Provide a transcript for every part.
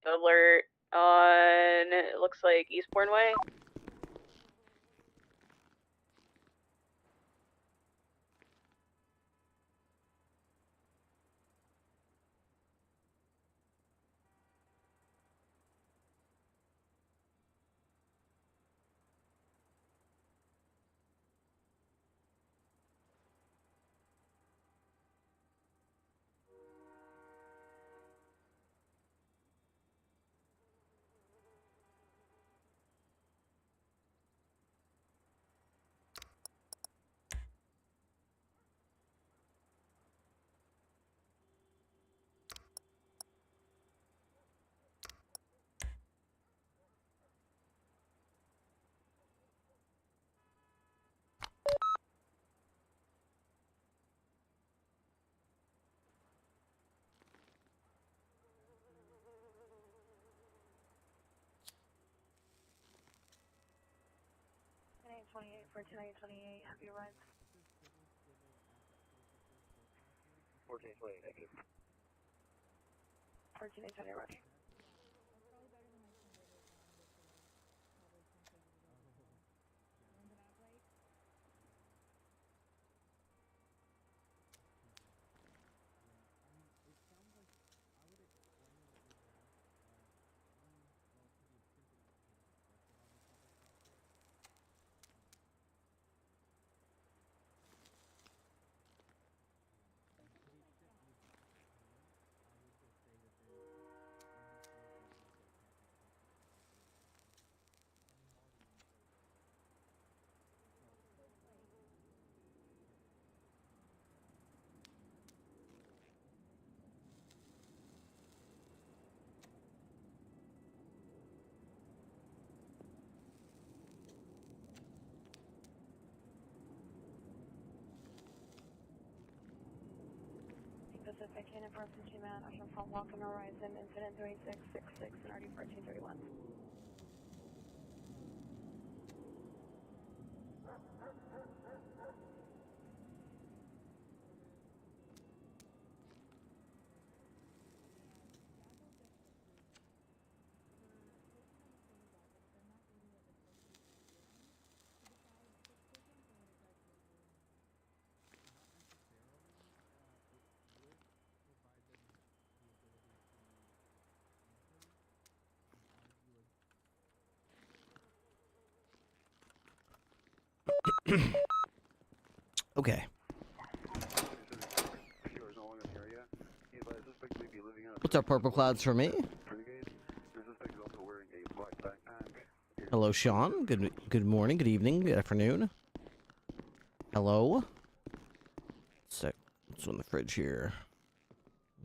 alert on, it looks like Eastbourne Way. For tonight, 28, happy rides. 1428, negative. 1420, roger. Pacific, Cannon for 15 man, Ocean Front, Walking Horizon, Incident 3666 and RD 1431. Okay. What's up, Purple Clouds for me? Hello, Sean. Good morning, good evening, good afternoon. Hello. What's in the fridge here?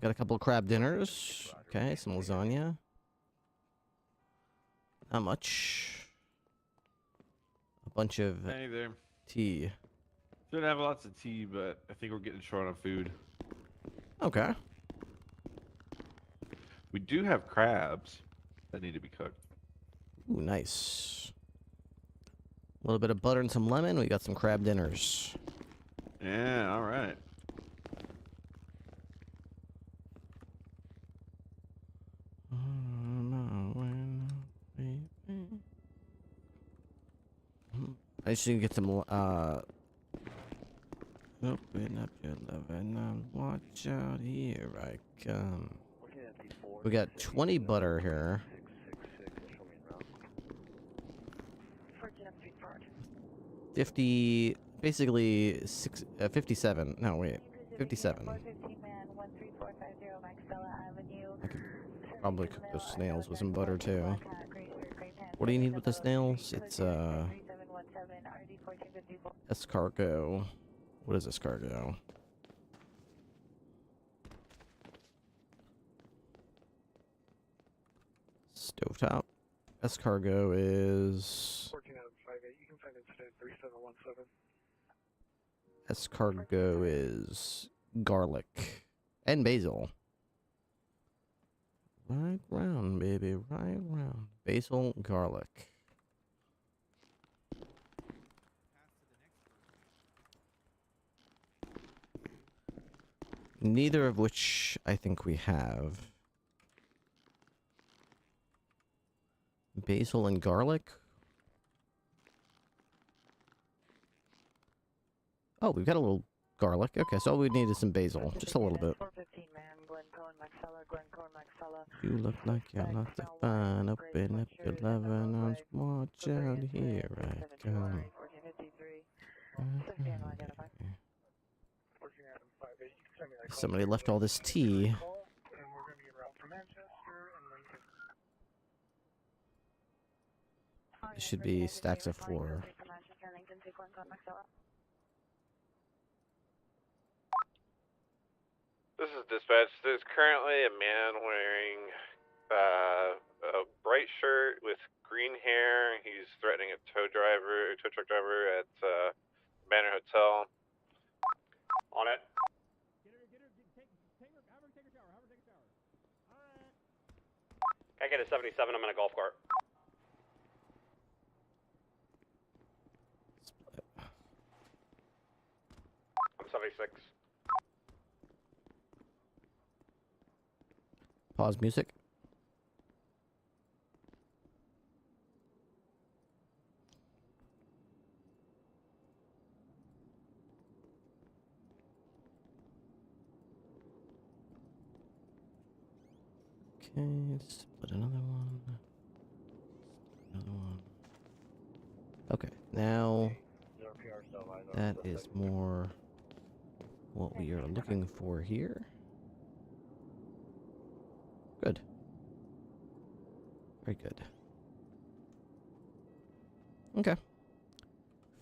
Got a couple of crab dinners. Okay, some lasagna. Not much. A bunch of Hey there. tea. Should have lots of tea, but I think we're getting short on food. Okay. We do have crabs that need to be cooked. Ooh, nice. A little bit of butter and some lemon. We got some crab dinners. Yeah, all right. I just need to get some, open up your love and watch out, here I come. We got 20 butter here. 50, basically 57. No, wait, 57. I could probably cook those snails with some butter too. What do you need with the snails? It's escargot. What is escargot? Stovetop. Escargot is 1458, you can find incident 3717. escargot is garlic and basil. Right round, baby, right round. Basil, garlic. Neither of which I think we have. Basil and garlic. Oh, we've got a little garlic. Okay, so all we need is some basil. Just a little bit. 415, man. Glencoe. You look like you're not the fun. Open up your 11 arms. Watch out, here I come. 1453. Somebody left all this tea. And we're going to get route for Manchester and Lincoln. It should be stacks of 4. This is dispatch. There's currently a man wearing a bright shirt with green hair. He's threatening a tow truck driver at Banner Hotel. On it. I get a 77. I'm in a golf cart. I'm 76. Pause music. Okay, let's put another one. Another one. Okay, now that is more what we are looking for here. Good. Very good. Okay.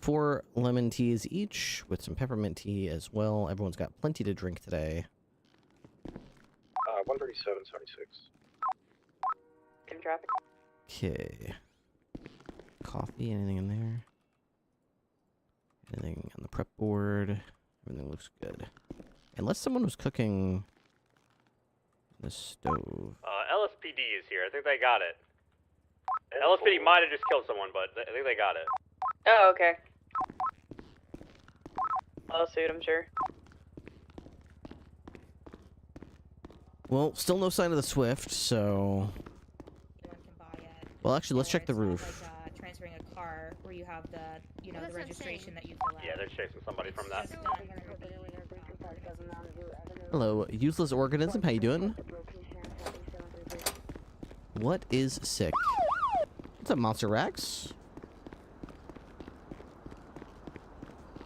4 lemon teas each with some peppermint tea as well. Everyone's got plenty to drink today. 137.76. In traffic. Okay. Coffee, anything in there? Anything on the prep board? Everything looks good. Unless someone was cooking the stove. LSPD is here. I think they got it. LSPD might have just killed someone, but I think they got it. Oh, okay. Lawsuit, I'm sure. Well, still no sign of the Swift, so... Well, actually, let's check the roof. Like, transferring a car where you have the, the registration that you fill out. Yeah, they're chasing somebody from that. Hello, useless organism. How you doing? What is sick? What's up, Monster Rax?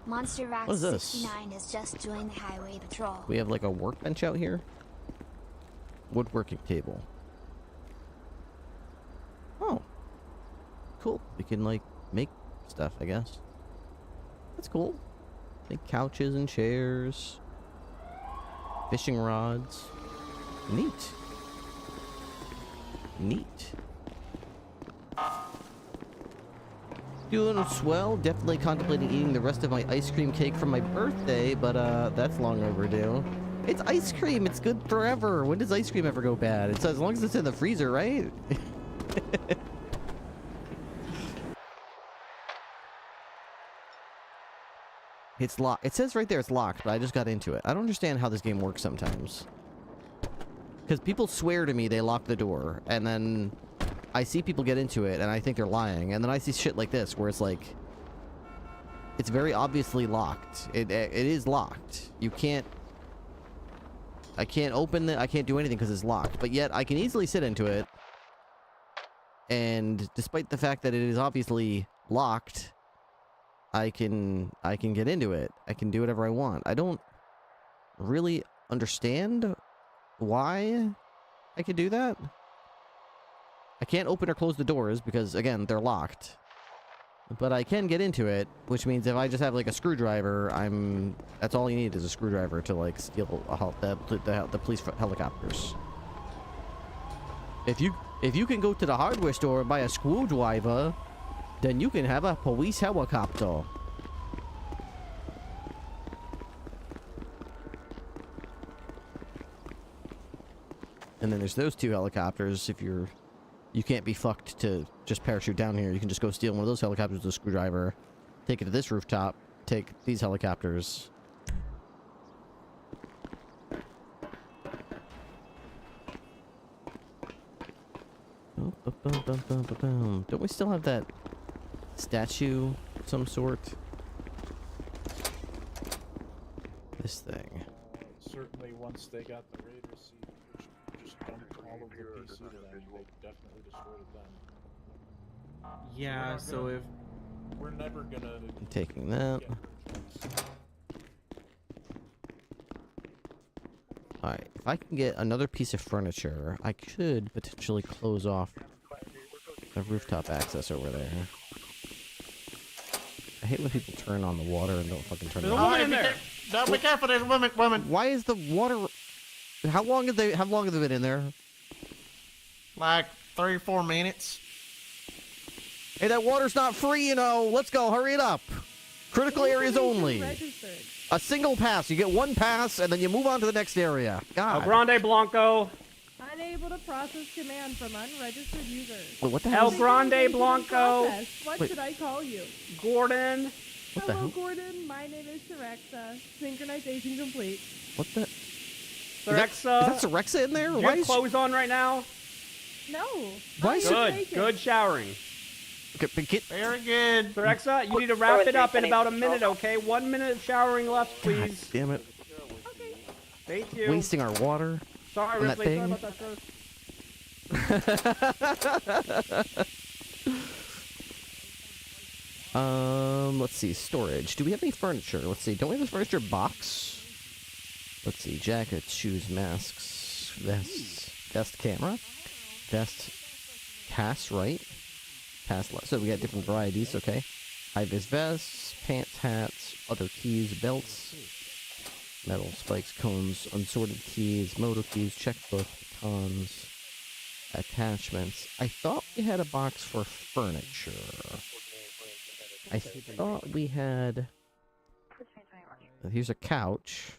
Monster Rax What is this? 69 has just joined the highway patrol. We have like a workbench out here. Woodworking table. Oh. Cool. We can like make stuff, I guess. That's cool. Make couches and chairs. Fishing rods. Neat. Neat. Doing swell. Definitely contemplating eating the rest of my ice cream cake for my birthday, but that's long overdue. It's ice cream. It's good forever. When does ice cream ever go bad? It's as long as it's in the freezer, right? It's locked. It says right there it's locked, but I just got into it. I don't understand how this game works sometimes. Because people swear to me they lock the door, and then I see people get into it, and I think they're lying. And then I see shit like this, where it's like... It's very obviously locked. It is locked. You can't... I can't open it. I can't do anything because it's locked. But yet, I can easily sit into it. And despite the fact that it is obviously locked... I can get into it. I can do whatever I want. I don't really understand why I could do that. I can't open or close the doors because, again, they're locked. But I can get into it, which means if I just have, like, a screwdriver, that's all you need is a screwdriver to, like, steal the police helicopters. If you can go to the hardware store and buy a screwdriver... Then you can have a police helicopter. And then there's those 2 helicopters. If you can't be fucked to just parachute down here, you can just go steal one of those helicopters with a screwdriver, take it to this rooftop, take these helicopters. Oh, Don't we still have that statue of some sort? This thing. Certainly, once they got the Raider seat, just dumped all of the PC to them, they definitely destroyed it then. Yeah, so if We're never gonna I'm taking that. get her. Alright, if I can get another piece of furniture, I could potentially close off the rooftop access over there. I hate when people turn on the water and don't fucking turn it there's a on. woman in there. Don't be careful, there's a woman. Why is the water... How long have they been in there? Like 3 or 4 minutes. Hey, that water's not free, you know. Let's go, hurry it up. Critical areas only. A single pass. You get one pass, and then you move on to the next area. God. El Grande Blanco. Unable to process command from unregistered user. Wait, what the hell? El Grande Blanco. What Wait. should I call you? Gordon. What the Hello, hell? Gordon. My name is Sharexa. Synchronization complete. What the... Serexa. Is that Serexa in there? Do you Why have is clothes on right now? No. Why is I'm Good. naked. Good showering. Okay, but get... Very good. Serexa, you need to wrap it up in about a minute, okay? 1 minute of showering left, God please. damn it. Thank you. Wasting our water. Sorry, on that Ripley. Sorry thing. about that, sir. Let's see, storage. Do we have any furniture? Let's see, don't we have a furniture box? Let's see, jackets, shoes, masks, vests, vest camera, vest, pass, right? Pass left. So we got different varieties, okay. High-vis vests, pants, hats, other keys, belts, metal spikes, cones, unsorted keys, moto keys, checkbook, batons, attachments. I thought we had a box for furniture. I thought we had... Here's a couch.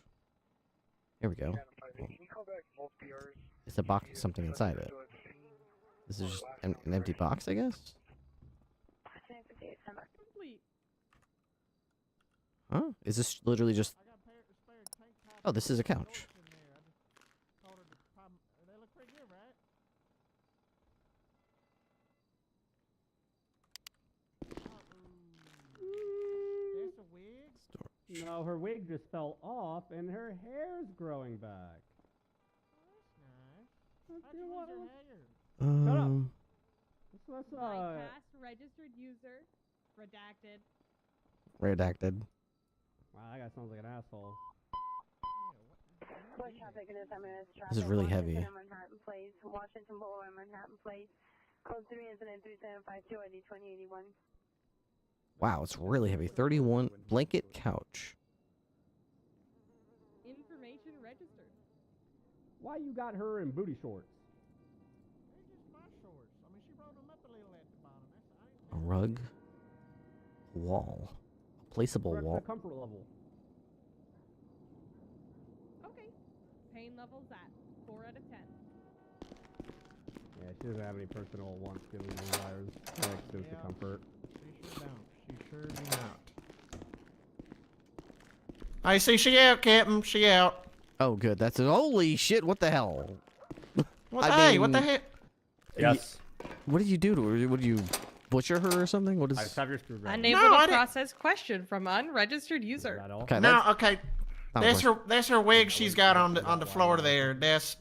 Here we go. It's a box with something inside it. This is just an empty box, I guess? Huh? Is this literally just... Oh, this is a couch. No, her wig just fell off, and her hair's growing back. Shut up. Let's Bypass registered user. Redacted. Redacted. Wow, that guy sounds like an asshole. This is really heavy. Manhattan Place, Washington Boulevard, Manhattan Place. Code 3 incident 3752 ID 2081. Wow, it's really heavy. 31 blanket couch. Information registered. Why you got her in booty shorts? A rug. Wall. A placeable Correct wall. the comfort level. Okay. Pain levels at 4 out of 10. Yeah, she doesn't have any personal wants giving desires. She likes goes to comfort. She sure do not. I see she out, Captain. She out. Oh, good. That's it. Holy shit, what the hell? What I what the mean- heck? Yes. What did you do to her? Would you butcher her or something? What is... I just have your screwdriver. Unable No, I to didn't- process question from unregistered Is user. that all? Okay, No, that's okay. not That's worth- her wig she's got on the floor there. That's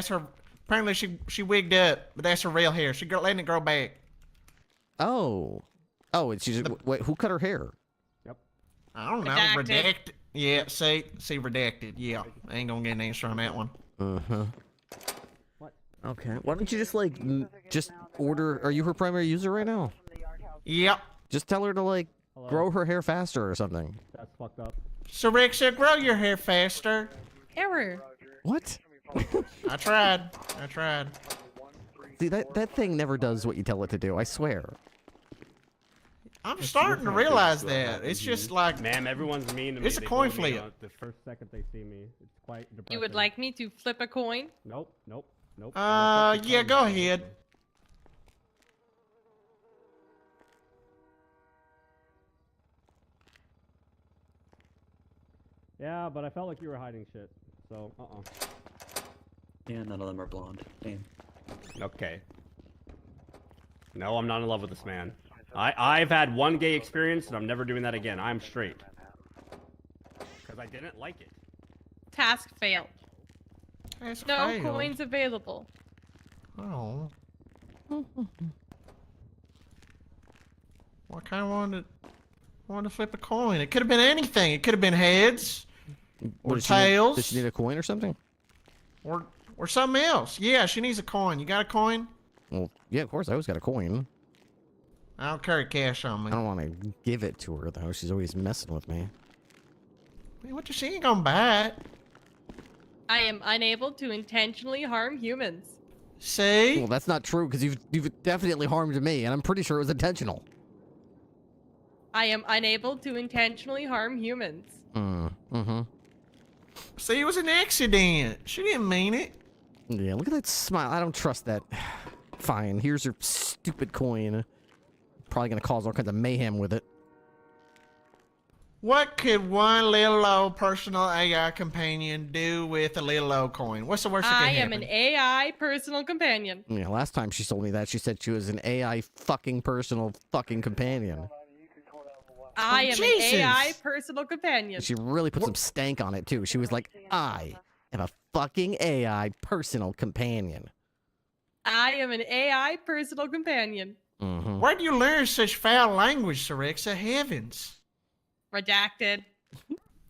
her. Apparently she wigged up, but that's her real hair. She letting it grow back. Oh. Oh, and she's... Wait, who cut her hair? I don't know. Redacted. Redacted. Yeah, see, redacted. Yeah, I ain't gonna get an answer on that one. Uh-huh. What? Okay. Why don't you just, like, just order... Are you her primary user right now? Yep. Just tell her to, like, Hello? grow her hair faster or something. That's fucked up. So Rick said, grow your hair faster. Error. What? I tried. See, that thing never does what you tell it to do, I swear. I'm starting to realize that. It's just like, Ma'am, everyone's mean to me. It's a They coin bully me flip. on the first second they see me. It's quite depressing. You would like me to flip a coin? Nope. yeah, go ahead. Yeah, but I felt like you were hiding shit. So, Yeah, none of them are blonde. Damn. Okay. No, I'm not in love with this man. I've had one gay experience, and I'm never doing that again. I'm straight. Because I didn't like it. Task failed. That's No failed. coins available. Oh. Well, I kind of wanted to flip a coin. It could have been anything. It could have been heads, or tails. Does she need a coin or something? Or something else. Yeah, she needs a coin. You got a coin? Well, yeah, of course. I always got a coin. I don't carry cash on me. I don't want to give it to her, though. She's always messing with me. Man, what you she ain't gonna buy it. I am unable to intentionally harm humans. See? Well, that's not true, because you've definitely harmed me, and I'm pretty sure it was intentional. I am unable to intentionally harm humans. See, it was an accident. She didn't mean it. Yeah, look at that smile. I don't trust that. Fine, here's your stupid coin. Probably gonna cause all kinds of mayhem with it. What could one little old personal AI companion do with a little old coin? What's the worst that I could am happen? an AI personal companion. Yeah, last time she told me that, she said she was an AI fucking personal fucking companion. I am Jesus. an AI personal companion. She really put some stank on it, too. She was like, I am a fucking AI personal companion. I am an AI personal companion. Where do you learn such foul language, Sarexa? Heavens. Redacted.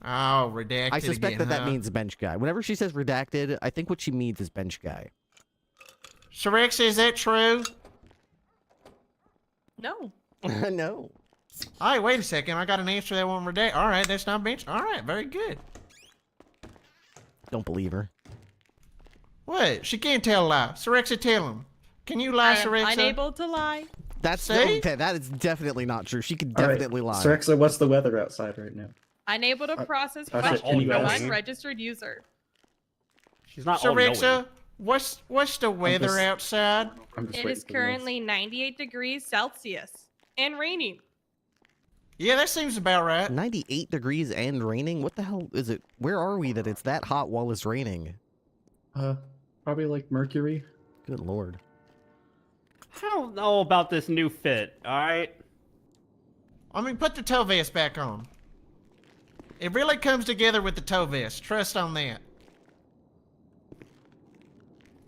Oh, redacted I suspect again, that huh? means bench guy. Whenever she says redacted, I think what she means is bench guy. Sarexa, is that true? No. No. All right, wait a second. I got an answer that won't redact. All right, that's not bench. All right, very good. Don't believe her. What? She can't tell a lie. Sarexa, tell him. Can you lie, I am Sarexa? unable to lie. That's See? okay, that is definitely not true. She could All right, definitely lie. Sarexa, what's the weather outside right now? Unable to process Tasha, questions can you from ask? unregistered user. She's not all Sarexa, what's the weather just- outside? I'm just It waiting is for the currently 98 degrees Celsius and raining. Yeah, that seems about right. 98 degrees and raining? What the hell is it? Where are we that it's that hot while it's raining? Probably like Mercury. Good lord. I don't know about this new fit, alright? I mean, put the toe vest back on. It really comes together with the toe vest. Trust on that.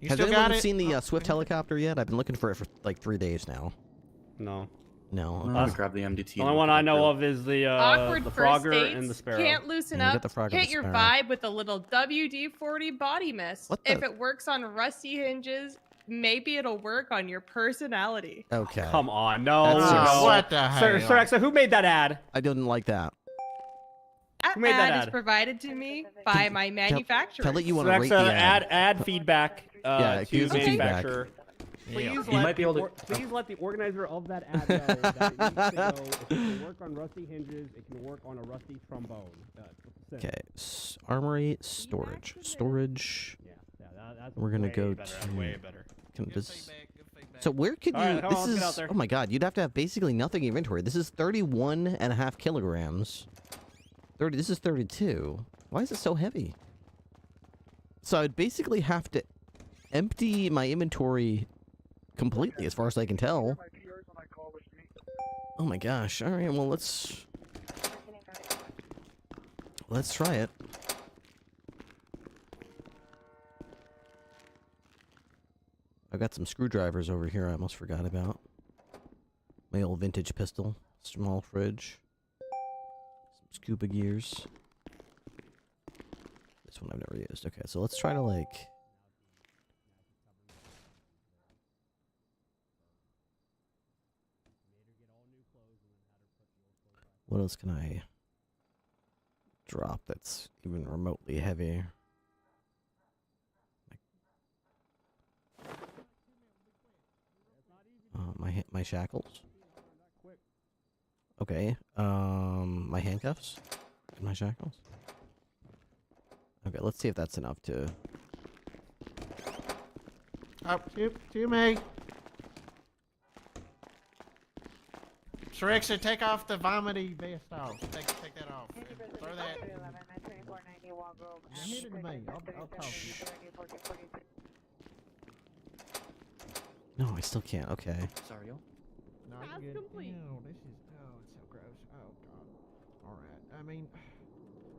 You Has still got anyone it? seen the Swift helicopter yet? I've been looking for it for like 3 days now. No. No. I'm gonna grab the MDT. The only one I know of is the Awkward first Frogger dates. and the Sparrow. Can't loosen Yeah, up. get the Frog and Hit the your Sparrow. vibe with a little WD-40 body mist. What the- If it works on rusty hinges, maybe it'll work on your personality. Okay. Come on, no. That's no. just- What the hell? Sir, Alexa, who made that ad? I didn't like that. That Who made that ad is ad? provided to me by my manufacturer. Tell it you want to rate the Alexa, ad. add feedback Yeah, to give the us feedback. manufacturer. Please You let might be able to- please let the organizer of that ad know that it needs to know if it can work on rusty hinges, it can work on a rusty trombone. Okay. Armory, storage. Storage. Yeah, that's We're gonna way go better, to- that's way better. So where could you... All right, come this on, let's is... get out there. Oh my god, you'd have to have basically nothing in inventory. This is 31.5 kilograms. 30. This is 32. Why is it so heavy? So I'd basically have to empty my inventory completely, as far as I can tell. Oh my gosh. All right, well, let's try it. I've got some screwdrivers over here I almost forgot about. My old vintage pistol. Small fridge. Some scuba gears. This one I've never used. Okay, so let's try to, like... What else can I drop that's even remotely heavy? My shackles. Okay. My handcuffs. My shackles. Okay, let's see if that's enough to. Up to me. Sarexa, take off the vomity vest off. Take that off. And throw that. Hand it to me. I'll talk to you. No, I still can't. Okay. Sorry, yo. No, Task you're good. complete. Ew, this is, oh, it's so gross. Oh, God. All right. I mean,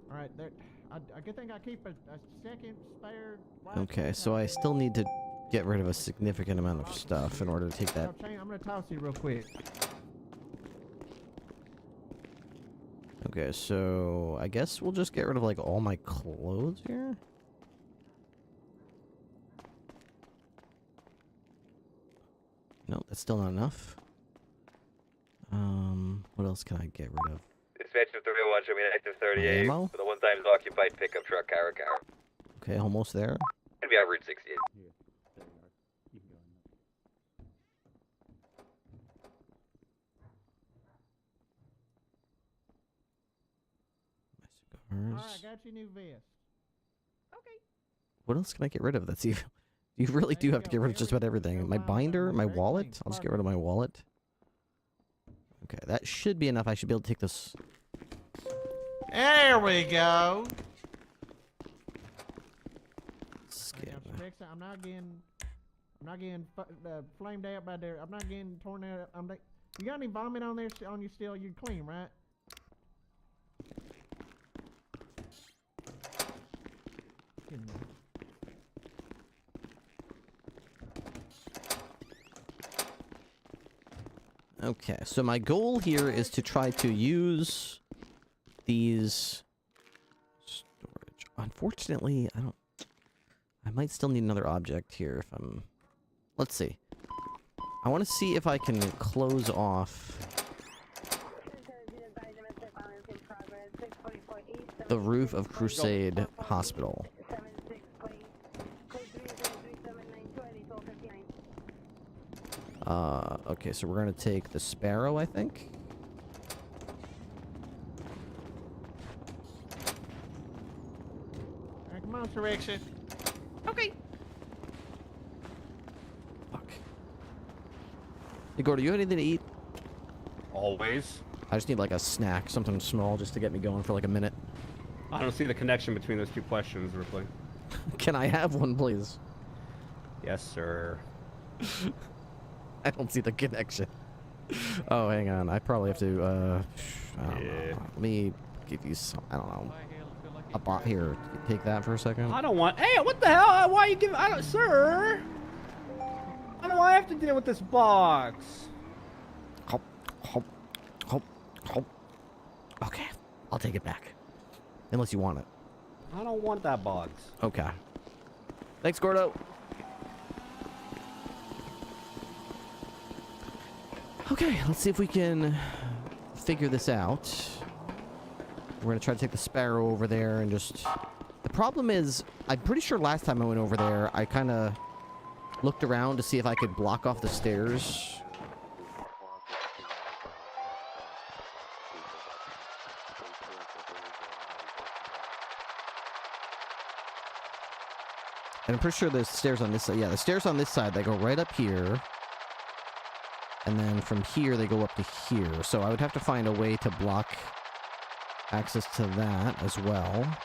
all right, there, I good thing I keep a second spare. Okay, so I still need to get rid of a significant amount of stuff in order to take that. I'm going to toss you real quick. Okay, so I guess we'll just get rid of like all my clothes here. No, that's still not enough. What else can I get rid of? Dispatch to 301, show me an active 38 ammo? for the one times occupied pickup truck, Cara. Okay, almost there. Gonna be on Route 68. All right, I got your new vest. Okay. What else can I get rid of? That's you. You really do have to get rid of just about everything. My binder, my wallet. I'll just get rid of my wallet. Okay, that should be enough. I should be able to take this. There we go. Skip. I'm not getting flamed out by there. I'm not getting torn out. You got any vomit on there on you still? You're clean, right? Okay, so my goal here is to try to use these storage. Unfortunately, I might still need another object here if I'm... Let's see. I want to see if I can close off the roof of Crusade Hospital. Okay, so we're gonna take the Sparrow, I think. Alright, come on, Rex. Okay. Fuck. Hey, Gordo, you have anything to eat? Always. I just need like a snack, something small, just to get me going for like a minute. I don't see the connection between those two questions, Ripley. Can I have one, please? Yes, sir. I don't see the connection. Oh, hang on. I probably have to, I don't know. Let me give you some, I don't know. A bot here. Take that for a second. I don't want. Hey, what the hell? Why are you giving? I don't, sir. Why do I have to deal with this box? Hop, hop, hop, hop. Okay, I'll take it back. Unless you want it. I don't want that box. Okay. Thanks, Gordo. Okay, let's see if we can figure this out. We're gonna try to take the Sparrow over there and just... The problem is, I'm pretty sure last time I went over there, I kind of looked around to see if I could block off the stairs. And I'm pretty sure there's stairs on this side. Yeah, the stairs on this side, they go right up here. And then from here, they go up to here. So I would have to find a way to block access to that as well.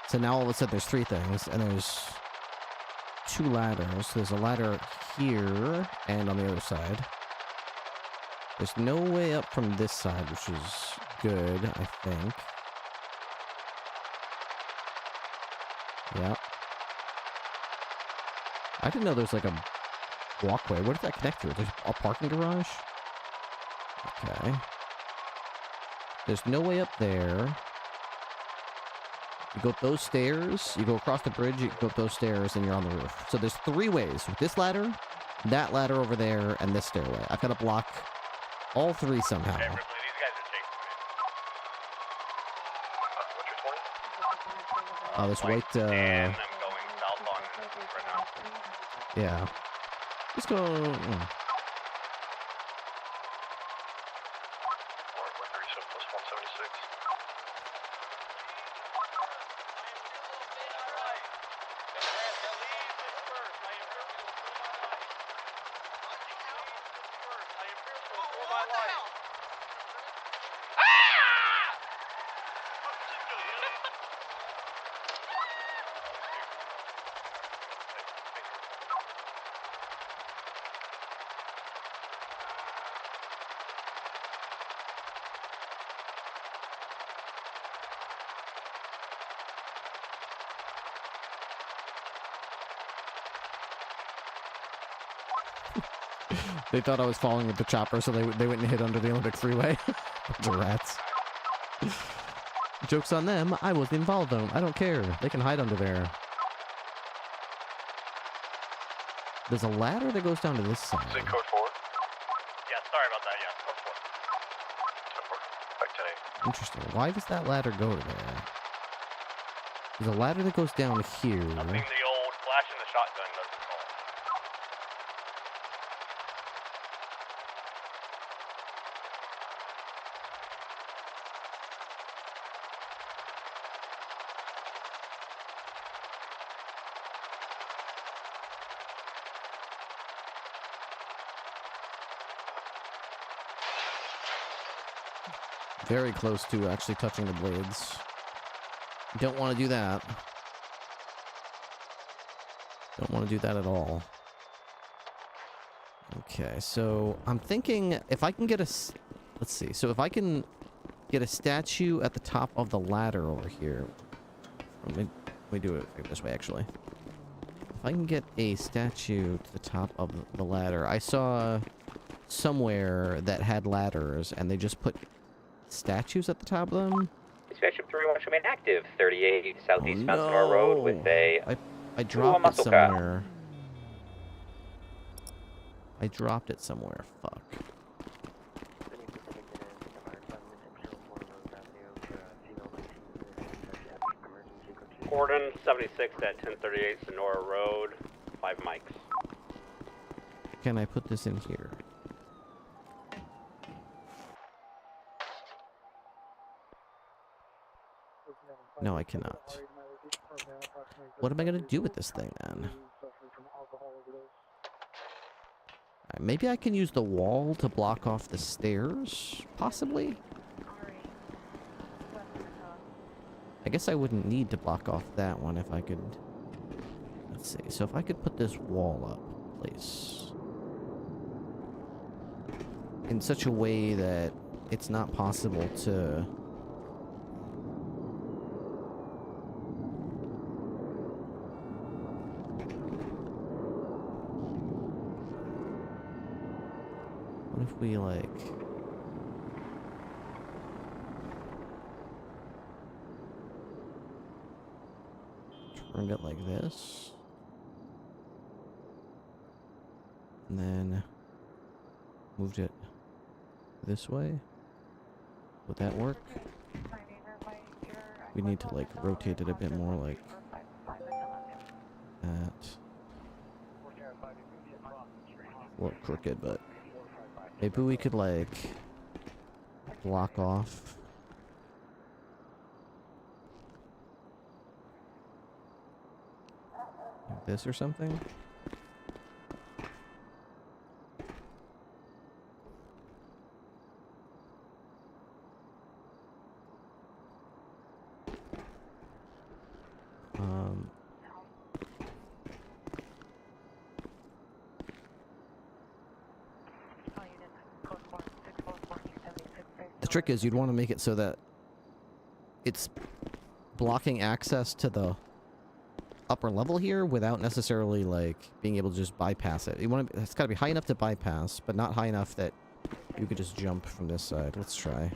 So now all of a sudden there's three things, and there's two ladders. There's a ladder here and on the other side. There's no way up from this side, which is good, I think. Yeah. I didn't know there's like a walkway. What does that connect to? There's a parking garage? Okay. There's no way up there. You go up those stairs, you go across the bridge, you go up those stairs, and you're on the roof. So there's three ways. This ladder, that ladder over there, and this stairway. I've got to block all three somehow. Hey, Ripley, these guys are chasing me. Oh, this white, And I'm going south on right now. yeah. Let's go. 137 plus 176. They thought I was falling with the chopper, so they went and hid under the Olympic Freeway. Bunch of rats. Joke's on them. I wasn't involved, though. I don't care. They can hide under there. There's a ladder that goes down to this side. Is it code 4? Yeah, sorry about that. Yeah, code 4. Code 4. Back 10-8. Interesting. Why does that ladder go to there? There's a ladder that goes down here. I think the old flash in the shotgun doesn't call. Very close to actually touching the blades. Don't want to do that. Don't want to do that at all. Okay, so I'm thinking if I can get a... Let's see. So if I can get a statue at the top of the ladder over here. Let me do it this way, actually. If I can get a statue to the top of the ladder. I saw somewhere that had ladders, and they just put statues at the top of them. Spaceship 3-1 remain active. 38 Southeast Mountain Road with a... I dropped it muscle car. somewhere. I dropped it somewhere. Fuck. Gordon, 76 at 1038 Sonora Road, 5 mics. Can I put this in here? No, I cannot. What am I going to do with this thing, then? Alright, maybe I can use the wall to block off the stairs, possibly? I guess I wouldn't need to block off that one if I could... Let's see, so if I could put this wall up, please. In such a way that it's not possible to... What if we, like... turned it like this? And then... moved it this way? Would that work? We need to, like, rotate it a bit more, like... that. A little crooked, but... maybe we could, like... block off... like this or something? The trick is you'd want to make it so that it's blocking access to the upper level here without necessarily like being able to just bypass it. You want to, it's got to be high enough to bypass, but not high enough that you could just jump from this side. Let's try.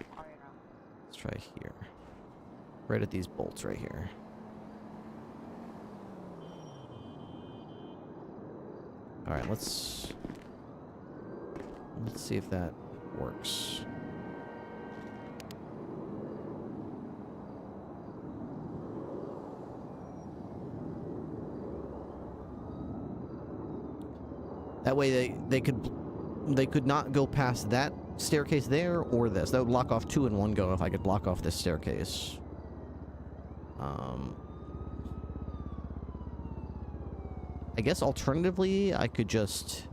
Let's try here. Right at these bolts right here. All right, let's see if that works. That way they could not go past that staircase there or this. That would block off two in one go if I could block off this staircase. I guess alternatively I could just...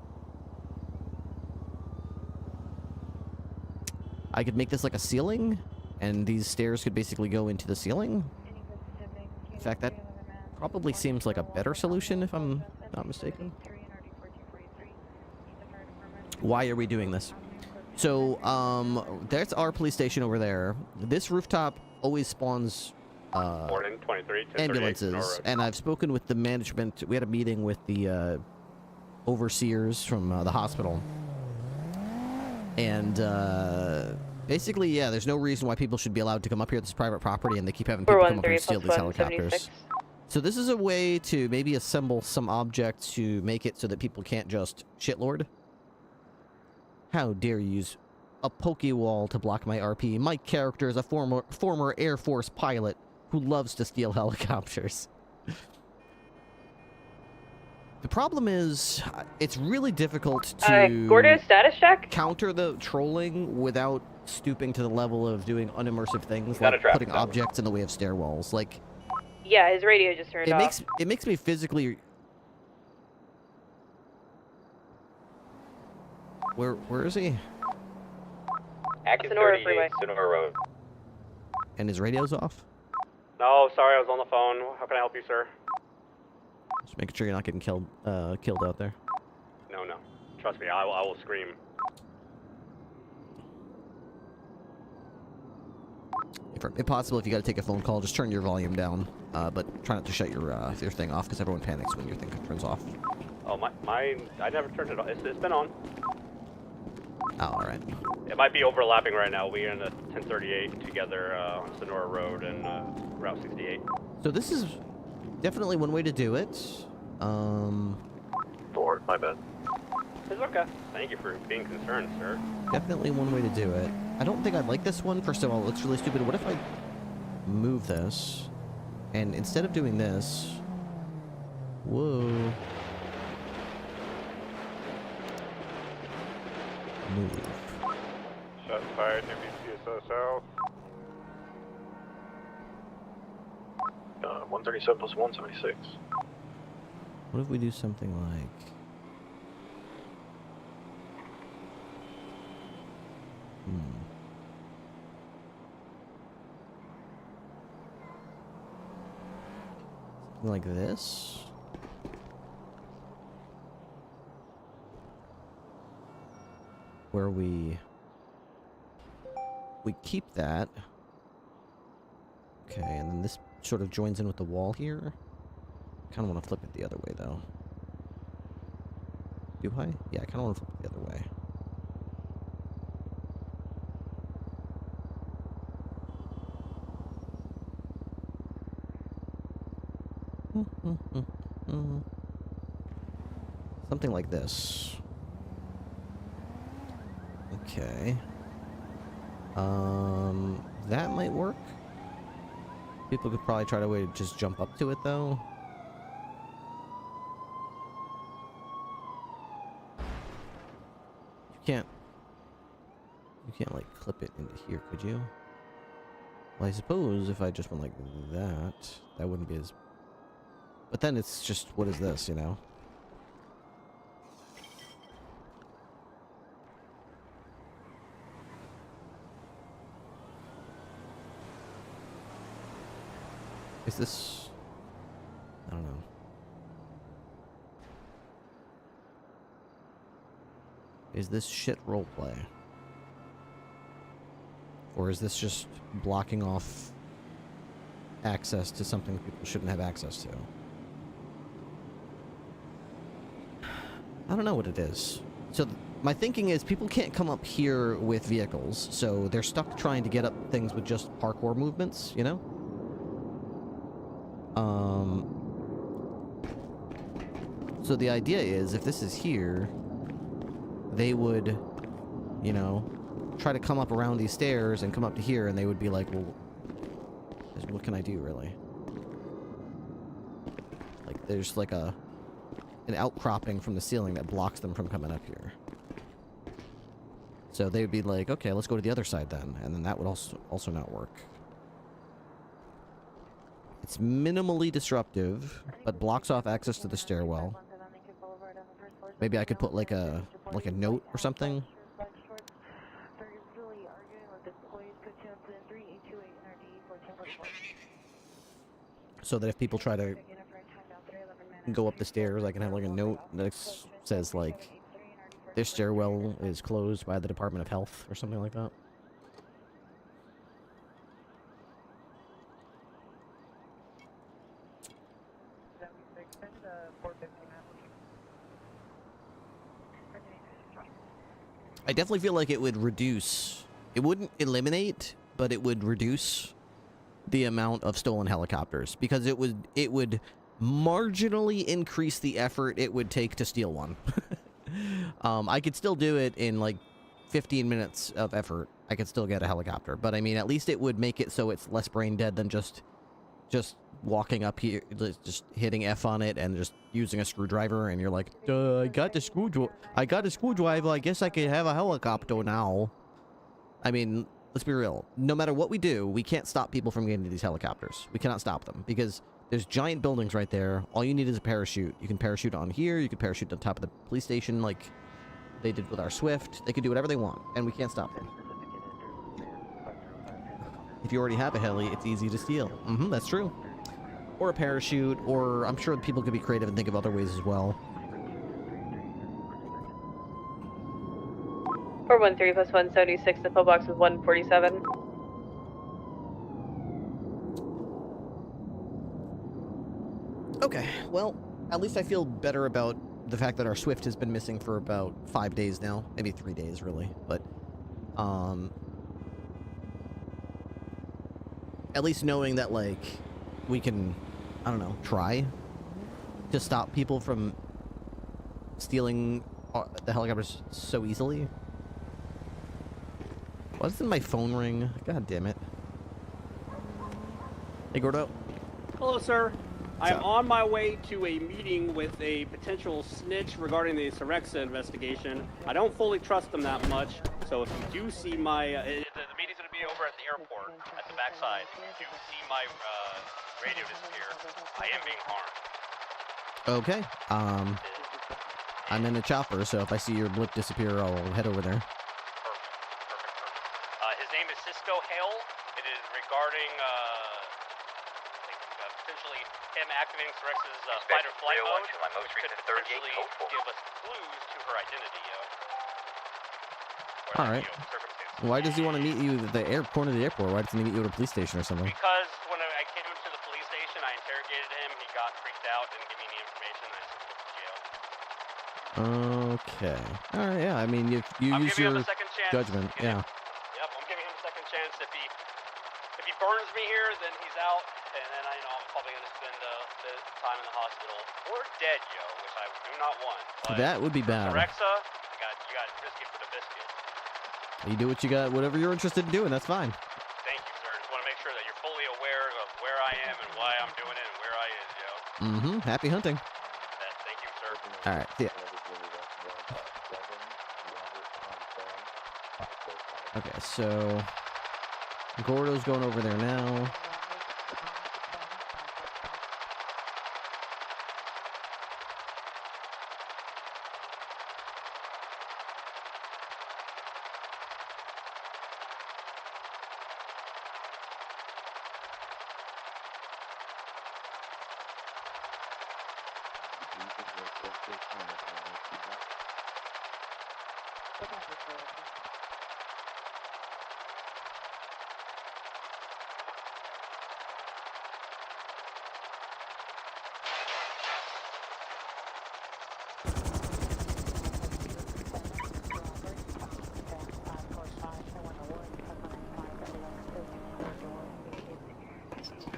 I could make this like a ceiling, and these stairs could basically go into the ceiling. In fact, that probably seems like a better solution if I'm not mistaken. Why are we doing this? So, there's our police station over there. This rooftop always spawns ambulances, and I've spoken with the management. We had a meeting with the overseers from the hospital, And basically, yeah, there's no reason why people should be allowed to come up here. This is private property, and they keep having people come up here and steal these helicopters. So this is a way to maybe assemble some objects to make it so that people can't just shitlord. How dare you use a Pokewall to block my RP? My character is a former Air Force pilot who loves to steal helicopters. The problem is, it's really difficult to Gordo, status check? counter the trolling without stooping to the level of doing unimmersive things Not like a traffic putting stop. objects in the way of stairwells. Like, Yeah, his radio just turned off. it makes me physically. Where is he? Active Sonora 38, Freeway. Sonora Road. And his radio's off? No, sorry, I was on the phone. How can I help you, sir? Just making sure you're not getting killed out there. No. Trust me, I will scream. If possible, if you got to take a phone call, just turn your volume down. But try not to shut your thing off, because everyone panics when your thing turns off. Oh, I never turned it on. It's been on. Oh, alright. It might be overlapping right now. We're in a 1038 together on Sonora Road and Route 68. So this is definitely one way to do it. Forward, my bad. It's okay. Thank you for being concerned, sir. Definitely one way to do it. I don't think I'd like this one. First of all, it looks really stupid. What if I move this? And instead of doing this... Whoa. Move. Shots fired near BCSO South. 137 plus 176. What if we do something like... Something like this? Where we keep that. Okay, and then this sort of joins in with the wall here. Kind of want to flip it the other way, though. Do I? Yeah, I kind of want to flip it the other way. Something like this. Okay. That might work. People could probably try to just jump up to it, though. You can't like clip it into here, could you? Well, I suppose if I just went like that, that wouldn't be as... But then it's just, what is this, you know? Is this... I don't know. Is this shit roleplay? Or is this just blocking off access to something people shouldn't have access to? I don't know what it is. So my thinking is people can't come up here with vehicles, so they're stuck trying to get up things with just parkour movements, you know? So the idea is, if this is here, they would, you know, try to come up around these stairs and come up to here, and they would be like, well, what can I do, really? Like, there's like an outcropping from the ceiling that blocks them from coming up here. So they would be like, okay, let's go to the other side then, and then that would also not work. It's minimally disruptive, but blocks off access to the stairwell. Maybe I could put like a note or something. So that if people try to go up the stairs, I can have like a note that says like, this stairwell is closed by the Department of Health or something like that. I definitely feel like it would reduce. It wouldn't eliminate, but it would reduce the amount of stolen helicopters because it would marginally increase the effort it would take to steal one. I could still do it in like 15 minutes of effort. I could still get a helicopter, but I mean, at least it would make it so it's less brain dead than just walking up here, just hitting F on it and just using a screwdriver, and you're like, I got a screwdriver, I guess I could have a helicopter now. I mean, let's be real. No matter what we do, we can't stop people from getting to these helicopters. We cannot stop them because there's giant buildings right there. All you need is a parachute. You can parachute on here. You can parachute on top of the police station like they did with our Swift. They can do whatever they want, and we can't stop them. If you already have a heli, it's easy to steal. That's true. Or a parachute, or I'm sure people could be creative and think of other ways as well. 413 plus 176, the pillbox is 147. Okay, well, at least I feel better about the fact that our Swift has been missing for about 5 days now. Maybe 3 days, really. But, at least knowing that, like, we can, I don't know, try to stop people from stealing the helicopters so easily. Why doesn't my phone ring? God damn it. Hey, Gordo. Hello, sir. I am on my way to a meeting with a potential snitch regarding the Sorexa investigation. I don't fully trust them that much, so if you do see my... the meeting's going to be over at the airport, at the backside. If you see my radio disappear, I am being harmed. Okay. I'm in a chopper, so if I see your blip disappear, I'll head over there. His name is Cisco Hale. It is regarding, potentially him activating Sorexa's fight or flight mode, which could potentially give us clues to her identity, Alright. Why does he want to meet you at the corner of the airport? Why doesn't he meet you at a police station or something? Because when I came to the police station, I interrogated him, he got freaked out, didn't give me any information, and I sent him to jail. Okay. Alright, yeah, I mean, you use your judgment, yeah. Yep, I'm giving him a second chance. If he burns me here, then he's out, and then I'm probably going to spend the time in the hospital. Or dead, which I do not want. But That would be bad. Sorexa, you got risk it for the biscuit. You do what you got, whatever you're interested in doing, that's fine. Thank you, sir. Just want to make sure that you're fully aware of where I am and why I'm doing it and where I is, Happy hunting. Thank you, sir. Alright, yeah. Okay, so Gordo's going over there now.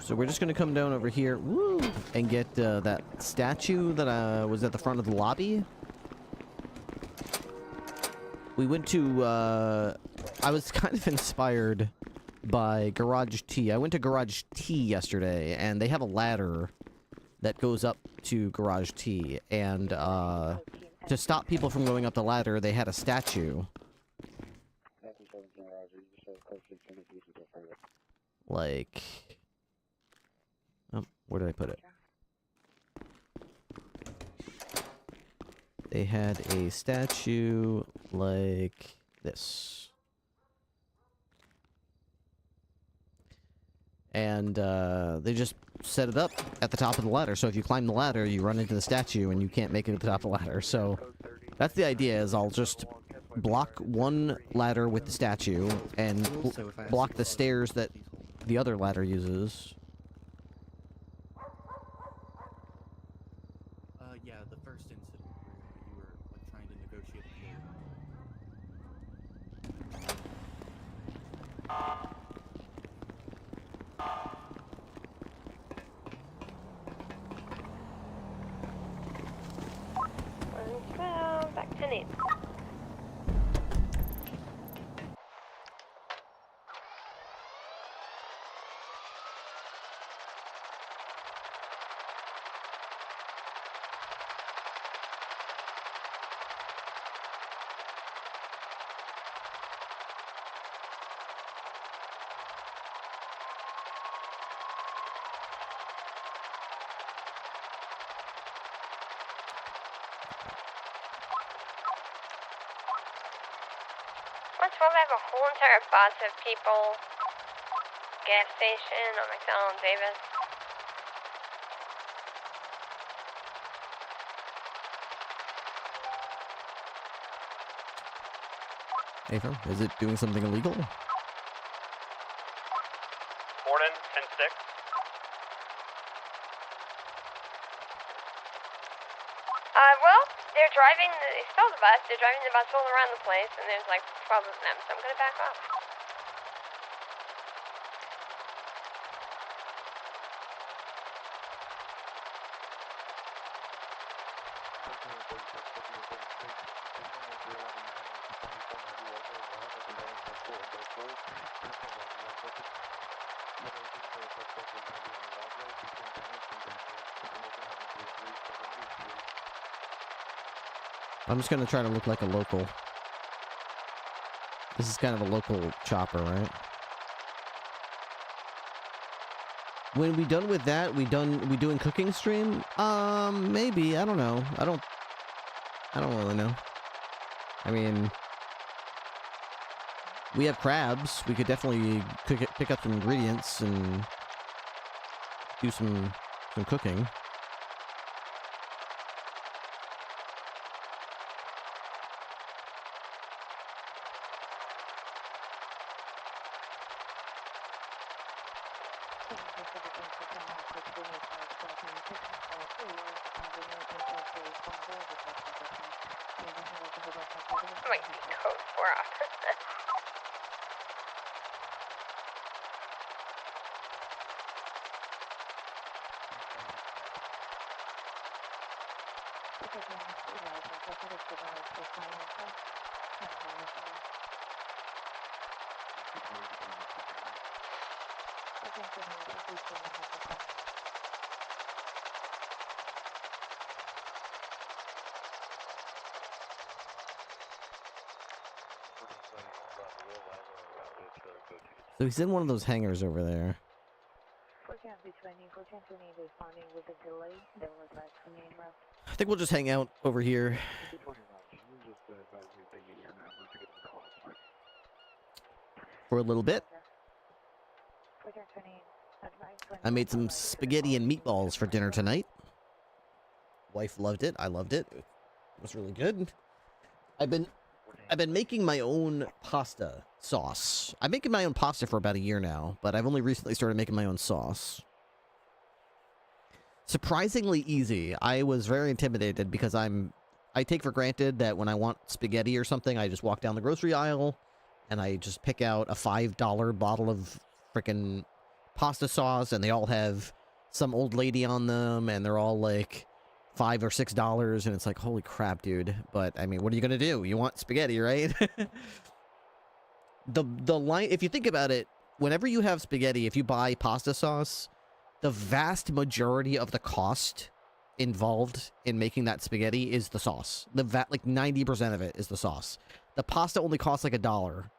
So we're just going to come down over here and get that statue that was at the front of the lobby. We went to... I was kind of inspired by Garage T. I went to Garage T yesterday, and they have a ladder that goes up to Garage T. And to stop people from going up the ladder, they had a statue. Like... Oh, where did I put it? They had a statue like this. And they just set it up at the top of the ladder. So if you climb the ladder, you run into the statue and you can't make it to the top of the ladder. So that's the idea, is I'll just block one ladder with the statue and block the stairs that the other ladder uses. Yeah, the first incident where you were like trying to negotiate a deal. Let's roll back a whole entire bus of people. Gas station on McDonald Davis. Ava, is it doing something illegal? Morden, 10-6. Well, they're driving, they stole the bus, they're driving the bus all around the place, and there's like 12 of them, so I'm gonna back off. I'm just gonna try to look like a local. This is kind of a local chopper, right? When we done with that, we doing cooking stream? Maybe, I don't know. I don't really know. I mean, we have crabs. We could definitely pick up some ingredients and do some cooking. Might be code 4 off. So he's in one of those hangars over there. I think we'll just hang out over here. For a little bit. I made some spaghetti and meatballs for dinner tonight. Wife loved it. I loved it. It was really good. I've been making my own pasta sauce. I'm making my own pasta for about a year now, but I've only recently started making my own sauce. Surprisingly easy. I was very intimidated because I take for granted that when I want spaghetti or something, I just walk down the grocery aisle and I just pick out a $5 bottle of frickin' pasta sauce, and they all have some old lady on them, and they're all like $5 or $6, and it's like, holy crap, dude. But I mean, what are you gonna do? You want spaghetti, right? the line, if you think about it, whenever you have spaghetti, if you buy pasta sauce, the vast majority of the cost involved in making that spaghetti is the sauce. Like 90% of it is the sauce. The pasta only costs like $1.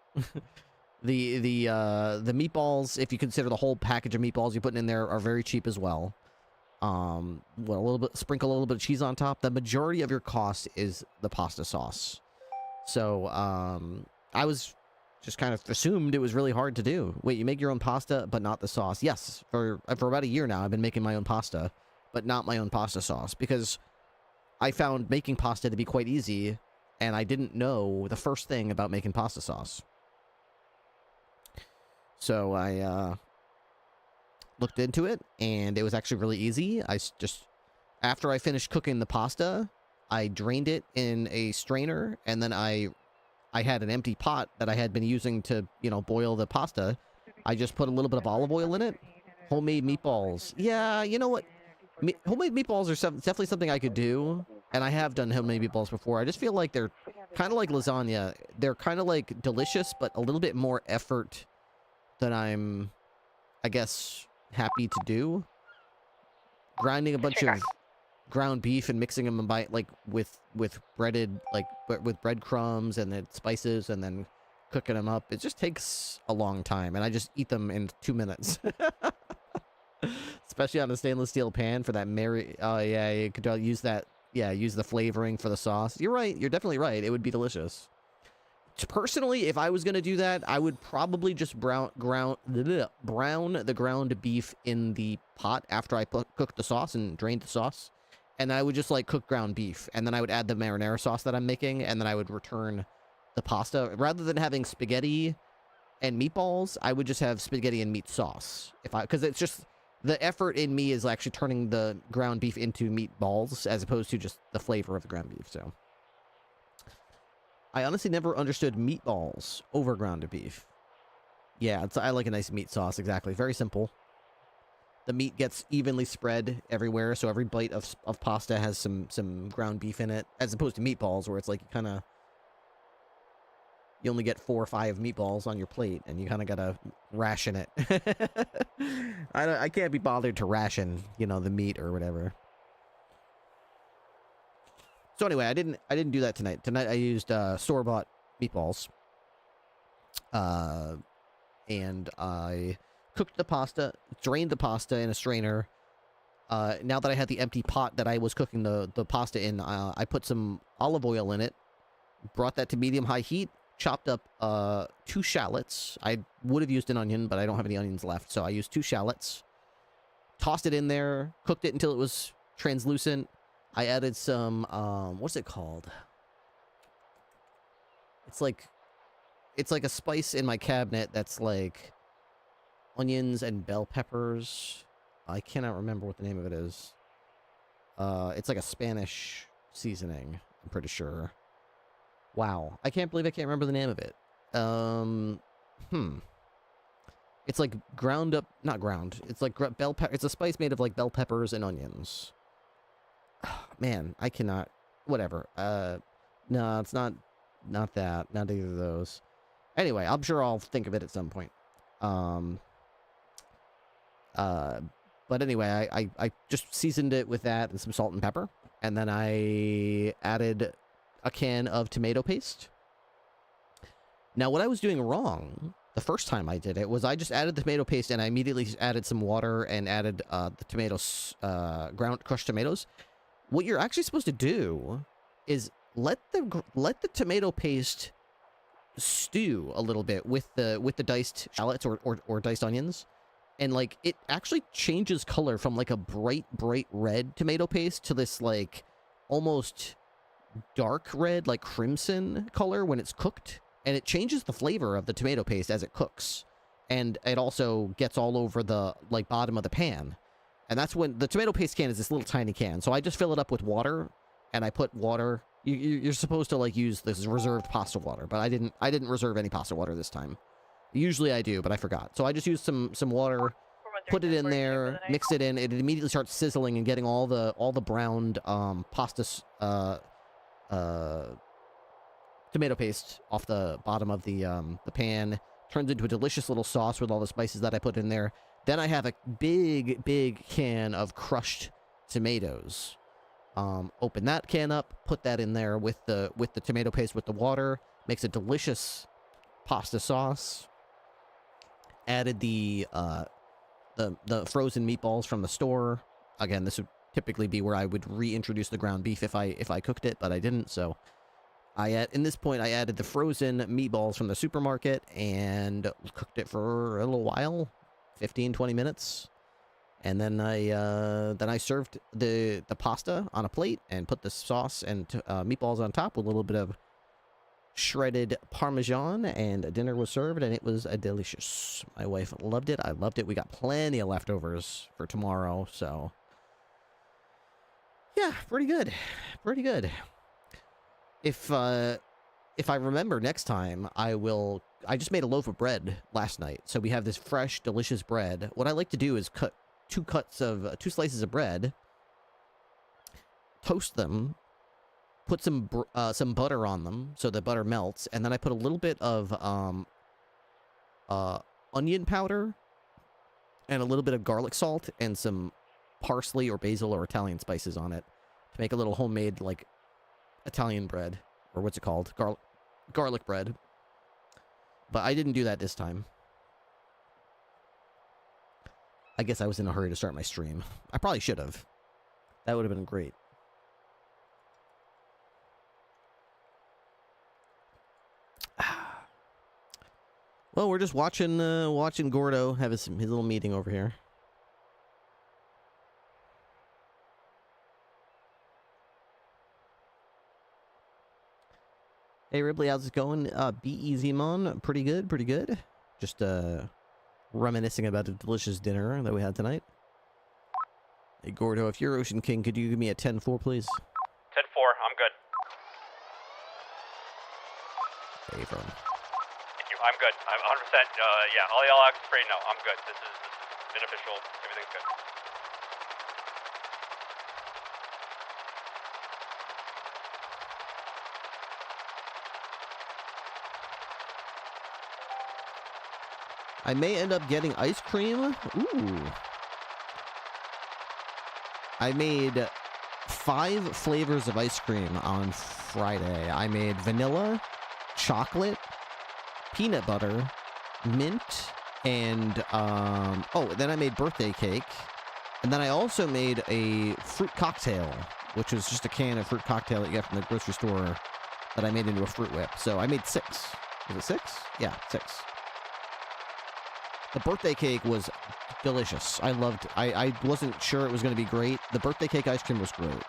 The meatballs, if you consider the whole package of meatballs you put in there, are very cheap as well. Sprinkle a little bit of cheese on top. The majority of your cost is the pasta sauce. So, I was just kind of assumed it was really hard to do. Wait, you make your own pasta, but not the sauce? Yes, for about a year now, I've been making my own pasta, but not my own pasta sauce, because I found making pasta to be quite easy, and I didn't know the first thing about making pasta sauce. So I looked into it, and it was actually really easy. After I finished cooking the pasta, I drained it in a strainer, and then I had an empty pot that I had been using to, boil the pasta. I just put a little bit of olive oil in it. Homemade meatballs. Yeah, you know what? Homemade meatballs are definitely something I could do, and I have done homemade meatballs before. I just feel like they're kind of like lasagna. They're kind of like delicious, but a little bit more effort than I'm, I guess, happy to do. Grinding a bunch of ground beef and mixing them with breaded, with breadcrumbs and then spices and then cooking them up. It just takes a long time, and I just eat them in 2 minutes. Especially on a stainless steel pan for that oh yeah, you could use that. Yeah, use the flavoring for the sauce. You're right. You're definitely right. It would be delicious. Personally, if I was going to do that, I would probably just brown the ground beef in the pot after I cooked the sauce and drained the sauce. And I would just like cook ground beef, and then I would add the marinara sauce that I'm making, and then I would return the pasta. Rather than having spaghetti and meatballs, I would just have spaghetti and meat sauce. Because it's just the effort in me is actually turning the ground beef into meatballs as opposed to just the flavor of the ground beef. So I honestly never understood meatballs over ground beef. Yeah, I like a nice meat sauce. Exactly, very simple. The meat gets evenly spread everywhere, so every bite of pasta has some ground beef in it, as opposed to meatballs, where it's like you only get 4 or 5 meatballs on your plate, and you kind of gotta ration it. I can't be bothered to ration, the meat or whatever. So anyway, I didn't do that tonight. Tonight I used store-bought meatballs, and I cooked the pasta, drained the pasta in a strainer. Now that I had the empty pot that I was cooking the pasta in, I put some olive oil in it, brought that to medium-high heat, chopped up 2 shallots. I would have used an onion, but I don't have any onions left, so I used 2 shallots. Tossed it in there, cooked it until it was translucent. I added some, what's it called? It's like a spice in my cabinet that's like onions and bell peppers. I cannot remember what the name of it is. It's like a Spanish seasoning, I'm pretty sure. Wow. I can't believe I can't remember the name of it. It's like ground up, not ground. It's like it's a spice made of like bell peppers and onions. Man, I cannot, whatever. No, it's not that. Not either of those. Anyway, I'm sure I'll think of it at some point. But anyway, I just seasoned it with that and some salt and pepper. And then I added a can of tomato paste. Now, what I was doing wrong the first time I did it was I just added the tomato paste and I immediately added some water and added the tomatoes, ground crushed tomatoes. What you're actually supposed to do is let the tomato paste stew a little bit with the diced shallots or diced onions, and like it actually changes color from like a bright red tomato paste to this like almost dark red, like crimson color when it's cooked, and it changes the flavor of the tomato paste as it cooks, and it also gets all over the like bottom of the pan. And that's when the tomato paste can is this little tiny can. So I just fill it up with water, and I put water. You're supposed to like use this reserved pasta water, but I didn't reserve any pasta water this time. Usually I do, but I forgot. So I just used some water, put it in there, mixed it in. It immediately starts sizzling and getting all the browned pasta tomato paste off the bottom of the pan. Turns into a delicious little sauce with all the spices that I put in there. Then I have a big can of crushed tomatoes. Open that can up, put that in there with the tomato paste with the water. Makes a delicious pasta sauce. Added the frozen meatballs from the store. Again, this would typically be where I would reintroduce the ground beef if I cooked it, but I didn't. So in this point I added the frozen meatballs from the supermarket and cooked it for a little while. 15-20 minutes, and then I served the pasta on a plate and put the sauce and meatballs on top with a little bit of shredded Parmesan, and dinner was served, and it was delicious. My wife loved it. I loved it. We got plenty of leftovers for tomorrow, so yeah, pretty good. If I remember next time, I just made a loaf of bread last night, so we have this fresh, delicious bread. What I like to do is cut 2 slices of bread, toast them, put some butter on them so the butter melts, and then I put a little bit of onion powder and a little bit of garlic salt and some parsley or basil or Italian spices on it to make a little homemade like Italian bread, or what's it called? Garlic bread. But I didn't do that this time. I guess I was in a hurry to start my stream. I probably should have. That would have been great. Well, we're just watching Gordo have his little meeting over here. Hey Ripley, how's it going? Be easy, Mon. Pretty good, pretty good. Just reminiscing about the delicious dinner that we had tonight. Hey Gordo, if you're Ocean King, could you give me a 10-4, please? 10-4, I'm good. Hey, from. Thank you, I'm good. I'm 100%, yeah, all y'all are free, no, I'm good. This is beneficial, everything's good. I may end up getting ice cream. Ooh. I made 5 flavors of ice cream on Friday. I made vanilla, chocolate, peanut butter, mint, and then I made birthday cake. And then I also made a fruit cocktail, which was just a can of fruit cocktail that you get from the grocery store that I made into a fruit whip. So I made 6. Was it 6? Yeah, 6. The birthday cake was delicious. I loved it. I wasn't sure it was going to be great. The birthday cake ice cream was great.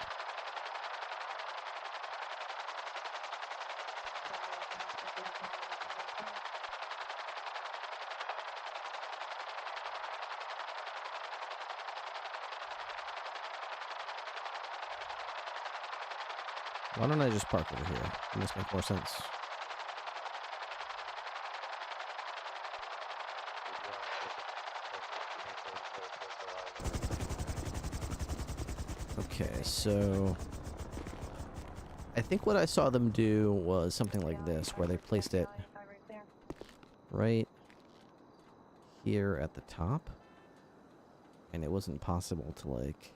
Why don't I just park over here? This makes more sense. Okay, so I think what I saw them do was something like this, where they placed it right here at the top, and it wasn't possible to, like...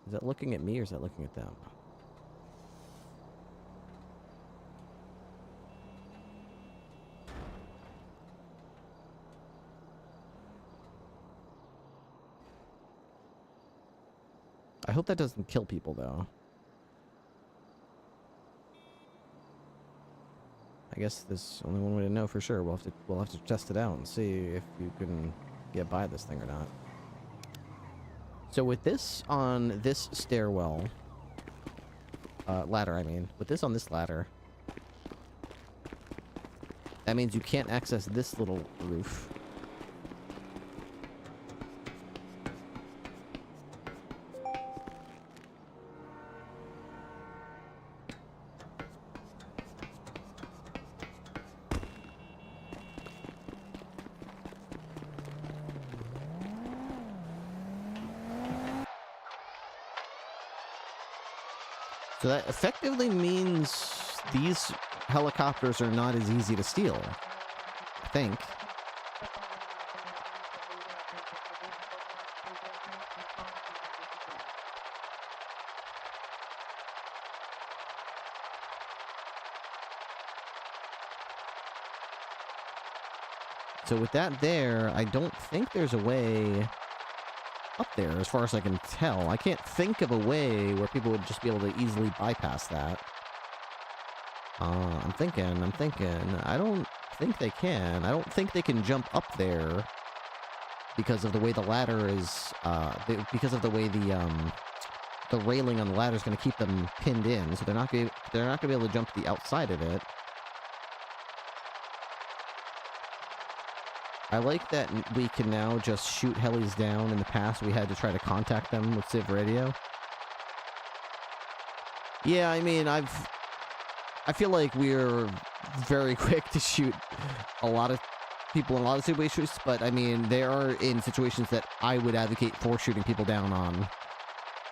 Is that looking at me or is that looking at them? I hope that doesn't kill people, though. I guess there's only one way to know for sure. We'll have to test it out and see if you can get by this thing or not. So with this on this stairwell, ladder, I mean, with this on this ladder, that means you can't access this little roof. So that effectively means these helicopters are not as easy to steal, I think. So with that there, I don't think there's a way up there, as far as I can tell. I can't think of a way where people would just be able to easily bypass that. I'm thinking. I don't think they can. I don't think they can jump up there because of the way the ladder is, because of the way the railing on the ladder is going to keep them pinned in, so they're not going to be able to jump to the outside of it. I like that we can now just shoot helis down. In the past, we had to try to contact them with Civ Radio. Yeah, I mean, I feel like we're very quick to shoot a lot of people in a lot of situations, but I mean, there are in situations that I would advocate for shooting people down on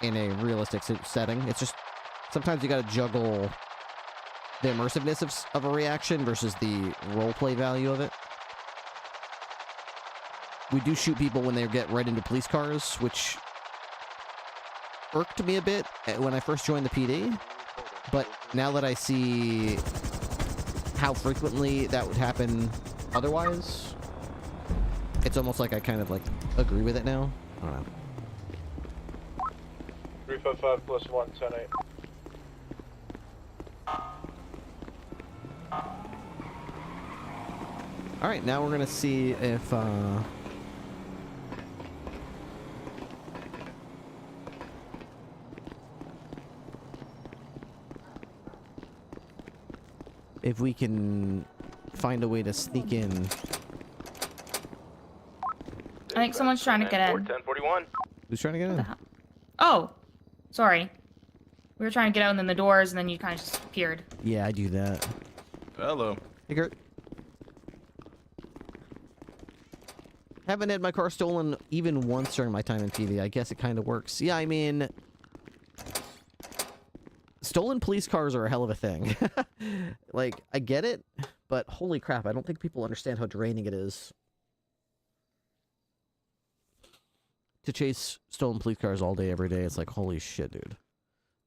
in a realistic setting. It's just, sometimes you gotta juggle the immersiveness of a reaction versus the roleplay value of it. We do shoot people when they get right into police cars, which irked me a bit when I first joined the PD. But now that I see how frequently that would happen otherwise, it's almost like I kind of like agree with it now. I don't know. 355 plus 1, 10-8. All right, now we're gonna see if we can find a way to sneak in. I think someone's trying to get in. 1041. Who's trying to get in? Oh, sorry. We were trying to get out, and then the doors, and then you kind of just appeared. Yeah, I do that. Hello. Hey, Kurt. Haven't had my car stolen even once during my time in PV. I guess it kind of works. Yeah, I mean, stolen police cars are a hell of a thing. Like, I get it, but holy crap, I don't think people understand how draining it is to chase stolen police cars all day, every day. It's like, holy shit, dude.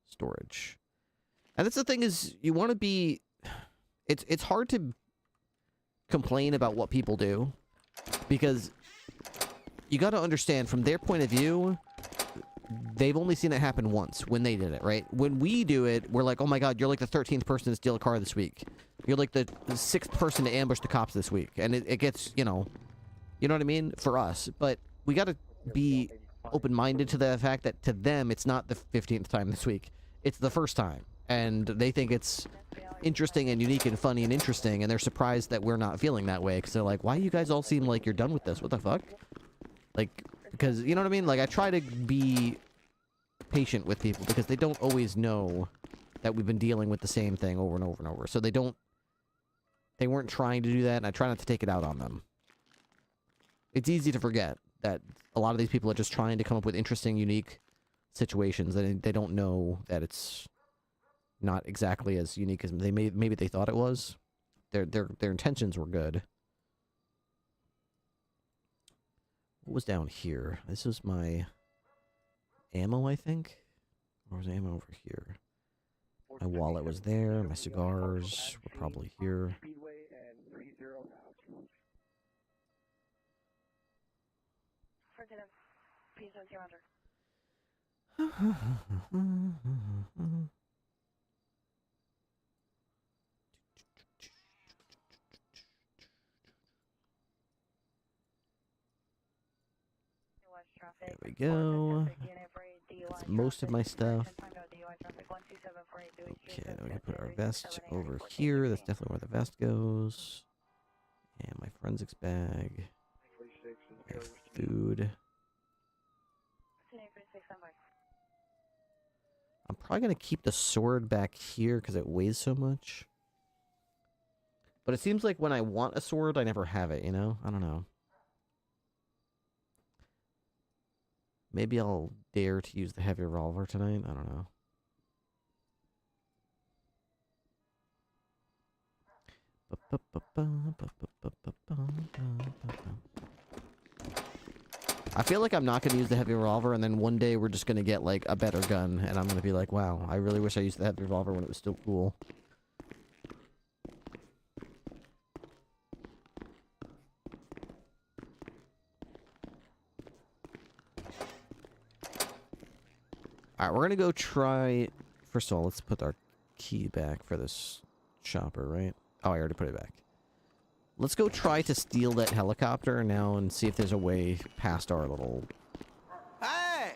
Storage. And that's the thing is, you want to be... It's hard to complain about what people do, because you got to understand, from their point of view, they've only seen it happen once when they did it, right? When we do it, we're like, oh my god, you're like the 13th person to steal a car this week. You're like the 6th person to ambush the cops this week. And it gets, you know what I mean? For us. But we got to be open-minded to the fact that to them, it's not the 15th time this week. It's the first time. And they think it's interesting and unique and funny and interesting, and they're surprised that we're not feeling that way, because they're like, why do you guys all seem like you're done with this? What the fuck? Like, because, you know what I mean? Like, I try to be patient with people, because they don't always know that we've been dealing with the same thing over and over and over. So they weren't trying to do that, and I try not to take it out on them. It's easy to forget that a lot of these people are just trying to come up with interesting, unique situations, and they don't know that it's not exactly as unique as maybe they thought it was. Their intentions were good. What was down here? This was my ammo, I think? Or was ammo over here? My wallet was there. My cigars were probably here. There we go. That's most of my stuff. Okay, now we can put our vest over here. That's definitely where the vest goes. And my forensics bag. My food. I'm probably going to keep the sword back here because it weighs so much. But it seems like when I want a sword, I never have it, you know? I don't know. Maybe I'll dare to use the heavy revolver tonight. I don't know. I feel like I'm not going to use the heavy revolver, and then one day we're just going to get, like, a better gun, and I'm going to be like, wow, I really wish I used the heavy revolver when it was still cool. Alright, we're gonna go try... First of all, let's put our key back for this chopper, right? Oh, I already put it back. Let's go try to steal that helicopter now and see if there's a way past our little... Hey!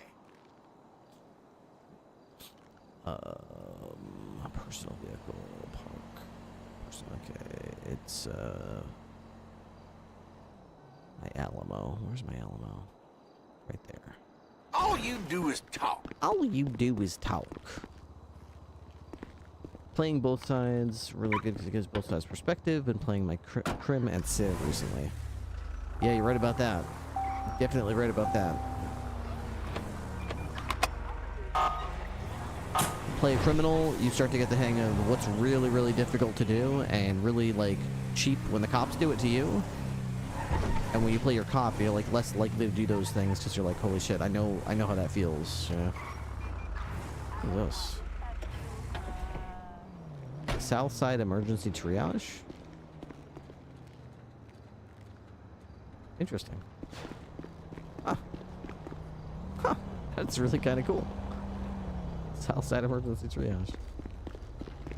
Personal vehicle, park. Okay, it's, my Alamo. Where's my Alamo? Right there. All you do is talk. All you do is talk. Playing both sides, really good because it gives both sides perspective. Been playing my Crim and Civ recently. Yeah, you're right about that. Definitely right about that. Play a criminal, you start to get the hang of what's really, really difficult to do and really, like, cheap when the cops do it to you. And when you play your cop, you're, like, less likely to do those things because you're like, holy shit, I know how that feels. Yeah. What is this? Southside Emergency Triage? Interesting. Huh. Huh. That's really kind of cool. Southside Emergency Triage.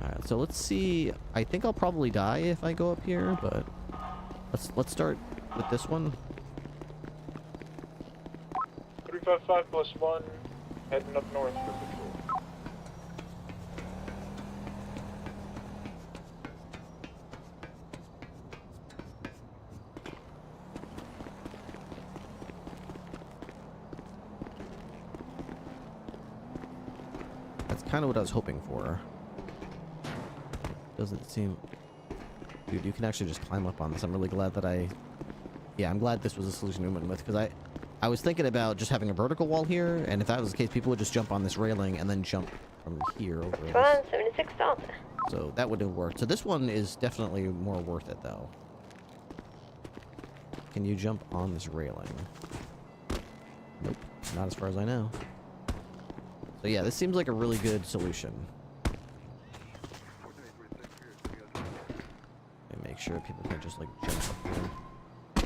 Alright, so let's see. I think I'll probably die if I go up here, but Let's start with this one. 355+1, heading up north for patrol. That's kind of what I was hoping for. Doesn't seem... Dude, you can actually just climb up on this. I'm really glad that Yeah, I'm glad this was a solution we went with, because I was thinking about just having a vertical wall here, and if that was the case, people would just jump on this railing and then jump from here over this. 76 Delta. So that would have worked. So this one is definitely more worth it, though. Can you jump on this railing? Nope, not as far as I know. So yeah, this seems like a really good solution. Make sure people can't just like jump up here.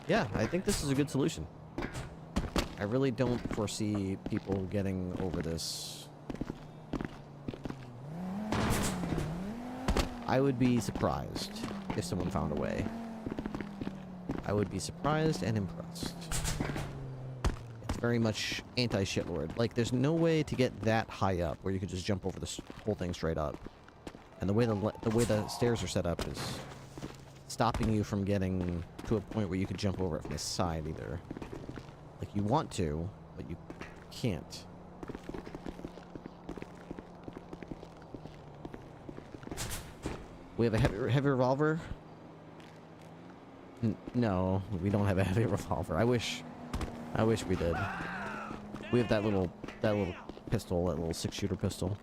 Yeah, I think this is a good solution. I really don't foresee people getting over this. I would be surprised if someone found a way. I would be surprised and impressed. It's very much anti-shitlord. Like, there's no way to get that high up where you could just jump over this whole thing straight up. And the way the stairs are set up is stopping you from getting to a point where you could jump over it from the side either. Like, you want to, but you can't. We have a heavy revolver? No, we don't have a heavy revolver. I wish we did. We have that little pistol, that little 6-shooter pistol.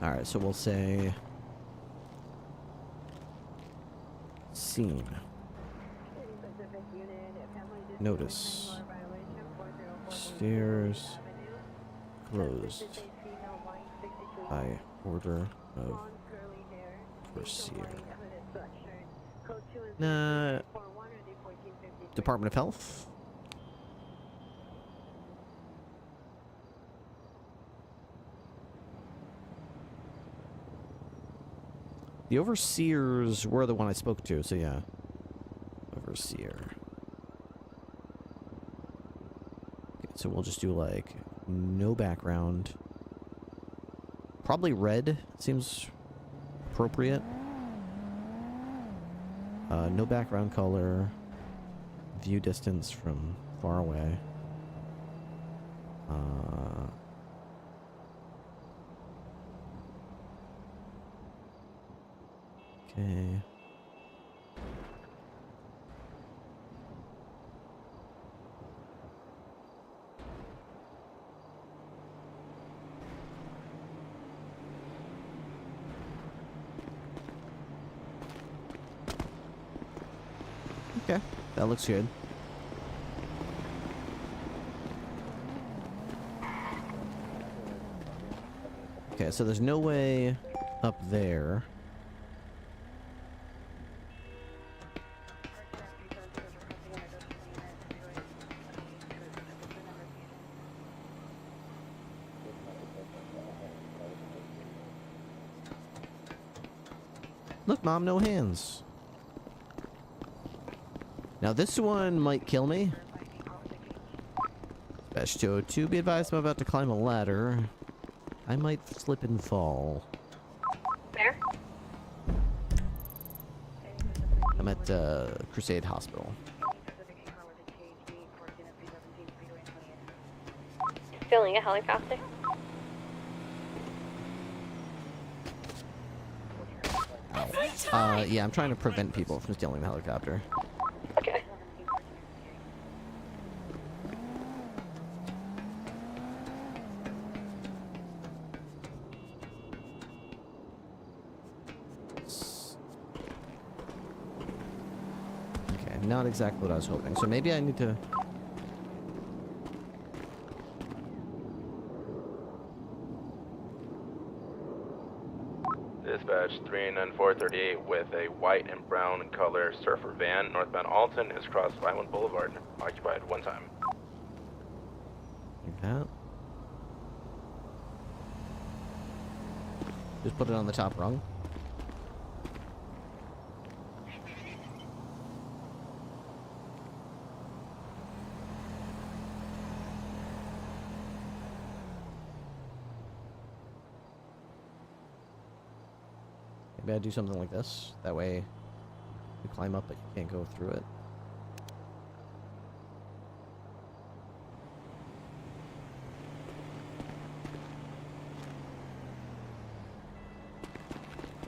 Alright, so we'll say scene. Notice. Stairs closed by order of Overseer. Department of Health? The Overseers were the one I spoke to, so yeah. Overseer. Okay, so we'll just do, like, no background. Probably red seems appropriate. No background color. View distance from far away. Okay. Okay, that looks good. Okay, so there's no way up there. Look, Mom, no hands. Now this one might kill me. Dash 202, be advised I'm about to climb a ladder. I might slip and fall. Where? I'm at Crusade Hospital. Stealing a helicopter? Yeah, I'm trying to prevent people from stealing the helicopter. Okay. Okay, not exactly what I was hoping. So maybe I need to... Dispatch 39438 with a white and brown color surfer van northbound Alton is crossed Vineland Boulevard, occupied one time. Like that. Just put it on the top rung. Maybe I do something like this. That way you climb up, but you can't go through it.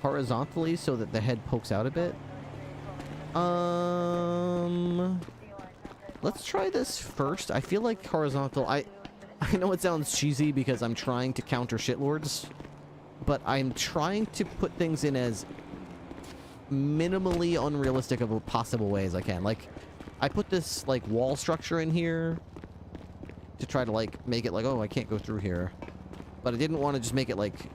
Horizontally so that the head pokes out a bit. Let's try this first. I feel like horizontal. I know it sounds cheesy because I'm trying to counter shitlords, but I'm trying to put things in as minimally unrealistic of a possible way as I can. Like, I put this like wall structure in here to try to like make it like, oh, I can't go through here, but I didn't want to just make it like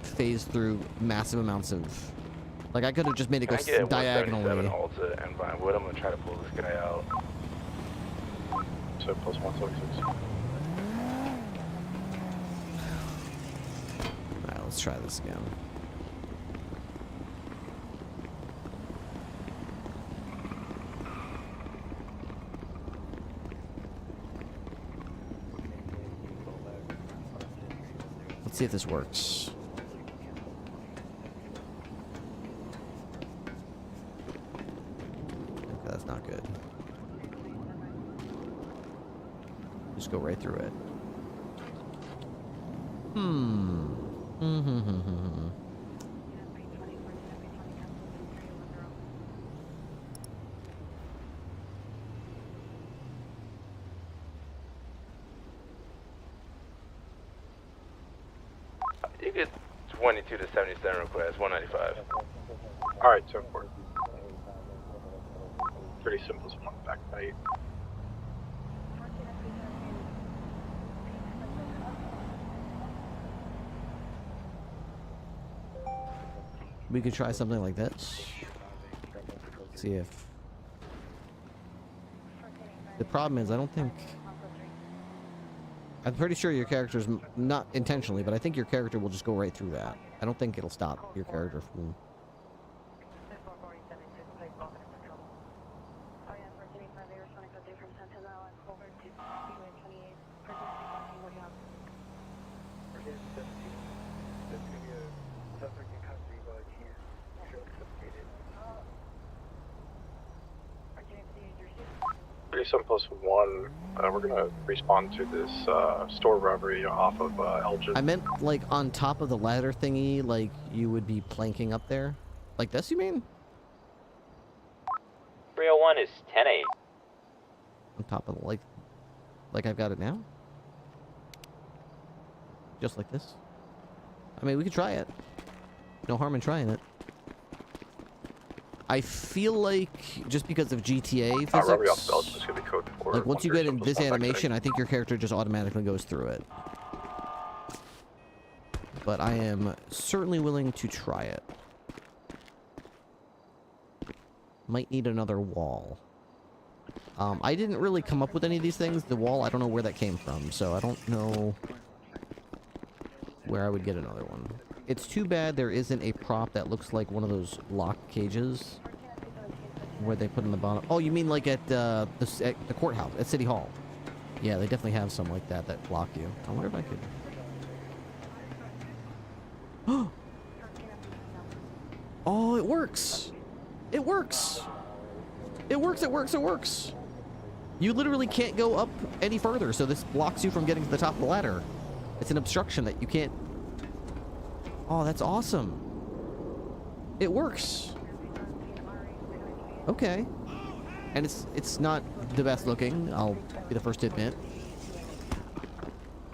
phase through massive amounts of, like, I could have just made it go diagonally. Alta and Vinewood. I'm gonna try to pull this guy out. So plus 176. Alright, let's try this again. Let's see if this works. Okay, that's not good. Just go right through it. You get 22 to 77 request, 195. Alright, so forth. Pretty simple, one back right. We could try something like this. See if... The problem is, I don't think... I'm pretty sure your character's not intentionally, but I think your character will just go right through that. I don't think it'll stop your character from... Plus one, we're gonna respond to this store robbery off of Elgin. I meant like on top of the ladder thingy, like you would be planking up there. Like this, you mean? 301 is 10-8. On top of the, like I've got it now? Just like this? I mean, we could try it. No harm in trying it. I feel like just because of GTA physics, robbery off Belgium is gonna be code 4. like once you get in this animation, I think your character just automatically goes through it. But I am certainly willing to try it. Might need another wall. I didn't really come up with any of these things. The wall, I don't know where that came from, so I don't know where I would get another one. It's too bad there isn't a prop that looks like one of those lock cages where they put in the bottom. Oh, you mean like at the courthouse, at City Hall? Yeah, they definitely have some like that that block you. I wonder if I could... Oh, it works! It works! It works, it works, it works! You literally can't go up any further, so this blocks you from getting to the top of the ladder. It's an obstruction that you can't... Oh, that's awesome. It works. Okay. And it's not the best looking, I'll be the first to admit.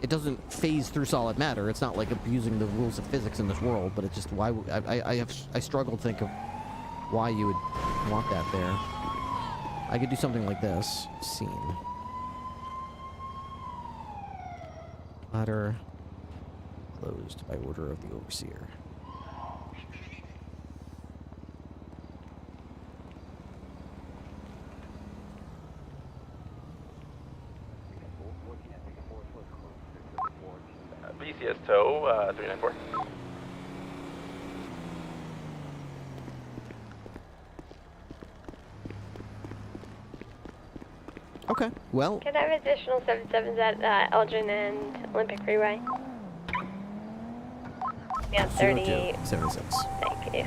It doesn't phase through solid matter. It's not like abusing the rules of physics in this world, but it's just why I struggle to think of why you would want that there. I could do something like this. Scene. Ladder closed by order of the overseer. BCS tow, 394. Okay, well. Can I have additional 77s at Elgin and Olympic Freeway? Yeah, 38. 76. Thank you.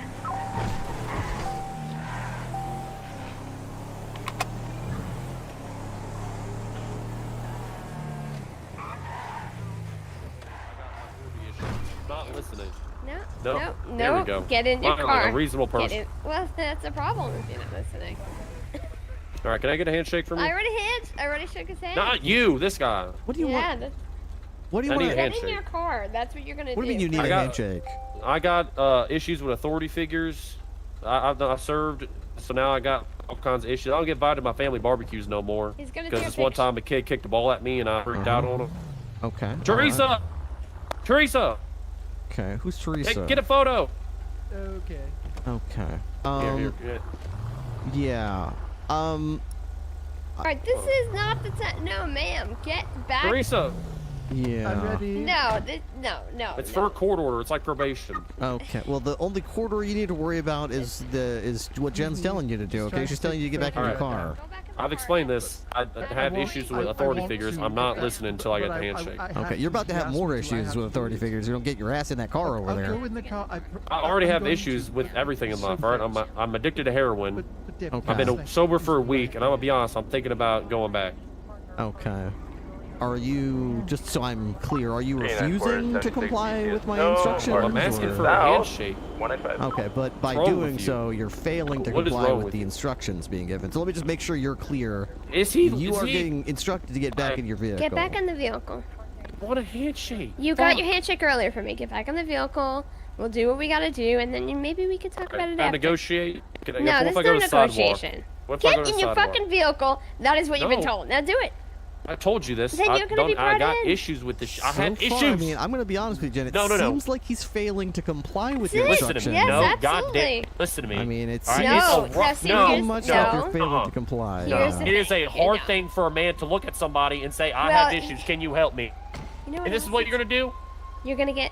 Not listening. No. There we go. Get in your Finally, car. a reasonable Get person. in. Well, that's a problem if you're not listening. All right, can I get a handshake from you? I already shook his hand. Not you, this guy. What do you want? That's... What do you I want? need a Get in handshake. your car. That's what you're gonna do. What do you mean you need a handshake? I got issues with authority figures. I served, so now I got all kinds of issues. I don't get invited to my family barbecues no more. He's gonna because take this a one picture. time a kid kicked the ball at me and I freaked out on him. Okay. Teresa! alright. Teresa! Okay, who's Teresa? Get a photo! Okay. Okay. Here. Yeah. Alright, this is not the time. No, ma'am. Get back. Teresa! Yeah. I'm ready. No, no. It's for a court order. It's like probation. Okay. Well, the only court order you need to worry about is what Jen's telling you to do. Okay, she's telling you to get back in your car. I've explained this. I have issues with authority figures. I'm not listening until I get the handshake. Okay, you're about to have more issues with authority figures. You don't get your ass in that car over there. Go in the car. I already have issues with everything in life, all right? I'm addicted to heroin. Okay. I've been sober for a week, and I'm gonna be honest, I'm thinking about going back. Okay. Are you, just so I'm clear, are you Hey, refusing to comply with my No, instructions? I'm asking or- for a handshake. 195. Okay, but by What's wrong doing with you? so, you're failing to What is comply wrong with with the you? instructions being given. So let me just make sure you're clear. Is he? You is are he- getting instructed to get back in your vehicle. Get back in the vehicle. What a handshake. You got your handshake earlier for me. Get back in the vehicle. We'll do what we gotta do, and then maybe we could talk about it Can I after. negotiate? Can I, No, what this if I is go not to the sidewalk? negotiation. What if I go Get to in the your sidewalk? fucking vehicle. That is what you've been No. told. Now do it. I told you this. Then you're gonna be I brought got in. issues with this. I So had far, issues. I mean, I'm going to be honest with you, Jen. It No. seems like he's failing to comply with your Listen to instructions. me. Yes, no, absolutely. goddamn. Listen to me. I mean, it's All right, No, it's a now rough, see, no, here's- much no. like you're failing to comply. Here's the It is a thing. hard No. thing for a man to look at somebody and say, "I Well, have issues. Can you help me?" You know what And this is else what you're gonna do. You're gonna get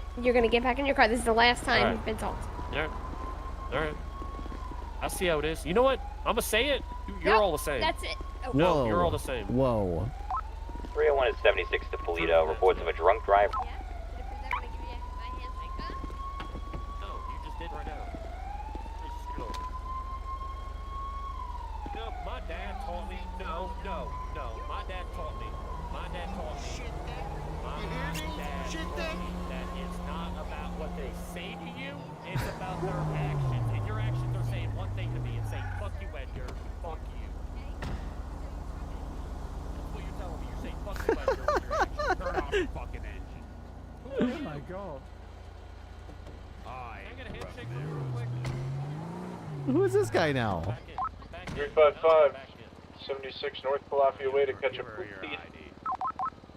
back in your car. This is the last time All right. you've been told. All right. I see how it is. You know what? I'm gonna say it. You're Nope, all the same. That's it. Oh. No, Whoa. you're all the same. Whoa. 301 is 76 to Polito. Reports of a drunk driver. No, you just did right now. Just go. No, my dad taught me. No. My dad taught me. My dad taught me. My dad taught me that it's not about what they say to you. It's about their actions. And your actions are saying one thing to me and saying, "Fuck you, Edgar. Fuck you." That's what you're telling me. You're saying, "Fuck you, Edgar," with your actions. Turn off your fucking engine. Oh my god. Can I get a handshake from you real quick? Who is this guy now? 355, 76 North Calafia Way to catch a poop thief.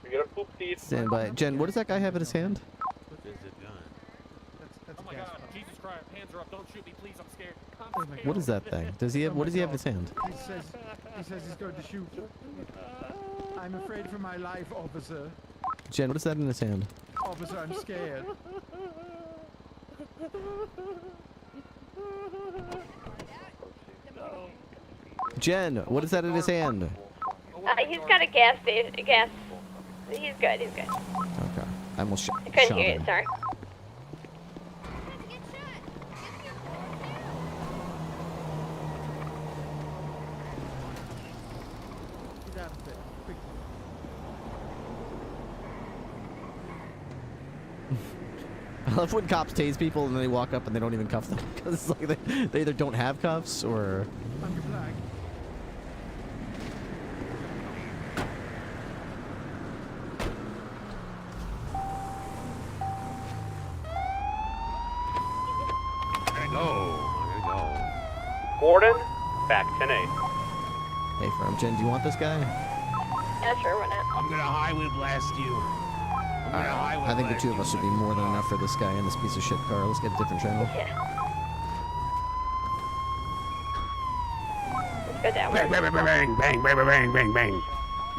We get a poop thief. Stand by. Jen, what does that guy have in his hand? Oh my God, Jesus Christ, hands are up, don't shoot me, please, I'm scared. What is that thing? Does he have? What does he have in his hand? He says he's going to shoot. I'm afraid for my life, officer. Jen, what is that in his hand? Officer, I'm scared. Jen, what is that in his hand? He's got a gas station. Gas. He's good. He's good. Okay. I almost I couldn't shot hear him. it. Sorry. Get out of there. Quick. I love when cops tase people and then they walk up and they don't even cuff them because it's like they either don't have cuffs or. On your flag. Gordon, back 10-8. Hey, firm. Jen, do you want this guy? Yeah, sure. Why not? I'm gonna highway blast you. I'm gonna highway I think the blast two of you. us would be more than enough for this guy in this piece of shit car. Let's get a different channel. Yeah. Let's go down. Bang, bang, bang, bang, bang, bang, bang, bang, bang.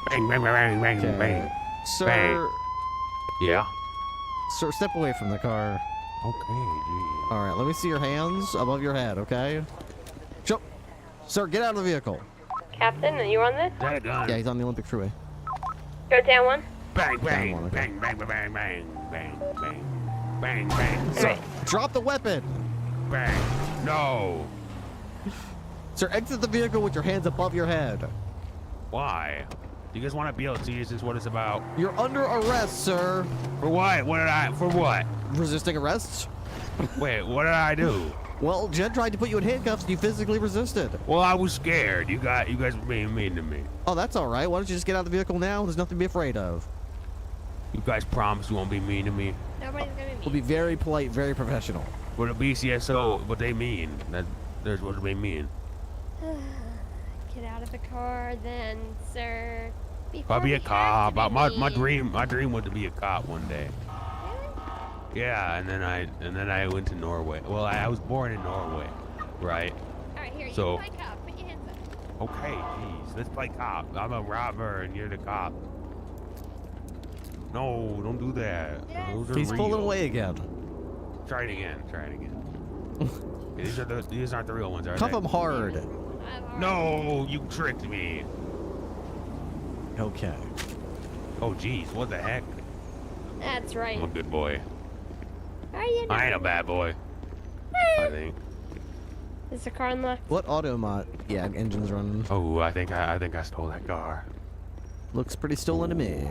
Bang, bang, bang, bang, bang, bang. Sir. Bang. Yeah. Sir, step away from the car. Okay, All right, let me see your hands above your head, okay? Sir, get out of the vehicle. Captain, are you on this? Yeah, he's on the Olympic Freeway. Go down one. Bang, bang, Down one, okay. bang, bang, bang, bang, bang, bang, bang, bang. Sir, drop the weapon. Bang. No. Sir, exit the vehicle with your hands above your head. Why? Do you guys want to be able to see is this what it's about? You're under arrest, sir. For what? For what? Resisting arrest? Wait, what did I do? Well, Jen tried to put you in handcuffs and you physically resisted. Well, I was scared. You guys were being mean to me. Oh, that's all right. Why don't you just get out of the vehicle now? There's nothing to be afraid of. You guys promise you won't be mean to me? Nobody's gonna be. We'll be very polite, very professional. What a BCSO, what they mean. There's what they mean. Get out of the car, then, sir. I'll be a cop. My mean. dream was to be a cop one day. Yeah, and then I went to Norway. Well, I was born in Norway, right? All right, here. So- You play cop. Put your hands up. Okay, jeez, let's play cop. I'm a robber and you're the cop. No, don't do that. Those are He's pulling real. away again. Try it again. These aren't the real ones, are Cuff they? him hard. No, you tricked me. Okay. Oh, jeez, what the heck? That's right. I'm a good boy. Are you not? I ain't a bad boy. I think. Is the car unlocked? What automat? Yeah, engine's running. Oh, I think I stole that car. Looks pretty stolen to me.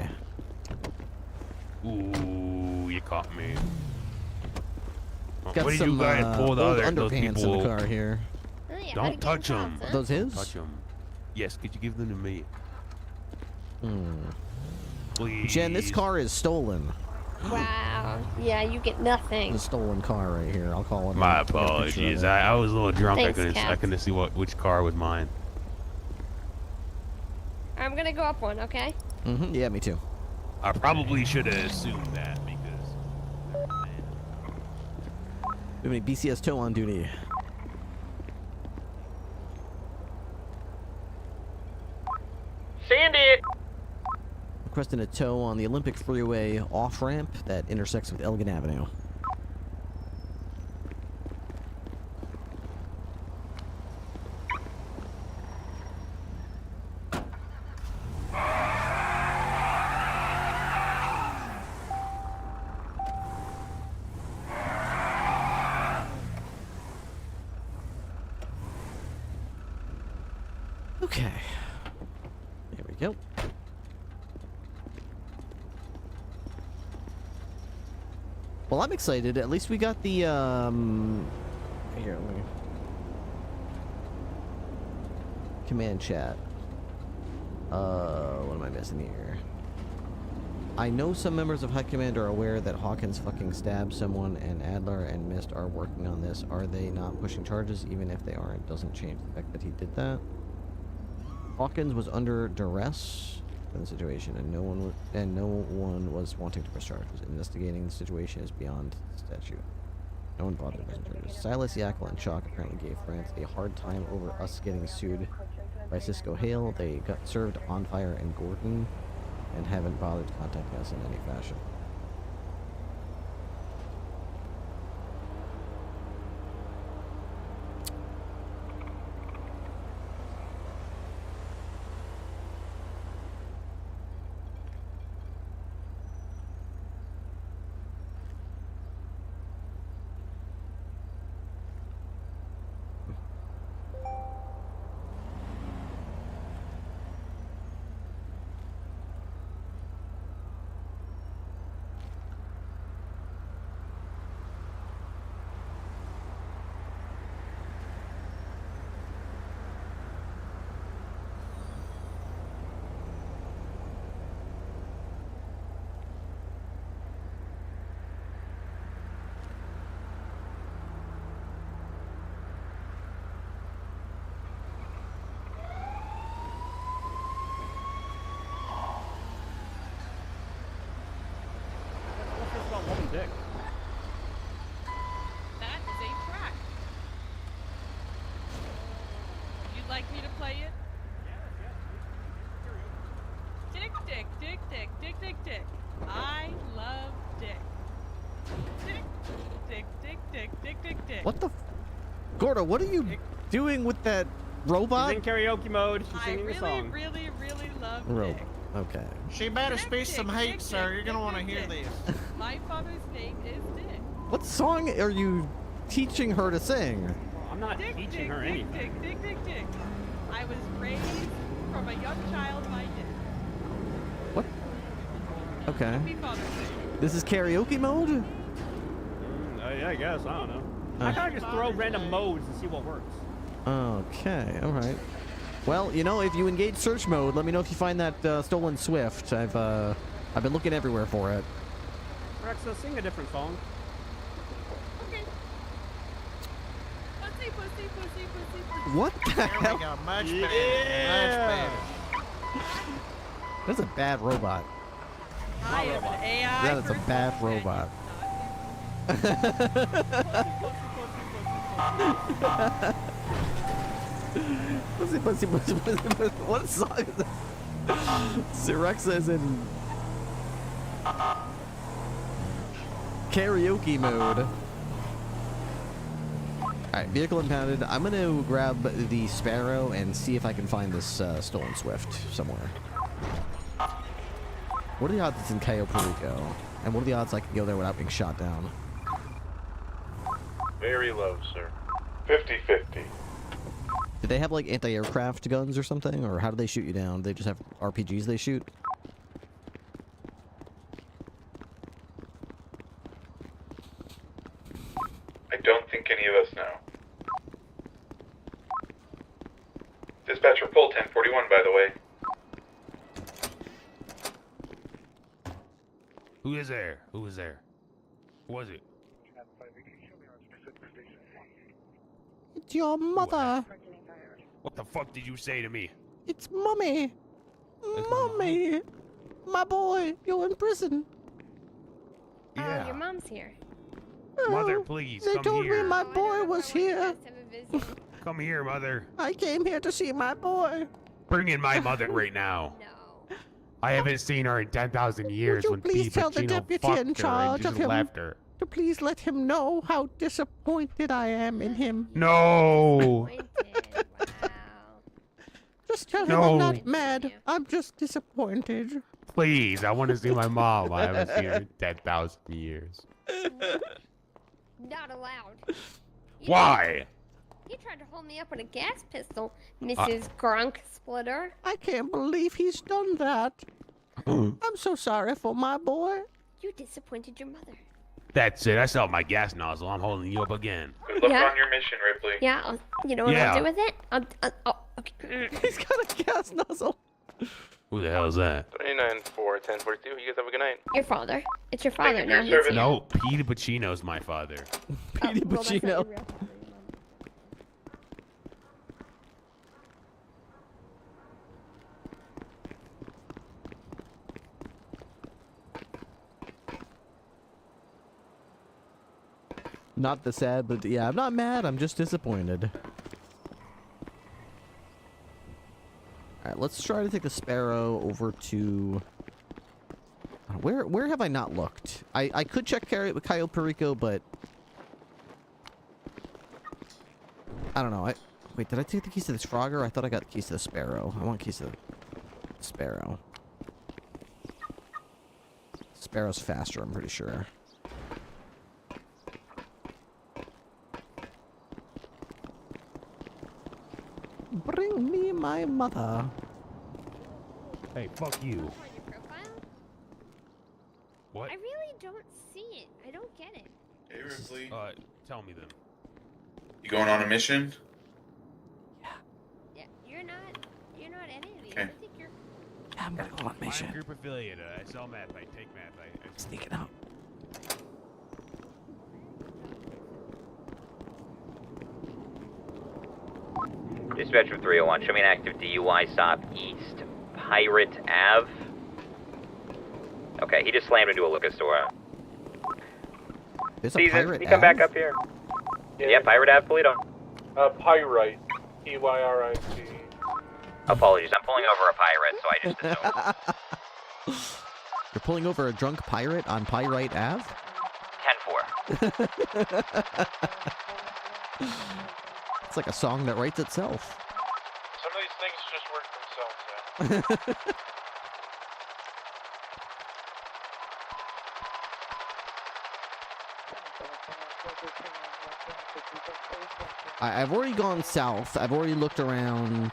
Ooh, you caught me. Got What did some you guys pull the old those underpants people? in the car here. Oh, yeah, how to Don't get touch in them. cars, huh? Are those his? Touch them. Yes, could you give them to me? Please. Jen, this car is stolen. Wow. Yeah, you get nothing. It's a stolen car right here. I'll call it. My I'll get a picture of apologies. it. I was a little drunk. Thanks, I couldn't see which car was mine. I'm gonna go up one, okay? Yeah, me too. I probably should have assumed that because. We have any BCS tow on duty. Sandy! Requesting a tow on the Olympic Freeway off-ramp that intersects with Elgin Avenue. Okay. There we go. Well, I'm excited. At least we got the, here, let me... Command chat. What am I missing here? I know some members of High Command are aware that Hawkins fucking stabbed someone and Adler and Mist are working on this. Are they not pushing charges? Even if they aren't, doesn't change the fact that he did that. Hawkins was under duress in the situation, and no one was wanting to press charges. Investigating the situation is beyond statute. No one bothered pressing charges. Silas, Yakel, and Chalk apparently gave France a hard time over us getting sued by Cisco Hale. They got served On Fire and Gordon, and haven't bothered contacting us in any fashion. Dick. That is a track. You'd like me to play it? Dick, dick, dick, dick, dick, dick, dick. I love dick. Dick, dick, dick, dick, dick, dick, dick. What the Gordo, what are you doing with that Robot? She's in karaoke mode. She's singing a song. Really love Robot. Dick. Okay. She better speak some hate, Dick, sir. You're Dick, gonna Dick, want to Dick, hear Dick. this. My father's name is Dick. What song are you teaching her to sing? I'm not teaching her anything. Dick. I was raised from a young child by Dick. What? Okay. Happy Father's Day. This is karaoke mode? Yeah, I guess. I don't know. I kind of just throw random modes and see what works. Okay, alright. Well, you know, if you engage search mode, let me know if you find that stolen Swift. I've been looking everywhere for it. Rexa, sing a different song. Okay. Pussy. What the There hell? we go. Much better. That's a bad robot. I am an AI. That is a bad robot. Pussy. What song is that? Sirexa is in karaoke mode. Alright, vehicle impounded. I'm gonna grab the Sparrow and see if I can find this stolen Swift somewhere. What are the odds it's in Cayo Perico? And what are the odds I can go there without being shot down? Very low, sir. 50-50. Do they have like anti-aircraft guns or something? Or how do they shoot you down? They just have RPGs they shoot? I don't think any of us know. Dispatcher pull 1041, by the way. Who is there? Who was there? Who was it? It's your mother. What the fuck did you say to me? It's Mommy. Mommy. My boy, you're in prison. Yeah. Oh, your mom's here. Mother, Oh, please, They come told here. me my boy was here. Come here, mother. I came here to see my boy. Bring in my mother right now. No. I haven't seen her in 10,000 years. you when please Pete tell the Pacino deputy fucked in her charge and of just him? left her. To please let him know how disappointed I am in him. No. Just tell him I'm not mad. I'm just disappointed. Please, I want to see my mom. I haven't seen her in 10,000 years. Not allowed. Why? He tried to hold me up with a gas pistol, Mrs. Grunk Splitter. I can't believe he's done that. I'm so sorry for my boy. You disappointed your mother. That's it. I saw my gas nozzle. I'm holding you up again. Good luck Yeah? on your mission, Ripley. Yeah, you know what Yeah. I'll do with it? Okay. He's got a gas nozzle. Who the hell is that? 29-4-1042. You guys have a good night. Your father. It's your father Thank you now. for He's your service. here. No, Pete Pacino's my father. Petey well, that's not your Pacino. real father, Not the sad, but yeah, I'm not mad. I'm just disappointed. Alright, let's try to take the Sparrow over to... Where have I not looked? I could check Cayo Perico, but... I don't know. Wait, did I take the keys to this Frogger? I thought I got the keys to the Sparrow. I want keys to the Sparrow. Sparrow's faster, I'm pretty sure. Bring me my mother. Hey, fuck you. your profile? What? I really don't see it. I don't get it. Hey, Ripley. Tell me then. You going on a mission? Yeah, you're not any of these. Okay. I think you're. Yeah, I'm gonna go on mission. My group affiliate. I sell meth. I take meth. I Sneaking out. Dispatcher 301, show me an active DUI stop east Pirate Ave. Okay, he just slammed into a liquor store. There's a Caesar, pirate you come back Ave? up here. Yeah, Pirate Ave, Polito. Pyrite. P-Y-R-I-T. Apologies, I'm pulling over a pirate, so I just assumed. You're pulling over a drunk pirate on Pyrite Ave? 10-4. It's like a song that writes itself. just work themselves out. I've already gone south. I've already looked around.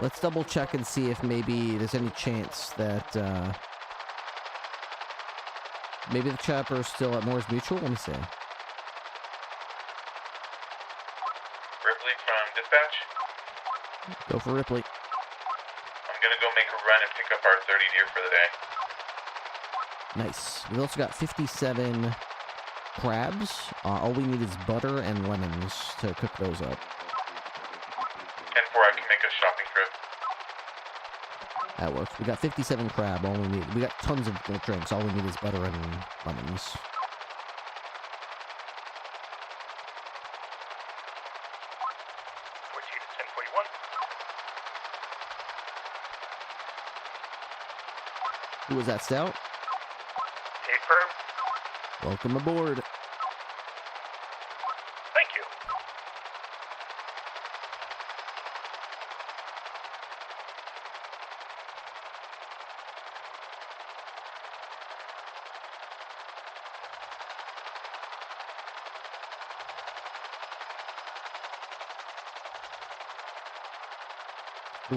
Let's double check and see if maybe there's any chance that maybe the chopper's still at Moore's Mutual. Let me see. Ripley from dispatch. Go for Ripley. I'm gonna go make a run and pick up our 30 deer for the day. Nice. We've also got 57 crabs. All we need is butter and lemons to cook those up. 10-4, I can make a shopping trip. That works. We got 57 crab. All we need. We got tons of drinks. All we need is butter and lemons. Who was that, Stout? Firm. Welcome aboard. Thank you.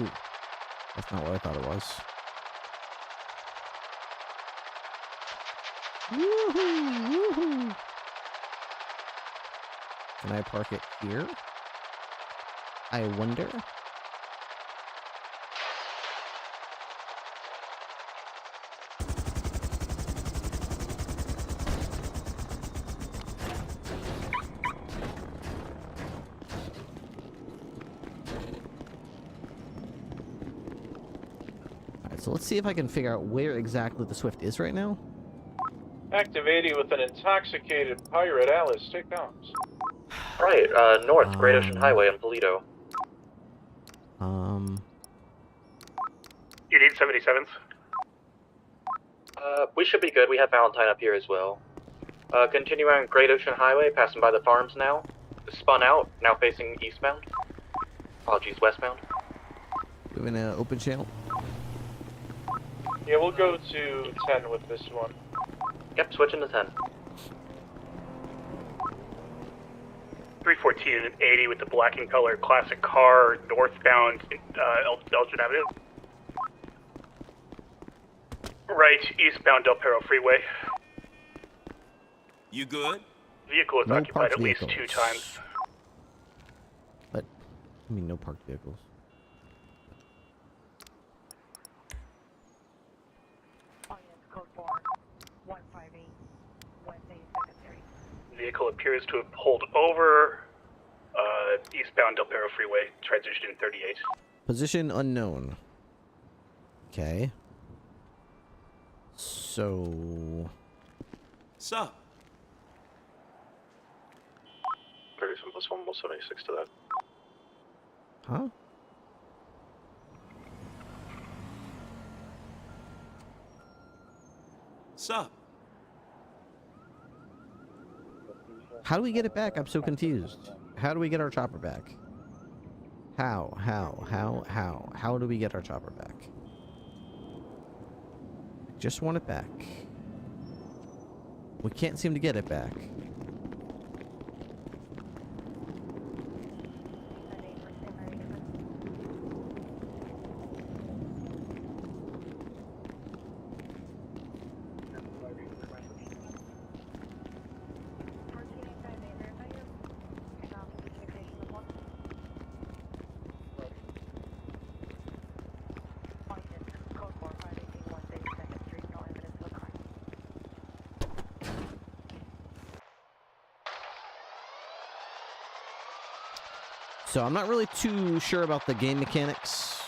Ooh. That's not what I thought it was. Woohoo! Woohoo! Can I park it here? I wonder. Alright, so let's see if I can figure out where exactly the Swift is right now. Active 80 with an intoxicated pirate. Alice, take comms. Right, north, Great Ocean Highway in Polito. You need 77th? We should be good. We have Valentine up here as well. Continue on Great Ocean Highway, passing by the farms now. Spun out, now facing eastbound. Apologies, westbound. We have an open channel. Yeah, we'll go to 10 with this one. Yep, switching to 10. 314 and 80 with the black and color classic car, northbound Elgin Avenue. Right, eastbound Del Perro Freeway. You good? Vehicle is No occupied parked at least vehicles. 2 times. But, I mean, no parked vehicles. Vehicle appears to have pulled over. Eastbound Del Perro Freeway, transition 38. Position unknown. Okay. So... Sup? 37 plus 1 plus 76 to that. Huh? Sup? How do we get it back? I'm so confused. How do we get our chopper back? How do we get our chopper back? Just want it back. We can't seem to get it back. So I'm not really too sure about the game mechanics.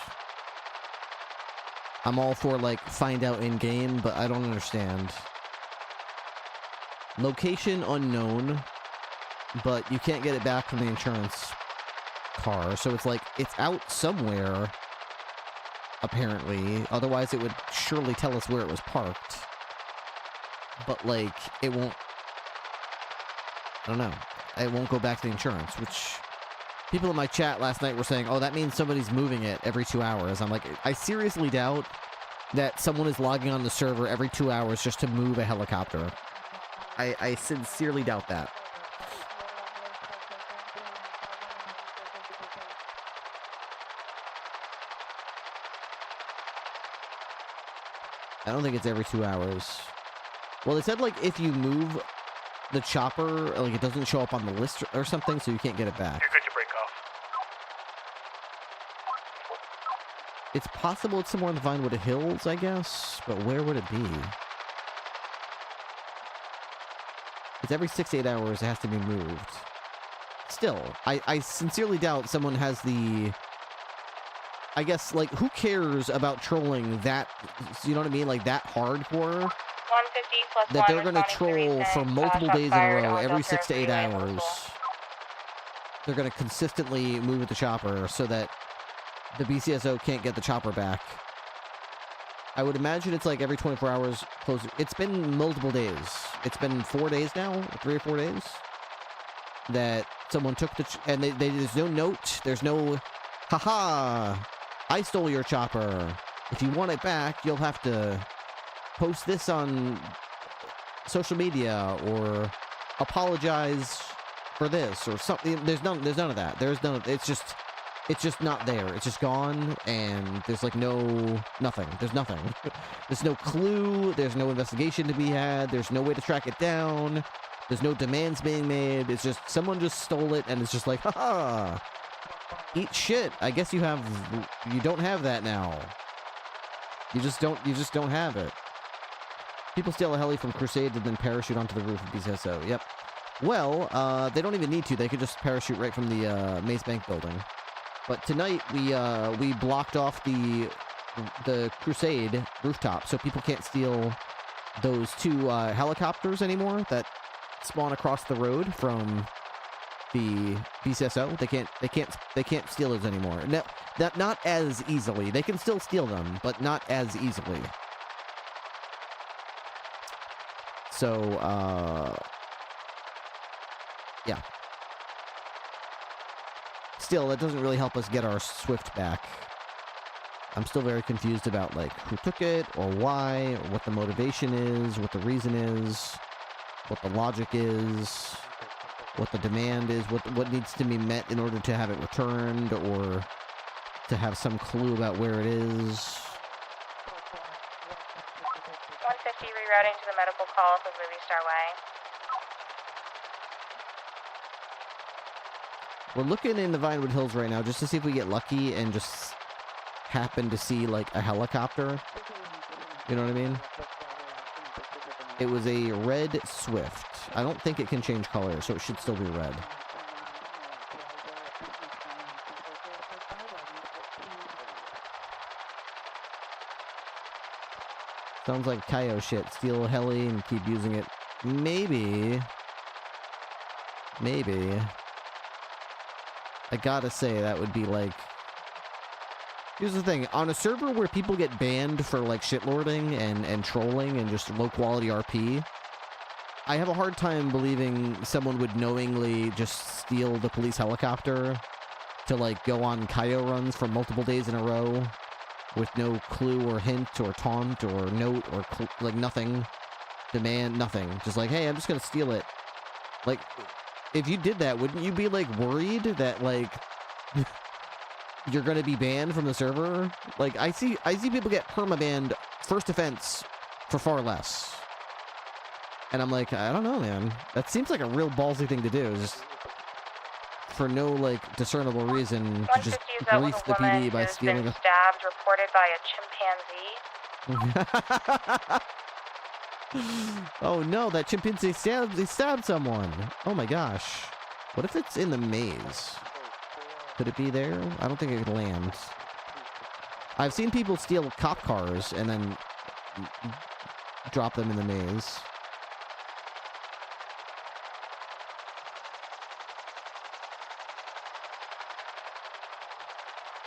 I'm all for, like, find out in game, but I don't understand. Location unknown, but you can't get it back from the insurance car. So it's like, it's out somewhere, apparently. Otherwise, it would surely tell us where it was parked. But, like, it won't... I don't know. it won't go back to the insurance, which people in my chat last night were saying, oh, that means somebody's moving it every 2 hours. I'm like, I seriously doubt that someone is logging on the server every 2 hours just to move a helicopter. I sincerely doubt that. I don't think it's every 2 hours. Well, they said, like, if you move the chopper, like, it doesn't show up on the list or something, so you can't get it back. You're good to break off. It's possible it's somewhere in the Vinewood Hills, I guess, but where would it be? It's every 6 to 8 hours it has to be moved. Still, I sincerely doubt someone has the... I guess, like, who cares about trolling that, you know what I mean, like, that hardcore? 150 plus That they're one going to troll for multiple days in a row, every 6 to 8 hours. They're going to consistently move with the chopper so that the BCSO can't get the chopper back. I would imagine it's like every 24 hours closer. It's been multiple days. It's been 4 days now, 3 or 4 days, that someone took the... and there's no note, there's no, haha, I stole your chopper. If you want it back, you'll have to post this on social media or apologize for this or something. There's none of that. There's none of, it's just not there. It's just gone, and there's like nothing. There's nothing. There's no clue. There's no investigation to be had. There's no way to track it down. There's no demands being made. It's just someone just stole it, and it's just like, haha, eat shit. I guess you don't have that now. You just don't have it. People steal a heli from Crusade and then parachute onto the roof of BCSO. Yep. Well, they don't even need to. They could just parachute right from the Maze Bank building. But tonight we blocked off the Crusade rooftop, so people can't steal those 2 helicopters anymore that spawn across the road from the BCSO. They can't steal those anymore. No, not as easily. They can still steal them, but not as easily. So yeah. Still, that doesn't really help us get our Swift back. I'm still very confused about, like, who took it, or why, or what the motivation is, what the reason is, what the logic is, what the demand is, what needs to be met in order to have it returned, or to have some clue about where it is. 150 rerouting to the medical call for Movie Star Way. We're looking in the Vinewood Hills right now just to see if we get lucky and just happen to see, like, a helicopter. You know what I mean? It was a red Swift. I don't think it can change color, so it should still be red. Sounds like Kaio shit. Steal a heli and keep using it. Maybe. I gotta say, that would be like... Here's the thing. On a server where people get banned for, like, shitlording and trolling and just low-quality RP, I have a hard time believing someone would knowingly just steal the police helicopter to, like, go on Kaio runs for multiple days in a row with no clue or hint or taunt or note or, like, nothing. Demand, nothing. Just like, hey, I'm just gonna steal it. Like... If you did that, wouldn't you be, like, worried that, like, you're gonna be banned from the server? Like, I see people get permabanned first offense for far less. And I'm like, I don't know, man. That seems like a real ballsy thing to do, just for no, like, discernible reason to just grief the PD by stealing a... Stabbed, reported by a chimpanzee. Oh no, that chimpanzee stabbed someone. Oh my gosh. What if it's in the maze? Could it be there? I don't think it could land. I've seen people steal cop cars and then drop them in the maze.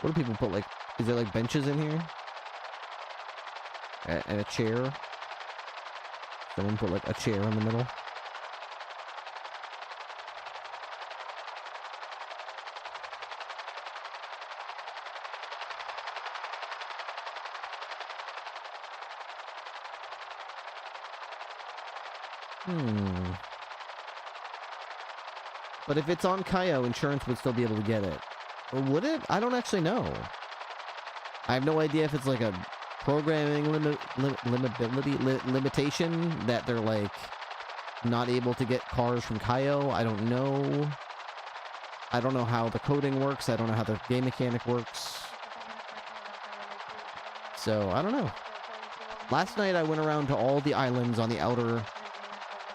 What do people put, like, is there, like, benches in here? And a chair? Someone put, like, a chair in the middle. But if it's on Kaio, insurance would still be able to get it. Or would it? I don't actually know. I have no idea if it's like a programming limitation that they're like not able to get cars from Kaio. I don't know. I don't know how the coding works. I don't know how the game mechanic works. So, I don't know. Last night I went around to all the islands on the outer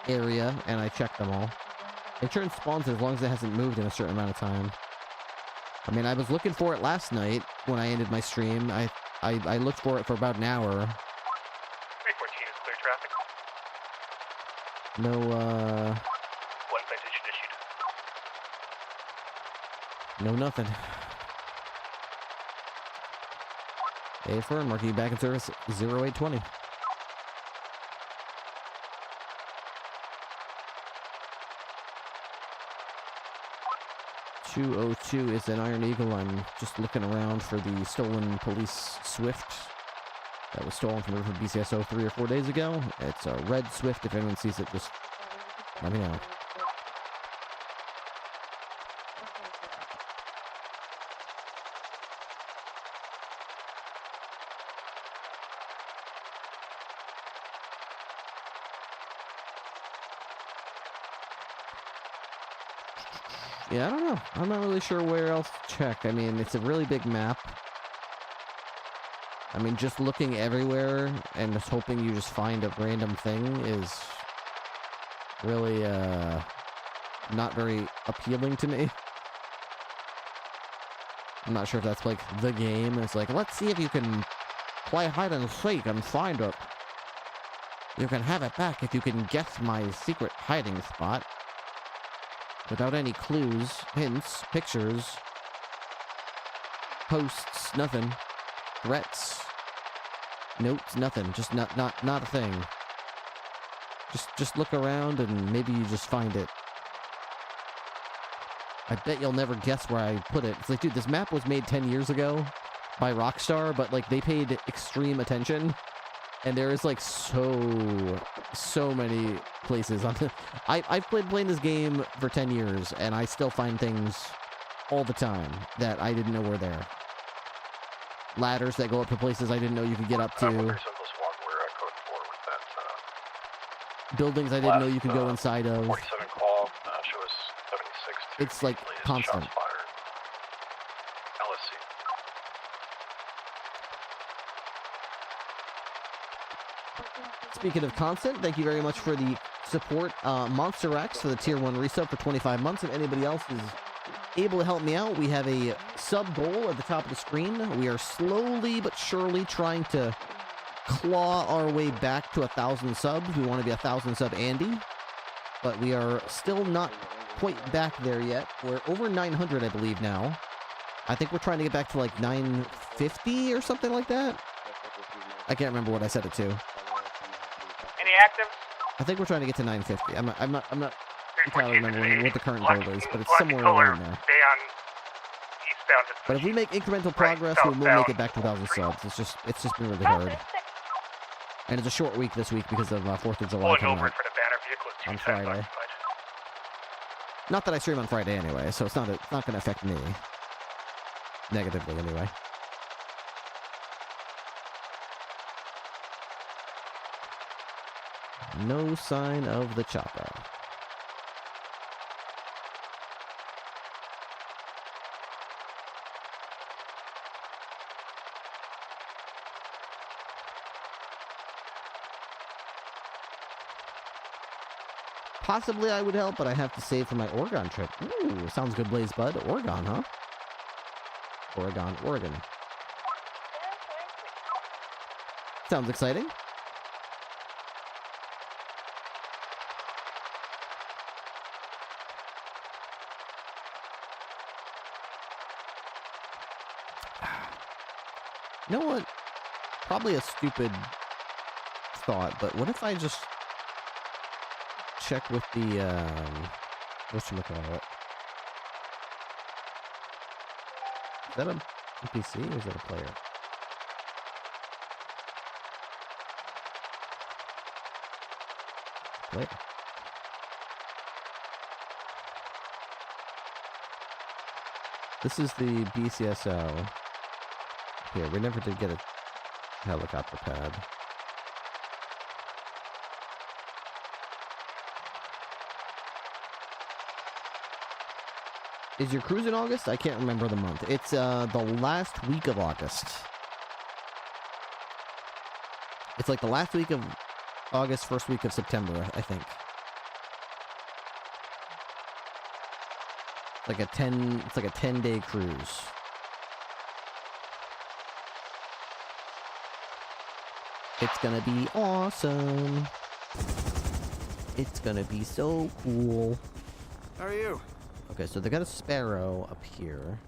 area and I checked them all. Insurance spawns as long as it hasn't moved in a certain amount of time. I mean, I was looking for it last night when I ended my stream. I looked for it for about an hour. 314 is clear traffic. No, One citation issued. no nothing. A firm, marking you back in service 0820. .202 is an Iron Eagle. I'm just looking around for the stolen police Swift that was stolen from BCSO 3 or 4 days ago. It's a red Swift. If anyone sees it, just let me know. Yeah, I don't know. I'm not really sure where else to check. I mean, it's a really big map. I mean, just looking everywhere and just hoping you just find a random thing is really, not very appealing to me. I'm not sure if that's, like, the game. It's like, let's see if you can play hide and seek and find it. You can have it back if you can guess my secret hiding spot. Without any clues, hints, pictures, posts, nothing, threats, notes, nothing. Just not a thing. Just look around and maybe you just find it. I bet you'll never guess where I put it. It's like, dude, this map was made 10 years ago by Rockstar, but like they paid extreme attention. And there is like so many places on the... I've playing this game for 10 years, and I still find things all the time that I didn't know were there. Ladders that go up to places I didn't know you could get up to. Buildings I didn't know you could go inside of. 47 call, show us 76. It's like constant. LSC. Speaking of constant, thank you very much for the support. Monster X for the tier 1 resub for 25 months. If anybody else is able to help me out, we have a sub goal at the top of the screen. We are slowly but surely trying to claw our way back to 1,000 subs. We want to be 1,000 sub Andy, but we are still not quite back there yet. We're over 900, I believe, now. I think we're trying to get back to like 950 or something like that. I can't remember what I set it to. Any active? I think we're trying to get to 950. I'm not entirely remembering what the current goal is, but it's somewhere around there. Stay on eastbound. But if we make incremental progress, we will make it back to 1,000 subs. It's just been really hard. And it's a short week this week because of 4th of July coming up on Friday. Not that I stream on Friday anyway, so it's not going to affect me negatively anyway. No sign of the chopper. Possibly I would help, but I have to save for my Oregon trip. Ooh, sounds good, Blaze Bud. Oregon, huh? Oregon. Sounds exciting. You know what? Probably a stupid thought, but what if I just check with the, whatchamacallit? Is that a NPC or is that a player? Player. This is the BCSO. Here, we never did get a helicopter pad. Is your cruise in August? I can't remember the month. It's the last week of August. It's like the last week of August, first week of September, I think. It's like a 10-day cruise. It's gonna be awesome. It's gonna be so cool. How are you? Okay, so they got a Sparrow up here.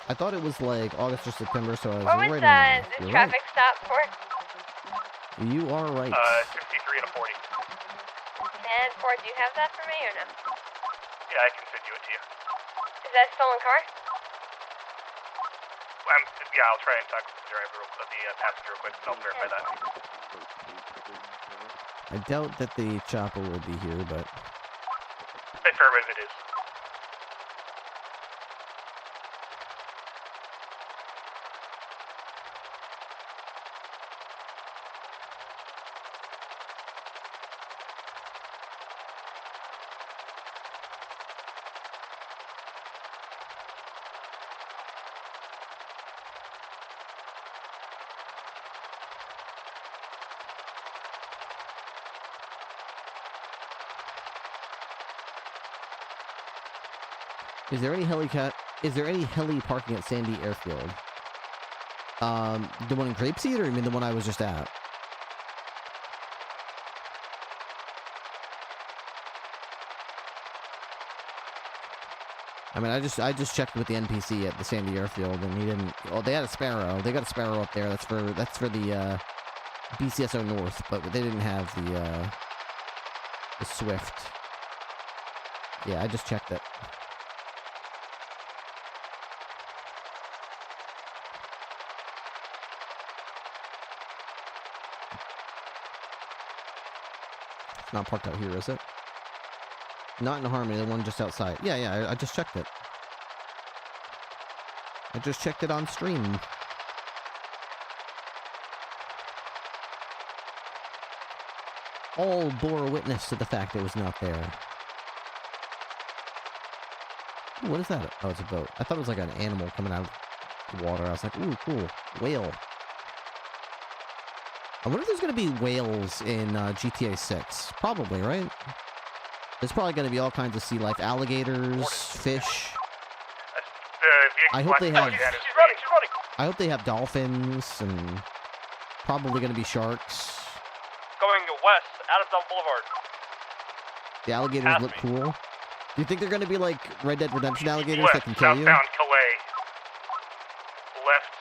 I thought it was like August or September, so I was What was right on that. the You're traffic stop for? right. You are right. 63 and a 40. And Ford, do you have that for me or no? Yeah, I can send you it to you. Is that a stolen car? Yeah, I'll try and talk to the driver, the passenger real quick, and I'll verify that. I doubt that the chopper will be here, but... Affirmative it is. Is there any heli parking at Sandy Airfield? The one in Grapeseed, or you mean the one I was just at? I mean, I just checked with the NPC at the Sandy Airfield, and he didn't. Oh, they had a Sparrow. They got a Sparrow up there. That's for the BCSO North, but they didn't have the Swift. Yeah, I just checked it. It's not parked out here, is it? Not in Harmony, the one just outside. Yeah, I just checked it. I just checked it on stream. All bore witness to the fact it was not there. Ooh, what is that? Oh, it's a boat. I thought it was like an animal coming out of the water. I was like, ooh, cool. Whale. I wonder if there's going to be whales in GTA 6. Probably, right? There's probably going to be all kinds of sea life. Alligators, fish. I hope they have... I hope they have dolphins, and probably going to be sharks. Going west, Adamstown Boulevard. The alligators look cool. Do you think they're going to be like Red Dead Redemption alligators that can kill you? Southbound Calais. Left,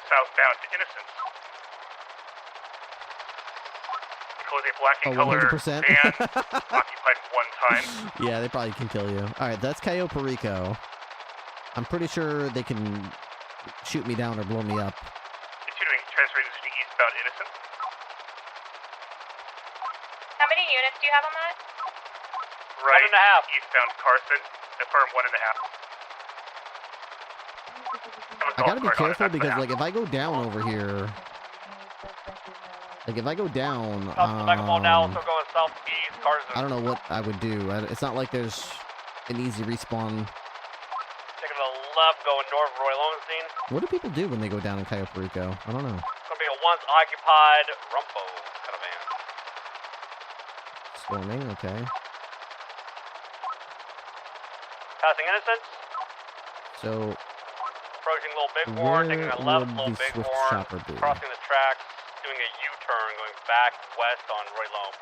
southbound to Innocence. A black and color 100%. van occupied one time. Yeah, they probably can kill you. Alright, that's Cayo Perico. I'm pretty sure they can shoot me down or blow me up. Continuing, transferring to eastbound Innocence. How many units do you have on that? Right, 1.5. Eastbound Carson, affirm 1.5. I gotta be careful because, like, if I go down over here... Like, if I go down, Now, so going southeast, Carson. I don't know what I would do. It's not like there's an easy respawn. Taking a left, going north, Roy Lowenstein. What do people do when they go down in Cayo Perico? I don't know. It's gonna be a once occupied Rumpo kind of van. Storming, okay. Passing Innocence. So, approaching Little Bighorn, taking a left, would Little the Swift Bighorn, chopper be? crossing the tracks, doing a U-turn, going back west on Roy Lowe.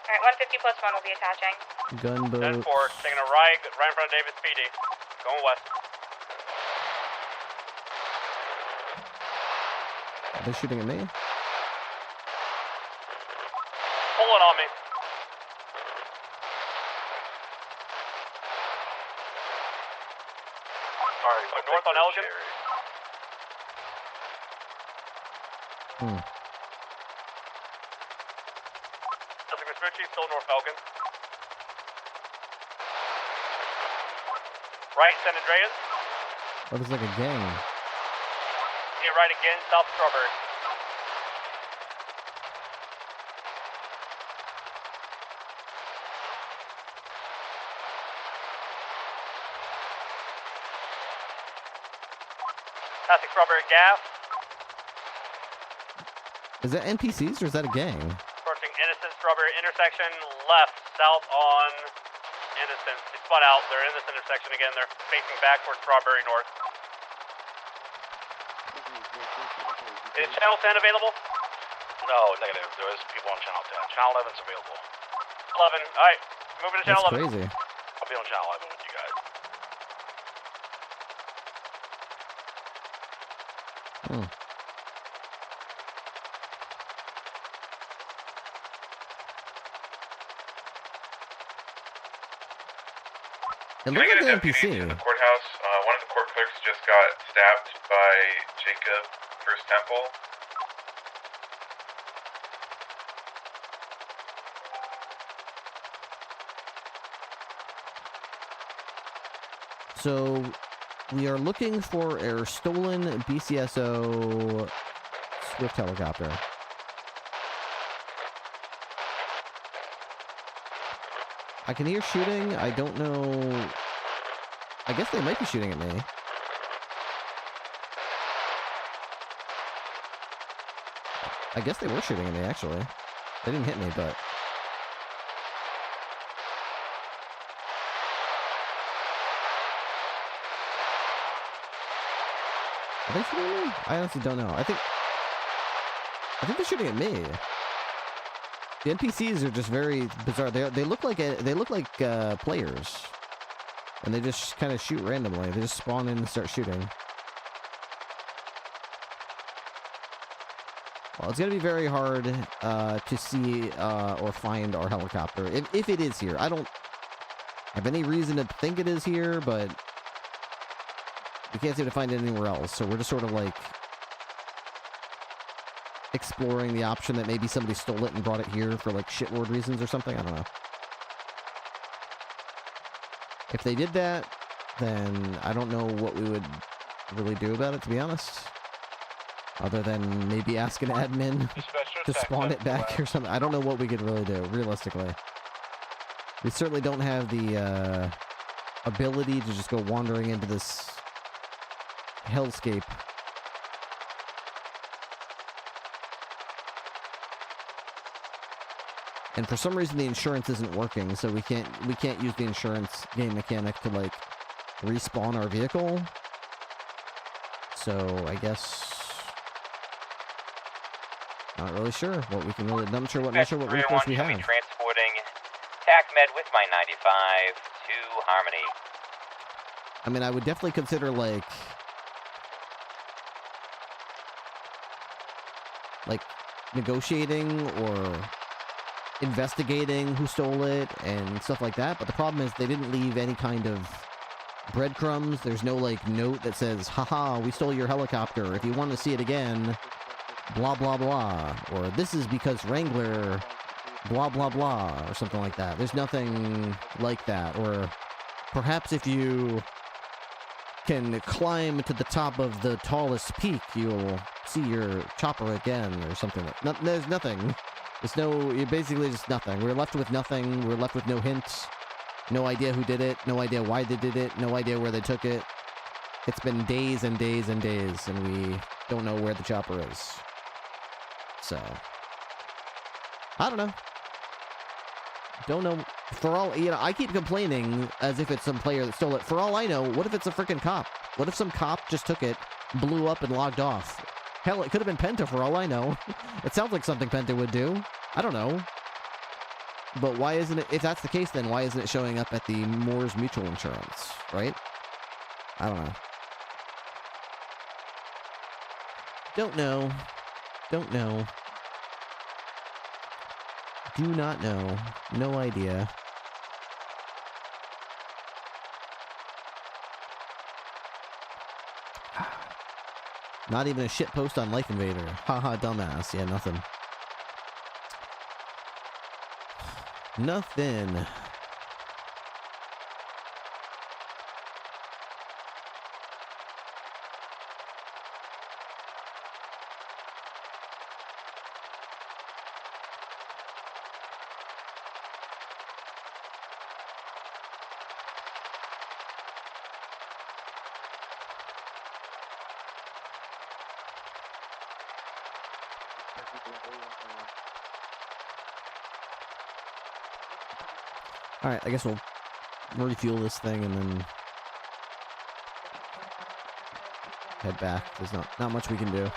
Alright, 150 plus 1 will be attaching. Gunboat. 10-4, taking a right in front of Davis PD. Going west. Are they shooting at me? Pulling on me. north on Elgin. Nothing Vespucci, still north Elgin. Right, San Andreas. Oh, there's like a gang. Yeah, right again, South Strawberry. Passing Strawberry Gas. Is that NPCs or is that a gang? Approaching Innocent Strawberry intersection, left, south on Innocent. They spun out, they're in this intersection again, they're facing back towards Strawberry North. Is Channel 10 available? No, negative. There is people on Channel 10. Channel 11's available. 11, alright, moving to Channel 11. That's crazy. I'll be on Channel 11 with you guys. It looks like an NPC. The courthouse. One of the court clerks just got stabbed by Jacob, First Temple. So, we are looking for a stolen BCSO Swift helicopter. I can hear shooting. I don't know. I guess they might be shooting at me. I guess they were shooting at me, actually. They didn't hit me, but... Are they shooting at me? I honestly don't know. I think they're shooting at me. The NPCs are just very bizarre. They look like players, and they just kind of shoot randomly. They just spawn in and start shooting. Well, it's gonna be very hard to see or find our helicopter if it is here. I don't have any reason to think it is here, but we can't seem to find it anywhere else. So we're just sort of like exploring the option that maybe somebody stole it and brought it here for like shitlord reasons or something. I don't know. If they did that, then I don't know what we would really do about it, to be honest. Other than maybe ask an admin to spawn it back or something. I don't know what we could really do, realistically. We certainly don't have the ability to just go wandering into this hellscape. And for some reason the insurance isn't working, so we can't use the insurance game mechanic to like respawn our vehicle. So I guess not really sure what we can really. Not sure what recourse we have. Transporting TACMED with my 95 to Harmony. I mean, I would definitely consider like negotiating or investigating who stole it and stuff like that, but the problem is they didn't leave any kind of breadcrumbs. There's no like note that says, haha, we stole your helicopter, if you want to see it again, blah blah blah, or this is because Wrangler blah blah blah, or something like that. There's nothing like that. Or perhaps if you can climb to the top of the tallest peak, you'll see your chopper again, or something. There's nothing. There's no, basically just nothing. We're left with nothing. We're left with no hints. No idea who did it. No idea why they did it. No idea where they took it. It's been days and days and days, and we don't know where the chopper is. So, I don't know. Don't know. For all, I keep complaining as if it's some player that stole it. For all I know, what if it's a freaking cop? What if some cop just took it, blew up, and logged off? Hell, it could have been Penta for all I know. It sounds like something Penta would do. I don't know. But why isn't it, if that's the case, then why isn't it showing up at the Moore's Mutual Insurance, right? I don't know. Don't know. Don't know. Do not know. No idea. Not even a shit post on Life Invader. Haha, dumbass. Yeah, nothing. Nothing. Alright, I guess we'll refuel this thing and then head back. There's not much we can do.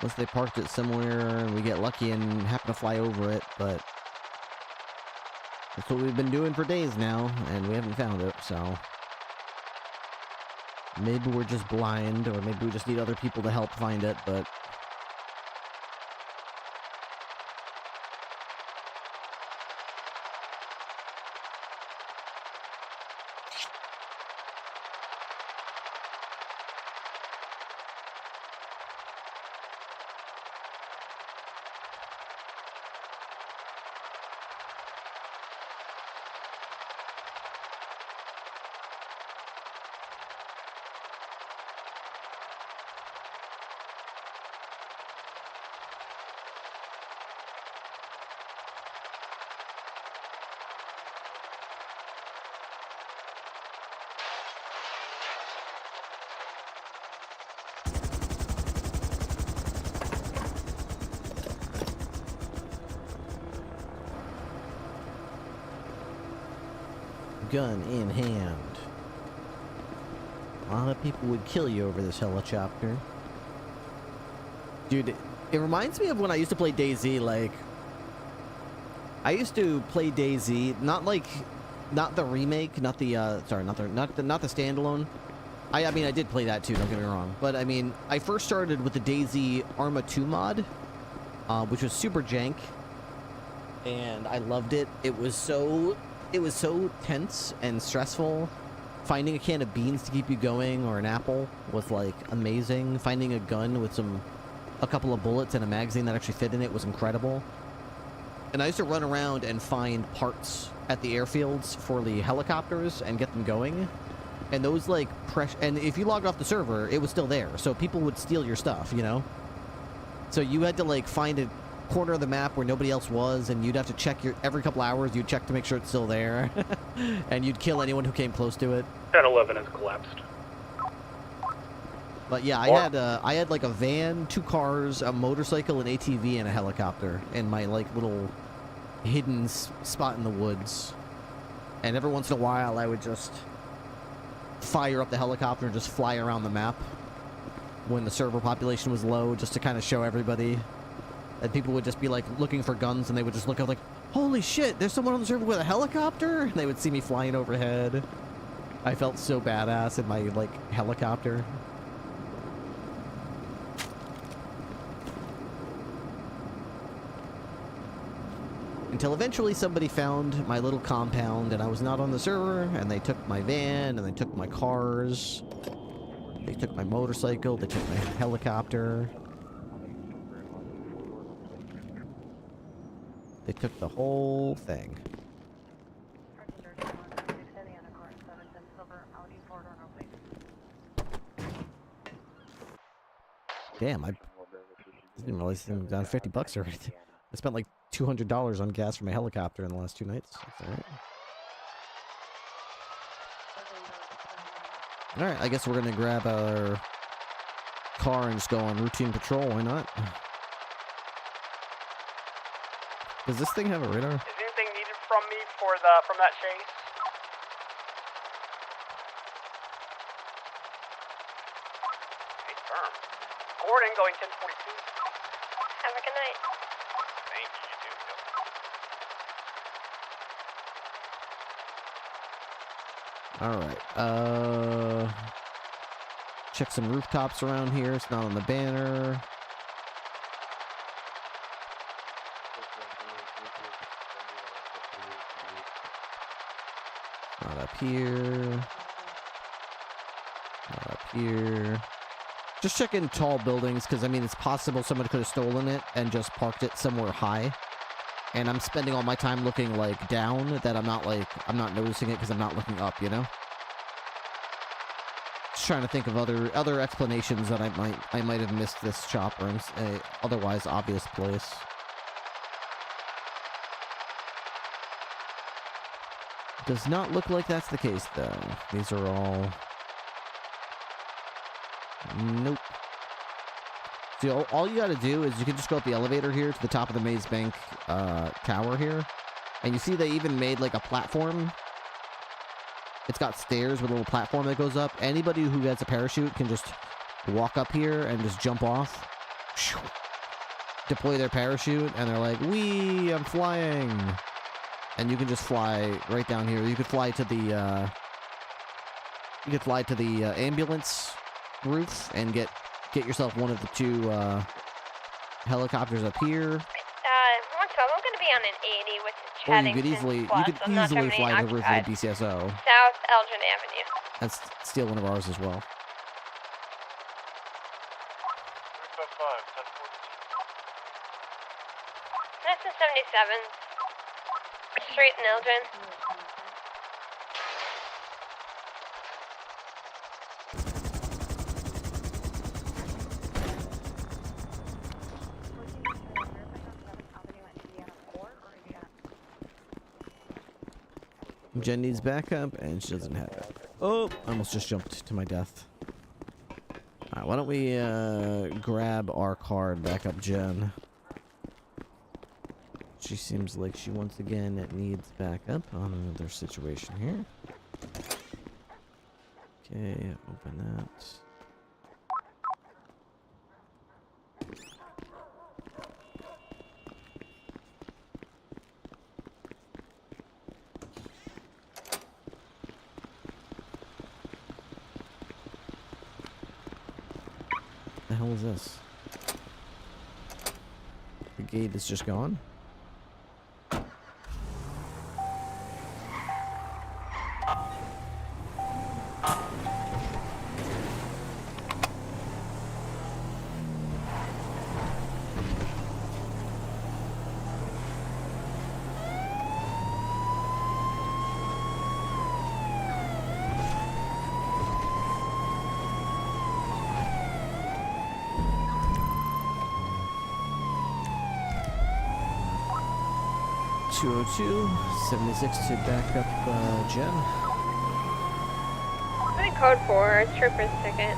Unless they parked it somewhere and we get lucky and happen to fly over it, but that's what we've been doing for days now, and we haven't found it, so maybe we're just blind, or maybe we just need other people to help find it, but gun in hand. A lot of people would kill you over this helicopter. Dude, it reminds me of when I used to play DayZ. Like, I used to play DayZ, not the remake, not the standalone. I mean, I did play that too, don't get me wrong. But I mean, I first started with the DayZ Arma 2 mod, which was super jank, and I loved it. It was so tense and stressful. Finding a can of beans to keep you going, or an apple, was like amazing. Finding a gun with a couple of bullets and a magazine that actually fit in it was incredible. And I used to run around and find parts at the airfields for the helicopters and get them going. And those like and if you logged off the server, it was still there, so people would steal your stuff, you know. So you had to like find a corner of the map where nobody else was, and you'd have to check every couple hours. You'd check to make sure it's still there, and you'd kill anyone who came close to it. 10-11 has collapsed. But yeah, I had like a van, 2 cars, a motorcycle, an ATV, and a helicopter in my like little hidden spot in the woods. And every once in a while, I would just fire up the helicopter and just fly around the map when the server population was low, just to kind of show everybody. And people would just be like looking for guns, and they would just look up like, holy shit, there's someone on the server with a helicopter? And they would see me flying overhead. I felt so badass in my like helicopter. Until eventually somebody found my little compound, and I was not on the server, and they took my van, and they took my cars, they took my motorcycle, they took my helicopter. They took the whole thing. Damn, I didn't realize it was down $50 already. I spent like $200 on gas for my helicopter in the last 2 nights. That's alright. Alright, I guess we're gonna grab our car and just go on routine patrol. Why not? Does this thing have a radar? Is anything needed from me from that chase? Confirm. Gordon going 1042. Have a good night. Thank you, you too. Alright, check some rooftops around here. It's not on the banner. Not up here. Not up here. Just checking tall buildings, because, I mean, it's possible someone could have stolen it and just parked it somewhere high. And I'm spending all my time looking, like, down, that I'm not noticing it because I'm not looking up, you know? Just trying to think of other explanations that I might have missed this chopper in a otherwise obvious place. Does not look like that's the case, though. These are all... Nope. See, all you gotta do is you can just go up the elevator here to the top of the Maze Bank tower here. And you see they even made, like, a platform. It's got stairs with a little platform that goes up. Anybody who gets a parachute can just walk up here and just jump off. Deploy their parachute, and they're like, wee, I'm flying. And you can just fly right down here. You could fly to the, ambulance roof and get yourself one of the two, helicopters up here. I'm going to be on an 80, which is Or you Chaddington could easily, Plus. fly to the roof of the BCSO. South Elgin Avenue. And steal one of ours as well. That's a 77. Street in Elgin. Jen needs backup, and she doesn't have it. Oh, I almost just jumped to my death. Alright, why don't we grab our card back up, Jen? She seems like she once again needs backup on another situation here. Okay, open that. The hell is this? The gate is just gone? (202) 76 to back up Jen. What did code for? Trooper's ticket.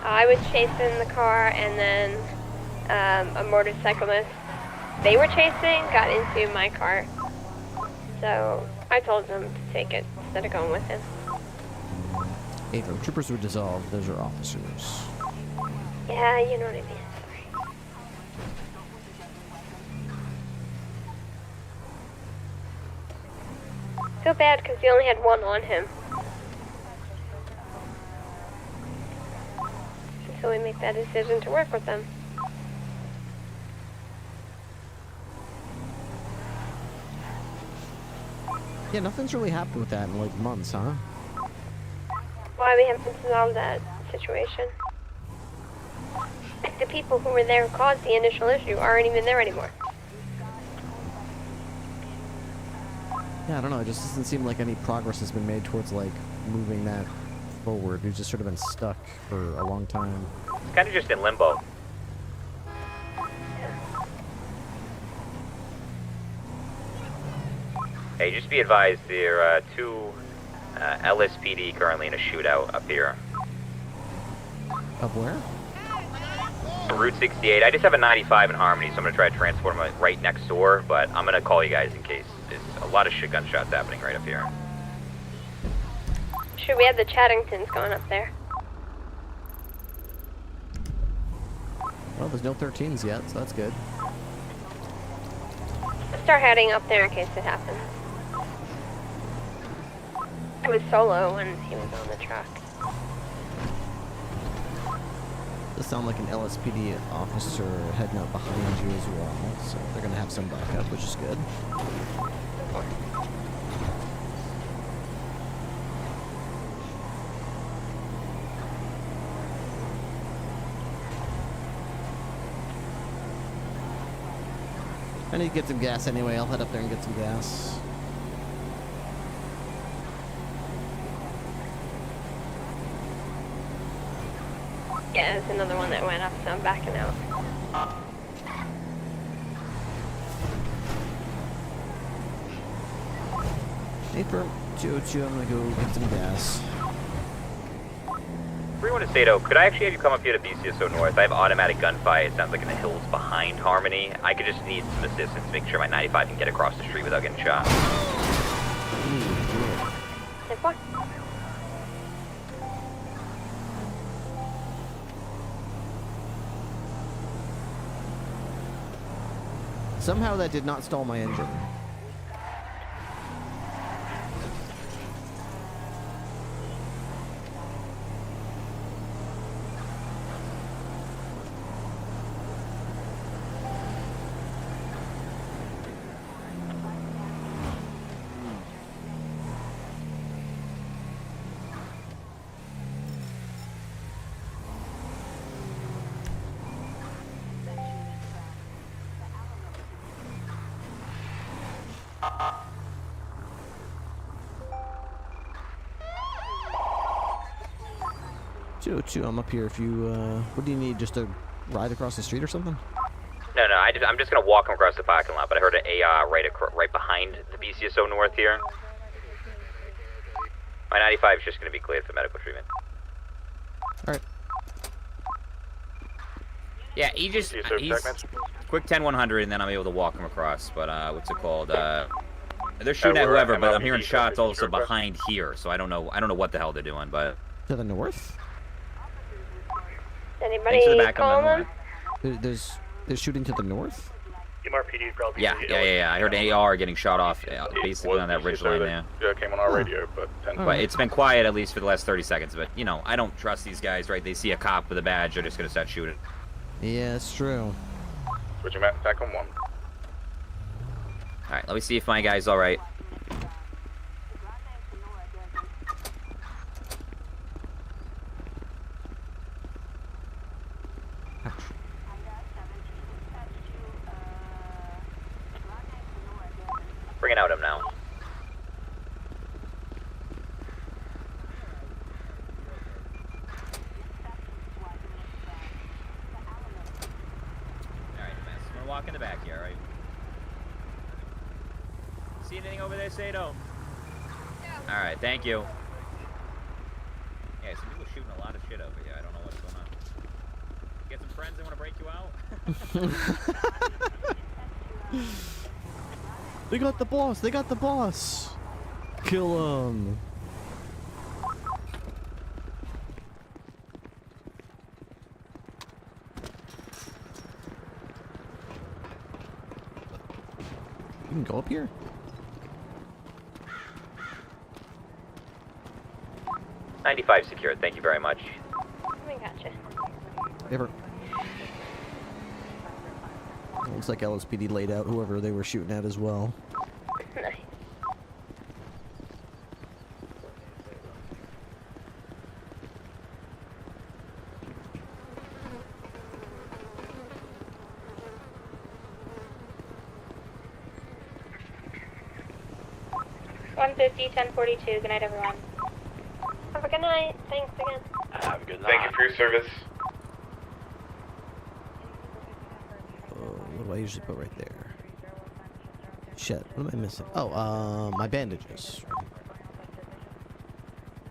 I was chasing the car, and then a motorcyclist they were chasing got into my car. So I told them to take it instead of going with him. Avro, troopers were dissolved. Those are officers. Yeah, you know what I mean. Feel bad because he only had one on him. So we make that decision to work with them. Yeah, nothing's really happened with that in like months, huh? Why we haven't resolved that situation? The people who were there who caused the initial issue aren't even there anymore. Yeah, I don't know. It just doesn't seem like any progress has been made towards, like, moving that forward. We've just sort of been stuck for a long time. It's kind of just in limbo. Hey, just be advised, there are two LSPD currently in a shootout up here. Up where? Route 68. I just have a 95 in Harmony, so I'm going to try to transport them right next door, but I'm going to call you guys in case. There's a lot of shit gunshots happening right up here. Sure, we have the Chaddingtons going up there. Well, there's no 13s yet, so that's good. Let's start heading up there in case it happens. I was solo when he was on the truck. Does sound like an LSPD officer heading up behind you as well, so they're gonna have some backup, which is good. I need to get some gas anyway. I'll head up there and get some gas. Yeah, there's another one that went up, so I'm backing out. April 202, I'm gonna go get some gas. 31 to Sato, could I actually have you come up here to BCSO North? I have automatic gunfire. It sounds like in the hills behind Harmony. I could just need some assistance to make sure my 95 can get across the street without getting shot. Somehow that did not stall my engine. I'm up here if you, what do you need, just a ride across the street or something? No, I'm just gonna walk him across the parking lot, but I heard an AR right behind the BCSO North here. My 95 is just gonna be cleared for medical treatment. Alright. Yeah, he's quick 10-100 and then I'm able to walk him across, but what's it called? They're shooting at whoever, but I'm hearing shots also behind here, so I don't know what the hell they're doing, but... To the north? Anybody calling them? They're shooting to the north? MRPD probably. Yeah. I heard an AR getting shot off basically on that ridge line there. Yeah, it came on our radio, but... But it's been quiet at least for the last 30 seconds, but, you know, I don't trust these guys, right? They see a cop with a badge, they're just gonna start shooting. Yeah, it's true. Switching back attack on 1. Alright, let me see if my guy's alright. Bringing out him now. Alright, I'm gonna walk in the back here, alright? See anything over there, Sato? Alright, thank you. Yeah, some people shooting a lot of shit over here. I don't know what's going on. Get some friends that want to break you out? They got the boss! They got the boss! Kill him! You can go up here? .95 secured, thank you very much. We gotcha. Never. Looks like LSPD laid out whoever they were shooting at as well. Nice. Good night, everyone. Have a good night. Thanks again. Have a good night. Thank you for your service. What do I usually put right there? Shit, what am I missing? Oh, my bandages.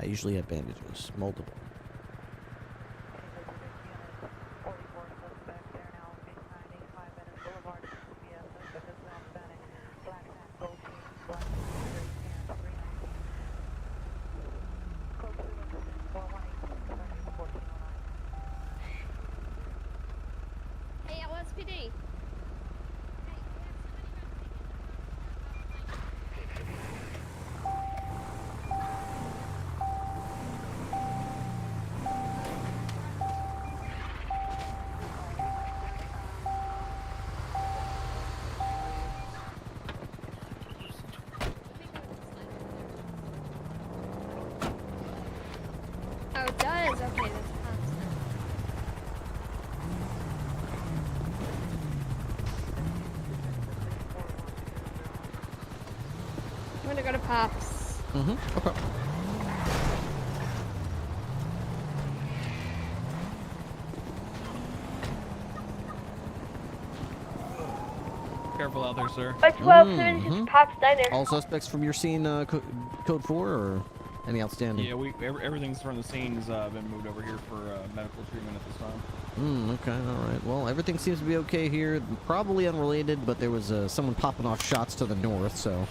I usually have bandages, multiple. Hey, LSPD. does. Okay, that's fine. I'm gonna go to Pops. Okay. Careful out there, sir. By 12 Pops Diner. All suspects from your scene, code 4, or any outstanding? Yeah, everything's from the scene's been moved over here for medical treatment at this time. Okay, all right. Well, everything seems to be okay here. Probably unrelated, but there was someone popping off shots to the north, so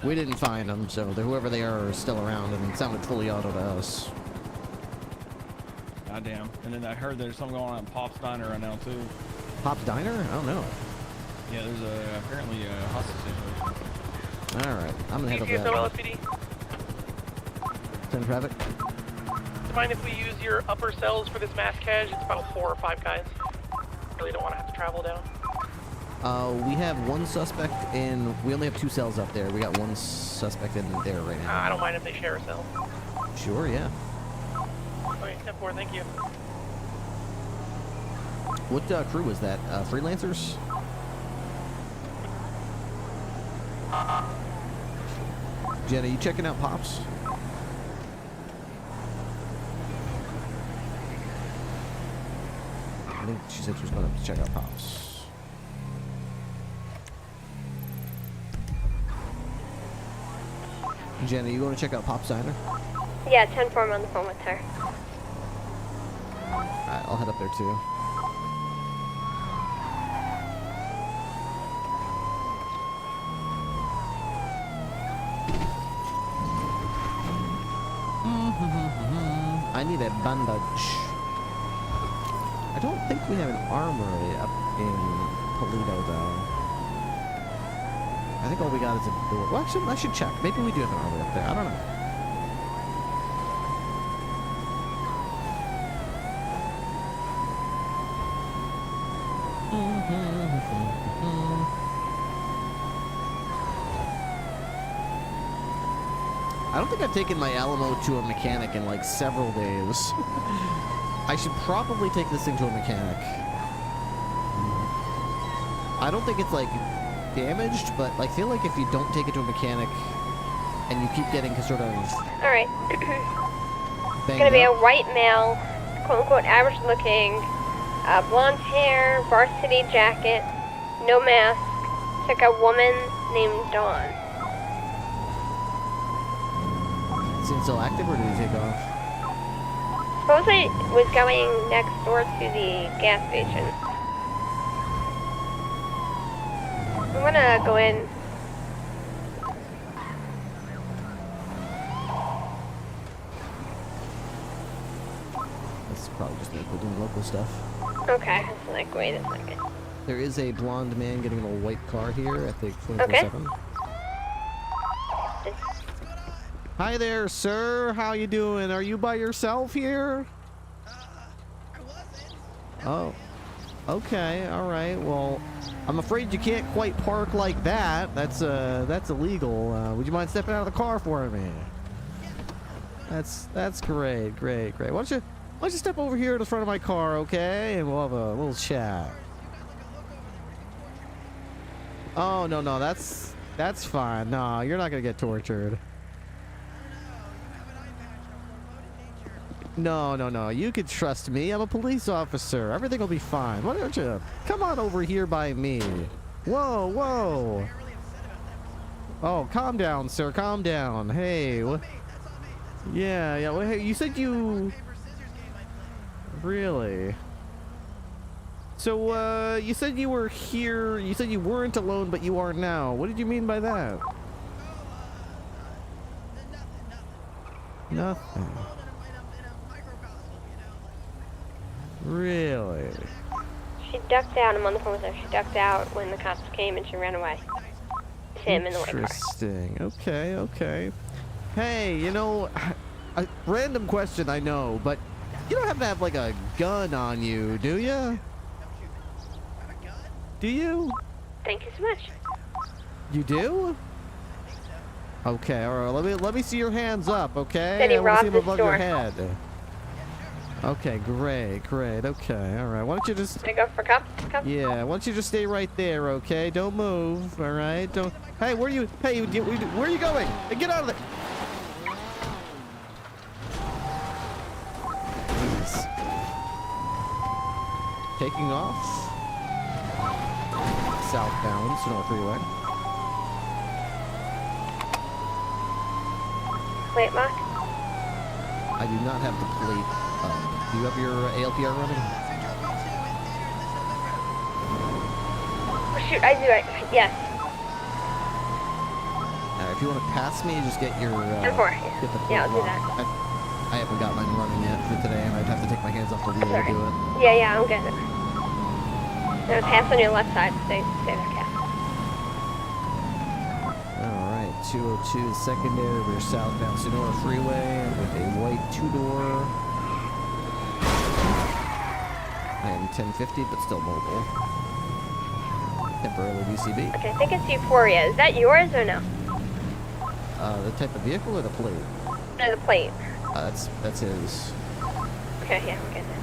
we didn't find them. So whoever they are still around, and it sounded fully auto to us. Goddamn. And then I heard there's something going on at Pop's Diner right now, too. Pop's Diner? I don't know. Yeah, there's apparently a hostage situation. All right, I'm gonna head over there. LSPD. 10 traffic. Do you mind if we use your upper cells for this mass cache? It's about 4 or 5 guys. Really don't want to have to travel down. We have one suspect in. We only have 2 cells up there. We got one suspect in there right now. I don't mind if they share a cell. Sure, yeah. Okay, 10-4, thank you. What crew was that? Freelancers? Jenna, you checking out Pops? I think she said she was going to check out Pops. Jenna, you going to check out Pops Diner? Yeah, 10-4, I'm on the phone with her. Alright, I'll head up there too. I need a bandage. I don't think we have an armory up in Polito, though. I think all we got is a door. Well, actually, I should check. Maybe we do have an armory up there. I don't know. I don't think I've taken my Alamo to a mechanic in like several days. I should probably take this thing to a mechanic. I don't think it's like damaged, but I feel like if you don't take it to a mechanic and you keep getting sort of Alright. It's gonna be a white male, quote unquote average looking, blonde hair, varsity jacket, no mask. It's like a woman named Dawn. Is he still active, or did he take off? Supposedly was going next door to the gas station. I'm gonna go in. This is probably just people doing local stuff. Okay, it's like, wait a second. There is a blonde man getting in a white car here at the 24/7. Hi there, sir. How you doing? Are you by yourself here? Oh. Okay, all right. Well, I'm afraid you can't quite park like that. That's illegal. Would you mind stepping out of the car for me? That's great. Why don't you step over here to the front of my car, okay? And we'll have a little chat. Oh, no, that's fine. No, you're not gonna get tortured. No. You can trust me. I'm a police officer. Everything will be fine. Why don't you come on over here by me? Whoa. Oh, calm down, sir. Calm down. Hey. Yeah. Well, hey, you said you... Really? So, you said you were here. You said you weren't alone, but you are now. What did you mean by that? Nothing. Really? She ducked out. I'm on the phone with her. She ducked out when the cops came and she ran away. It's him in the white car. Interesting. Okay. Hey, you know, a random question, I know, but you don't have to have like a gun on you, do you? Do you? Thank you so much. You do? Okay, all right. Let me see your hands up, okay? Said he I wanna see robbed them the above store. your head. Okay, great. Okay, all right. Why don't you just... Gonna go for cup? Yeah, why don't you just stay right there, okay? Don't move, all right? Don't... Hey, where are you... Hey, where are you going? Hey, get out of there! Please. Taking off. Southbound, Sonora Freeway. Plate lock? I do not have the plate up. Do you have your ALPR running? Oh, shoot, I do. Yes. If you want to pass me, just get your... 10-4. Get the Yeah, I'll do lock. that. I haven't got mine running yet for today, and I'd have to take my hands off the wheel to do it. Yeah, I'm good. Now pass on your left side. Stay there, Cap. Alright, 202 secondary. We're southbound Sonora Freeway with a white two-door. I am 1050, but still mobile. Temporarily BCB. Okay, I think it's Euphoria. Is that yours or no? The type of vehicle or the plate? No, the plate. That's his. Okay, yeah, we're good then.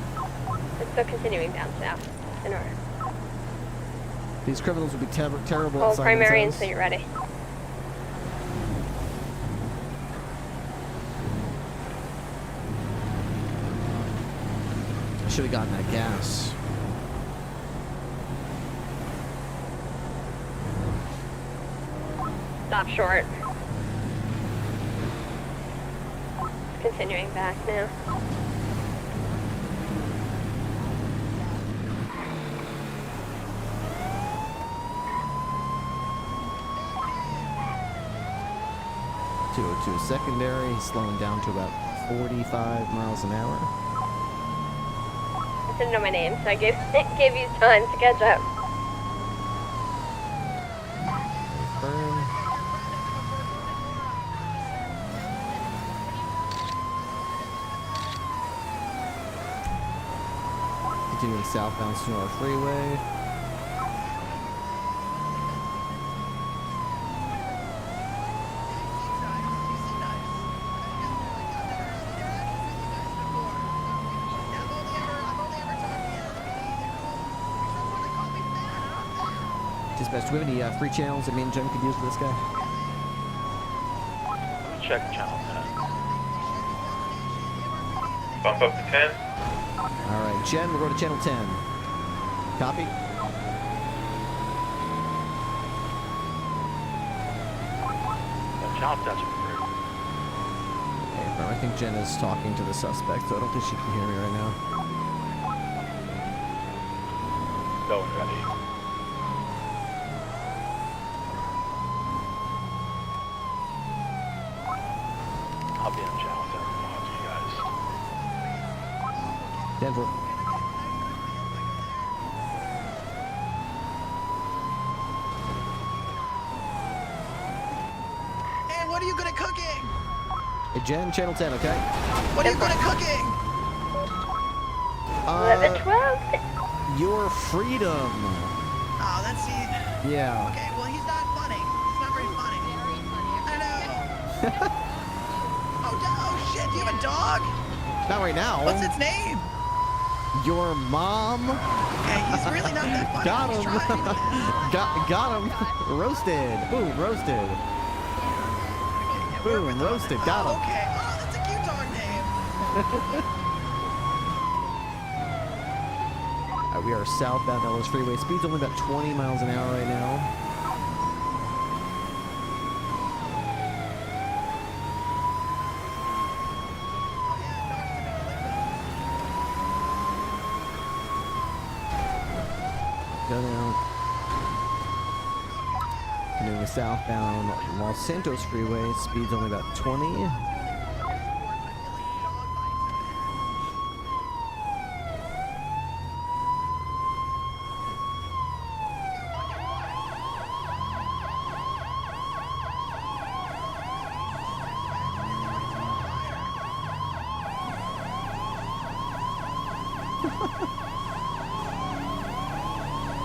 It's still continuing down south. Sonora. These criminals would be terrible Hold at primary silencers. until you're ready. I should have gotten that gas. Stop short. Continuing back now. To a secondary, he's slowing down to about 45 miles an hour. I didn't know my name, so I gave you time to catch up. Burn. Continuing southbound Sonora Freeway. Dispatch, do we have any free channels that me and Jen could use for this guy? Let me check channel 10. Bump up to 10. Alright, Jen, we'll go to channel 10. Copy? Channel 10's approved. Okay, bro, I think Jen is talking to the suspect, so I don't think she can hear me right now. Go when ready. I'll be in channel 10. I'll see you guys. Denver. And what are you good at cooking? Hey, Jen, channel 10, okay? What are you good at cooking? 11, 12. Your freedom. Oh, that's Yeah. Okay, well, he's not funny. He's not very funny. I know. Oh, shit, do you have a dog? Not right now. What's its name? Your mom. Okay, he's really not that funny. Got He's him. trying. got him. Roasted. Boom, roasted. Boom, roasted. Got him. Okay, oh, that's a cute dog name. We are southbound Ellis Freeway. Speed's only about 20 miles an hour right now. Go down. Continuing southbound Los Santos Freeway. Speed's only about 20.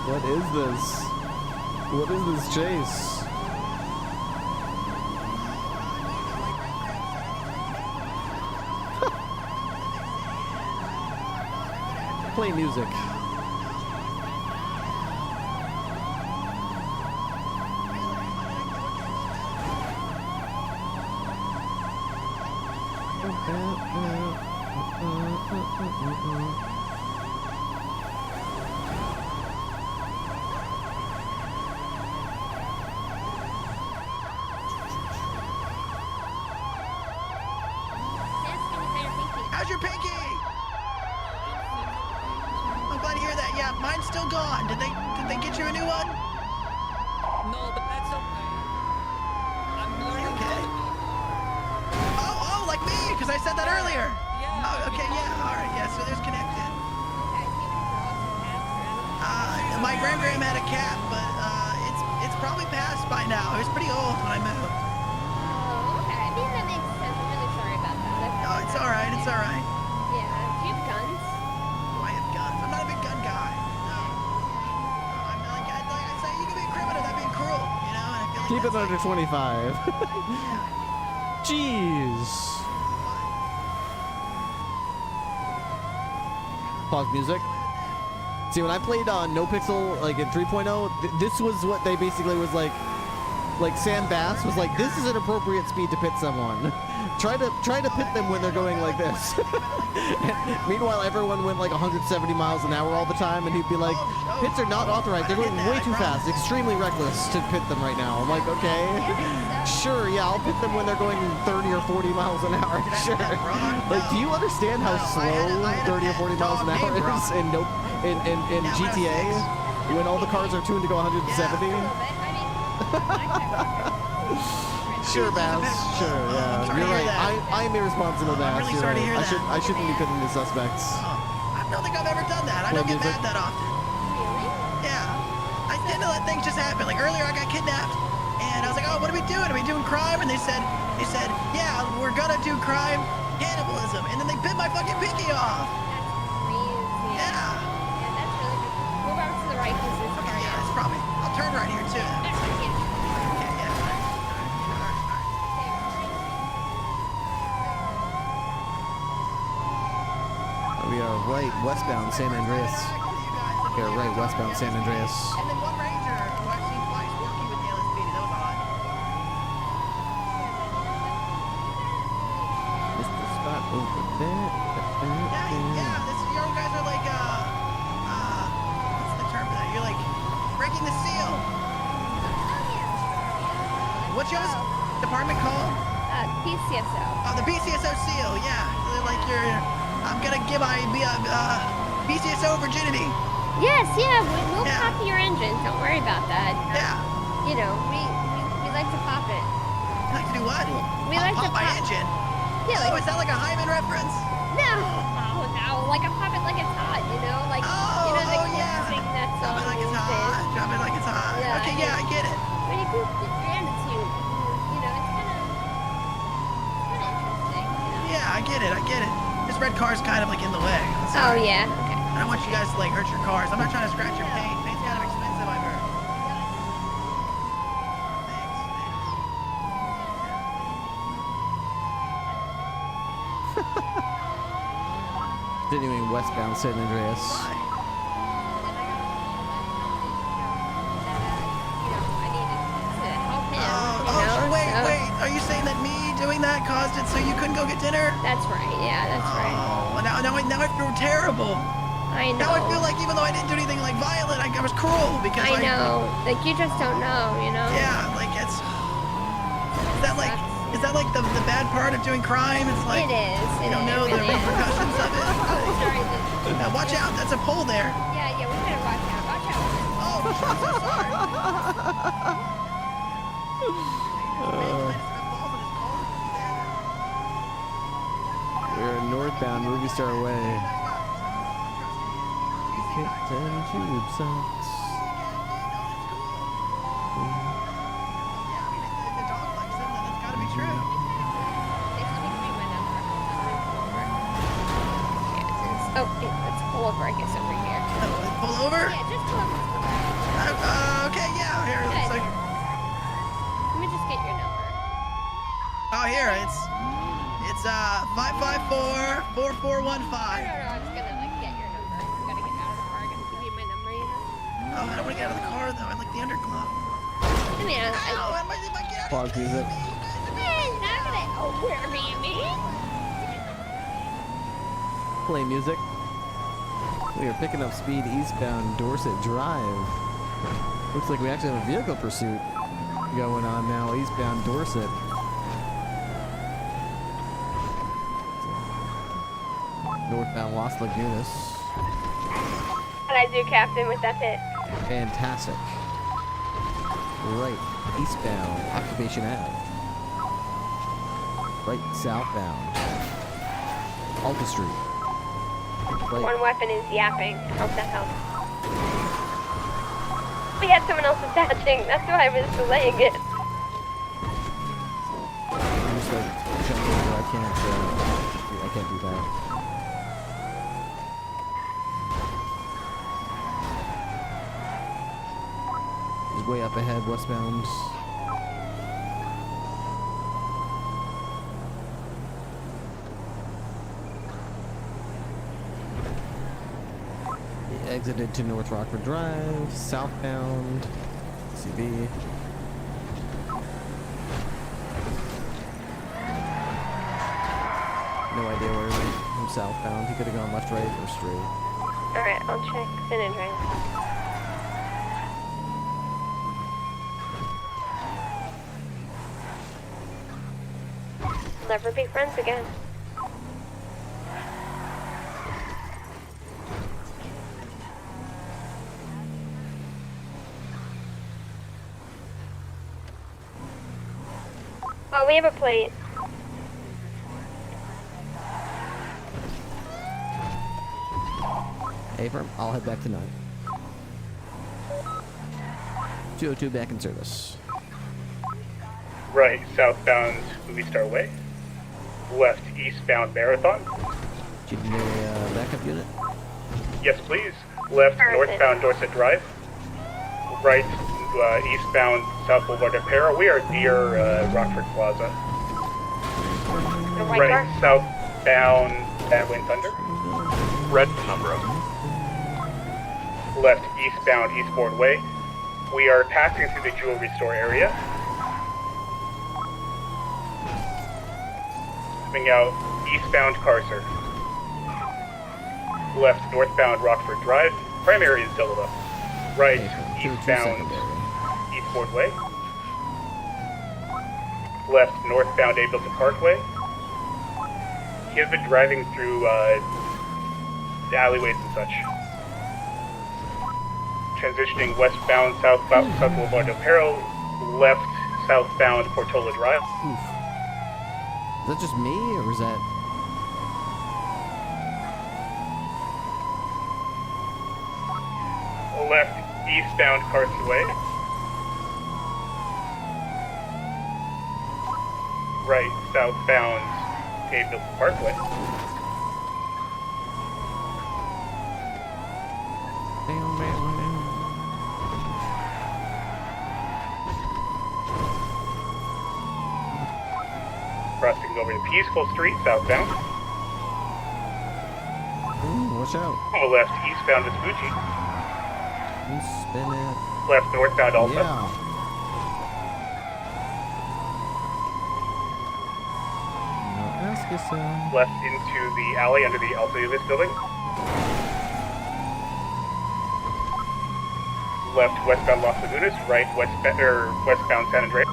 What is this? What is this chase? play music. How's your pinky? I'm glad to hear that. Yeah, mine's still gone. Did they get you a new one? No, but that's okay. I'm learning. Okay. Oh, like me, because I said that earlier. Yeah. Oh, okay, yeah. All right, yeah. So there's connected. My grandgram had a cat, but it's probably passed by now. It was pretty old when I moved. Oh, okay. I mean, that makes sense. I'm really sorry about that. Oh, it's all right. It's all right. Yeah. Do you have guns? Do I have guns? I'm not a big gun guy. No. I'm like I say, you can be a criminal. That'd be cruel, you know. And I feel like Keep it under 25. Jeez. Pause music. See, when I played on No Pixel, like in 3.0, this was what they basically was like Sam Bass was like, this is an appropriate speed to pit someone. try to pit them when they're going like this. Meanwhile, everyone went like 170 miles an hour all the time, and he'd be like, pits are not authorized. They're going way too fast. Extremely reckless to pit them right now. I'm like, okay, sure, yeah, I'll pit them when they're going 30 or 40 miles an hour. Sure. Like, do you understand how slow 30 or 40 miles an hour is in GTA when all the cars are tuned to go 170? Sure, Bass. Sure, yeah. You're right. I'm irresponsible, Bass. really You're sorry to right. hear that. I shouldn't be pitting the suspects. I don't think I've ever done that. I don't get mad that often. Yeah. I tend to let things just happen. Like earlier, I got kidnapped, and I was like, "Oh, what are we doing? Are we doing crime?" And they said, "Yeah, we're gonna do crime, cannibalism." And then they bit my fucking pinky off. Crazy. Yeah. Yeah, that's really good. Move out to the right because it's Okay, yeah, it's probably. I'll turn right here too. We are right westbound San Andreas. We are right westbound San Andreas. And then one ranger who I've seen twice working with the LSPD. That was odd. Mr. Spot over there. Yeah. You guys are like what's the term for that? You're like breaking the seal. What's your department called? PCSO. Oh, the PCSO seal. Yeah, like I'm gonna give PCSO virginity. Yes, yeah, we'll pop your engine. Don't worry about that. Yeah. You know, we like to pop it. You like to do what? We like to pop my engine. Yeah. Oh, is that like a Hyman reference? No, like a pop it like it's hot. You know, like you know the thing that's Drop it like it's hot. Drop it like it's hot. Yeah, Okay, yeah, I get it. When you do your attitude, you know, it's kind of interesting. You know? Yeah, I get it. This red car's kind of like in the way. Oh yeah. Okay. I don't want you guys to like hurt your cars. I'm not trying to scratch your paint. Paint's kind of expensive, I've heard. Continuing westbound San Andreas. Wait. Are you saying that me doing that caused it so you couldn't go get dinner? That's right. Yeah, that's right. Oh, now I feel terrible. I know. Now I feel like even though I didn't do anything like violent, I was cruel because I know. Like you just don't know, you know. Yeah, like it's. Is that like the bad part of doing crime? It's like it is. You don't know the repercussions of it. Oh, sorry. Now watch out! That's a pole there. Yeah, we better watch out. Watch out. Oh, I'm so sorry. We're northbound Movie Star Way. Kicked and tube socks. Oh, let's pull over, I guess, over here. Pull over? Yeah, just pull over. Okay, yeah, here. It's like... Let me just get your number. Oh, here, it's 554-4415. No, I'm just gonna, like, get your number. I'm I don't want to get out of the car though. I like the underglow. Yeah. Pause music. Play music. We are picking up speed eastbound Dorset Drive. Looks like we actually have a vehicle pursuit going on now, eastbound Dorset. Northbound Las Lagunas. How'd I do, Captain, with that hit? Fantastic. Right, eastbound Occupation Ave. Right, southbound Alta Street. Right. One weapon is yapping. Hope that helps. We had someone else attaching. That's why I was delaying it. I'm just like jumping over. I can't do that. He's way up ahead, westbound. He exited to North Rockford Drive, southbound, CB. No idea where he went from southbound. He could have gone left, right, or straight. Alright, I'll check Sin and Drain. Never be friends again. Oh, we have a plate. Affirm, I'll head back tonight. 202 back in service. Right, southbound Movie Star Way. Left, eastbound Marathon. Do you need a backup unit? Yes, please. Left, northbound Dorset Drive. Right, eastbound South Boulevard de Para. We are near Rockford Plaza. Right, southbound Badwind Thunder. Red number. Left, eastbound Eastbourne Way. We are passing through the jewelry store area. Coming out eastbound Carcer. Left, northbound Rockford Drive. Primary is Delta. Right, eastbound Eastbourne Way. Left, northbound Ableton Parkway. He has been driving through the alleyways and such. Transitioning westbound South Boulevard del Perro. Left, southbound Portola Drive. Oof. Is that just me, or is that... Left, eastbound Carson Way. Right, southbound Ableton Parkway. Crossing over to Peaceful Street, southbound. Ooh, watch out. Left, eastbound Vespucci. Spin it. Left, northbound Alta. Yeah. Left into the alley under the Alta Uvis building. Left, westbound Las Lagunas. Right, westbound San Andreas.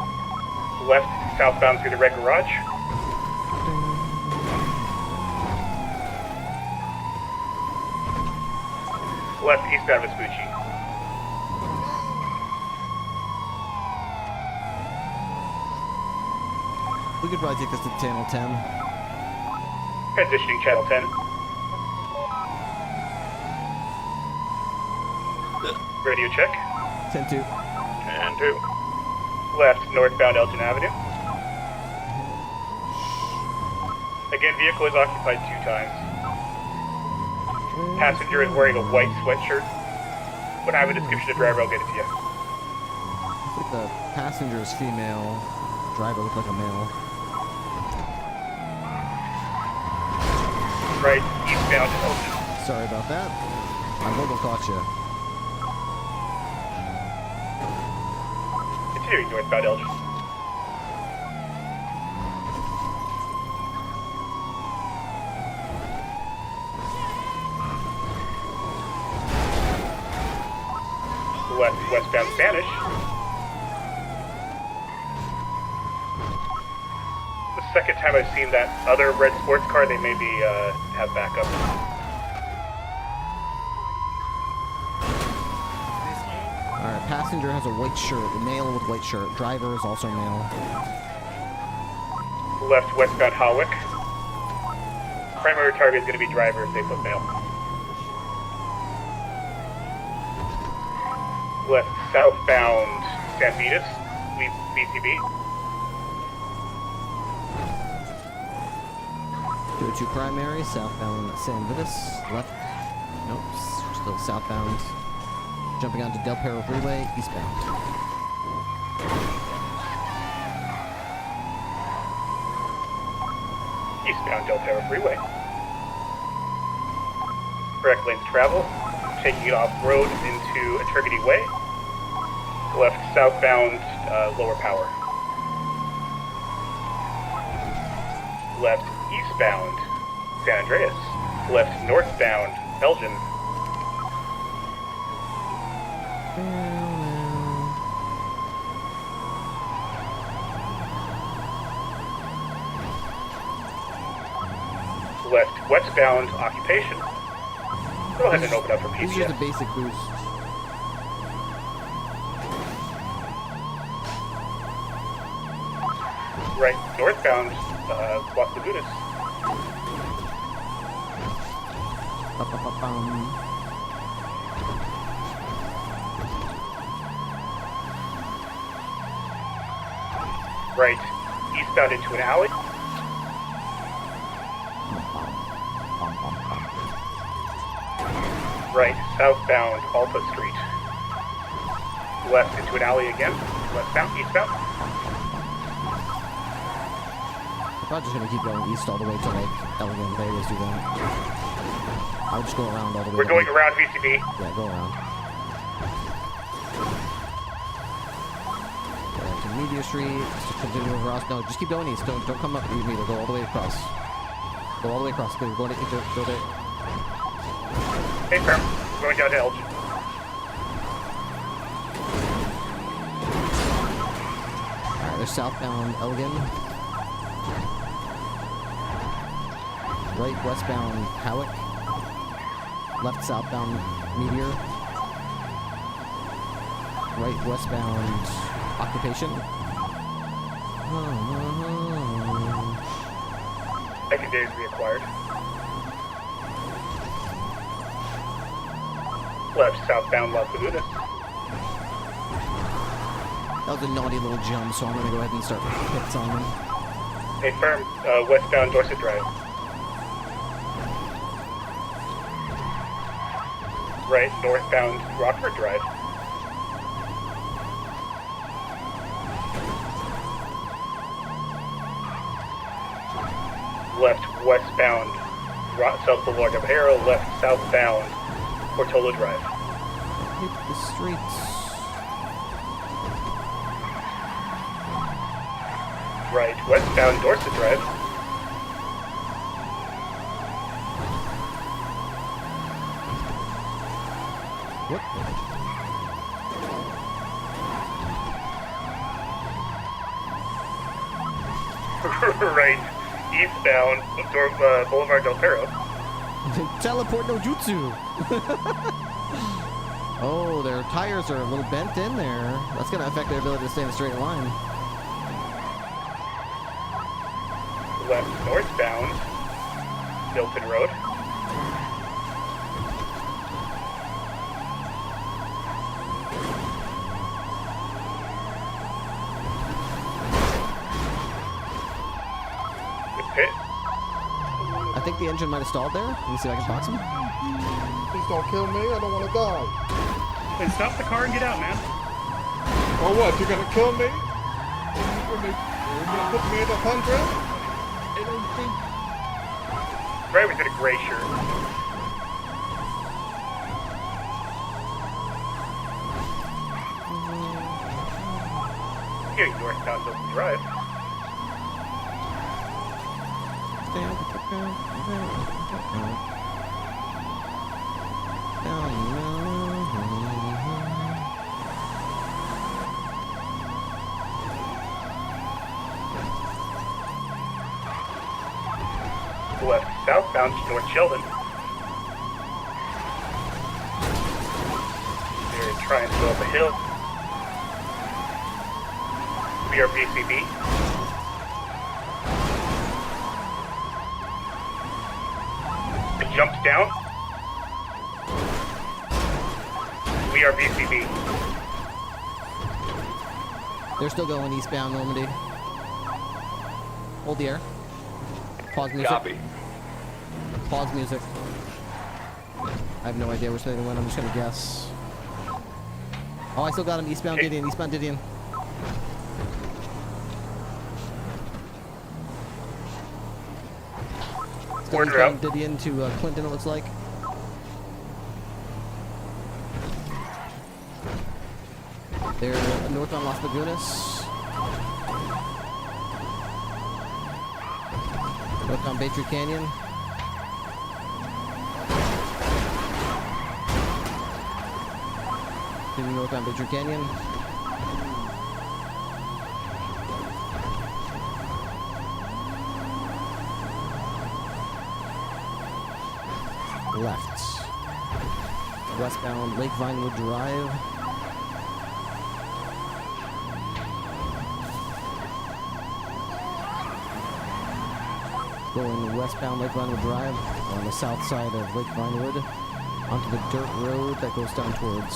Left, southbound through the Red Garage. Left, eastbound Vespucci. We could probably take this to Channel 10. Transitioning Channel 10. Radio check. 10-2. And 2. Left, northbound Elgin Avenue. Again, vehicle is occupied 2 times. Passenger is wearing a white sweatshirt. When I have a description of driver, I'll get it to you. Looks like the passenger is female. Driver looks like a male. Right, eastbound Elgin. Sorry about that. My logo caught you. Continuing northbound Elgin. Westbound Spanish. The second time I've seen that other red sports car, they maybe have backup. Alright, passenger has a white shirt, a male with white shirt. Driver is also male. Left westbound Hawick. Primary target is going to be driver if they put male. Left southbound San Vitus, VTB. 202 primary, southbound San Vitus. Left, nope, still southbound. Jumping onto Del Perro Freeway, eastbound. Eastbound Del Perro Freeway. Correct lanes travel. Taking it off-road into Eternity Way. Left southbound lower power. Left eastbound San Andreas. Left northbound Elgin. Left westbound Occupation. Go ahead and open up for PCS. These are the basic boost. Right, northbound, Las Lagunas. Right, eastbound into an alley. Right, southbound Alta Street. Left into an alley again. Westbound, eastbound. I'm probably just gonna keep going east all the way to like Elegant. They always do that. I would just go around all the way. We're going around VCB. Yeah, go around. To Media Street, just continue across. No, just keep going east. Don't come up either. Go all the way across. Go all the way across. Go there. Go there. Hey, firm. Going down to Elgin. Alright, there's southbound Elgin. Right westbound Howick. Left southbound Meteor. Right westbound Occupation. Secondaries reacquired. Left southbound Las Lagunas. That was a naughty little jump, so I'm going to go ahead and start hits on them. Hey, firm. Westbound Dorset Drive. Right, northbound Rockford Drive. Left westbound South Boulevard of Arrow. Left southbound Portola Drive. Hit the streets. Right, westbound Dorset Drive. What? Right, eastbound Boulevard Del Perro. Teleport no jutsu. Oh, their tires are a little bent in there. That's going to affect their ability to stay in a straight line. Left northbound Milton Road. Good pit. I think the engine might have stalled there. Let me see if I can box him. Please don't kill me. I don't want to die. Then stop the car and get out, man. Or what? You're gonna kill me? You're gonna put me in a contract? I don't think. Ray was in a gray shirt. Here, northbound Open Drive. Left southbound North Sheldon. They're trying to go up a hill. We are BCB. It jumped down. We are BCB. They're still going eastbound, Normandy. Hold the air. Pause music. Copy. Pause music. I have no idea which way they went. I'm just gonna guess. Oh, I still got him. Eastbound Gideon. Eastbound Gideon. Still eastbound Gideon to Clinton, it looks like. They're northbound Las Lagunas. Northbound Baytree Canyon. Continuing northbound Baytree Canyon. Left. Westbound Lake Vinewood Drive. Going westbound Lake Vinewood Drive on the south side of Lake Vinewood onto the dirt road that goes down towards,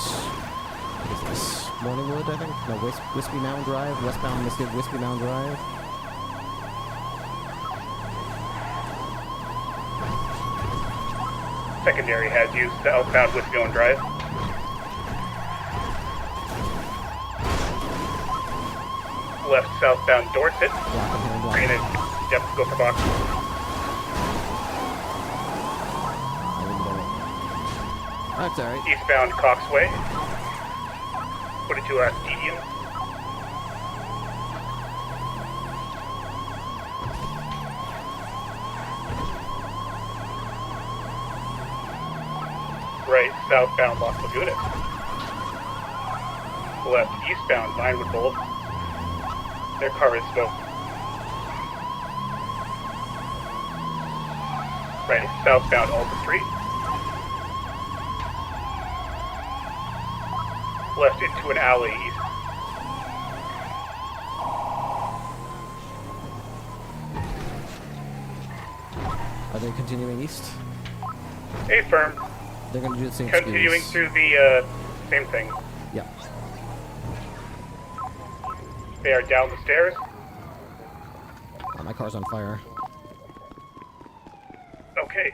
what is this, Morningwood, I think? No, Whiskey Mound Drive, westbound Whiskey Mound Drive. Secondary has used southbound Whiskey Mound Drive. Left southbound Dorset. Granted, depth go for box. That's alright. Eastbound Coxway. 42 Stadium. Right, southbound Las Lagunas. Left, eastbound Vinewood Boulevard. Their car is smoked. Right, southbound Alta Street. Left into an alley east. Are they continuing east? Hey, firm. They're going to do the same Continuing through the same thing. Yep. They are down the stairs. Oh, my car's on fire. Okay.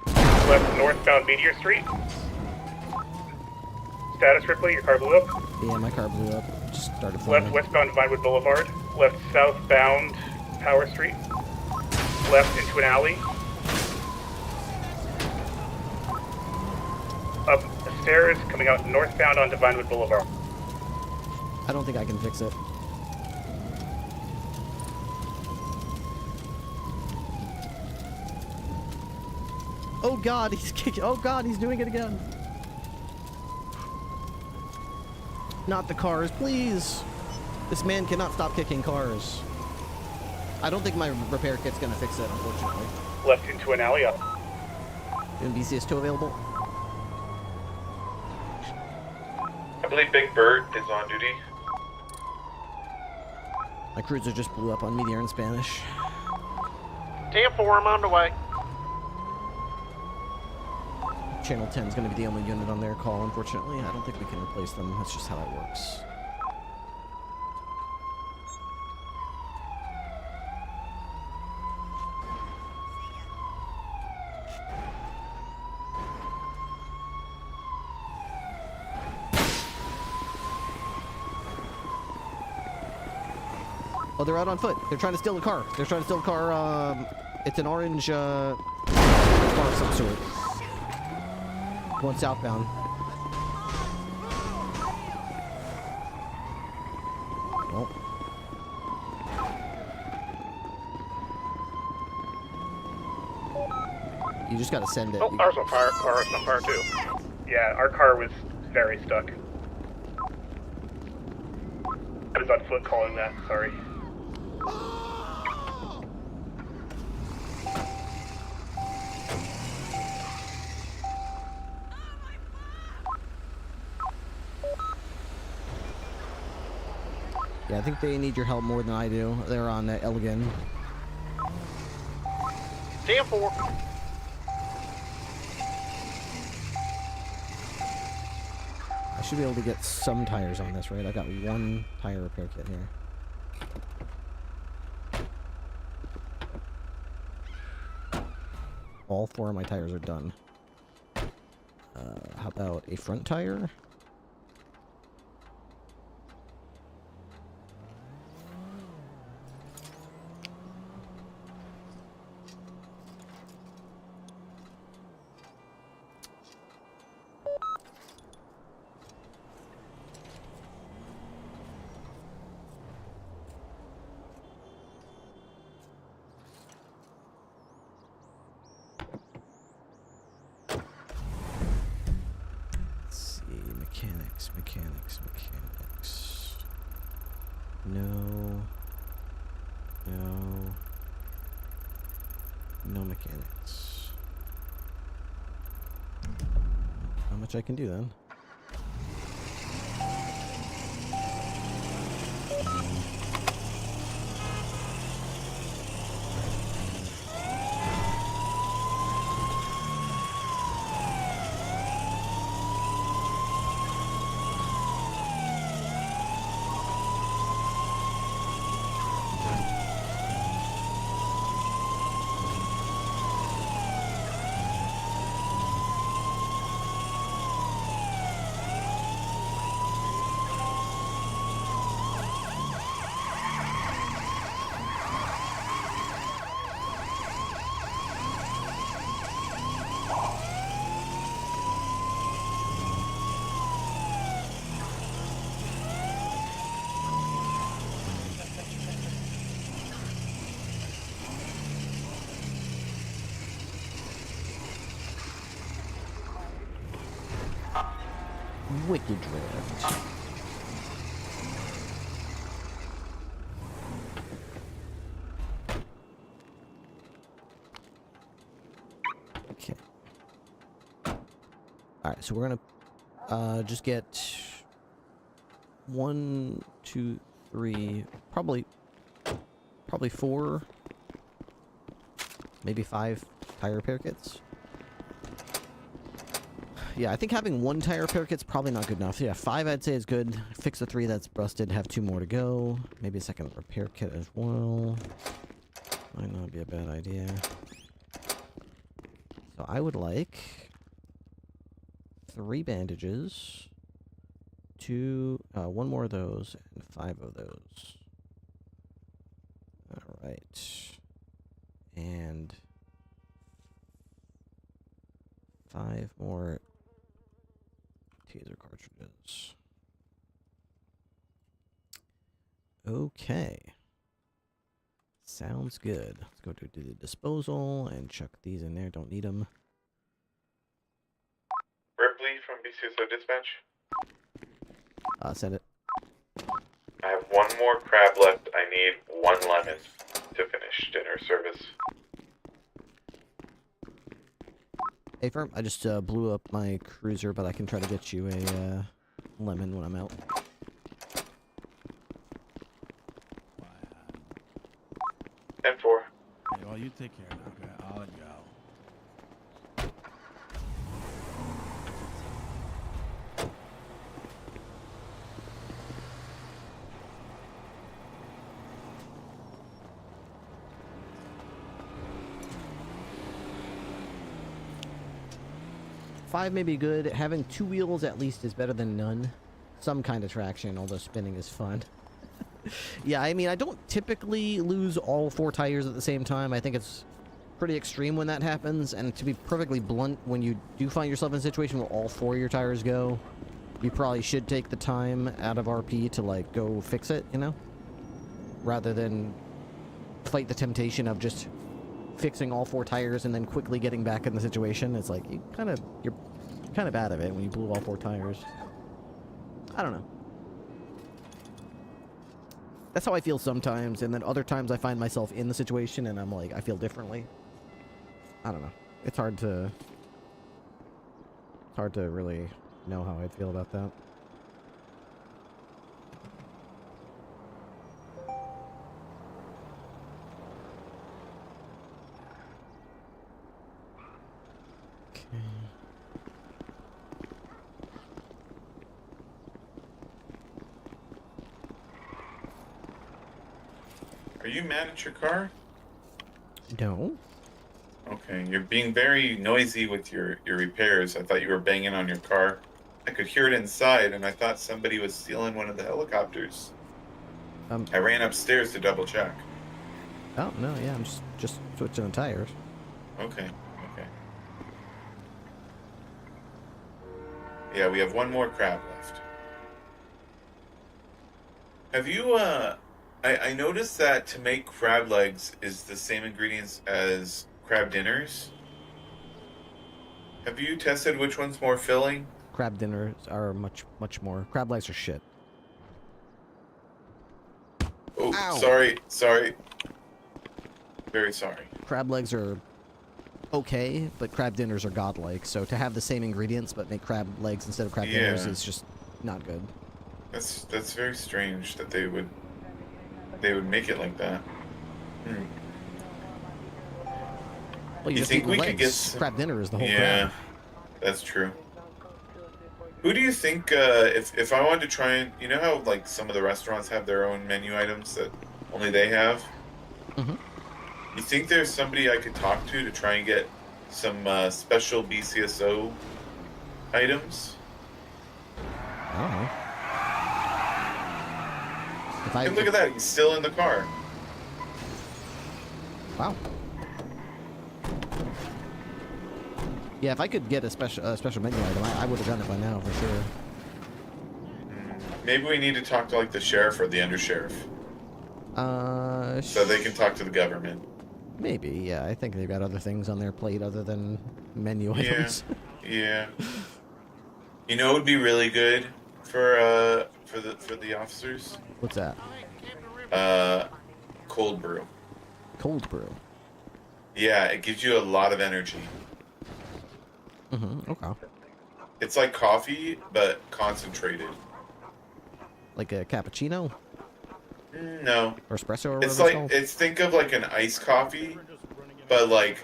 Left northbound Meteor Street. Status, Ripley, your car blew up. Yeah, my car blew up. Just started flying. Left westbound Vinewood Boulevard. Left southbound Power Street. Left into an alley. Up the stairs, coming out northbound onto Vinewood Boulevard. I don't think I can fix it. Oh god, he's kicking. Oh god, he's doing it again. Not the cars, please. This man cannot stop kicking cars. I don't think my repair kit's gonna fix it, unfortunately. Left into an alley up. BCS 2 available? I believe Big Bird is on duty. My cruiser just blew up on Meteor in Spanish. 10-4, I'm on the way. Channel 10 is going to be the only unit on their call, unfortunately. I don't think we can replace them. That's just how that works. Oh, they're out on foot. They're trying to steal the car. They're trying to steal the car. It's an orange car of some sort. Going southbound. You just gotta send it. Oh, ours on fire. Ours on fire too. Yeah, our car was very stuck. I was on foot calling that. Sorry. Yeah, I think they need your help more than I do. They're on Elgin. Damn four. I should be able to get some tires on this, right? I got one tire repair kit here. All 4 of my tires are done. How about a front tire? Mechanics. No mechanics. How much I can do then? Wicked Drift. Okay. Alright, so we're gonna just get 1, 2, 3, probably 4, maybe 5 tire repair kits. Yeah, I think having 1 tire repair kit's probably not good enough. Yeah, 5 I'd say is good. Fix the 3 that's busted, have 2 more to go. Maybe a second repair kit as well. Might not be a bad idea. So I would like 3 bandages, 1 more of those, and 5 of those. Alright. And 5 more taser cartridges. Okay. Sounds good. Let's go to the disposal and chuck these in there. Don't need them. Ripley from BCSO Dispatch. Send it. I have 1 more crab left. I need 1 lemon to finish dinner service. Hey, firm. I just blew up my cruiser, but I can try to get you a lemon when I'm out. And 4. Hey, well, you take care now, okay? I'll let you go. 5 may be good. Having 2 wheels at least is better than none. Some kind of traction, although spinning is fun. Yeah, I mean, I don't typically lose all 4 tires at the same time. I think it's pretty extreme when that happens. And to be perfectly blunt, when you do find yourself in a situation where all 4 of your tires go, you probably should take the time out of RP to, like, go fix it, you know? Rather than fight the temptation of just fixing all 4 tires and then quickly getting back in the situation. It's like, you're kind of out of it when you blew all 4 tires. I don't know. That's how I feel sometimes, and then other times I find myself in the situation and I'm like, I feel differently. I don't know. It's hard to really know how I'd feel about that. Are you mad at your car? No. Okay, you're being very noisy with your repairs. I thought you were banging on your car. I could hear it inside, and I thought somebody was stealing one of the helicopters. I ran upstairs to double check. Oh, no, yeah, I'm just switching the tires. Okay, okay. Yeah, we have one more crab left. Have you, I noticed that to make crab legs is the same ingredients as crab dinners. Have you tested which one's more filling? Crab dinners are much more. Crab legs are shit. Oh, Ow. sorry. Very sorry. Crab legs are okay, but crab dinners are godlike. So to have the same ingredients but make crab legs instead of crab dinners is just not good. That's very strange that they would make it like that. Hmm. Well, you just think eat we legs. could get Crab dinner is the whole Yeah, crab. that's true. Who do you think, if I wanted to try and, you know how like some of the restaurants have their own menu items that only they have? Mm-hmm. You think there's somebody I could talk to try and get some special BCSO items? I don't know. Hey, look at that, he's still in the car. Wow. Yeah, if I could get a special menu item, I would have done it by now for sure. Maybe we need to talk to like the sheriff or the undersheriff. So they can talk to the government. Maybe, yeah. I think they've got other things on their plate other than menu items. Yeah. You know, it would be really good for the officers. What's that? Cold brew. Cold brew. Yeah, it gives you a lot of energy. Mm-hmm. Okay. It's like coffee, but concentrated. Like a cappuccino? No. Or espresso or whatever It's like, called? think of like an iced coffee, but like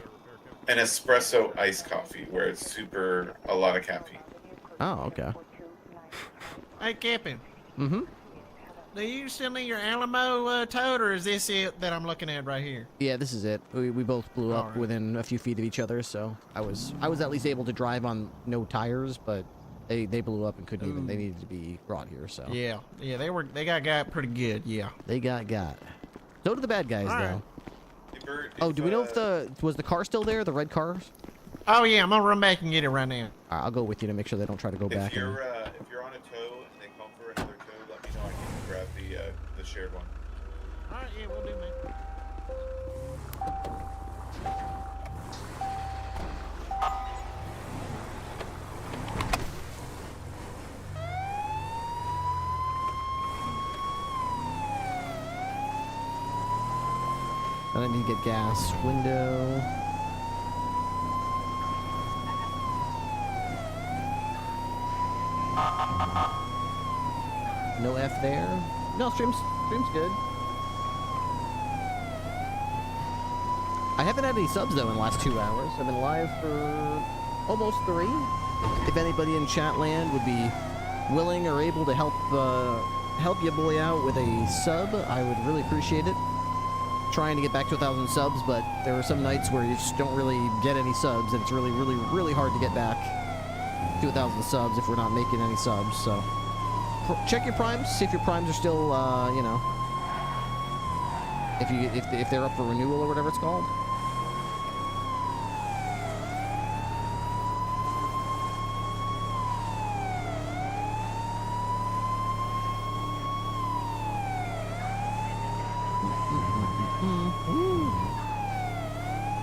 an espresso iced coffee, where it's a lot of caffeine. Oh, okay. Hey, Captain. Mm-hmm. Do you still need your Alamo towed, or is this it that I'm looking at right here? Yeah, this is it. We both blew up within a few feet of each other, so I was at least able to drive on no tires, but they blew up and couldn't even. They needed to be brought here, so. Yeah, they got pretty good. Yeah. They got. So did the bad guys, though. Hey, Bert, Oh, do we know if was the car still there? The red car? Oh yeah, I'm gonna run back and get it right now. I'll go with you to make sure they don't try to go back. If you're on a tow and they call for another tow, let me know. I can grab the shared one. All right, yeah, we'll do, man. And I need to get gas. Window. No F there. No, stream's good. I haven't had any subs though in the last 2 hours. I've been live for almost 3. If anybody in chat land would be willing or able to help your boy out with a sub, I would really appreciate it. Trying to get back to 1,000 subs, but there are some nights where you just don't really get any subs, and it's really, really, really hard to get back to 1,000 subs if we're not making any subs. So check your primes, see if your primes are still, you know, if they're up for renewal or whatever it's called.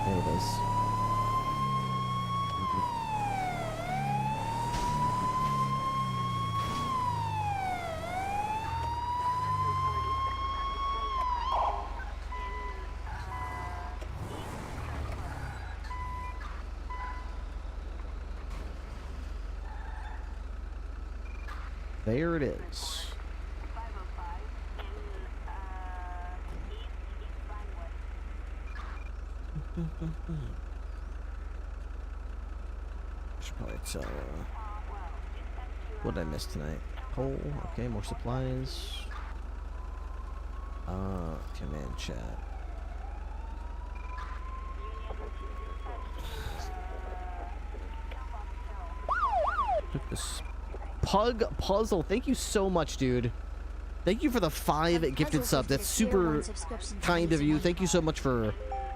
There it is. There it is. Should probably tell. What did I miss tonight? Coal. Okay, more supplies. Command chat. Took this Pug Puzzle. Thank you so much, dude. Thank you for the 5 gifted subs. That's super kind of you. Thank you so much for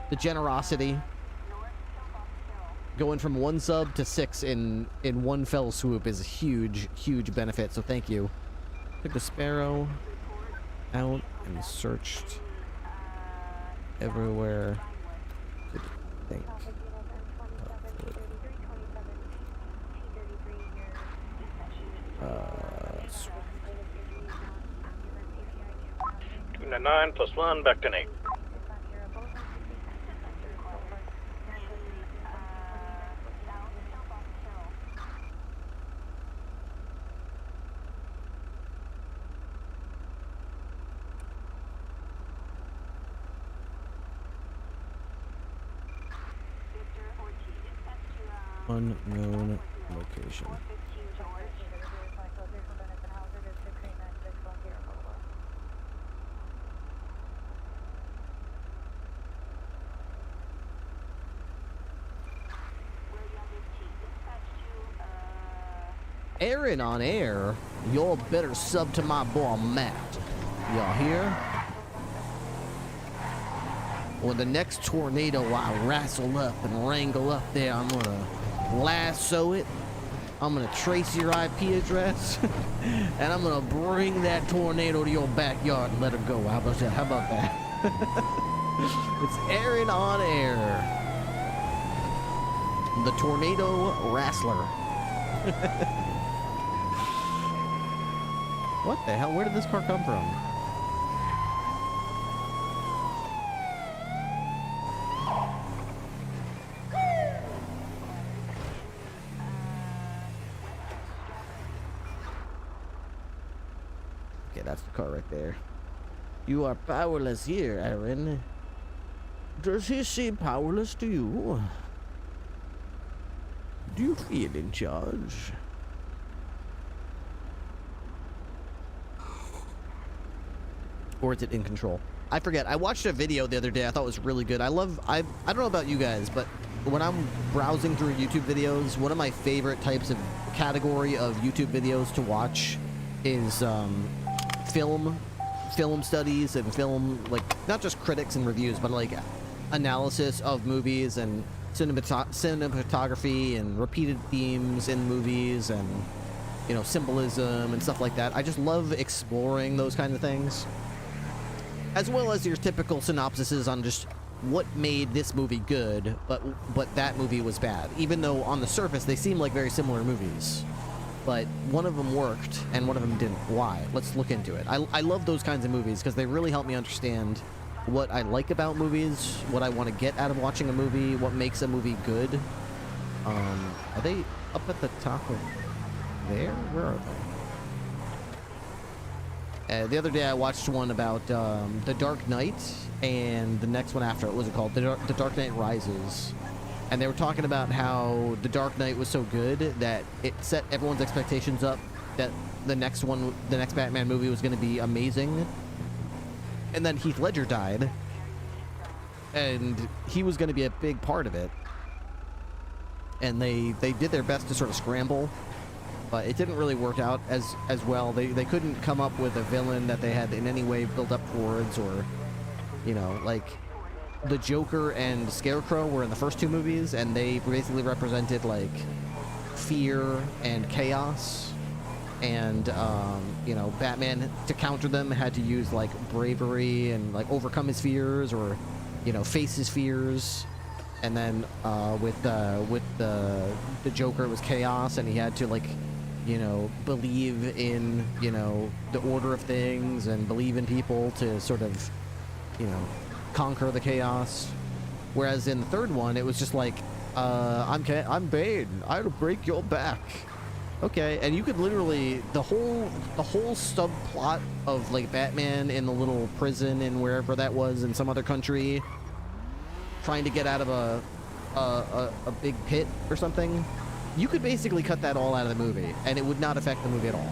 the generosity. Going from 1 sub to 6 in one fell swoop is a huge benefit, so thank you. Took the Sparrow out and searched everywhere. Think. 9 plus 1, back to 8. Unknown location. Aaron on air, y'all better sub to my boy Matt. Y'all hear? When the next tornado I wrestle up and wrangle up there, I'm gonna lasso it. I'm gonna trace your IP address, and I'm gonna bring that tornado to your backyard and let her go. How about that? How about that? It's Aaron on air, the tornado wrestler. What the hell? Where did this car come from? Okay, that's the car right there. You are powerless here, Aaron. Does he seem powerless to you? Do you feel in charge? Or is it in control? I forget. I watched a video the other day. I thought it was really good. I don't know about you guys, but when I'm browsing through YouTube videos, one of my favorite types of category of YouTube videos to watch is film studies and film, like, not just critics and reviews, but like analysis of movies and cinematography and repeated themes in movies and, you know, symbolism and stuff like that. I just love exploring those kind of things, as well as your typical synopsises on just what made this movie good, but that movie was bad. Even though on the surface they seem like very similar movies, but one of them worked and one of them didn't. Why? Let's look into it. I love those kinds of movies because they really help me understand what I like about movies, what I want to get out of watching a movie, what makes a movie good. Are they up at the top of there? Where are they? The other day I watched one about The Dark Knight, and the next one after it, what was it called? The Dark Knight Rises. And they were talking about how The Dark Knight was so good that it set everyone's expectations up that the next Batman movie was going to be amazing. And then Heath Ledger died, and he was going to be a big part of it. And they did their best to sort of scramble, but it didn't really work out as well. They couldn't come up with a villain that they had in any way built up towards, or, you know, like the Joker and Scarecrow were in the first two movies, and they basically represented like fear and chaos, and you know, Batman, to counter them, had to use like bravery and like overcome his fears, or, you know, face his fears. And then with the Joker, it was chaos, and he had to, like, you know, believe in, you know, the order of things and believe in people to sort of, you know, conquer the chaos. Whereas in the third one, it was just like, I'm Bane. I'll break your back. Okay, and you could literally the whole subplot of like Batman in the little prison in wherever that was in some other country, trying to get out of a big pit or something. You could basically cut that all out of the movie, and it would not affect the movie at all.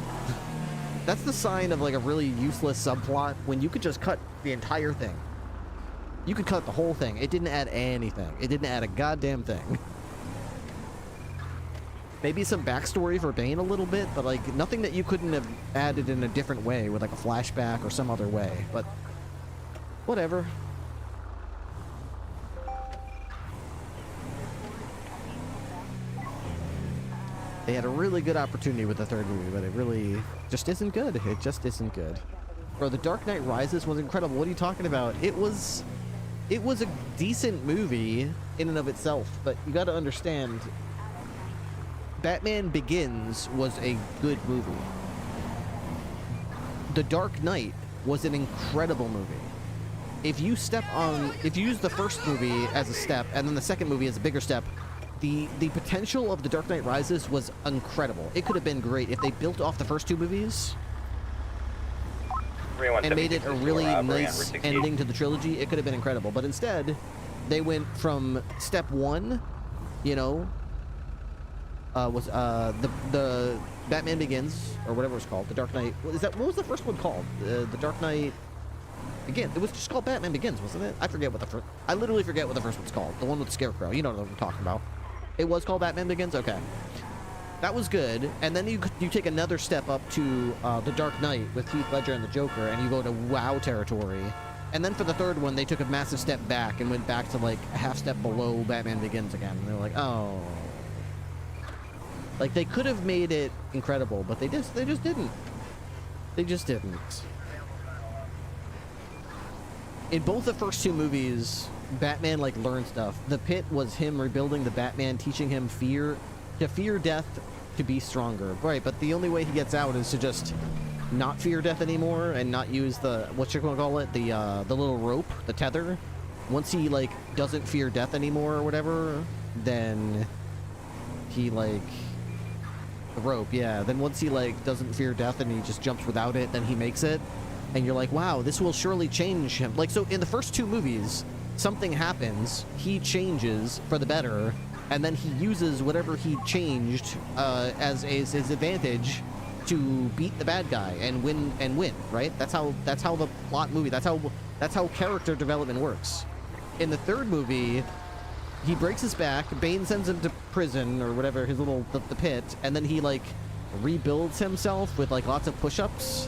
That's the sign of like a really useless subplot, when you could just cut the entire thing. You could cut the whole thing. It didn't add anything. It didn't add a goddamn thing. Maybe some backstory for Bane a little bit, but like nothing that you couldn't have added in a different way with like a flashback or some other way. But whatever. They had a really good opportunity with the third movie, but it really just isn't good. It just isn't good. Bro, The Dark Knight Rises was incredible. What are you talking about? It was a decent movie in and of itself, but you got to understand, Batman Begins was a good movie. The Dark Knight was an incredible movie. If you use the first movie as a step, and then the second movie as a bigger step, the potential of The Dark Knight Rises was incredible. It could have been great if they built off the first two movies and made it a really nice ending to the trilogy. It could have been incredible. But instead, they went from step one, you know, the Batman Begins, or whatever it was called, The Dark Knight. What was the first one called? The Dark Knight Begins. It was just called Batman Begins, wasn't it? I literally forget what the first one's called. The one with the Scarecrow. You know what I'm talking about. It was called Batman Begins? Okay. That was good. And then you take another step up to The Dark Knight with Heath Ledger and the Joker, and you go to WoW territory. And then for the third one, they took a massive step back and went back to like a half step below Batman Begins again. And they're like, oh. Like, they could have made it incredible, but they just didn't. They just didn't. In both the first two movies, Batman, like, learned stuff. The Pit was him rebuilding the Batman, teaching him to fear death, to be stronger. Right, but the only way he gets out is to just not fear death anymore and not use the, what you gonna call it, the little rope, the tether. Once he, like, doesn't fear death anymore or whatever, then he, like, the rope, yeah. Then once he, like, doesn't fear death and he just jumps without it, then he makes it. And you're like, wow, this will surely change him. Like, so in the first two movies, something happens, he changes for the better, and then he uses whatever he changed as his advantage to beat the bad guy and win, right? That's how the plot movie, that's how character development works. In the third movie, he breaks his back, Bane sends him to prison or whatever, his little the pit, and then he like rebuilds himself with like lots of push-ups.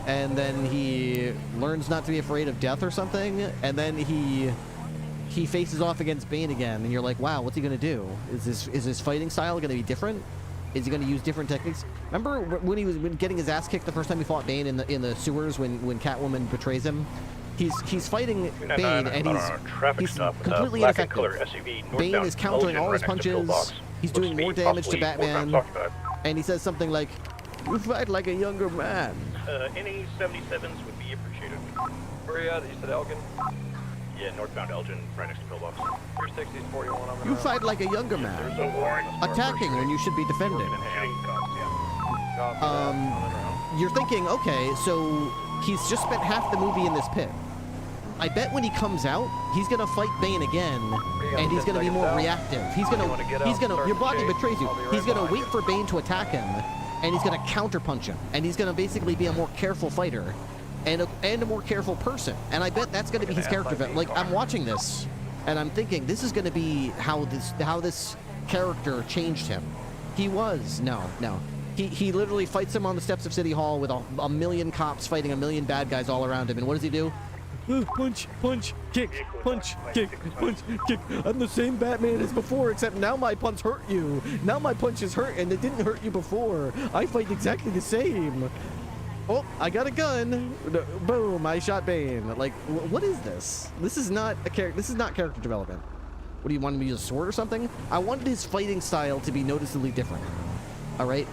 And then he learns not to be afraid of death or something, and then he faces off against Bane again, and you're like, wow, what's he gonna do? Is his fighting style gonna be different? Is he gonna use different techniques? Remember when he was getting his ass kicked the first time he fought Bane in the sewers when Catwoman betrays him? He's fighting Bane, and he's completely ineffective. Bane is countering all his punches. He's doing more damage to Batman, and he says something like, "You fight like a younger man." Any 77s would be appreciated. Where are you at? You said Elgin? Yeah, northbound Elgin, right next to pillbox. 360's 41 on the You fight like a younger man, attacking when you should be defending. You're thinking, okay, so he's just spent half the movie in this pit. I bet when he comes out, he's gonna fight Bane again, and he's gonna be more reactive. He's gonna, your body betrays you. He's gonna wait for Bane to attack him, and he's gonna counterpunch him, and he's gonna basically be a more careful fighter, and a more careful person. And I bet that's gonna be his character. Like, I'm watching this, and I'm thinking this is gonna be how this character changed him. He was no. He literally fights him on the steps of City Hall with a million cops fighting a million bad guys all around him, and what does he do? Punch, punch, kick, punch, kick, punch, kick. I'm the same Batman as before, except now my punch hurt you. Now my punches hurt, and it didn't hurt you before. I fight exactly the same. Oh, I got a gun. Boom, I shot Bane. Like, what is this? This is not a character. This is not character development. What do you want him to use, a sword or something? I wanted his fighting style to be noticeably different. All right.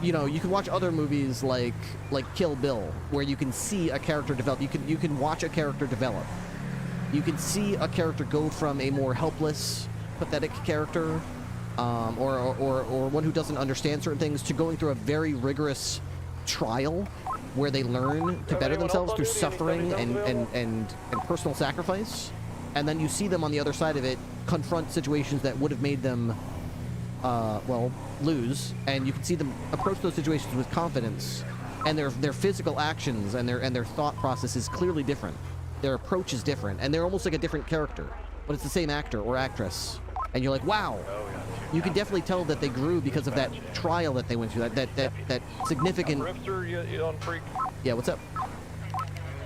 You know, you can watch other movies like Kill Bill, where you can see a character develop. You can watch a character develop. You can see a character go from a more helpless, pathetic character, or one who doesn't understand certain things, to going through a very rigorous trial where they learn to better themselves through suffering and personal sacrifice. And then you see them on the other side of it confront situations that would have made them, well, lose. And you can see them approach those situations with confidence. And their physical actions and their thought process is clearly different. Their approach is different. And they're almost like a different character. But it's the same actor or actress. And you're like, wow. You can definitely tell that they grew because of that trial that they went through. That significant... Ripster, you on Freak? Yeah, what's up?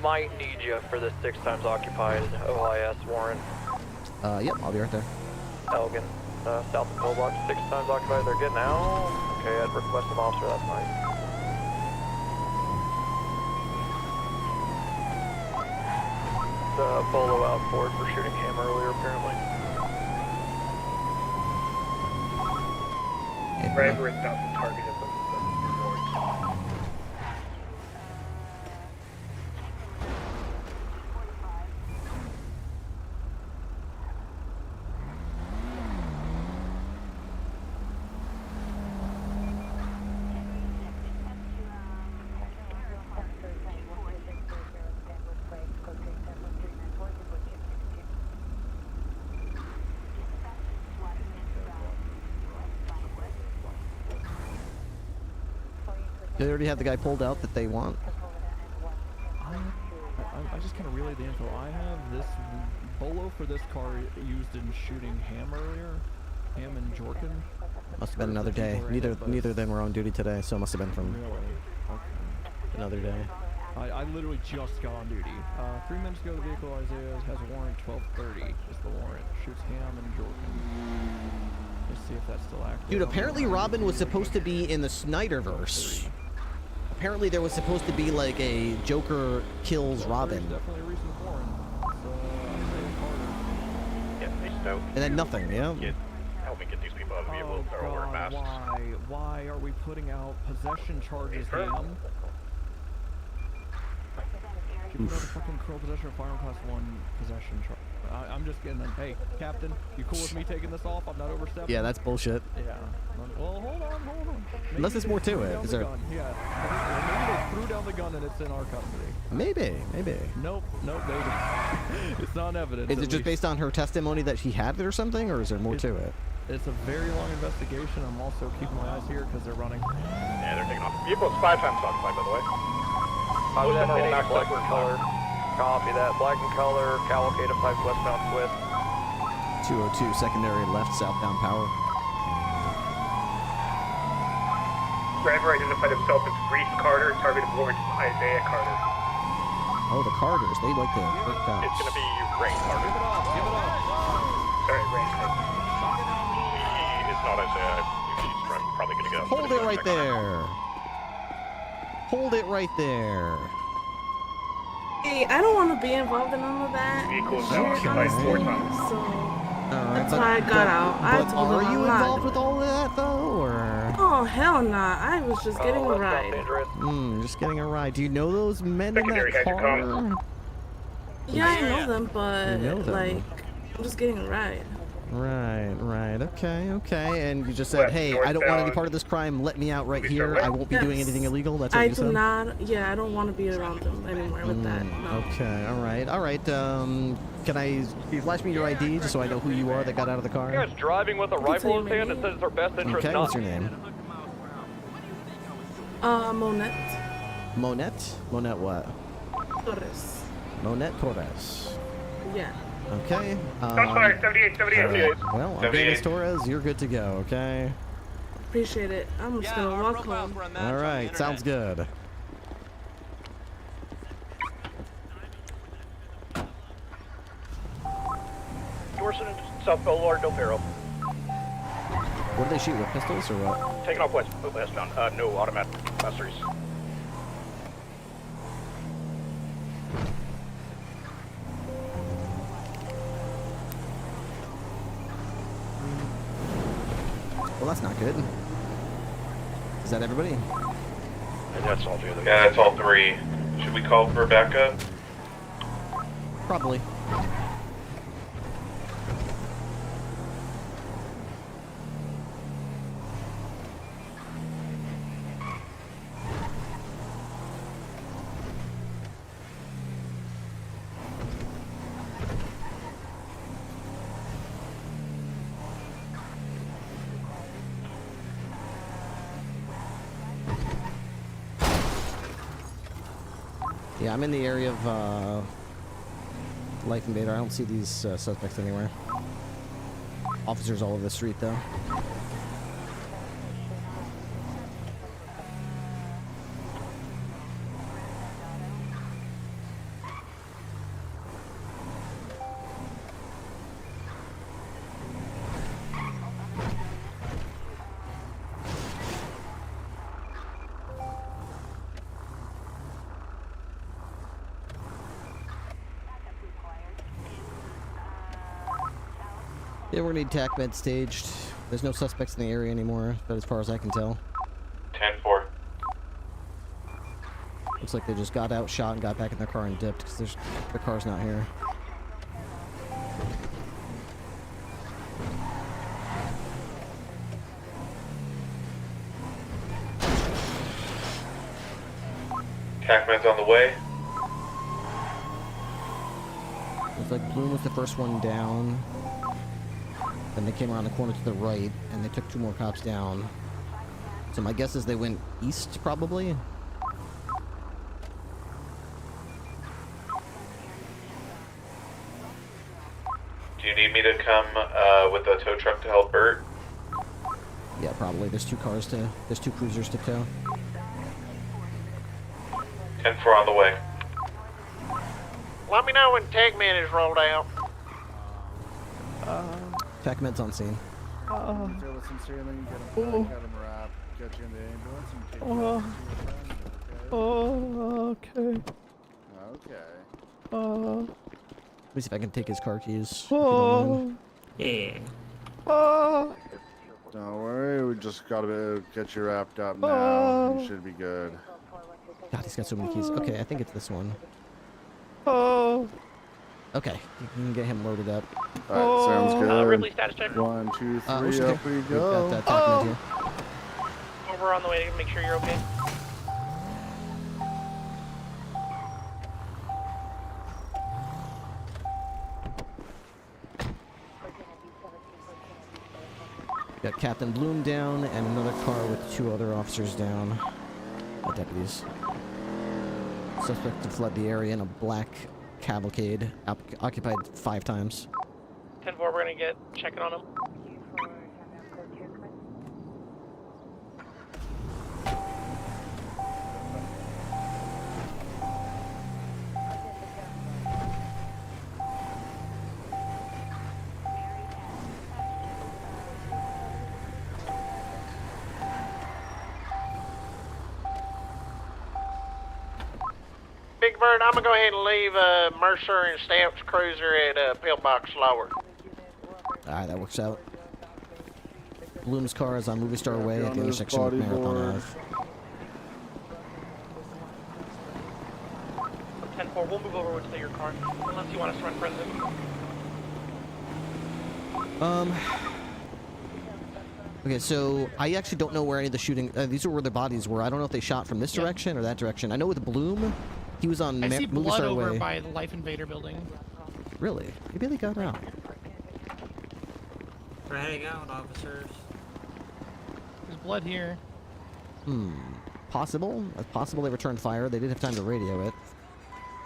Might need you for this 6 times occupied OIS warrant. Yep, I'll be right there. Elgin, south of Pillbox, 6 times occupied. They're getting out. Okay, I'd request an officer, that's fine. Bolo out forward for shooting him earlier, apparently. Driver is not the target of the report. They already have the guy pulled out that they want. I just kind of relayed the info I have. This bolo for this car used in shooting Ham earlier. Ham and Jorkin. Must have been another day. Neither of them were on duty today, so it must have been from another day. I literally just got on duty. 3 minutes ago, the vehicle Isaiah has a warrant. 12:30 is the warrant. Shoots Ham and Jorkin. Let's see if that's still active. Dude, apparently Robin was supposed to be in the Snyderverse. Apparently there was supposed to be like a Joker kills Robin. Definitely a recent warrant. And then nothing, yeah? Help me get these people out of the vehicle. They're all wearing masks. Why are we putting out possession charges, Ham? Give me another fucking criminal possession of firearm class 1 possession charge. I'm just getting hey, Captain, you cool with me taking this off? I'm not overstepping? Yeah, that's bullshit. Yeah. Well, hold on. Unless there's more to it. Is there... Yeah. Maybe they threw down the gun and it's in our custody. Maybe. Nope, they it's not evidence. Is it just based on her testimony that she had it or something, or is there more to it? It's a very long investigation. I'm also keeping my eyes here because they're running. Yeah, they're taking off. Vehicle's 5 times occupied, by the way. Black and color. Copy that. Black and color. Cavalcade of 5 westbound twist. 202 secondary left southbound power. Driver identified himself as Reese Carter, target of warrant Isaiah Carter. Oh, the Carters. They like to hurt cops. It's gonna be Rain Carter. Give it up. Sorry, Rain Carter. It's not Isaiah. He's probably gonna go. Hold it right there. Hold it right there. Hey, I don't want to be involved in all of that. Vehicle is now occupied 4 times. So that's why I got out. But are you involved with all of that though, or? Oh hell nah! I was just getting a ride. Just getting a ride. Do you know those men in that car? Yeah, I know them, but You know them. like, I'm just getting a ride. Right. Okay. And you just said, hey, I don't want any part of this crime. Let me out right here. I won't be doing anything illegal. That's what you said? I do not. Yeah, I don't want to be around them anymore with that. No. Okay. All right. Can you flash me your ID just so I know who you are that got out of the car? You guys driving with a rifle in his hand and says it's our best interest. Okay. What's your name? Monette. Monette what? Torres. Monette Torres. Yeah. Okay. Crossfire, 78. Well, Andres Torres, you're good to go, okay? Appreciate it. I'm just gonna walk home. All right, sounds good. Dorset, South Boulevard, Del Perro. What do they shoot with, pistols or what? Taking off westbound. No automatic busters. Well, that's not good. Is that everybody? And that's all together. Yeah, that's all three. Should we call for backup? Probably. Yeah, I'm in the area of Life Invader. I don't see these suspects anywhere. Officers all over the street, though. Yeah, we're gonna need TAC med staged. There's no suspects in the area anymore, but as far as I can tell. 10-4. Looks like they just got out, shot, and got back in their car and dipped because the car's not here. TAC med's on the way. Looks like Bloom was the first one down. Then they came around the corner to the right, and they took 2 more cops down. So my guess is they went east, probably? Do you need me to come with a tow truck to help Bert? Yeah, probably. There's 2 cruisers to tow. 10-4 on the way. Let me know when Tagman is rolled out. TAC med's on scene. Sincerely, get him wrapped, get you in the ambulance, and take you Okay. Let me see if I can take his car keys. Yeah. Don't worry, we just gotta get you wrapped up now. You should be good. God, he's got so many keys. Okay, I think it's this one. Okay, you can get him loaded up. Alright, sounds good. Ripley status check. 1, 2, 3, okay. up we go. We've got TAC med here. We're on the way to make sure you're okay. Got Captain Bloom down and another car with 2 other officers down. Deputies. Suspect had fled the area in a black cavalcade, occupied 5 times. 10-4, we're gonna get checking on him. Big Bird, I'm gonna go ahead and leave Mercer and Stamp's cruiser at Pillbox Lower. Alright, that works out. Bloom's car is on Movie Star Way at the intersection with Marathon Ave. 10-4, we'll move over to your car, unless you want us to run forensic. Okay, so I actually don't know where any of the shooting... these are where the bodies were. I don't know if they shot from this direction or that direction. I know with Bloom, he was on I see Movie blood Star over Way. by the Life Invader building. Really? Maybe they got out. We're heading out, officers. There's blood here. Possible. It's possible they returned fire. They did have time to radio it.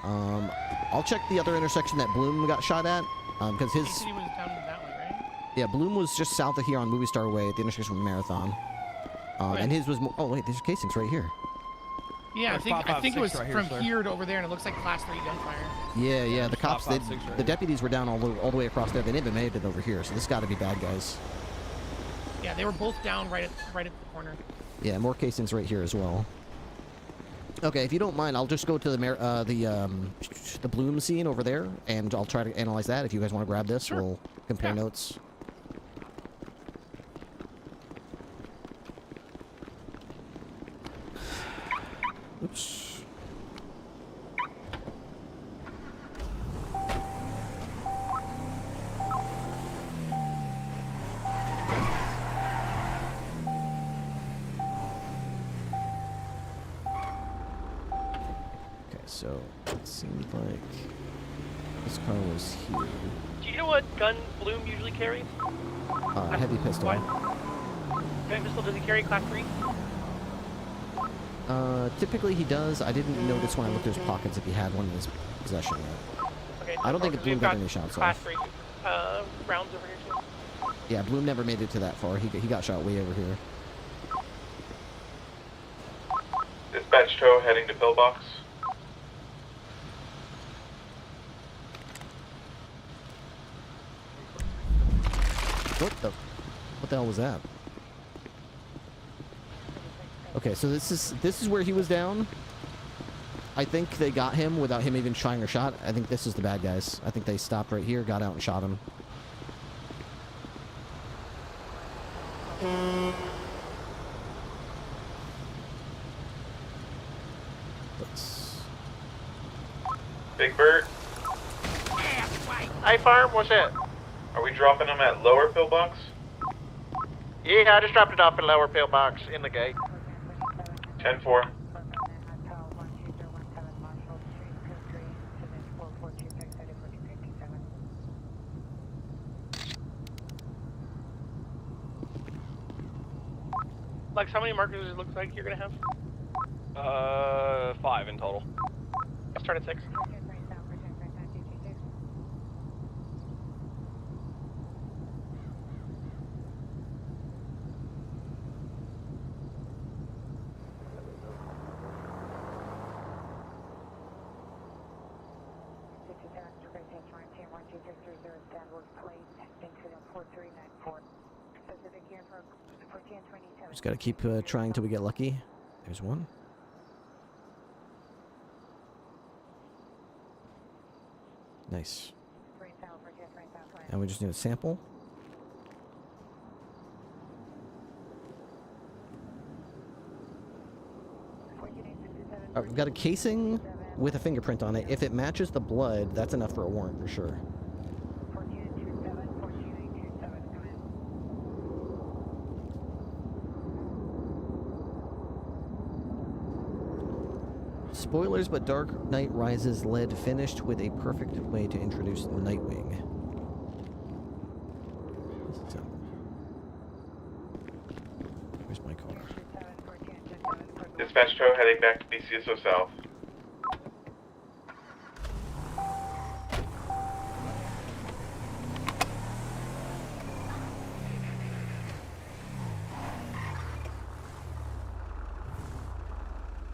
I'll check the other intersection that Bloom got shot at, because his... He was down that way, right? Yeah, Bloom was just south of here on Movie Star Way at the intersection with Marathon. And his was... Oh, wait, there's casings right here. Yeah, I think it was right from here to over there, and it looks like Class 3 gunfire. Yeah, the cops, the deputies were down all the way across there. They didn't even made it over here, so this got to be bad guys. Yeah, they were both down right at the corner. Yeah, more casings right here as well. Okay, if you don't mind, I'll just go to the Bloom scene over there, and I'll try to analyze that. If you guys want to grab this, we'll compare notes. Oops. Okay, so it seems like this car was here. Do you know what gun Bloom usually carries? Heavy pistol. Heavy pistol, does he carry class 3? Typically he does. I didn't notice when I looked at his pockets if he had one in his possession yet. Okay, I don't think we've Bloom got got any shots class off. 3 rounds over here too. Yeah, Bloom never made it to that far. He got shot way over here. Dispatch tow heading to pillbox. What the hell was that? Okay, so this is where he was down. I think they got him without him even trying a shot. I think this is the bad guys. I think they stopped right here, got out and shot him. Big Bird. Hi, Farm, what's that? Are we dropping them at lower pillbox? Yeah, I just dropped it off in lower pillbox in the gate. 10-4. Lex, how many markers does it look like you're gonna have? 5 in total. Let's start at 6. Just gotta keep trying till we get lucky. There's one. Nice. And we just need a sample. Alright, we've got a casing with a fingerprint on it. If it matches the blood, that's enough for a warrant for sure. Spoilers, but Dark Knight Rises led finished with a perfect way to introduce Nightwing. Where's my car? Dispatch tow heading back to BCSO South.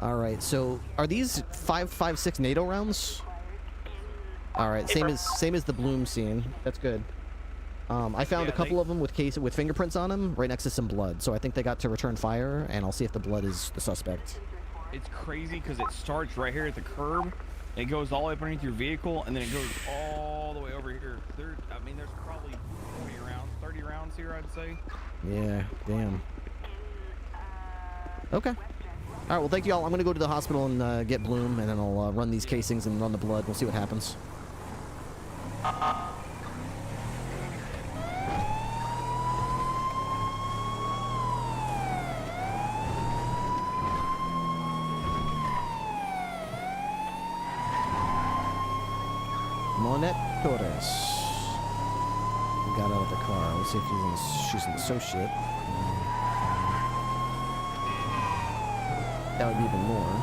Alright, so are these 5.56 NATO rounds? Alright, same as the Bloom scene. That's good. I found a couple of them with fingerprints on them right next to some blood, so I think they got to return fire, and I'll see if the blood is the suspect. It's crazy because it starts right here at the curb, it goes all the way up underneath your vehicle, and then it goes all the way over here. There's probably 30 rounds here, I'd say. Yeah, damn. Okay. Alright, well thank you all. I'm gonna go to the hospital and get Bloom, and then I'll run these casings and run the blood. We'll see what happens. Monette Torres. We got out of the car. We'll see if she's an associate. That would be even more.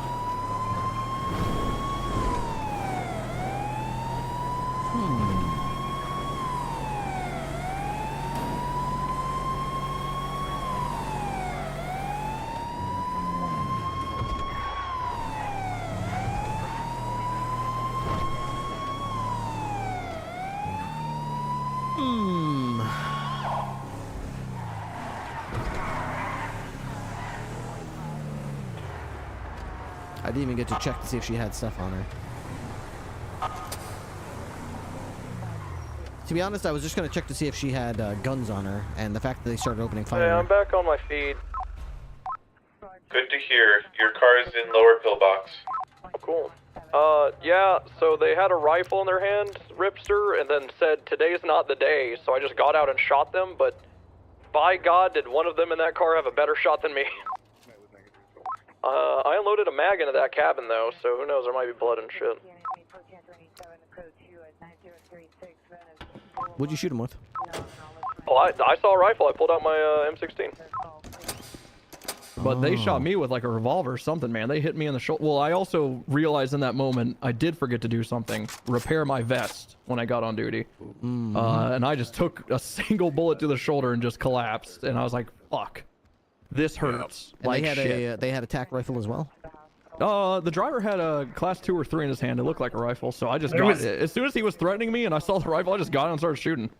I didn't even get to check to see if she had stuff on her. To be honest, I was just going to check to see if she had guns on her, and the fact that they started opening fire... Yeah, I'm back on my feed. Good to hear. Your car is in lower pillbox. Cool. Yeah, so they had a rifle in their hand, Ripster, and then said, today's not the day, so I just got out and shot them, but by God, did one of them in that car have a better shot than me. I unloaded a mag into that cabin, though, so who knows, there might be blood and shit. What'd you shoot him with? Well, I saw a rifle, I pulled out my M16. But they shot me with like a revolver or something, man. They hit me in the shoulder. Well, I also realized in that moment I did forget to do something. Repair my vest when I got on duty. And I just took a single bullet to the shoulder and just collapsed. And I was like, fuck. This hurts. And like they had shit. they had a tac rifle as well? The driver had a class 2 or 3 in his hand. It looked like a rifle, so I just got it. As soon as he was threatening me and I saw the rifle, I just got it and started shooting.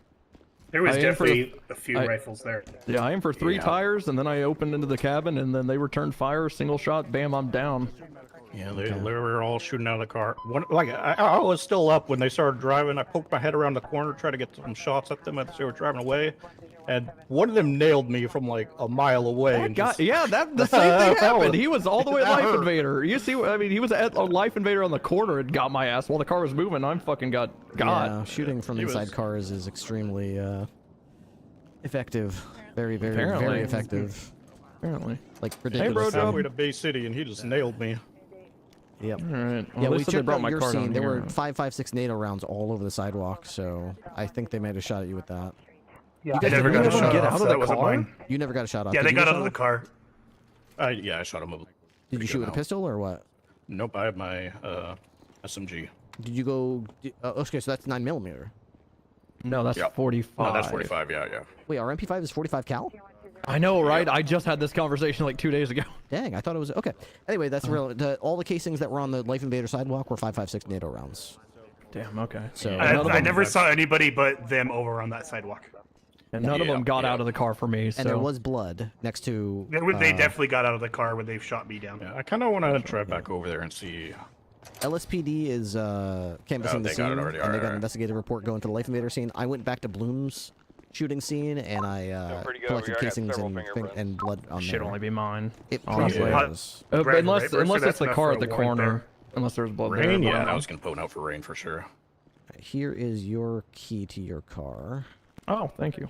There was definitely a few rifles there. Yeah, I aimed for 3 tires, and then I opened into the cabin, and then they returned fire, single shot, bam, I'm down. Yeah, they were all shooting out of the car. I was still up when they started driving. I poked my head around the corner, tried to get some shots at them as they were driving away, and one of them nailed me from like a mile away. The same thing happened. He was all the way at Life Invader. You see, I mean, he was at a Life Invader on the corner and got my ass while the car was moving. I'm fucking got. Yeah, shooting from inside cars is extremely effective. Very, very effective. Apparently. Like ridiculous. Hey, bro, halfway to Bay City, and he just nailed me. Yep. All right. Well, Yeah, we they checked brought out my your car scene. down There here. were 5.56 NATO rounds all over the sidewalk, so I think they might have shot at you with that. Yeah, I never got a shot off, so that wasn't mine. You never got a shot off. Yeah, Did they you got get out of shot the off? car. Yeah, I shot him. Did you shoot with a pistol or what? Nope, I have my SMG. Did you go? Okay, so that's 9mm. No, that's 45. No, that's 45. Yeah. Wait, our MP5 is 45 cal? I know, right? I just had this conversation like 2 days ago. Dang, I thought it was okay. Anyway, that's real. All the casings that were on the Life Invader sidewalk were 5.56 NATO rounds. Damn. Okay. So I never saw anybody but them over on that sidewalk. And none of them got out of the car for me. So. And there was blood next to. They definitely got out of the car when they shot me down. Yeah, I kind of want to drive back over there and see. LSPD is canvassing the they scene, got it already. and they got an investigative report going to the Life Invader scene. I went back to Bloom's shooting scene, and I collected casings and blood on there. Should only be mine. It honestly. was. Unless it's the car at the corner. Unless there's blood there. Rain, yeah, I was gonna put out for Rain for sure. Here is your key to your car. Oh, thank you.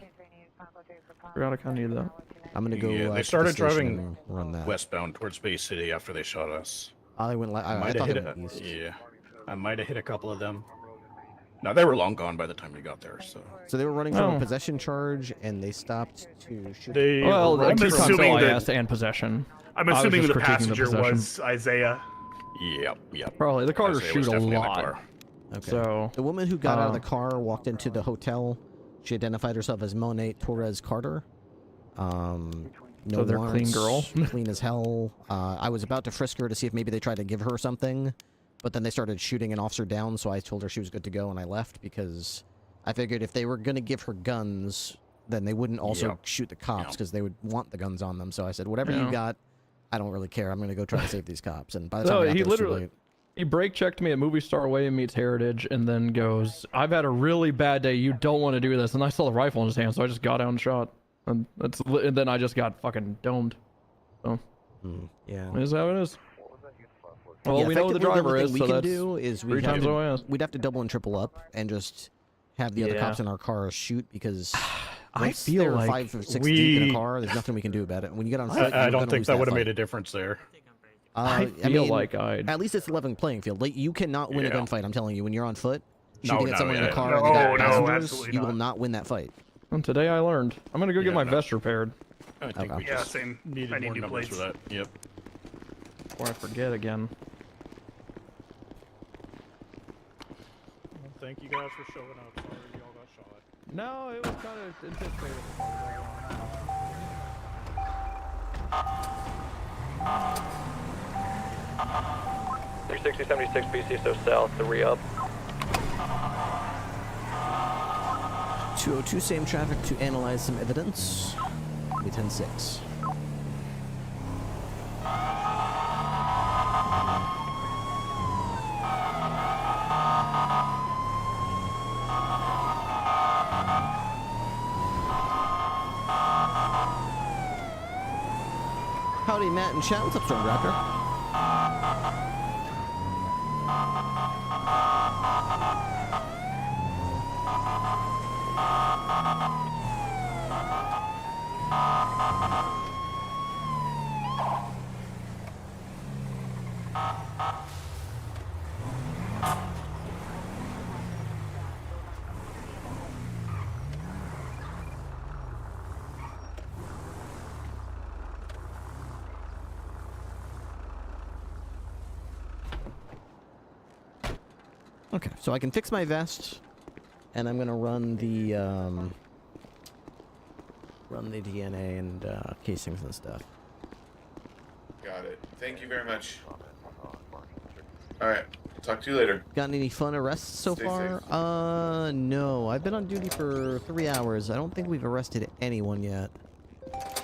Forgot I kind of needed that. I'm gonna go. Yeah, they to started the station driving and run that. westbound towards Bay City after they shot us. I went. I thought they went east. Yeah, I might have hit a couple of them. No, they were long gone by the time we got there. So they were running from a possession charge, and they stopped to shoot. Well, 2 times OIS and possession. I'm assuming the passenger was Isaiah. Yep. Probably. The cars shoot a lot. Okay. So the woman who got out of the car walked into the hotel. She identified herself as Monet Torres Carter. No so they're warrants, clean girl. Clean as hell. I was about to frisk her to see if maybe they tried to give her something, but then they started shooting an officer down, so I told her she was good to go, and I left because I figured if they were going to give her guns, then they wouldn't also shoot the cops because they would want the guns on them. So I said, whatever you got, I don't really care. I'm going to go try to save these cops. And by the time I got there, it was too late. He brake checked me at Movie Star Way and meets Heritage, and then goes, "I've had a really bad day. You don't want to do this." And I saw the rifle in his hand, so I just got out and shot. And then I just got fucking domed. So yeah, is how it is. Well, yeah, we know who the driver is, we so can that's do is 3 times OIS. we'd have to double and triple up and just have the other cops in our cars shoot because once feel they're like 5 or 6 deep in a car, there's nothing we can do about it. When you get on foot, I don't think that would have made made a difference there. I feel like at least it's a level playing field. Like you cannot win a gunfight. I'm telling you, when you're on foot, No, shooting at someone in a car and you got passengers, you will not win that fight. And today I learned. I'm gonna go get my vest repaired. I think we just same. needed I need more new numbers plates. for that. Yep. Before I forget again. Well, thank you guys for showing up. Sorry y'all got shot. No, it was kind of anticipated. 360-76 BC, so south, the re-up. 202, same traffic to analyze some evidence. We 10-6. Howdy. Howdy, Matt and chat. What's up, Storm Raptor? Okay, so I can fix my vest, and I'm gonna run the DNA and casings and stuff. Got it. Thank you very much. Alright, talk to you later. Gotten any fun arrests so Stay far? safe. No. I've been on duty for 3 hours. I don't think we've arrested anyone yet. Let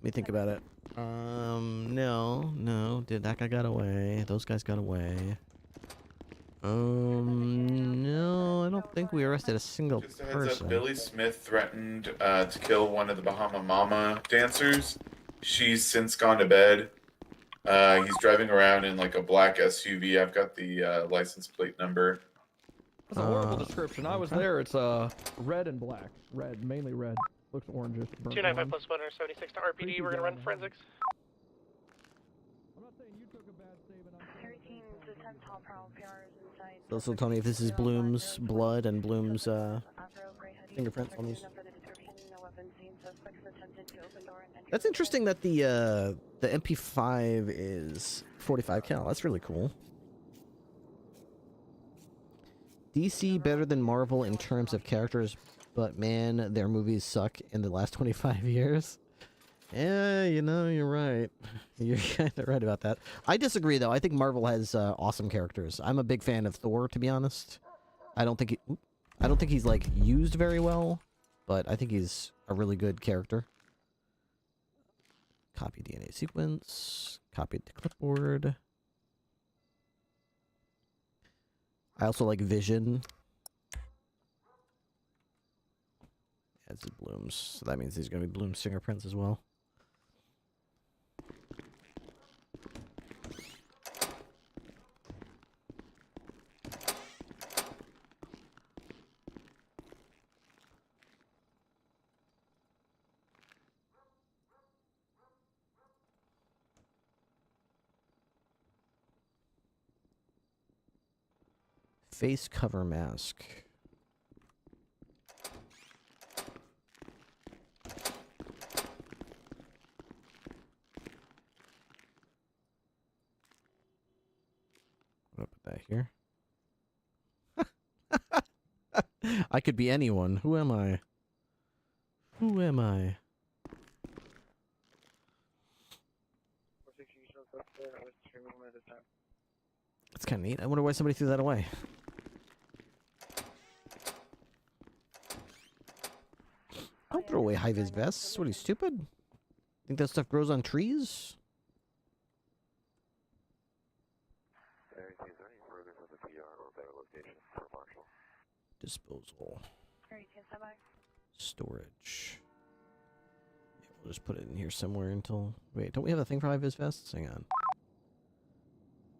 me think about it. No. That guy got away. Those guys got away. No, I don't think we arrested a single Just a heads person. up, Billy Smith threatened to kill one of the Bahama Mama dancers. She's since gone to bed. He's driving around in like a black SUV. I've got the license plate number. That's a horrible description. I was there. It's red and black. Red, mainly red. Looks orangish. 295 plus 176 to RPD. We're gonna run forensics. Also, tell me if this is Bloom's blood and Bloom's fingerprints on these. That's interesting that the MP5 is 45 cal. That's really cool. DC better than Marvel in terms of characters, but man, their movies suck in the last 25 years. Yeah, you know, you're right. You're kind of right about that. I disagree, though. I think Marvel has awesome characters. I'm a big fan of Thor, to be honest. I don't think he's like used very well, but I think he's a really good character. Copy DNA sequence. Copy to clipboard. I also like Vision. As it Blooms, so that means he's going to be Bloom's fingerprints as well. Face cover mask. I'll put that here. I could be anyone. Who am I? Who am I? That's kind of neat. I wonder why somebody threw that away. Don't throw away high-vis vests. What are you, stupid? Think that stuff grows on trees? Disposal. Storage. Yeah, we'll just put it in here somewhere until... Wait, don't we have a thing for high-vis vests? Hang on.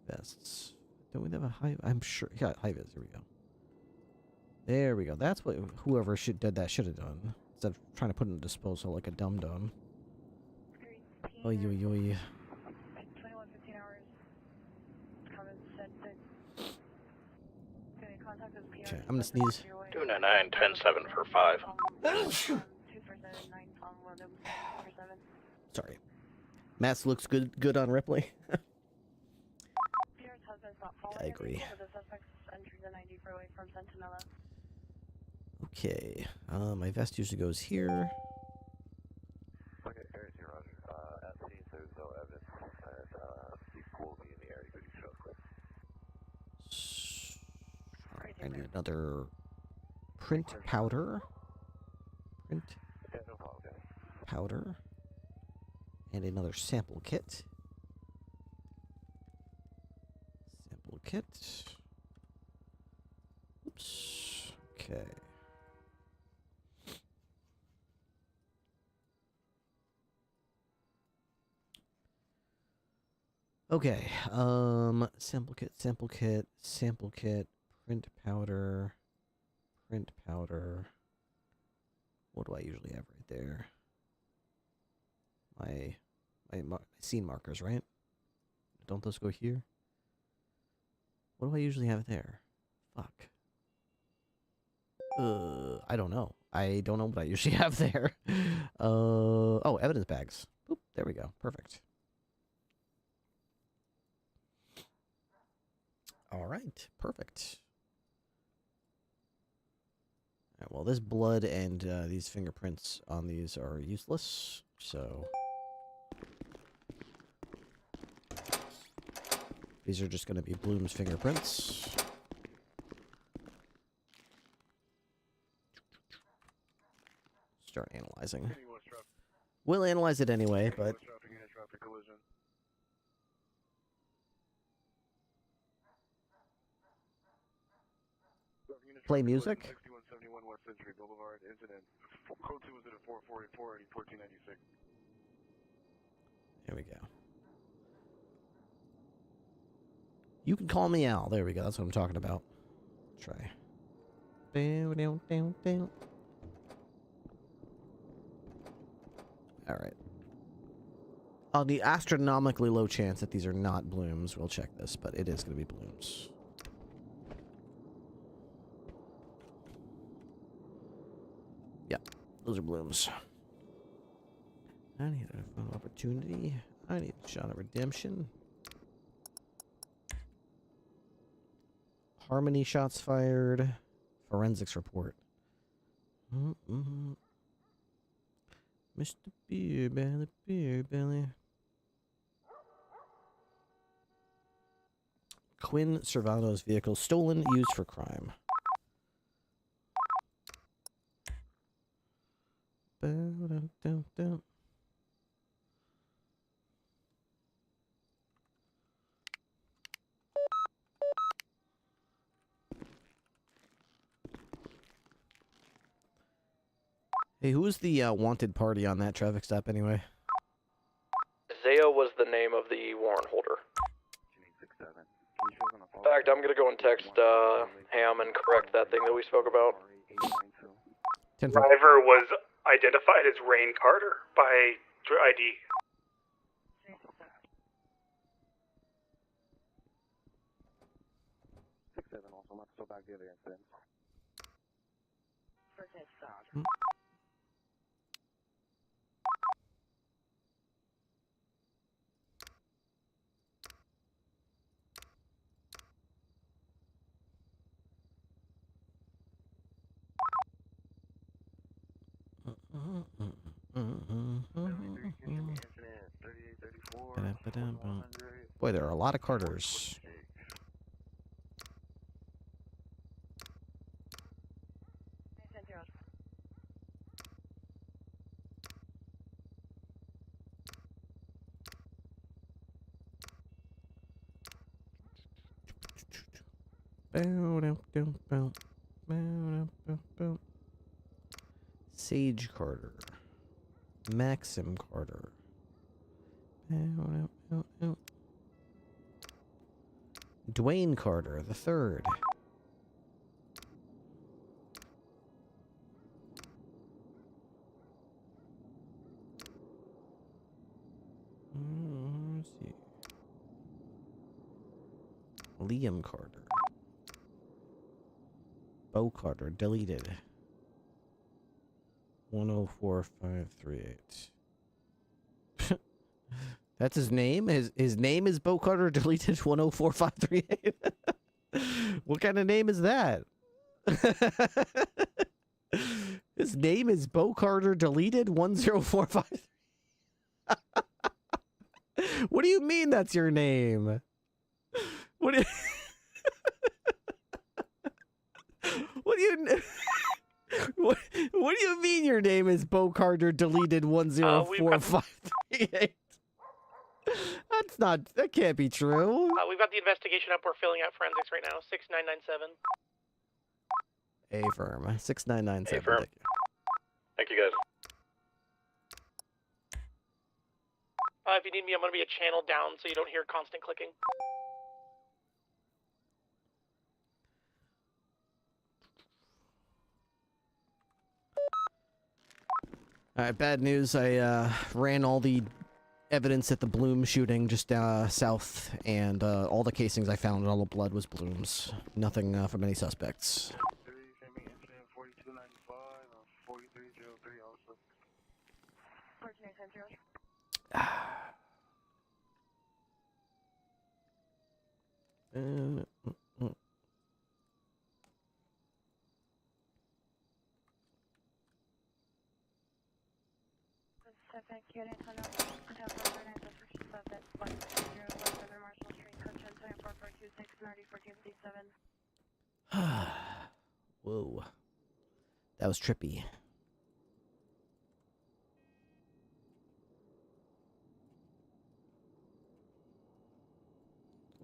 Vests. Don't we have a high... I'm sure... Yeah, high-vis. Here we go. There we go. That's what whoever did that should have done. Instead of trying to put it in a disposal like a dum-dum. Oy, oy, oy. 21:15 hours. Comments said that. Okay, I'm gonna sneeze. 299, 10-7 for 5. Sorry. Mass looks good on Ripley. I agree. Okay, my vest usually goes here. Okay, Harris here, Roger. At scene, there's no evidence, and the pool will be in the area. Could you show us, I need another print powder. Print Yeah, no problem, guys. powder. And another sample kit. Sample kit. Oops. Okay. Okay, sample kit, print powder. What do I usually have right there? My scene markers, right? Don't those go here? What do I usually have there? Fuck. I don't know. I don't know what I usually have there. Oh, evidence bags. Oop, there we go. Perfect. All right, perfect. All right, well, this blood and these fingerprints on these are useless, so these are just going to be Bloom's fingerprints. Start analyzing. We'll analyze it anyway, but play music. 6171 West Century Boulevard, incident. Code 2 was at 4484 1496. There we go. You can call me Al. There we go. That's what I'm talking about. Try. All right. On the astronomically low chance that these are not Blooms, we'll check this, but it is going to be Blooms. Yep, those are Blooms. I need a fun opportunity. I need a shot of redemption. Harmony shots fired. Forensics report. Mr. Beer Belly. Quinn Servano's vehicle stolen, used for crime. Hey, who's the wanted party on that traffic stop anyway? Zaya was the name of the warrant holder. In fact, I'm gonna go and text Ham and correct that thing that we spoke about. Driver was identified as Rain Carter by ID. Also, let's go back to the other incident. Boy, there are a lot of Carters. Sage Carter. Maxim Carter. Dwayne Carter, the third. Let's see. Liam Carter. Bo Carter, deleted. 104538. That's his name? His name is Bo Carter, deleted 104538. What kind of name is that? His name is Bo Carter, deleted 10453. What do you mean that's your name? What do you... What do you... What do you mean your name is Bo Carter, deleted 104538? That can't be true. We've got the investigation up. We're filling out forensics right now. 6997. A firm. 6997. A firm. Thank you, guys. If you need me, I'm going to be a channel down so you don't hear constant clicking. Alright, bad news. I ran all the evidence at the Bloom shooting just south, and all the casings I found, all the blood was Bloom's. Nothing from any suspects. 1457. Whoa. That was trippy.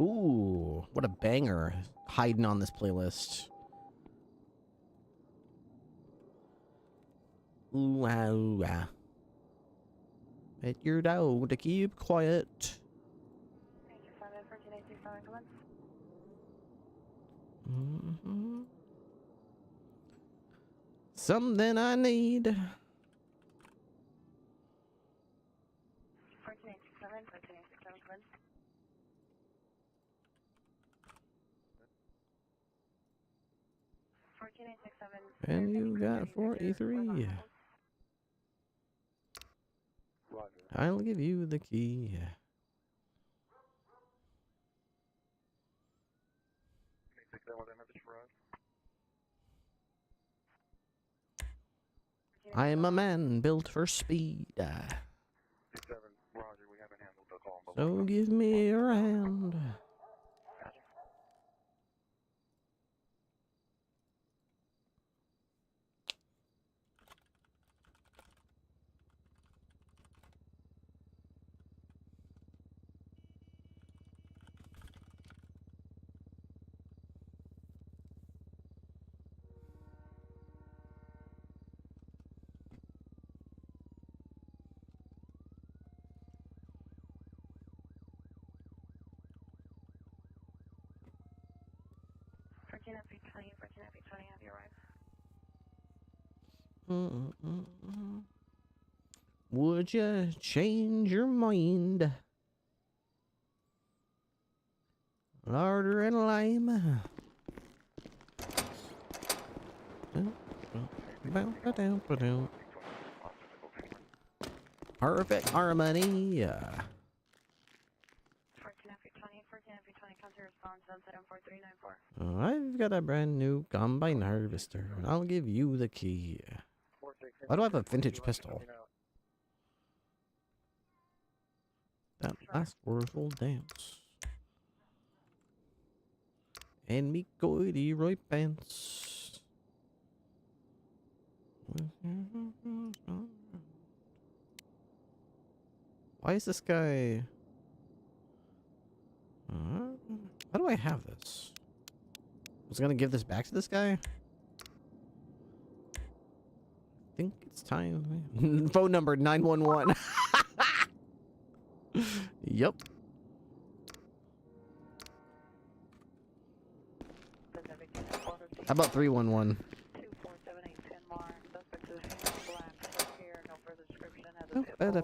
Ooh, what a banger hiding on this playlist. Ooh, ah, ooh, ah. Pet your dog to keep quiet. Mm-hmm. Something I need. 1487, And you got 4E3. I'll give you the key. I am a man built for speed. So give me your hand. have you arrived? Would you change your mind? Larder and lime. Perfect harmony. 14 comes to response on 74394. I've got a brand new combine harvester. I'll give you the key. Why do I have a vintage pistol? That last word will dance. And me goity right pants. Why is this guy... how do I have this? I was gonna give this back to this guy? I think it's time. Phone number 911. Yep. How about 311? Has a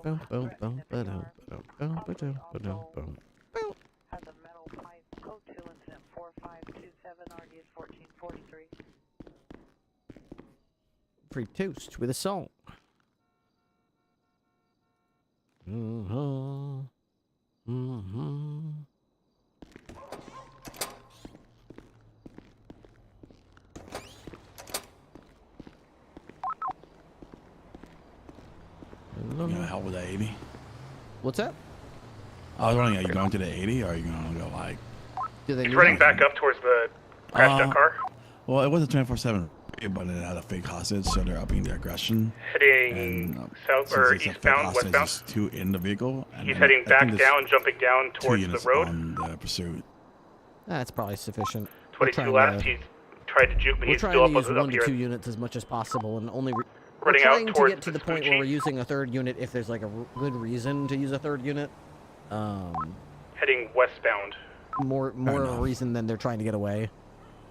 metal pipe, code 2 incident 4527, RD is 1443. Free toast with a song. You gonna help with that 80? What's that? I was wondering, are you going to the 80 or are you gonna go like... He's running back up towards the crashed out car. Well, it was a 24/7, but it had a fake hostage, so they're upping their aggression. Heading south or eastbound, westbound. Two in the vehicle. He's heading back down, jumping down towards the road. On the pursuit. That's probably sufficient. 22 left. He's tried to juke, but he's still up We're trying to use 1 here. to 2 units as much as possible, and only we're Running out trying to towards get to the point Vespucci. where we're using a third unit if there's like a good reason to use a third unit. Heading westbound. More of a reason than they're trying to get away.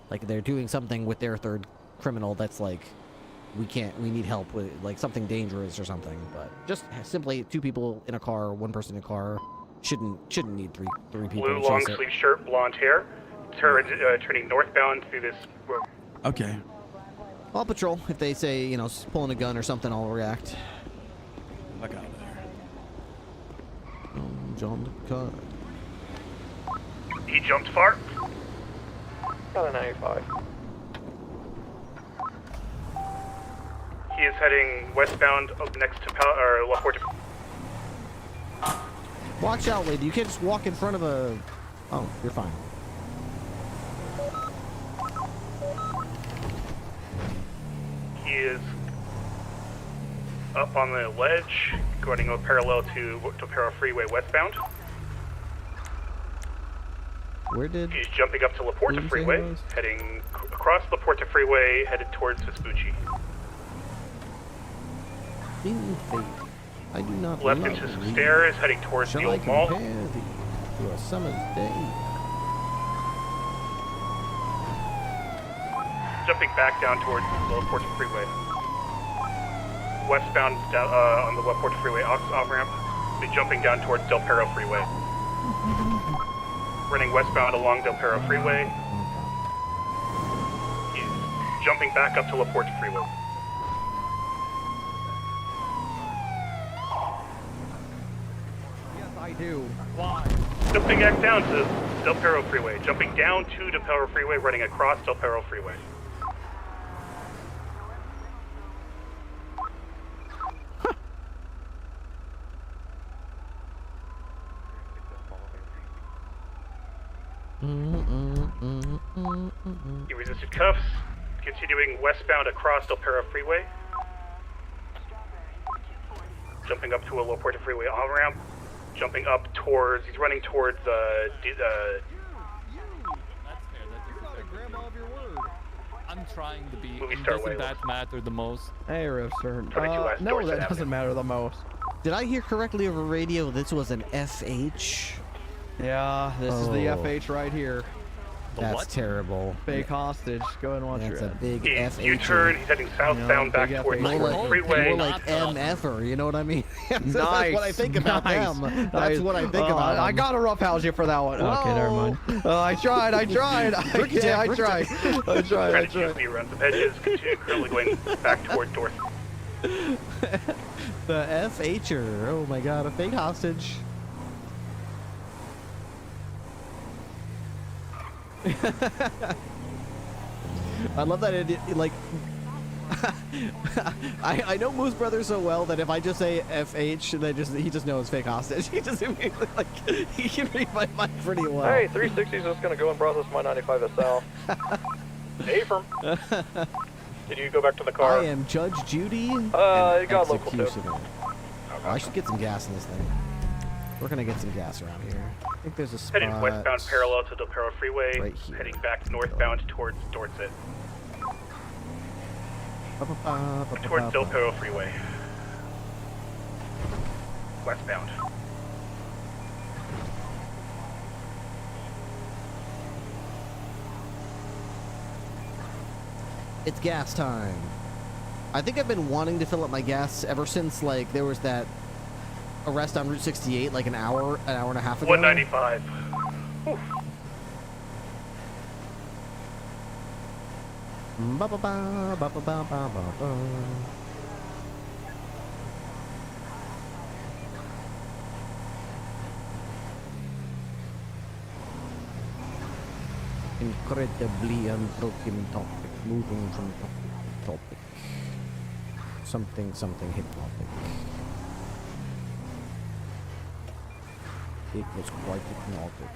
Like they're doing something with their third criminal that's like, we need help with, like something dangerous or something. But just simply 2 people in a car, 1 person in a car, shouldn't need three people Blue to long chase it. sleeve shirt, blonde hair. Turning northbound through this road. Okay. I'll patrol. If they say, you know, pulling a gun or something, I'll react. Look out there. John Card. He jumped far. Got a 95. He is heading westbound up next to La Porte. Watch out, lady. You can't just walk in front of a... Oh, you're fine. He is up on the ledge, going parallel to Topero Freeway westbound. Where did... He's jumping up to La Porta Freeway, heading across La Porta Freeway, headed towards Vespucci. In faith, I do not Left love into some thee. stairs, heading towards Shall the I old mall. compare thee to a summer's day? Jumping back down towards the La Porta Freeway. Westbound on the La Porta Freeway off-ramp. Be jumping down towards Del Perro Freeway. Running westbound along Del Perro Freeway. He's jumping back up to La Porta Freeway. Yes, I do. Why? Jumping back down to Del Perro Freeway. Jumping down to Del Perro Freeway, running across Del Perro Freeway. He resisted cuffs, continuing westbound across Del Perro Freeway. Jumping up to a La Porta Freeway on-ramp. Jumping up towards, he's running towards, I'm trying to be. Movie star Doesn't way. that matter the most? Hey, Ripster. 22 West No, Dorset that Avenue. doesn't matter the most. Did I hear correctly over radio this was an FH? Yeah, this is the Oh. FH right here. That's terrible. Fake hostage. Go and watch That's your a ad. big He's FH. U-turn, he's heading southbound back towards More the like, freeway. more like MFer, you know what I mean? That's Nice. what I think about nice. them. That's Nice. what I think about them. I gotta roughhouse you for that one. Okay, never mind. I tried. I tried. I tried. Trying to shoot me around the edges, currently going back toward Dorset. The FHer. Oh my god, a fake hostage. I love that it like I know Moose Brothers so well that if I just say FH, he just knows fake hostage. He just immediately he can read my mind pretty well. Hey, 360 is just gonna go and process my 95 SL. Hey, firm. Did you go back to the car? I am Judge Judy. It got local too. Executioner. Oh, I should get some gas in this thing. We're gonna get some gas around here. I think there's a spot. Heading westbound parallel to Del Perro Freeway, right here. heading back northbound towards Dorset. Towards Del Perro Freeway. Westbound. It's gas time. I think I've been wanting to fill up my gas ever since like there was that arrest on Route 68 like an hour and a half ago. 195. Oof. Ba ba ba ba ba ba ba ba. Incredibly unbroken topic, moving from topic to topic. Something hypnotic. It was quite hypnotic.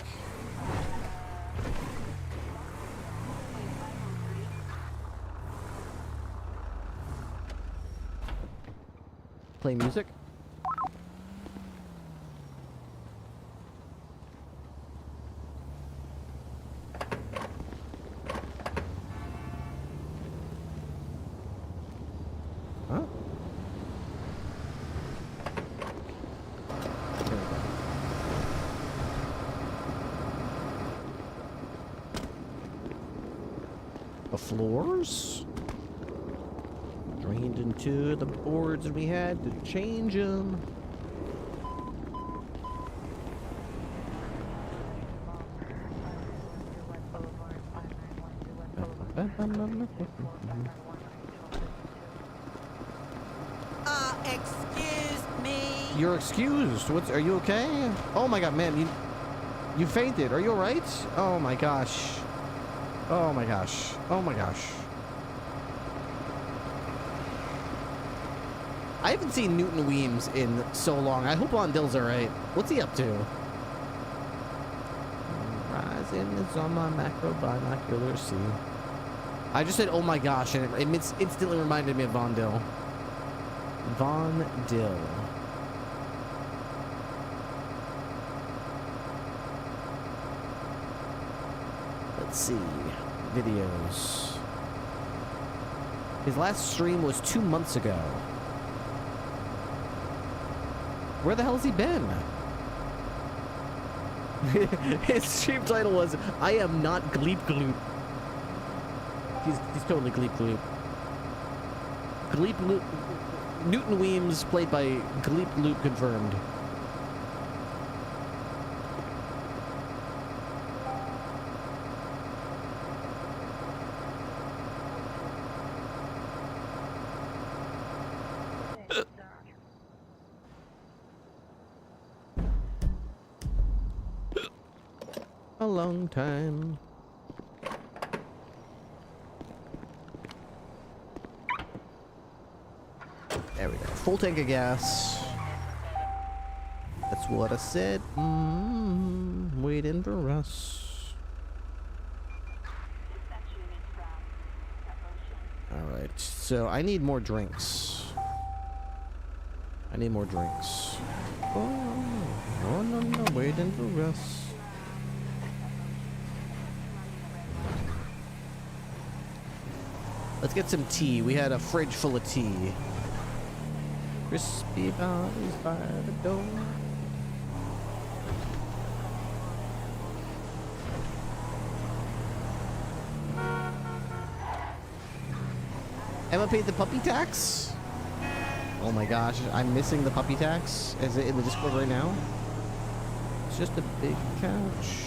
Play music. Huh? the floors. Drained into the boards, and we had to change them. Excuse me. You're excused. Are you okay? Oh my god, man, you fainted. Are you alright? Oh my gosh. Oh my gosh. Oh my gosh. I haven't seen Newton Weems in so long. I hope Londill's alright. What's he up to? Rising is on my macro binocular sea. I just said, oh my gosh, and it instantly reminded me of Von Dill. Von Dill. Let's see. Videos. His last stream was 2 months ago. Where the hell has he been? His stream title was, I am not Gleep Gloop. He's totally Gleep Gloop. Gleep Loop. Newton Weems played by Gleep Loop confirmed. A long time. There we go. Full tank of gas. That's what I said. Waiting for us. Alright, so I need more drinks. I need more drinks. Oh, no, waiting for us. Let's get some tea. We had a fridge full of tea. Crispy bodies by the door. Emma paid the puppy tax? Oh my gosh, I'm missing the puppy tax. Is it in the Discord right now? It's just a big couch.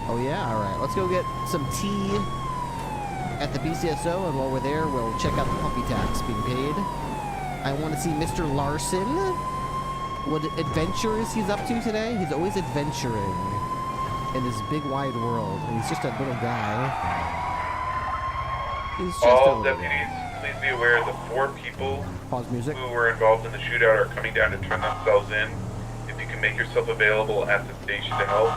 Oh yeah, alright. Let's go get some tea at the BCSO, and while we're there, we'll check out the puppy tax being paid. I want to see Mr. Larson. What adventures he's up to today? He's always adventuring in this big wide world. And he's just a little guy. He's just All deputies, please be aware the 4 people who were involved in the shootout are coming down to turn themselves in. If you can make yourself available at the station to help.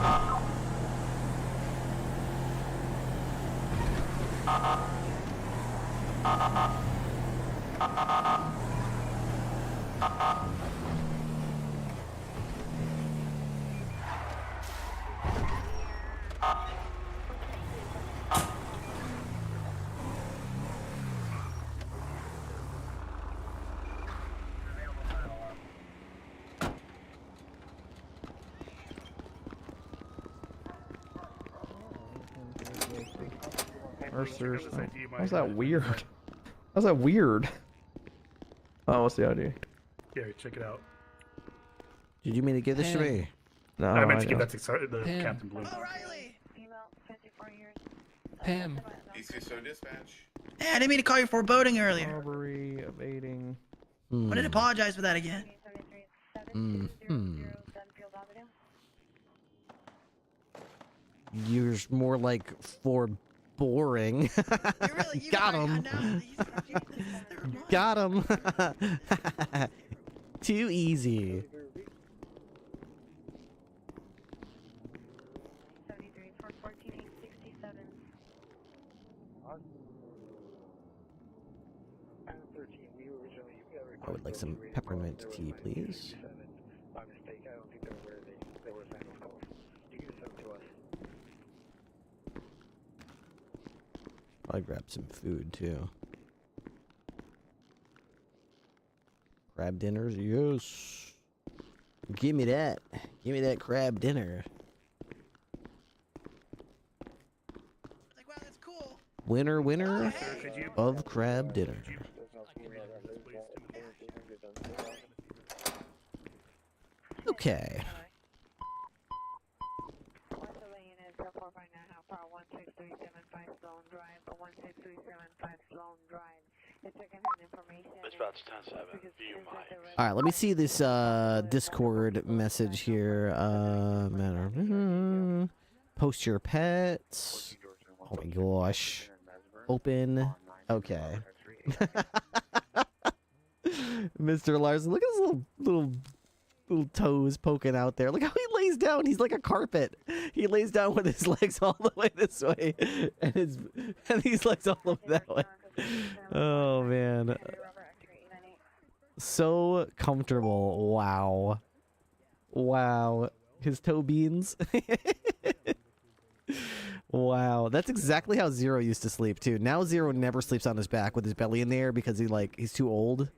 Seriously. How's that weird? How's that weird? Oh, what's the ID? Yeah, check it out. Did you mean to give this to me? No, I meant to give don't. that to the Pam. Captain Blue. Pam. BCSO dispatch. Hey, I didn't mean to call you foreboding earlier. Robbery, evading. I didn't apologize for that again. You're more like for boring. Got him. Got him. Too easy. I would like some peppermint tea, please. By mistake, I don't think they're aware they were assigned those calls. You can send them to us. I'll grab some food too. Crab dinners, yes. Give me that. Give me that crab dinner. Winner, winner of crab dinner. Okay. Dispatch 10-7, view my. All right, let me see this Discord message here. Post your pets. Oh my gosh. Open. Okay. Mr. Larson, look at his little toes poking out there. Look how he lays down. He's like a carpet. He lays down with his legs all the way this way, and these legs all the way that way. Oh man. So comfortable. Wow. Wow. His toe beans. Wow. That's exactly how Zero used to sleep too. Now Zero never sleeps on his back with his belly in the air because he's too old.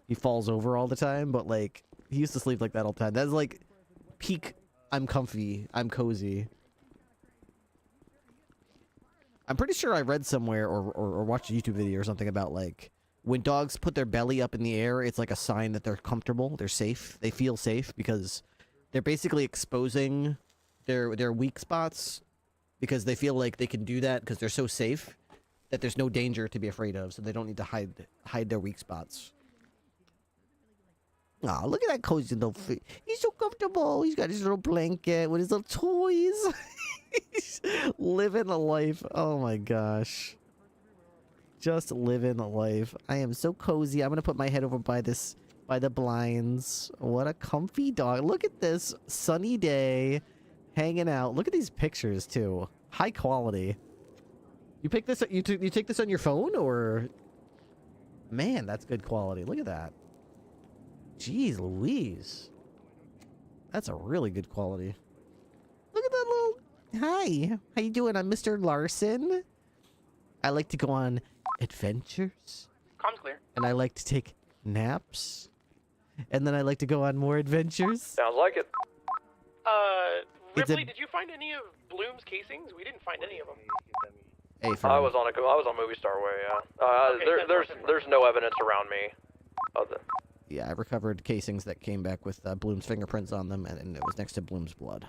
He falls over all the time, but like he used to sleep like that all the time. That's like peak I'm comfy, I'm cozy. I'm pretty sure I read somewhere or watched a YouTube video or something about like when dogs put their belly up in the air, it's like a sign that they're comfortable, they're safe, they feel safe because they're basically exposing their weak spots because they feel like they can do that because they're so safe that there's no danger to be afraid of, so they don't need to hide their weak spots. Aw, look at that cozy little feet. He's so comfortable. He's got his little blanket with his little toys. He's living a life. Oh my gosh. Just living a life. I am so cozy. I'm gonna put my head over by the blinds. What a comfy dog. Look at this sunny day hanging out. Look at these pictures too. High quality. You pick this you take this on your phone or man, that's good quality. Look at that. Jeez Louise. That's a really good quality. Look at that little... Hi. How you doing? I'm Mr. Larson. I like to go on adventures. Comms clear. And I like to take naps. And then I like to go on more adventures. Sounds like it. Ripley, did you find any of Bloom's casings? We didn't find any of them. Hey, I was on Movie Star Way, yeah. Okay, there's no evidence around me. Yeah, I recovered casings that came back with Bloom's fingerprints on them, and it was next to Bloom's blood.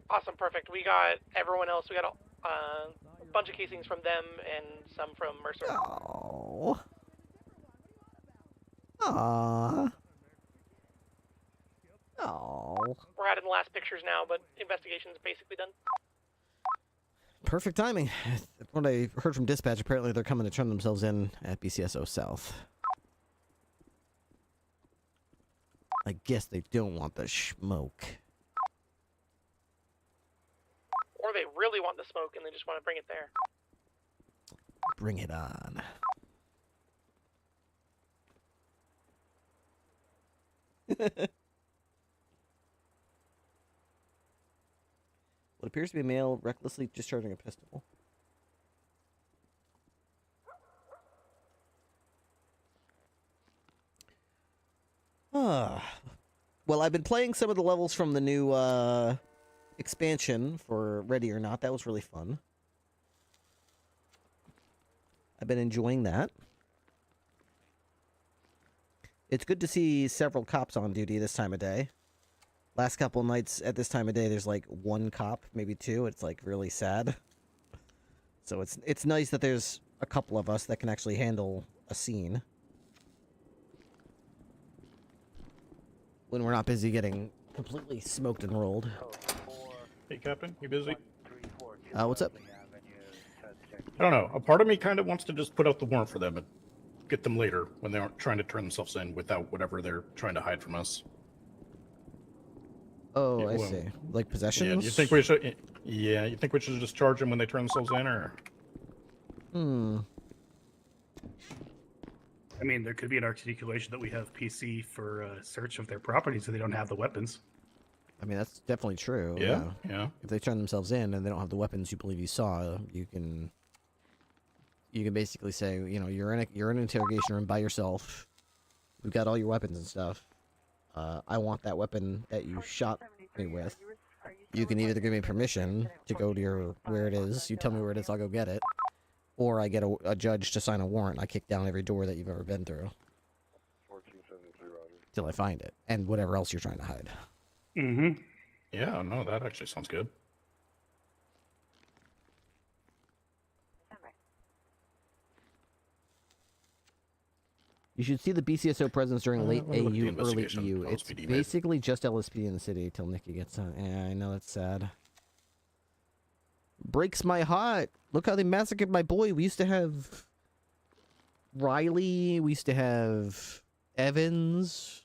Awesome, perfect. We got everyone else. We got a bunch of casings from them and some from Mercer. Oh. Aww. Oh. We're adding the last pictures now, but investigation's basically done. Perfect timing. What I heard from dispatch, apparently they're coming to turn themselves in at BCSO South. I guess they don't want the smoke. Or they really want the smoke and they just want to bring it there. Bring it on. What appears to be a male recklessly discharging a pistol. Well, I've been playing some of the levels from the new expansion for Ready or Not. That was really fun. I've been enjoying that. It's good to see several cops on duty this time of day. Last couple nights at this time of day, there's like one cop, maybe two. It's like really sad. So it's nice that there's a couple of us that can actually handle a scene. When we're not busy getting completely smoked and rolled. Hey, Captain, you busy? What's up? I don't know. A part of me kind of wants to just put out the warrant for them and get them later when they aren't trying to turn themselves in without whatever they're trying to hide from us. Oh, Yeah, I well, see. Like possessions? Yeah, you think we should? Yeah, you think we should just charge them when they turn themselves in, or? I mean, there could be an articulation that we have PC for search of their property so they don't have the weapons. I mean, that's definitely true. Yeah. If they turn themselves in and they don't have the weapons you believe you saw, you can basically say, you know, you're in an interrogation room by yourself. We've got all your weapons and stuff. I want that weapon that you shot me with. You can either give me permission to go to where it is. You tell me where it is, I'll go get it. or I get a judge to sign a warrant. I kick down every door that you've ever been through. 1473, Roger. Till I find it. And whatever else you're trying to hide. Mm-hmm. Yeah, no, that actually sounds good. You should see the BCSO presence during late let me look at the AU, early investigation EU. It's LSPD made. basically just LSPD in the city till Nikki gets on. Yeah, I know, that's sad. Breaks my heart. Look how they massacred my boy. We used to have Riley. We used to have Evans.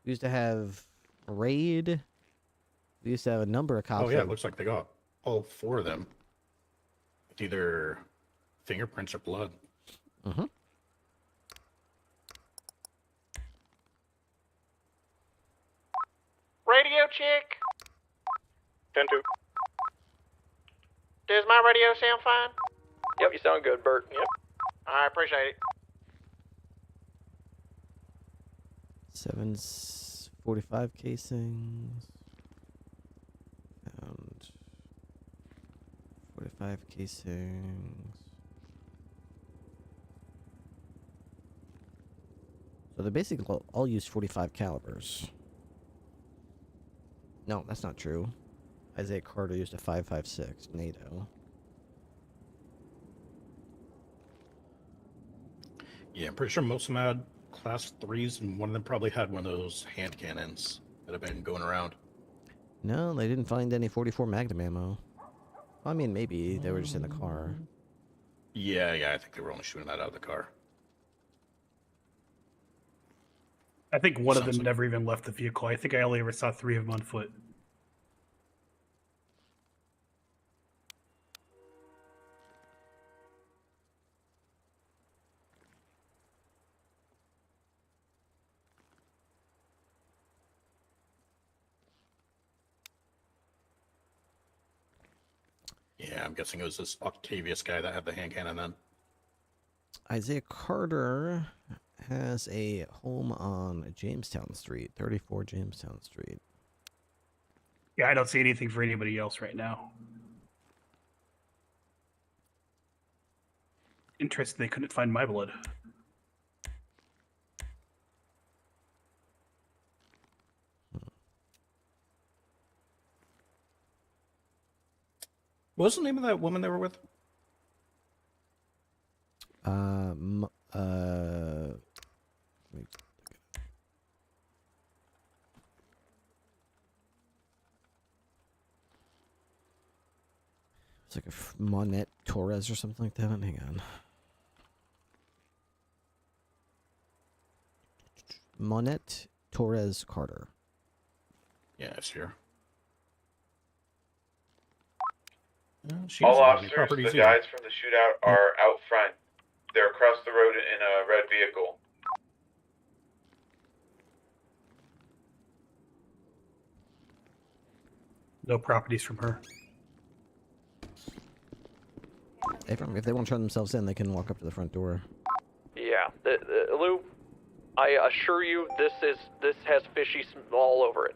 We used to have Raid. We used to have a number of cops. Oh yeah, it looks like they got all 4 of them. With either fingerprints or blood. Mm-hmm. Radio check. 10-2. Does my radio sound fine? Yep, you sound good, Bert. Yep. I appreciate it. 745 casings. Found 45 casings. So they basically all use 45 calibers. No, that's not true. Isaiah Carter used a 5.56 NATO. Yeah, I'm pretty sure most of them had class 3s, and one of them probably had one of those hand cannons that have been going around. No, they didn't find any 44 Magnum ammo. I mean, maybe they were just in the car. Yeah, I think they were only shooting that out of the car. I think one of Sounds them like- never even left the vehicle. I think I only ever saw 3 of them on foot. Yeah, I'm guessing it was this Octavius guy that had the hand cannon then. Isaiah Carter has a home on Jamestown Street, 34 Jamestown Street. Yeah, I don't see anything for anybody else right now. Interesting they couldn't find my blood. What was the name of that woman they were with? It's like a Monette Torres or something like that. Hang on. Monette Torres Carter. Yeah, it's here. All officers, the guys from the shootout are out front. They're across the road in a red vehicle. No properties from her. If they want to turn themselves in, they can walk up to the front door. Yeah, Lou, I assure you, this has fishy all over it.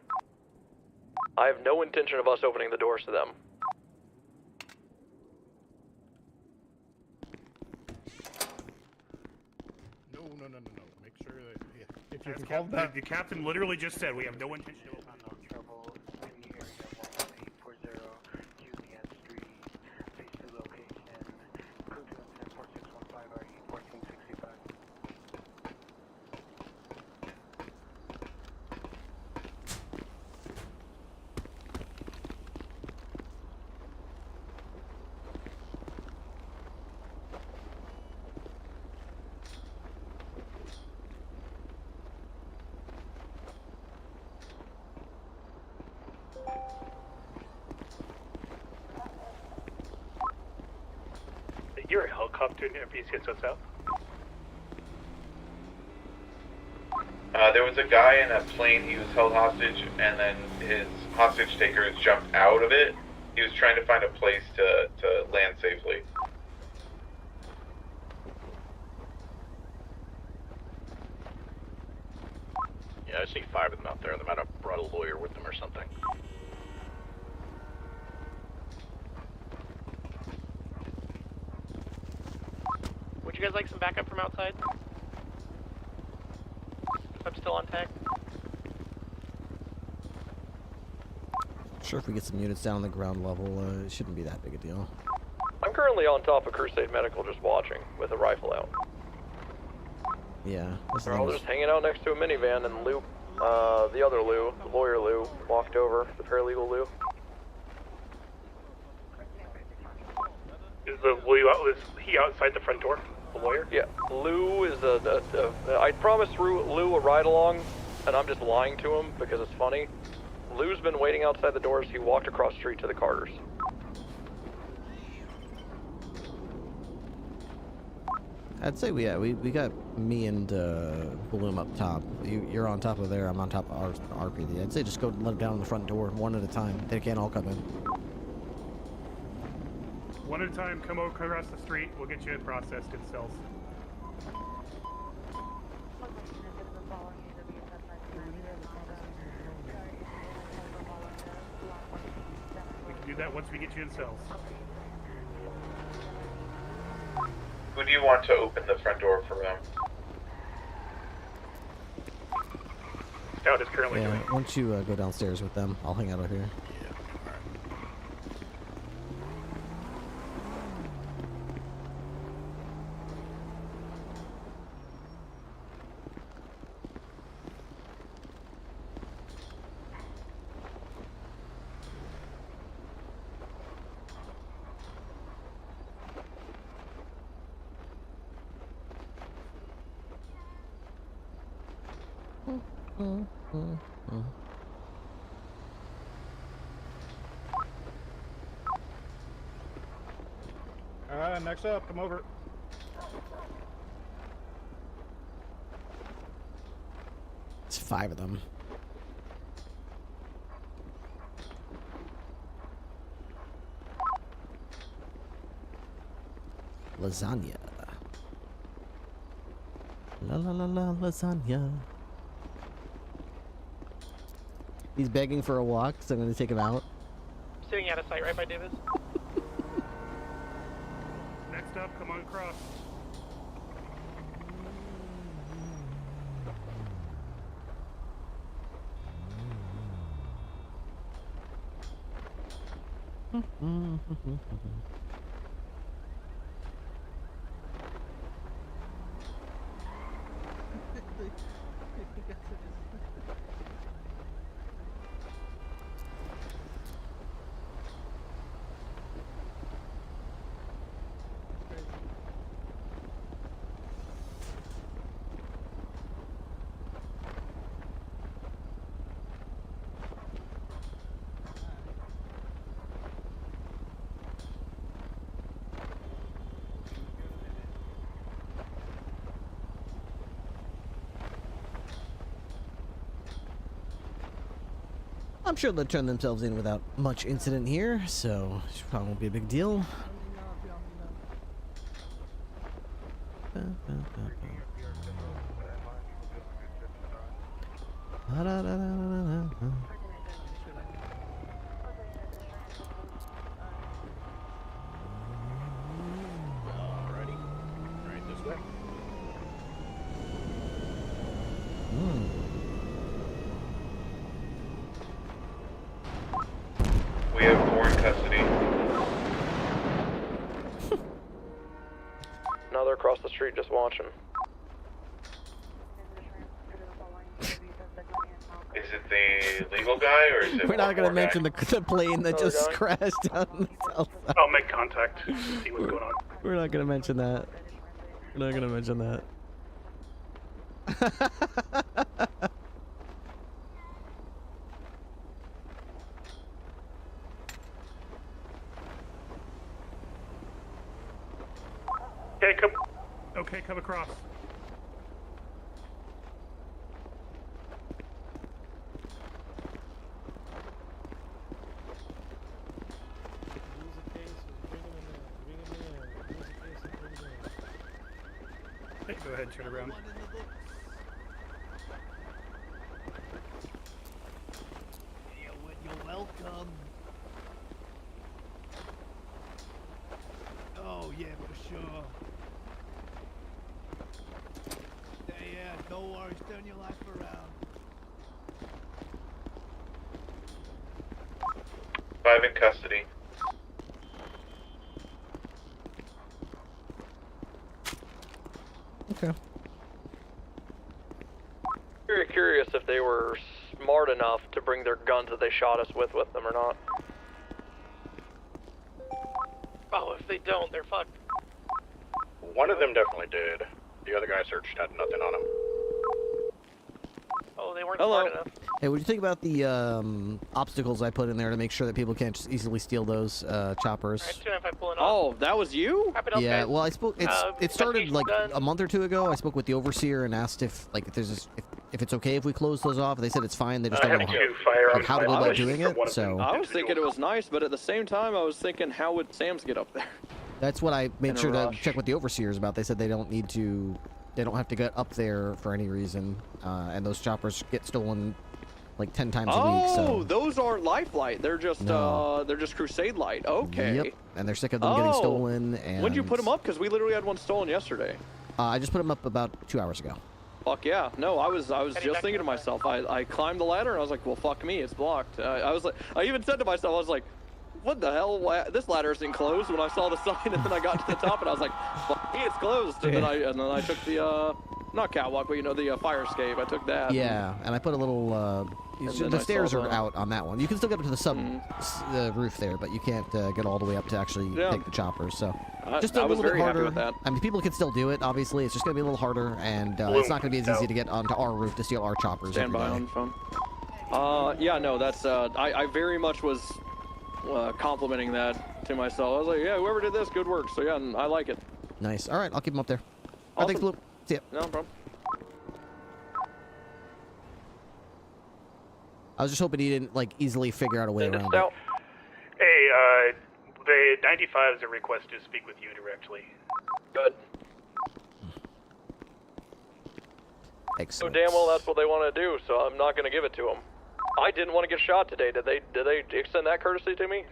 I have no intention of us opening the doors to them. No. Make sure that if you As can call that. the captain literally just said we have no intention of Trouble in the area 11840 Juliet Street, phase 2 location, crew 2104615 RE 1465. You're a helicopter near BCSO South. There was a guy in a plane, he was held hostage, and then his hostage takers jumped out of it. He was trying to find a place to land safely. Yeah, I see 5 of them out there. They might have brought a lawyer with them or something. you guys like some backup from outside? I'm still on tag. Sure, if we get some units down on the ground level, it shouldn't be that big a deal. I'm currently on top of Crusade Medical just watching with a rifle out. Yeah. They're all just hanging out next to a minivan, and Lou, the other Lou, the lawyer Lou, walked over, the paralegal Lou. Is he outside the front door? The lawyer? Yeah, Lou is I promised Lou a ride along, and I'm just lying to him because it's funny. Lou's been waiting outside the doors. He walked across the street to the Carters. I'd say we got me and Bloom up top. You're on top of there. I'm on top of RPD. I'd say just go let them down on the front door one at a time. They can't all come in. One at a time, come over across the street. We'll get you processed in cells. We can do that once we get you in cells. Who do you want to open the front door for them? Scout is currently Yeah, doing it. once you go downstairs with them, I'll hang out over here. Alright, next up, come over. It's 5 of them. Lasagna. La la la la lasagna. He's begging for a walk, so I'm gonna take him out. Sitting out of sight right by Davis. Next up, come on across. I'm sure they'll turn themselves in without much incident here, so it probably won't be a big deal. Alrighty. Right this way. We have 4 in custody. Now they're across the street just watching. Is it the legal guy or is it We're not one gonna more mention guy? the plane that Another just guy? crashed down the south side. I'll make contact, see what's going on. We're not gonna mention that. We're not gonna mention that. Okay, come across. Hey, go ahead, turn around. You're welcome. Oh yeah, for sure. No worries, turn your life around. 5 in custody. Okay. Very curious if they were smart enough to bring their guns that they shot us with them or not. Oh, if they don't, they're fucked. One of them definitely did. The other guy searched, had nothing on him. Oh, they weren't smart enough. Hey, what do you think about the obstacles I put in there to make sure that people can't just easily steal those choppers? Oh, that was you? Yeah, well, I spoke. It started like a month or two ago. I spoke with the overseer and asked if if it's okay if we close those off. They said it's fine. They just don't know how to go about doing it. So I was thinking it was nice, but at the same time, I was thinking, how would Sam's get up there? that's what I made In a sure to rush. check with the overseers about. They said they don't need to. They don't have to get up there for any reason, and those choppers get stolen like 10 times a week. Oh, So those aren't Lifelight. They're just they're just Crusade Light. Okay. Yep, and they're sick of them getting Oh. stolen. And When'd you put them up? Because we literally had one stolen yesterday. I just put them up about 2 hours ago. Fuck yeah. No, I was just thinking to myself, I climbed the ladder and I was like, well, fuck me, it's blocked. I was like, I even said to myself, I was like, what the hell? This ladder isn't closed. When I saw the sign, and then I got to the top and I was like, fuck me, it's closed. And then I took the not catwalk, but you know, the fire escape. I took that. Yeah, and I put a little. then The I stairs saw are the- out on that one. You can still get up to the sub roof there, but you can't get all the way up to actually Yeah. take the choppers. So I just a was little bit very happy harder. with that. I mean, people can still do it. Obviously, it's just gonna be a little harder, and it's not gonna be as easy to get onto our roof to steal our choppers. Stand by every day. on phone. Yeah, no, that's I very much was complimenting that to myself. I was like, yeah, whoever did this, good work. So yeah, I like it. Nice. All right, I'll keep them up there. All right, thanks, Blue. See ya. No problem. I was just hoping he didn't like easily figure out a way around it. Hey, the 95 is a request to speak with you directly. Good. So Excellent. damn well that's what they want to do, so I'm not going to give it to them. I didn't want to get shot today. Did they extend that courtesy to me?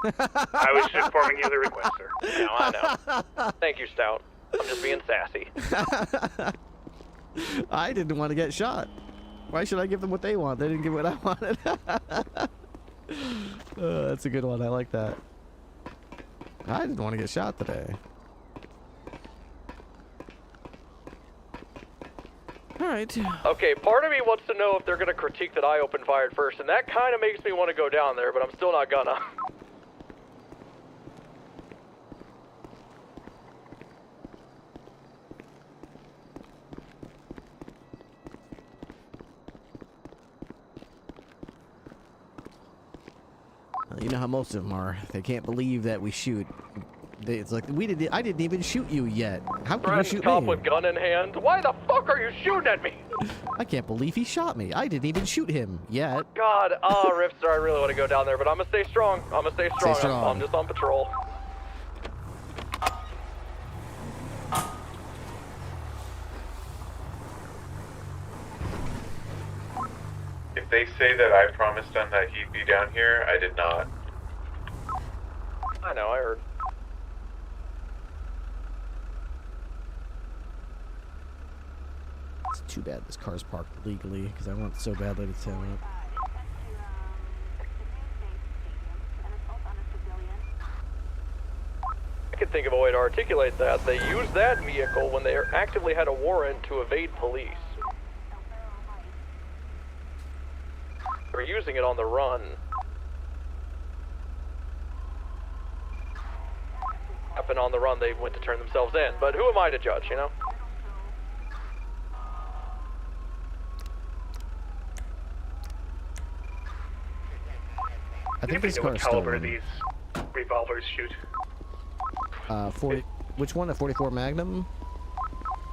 I was just informing you of the request, sir. No, I know. Thank you, Stout. I'm just being sassy. I didn't want to get shot. Why should I give them what they want? They didn't give what I wanted. That's a good one. I like that. I didn't want to get shot today. All right. Okay, part of me wants to know if they're going to critique that I opened fired first, and that kind of makes me want to go down there, but I'm still not gonna. You know how most of them are. They can't believe that we shoot. It's like I didn't even shoot you yet. How can you Friend shoot cop me? with gun in hand. Why the fuck are you shooting at me? I can't believe he shot me. I didn't even shoot him yet. God, Ripster, I really want to go down there, but I'm gonna stay strong. I'm gonna stay strong. strong. I'm just on patrol. If they say that I promised them that he'd be down here, I did not. I know, I heard. It's too bad this car's parked legally because I want so badly to tow it. I can think of a way to articulate that. They used that vehicle when they actively had a warrant to evade police. They were using it on the run. Up and on the run, they went to turn themselves in. But who am I to judge, you know? I think this You know what car's caliber stolen. these revolvers shoot? 40. Which one? A 44 Magnum?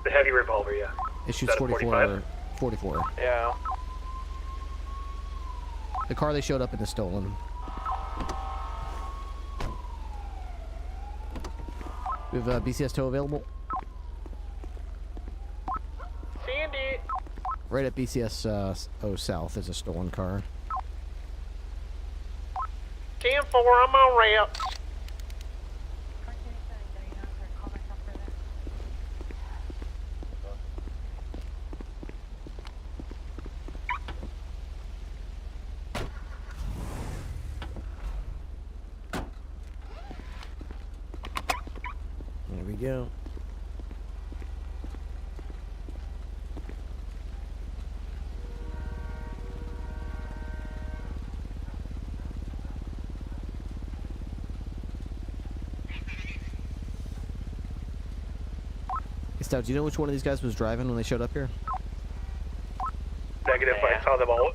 The heavy revolver, yeah. It Is shoots that a 44. 44. Yeah. The car they showed up in is stolen. We have BCS tow available. Sandy! Right at BCS 0 South is a stolen car. 10-4, I'm on route. we go. Hey, Stout, do you know which one of these guys was driving when they showed up here? Negative. I saw them all.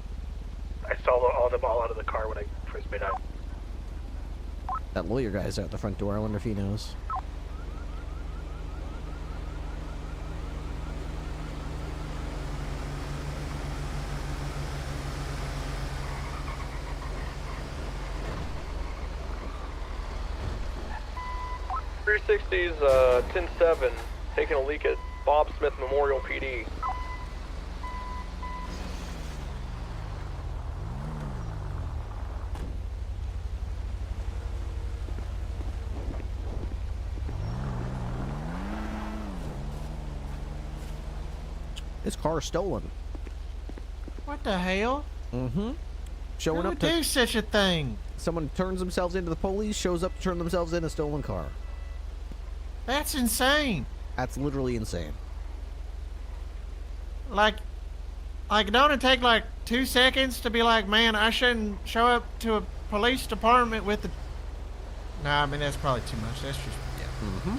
I saw all of them all out of the car when I first made out. That lawyer guy's out the front door. I wonder if he knows. .360's 10-7, taking a leak at Bob Smith Memorial PD. His car's stolen. What the hell? Mm-hmm. Showing Who up would to do such a thing? Someone turns themselves into the police, shows up to turn themselves in a stolen car. That's insane. That's literally insane. Like, don't it take like 2 seconds to be like, man, I shouldn't show up to a police department with the... Nah, I mean, that's probably too much. That's just... Yeah. Mm-hmm.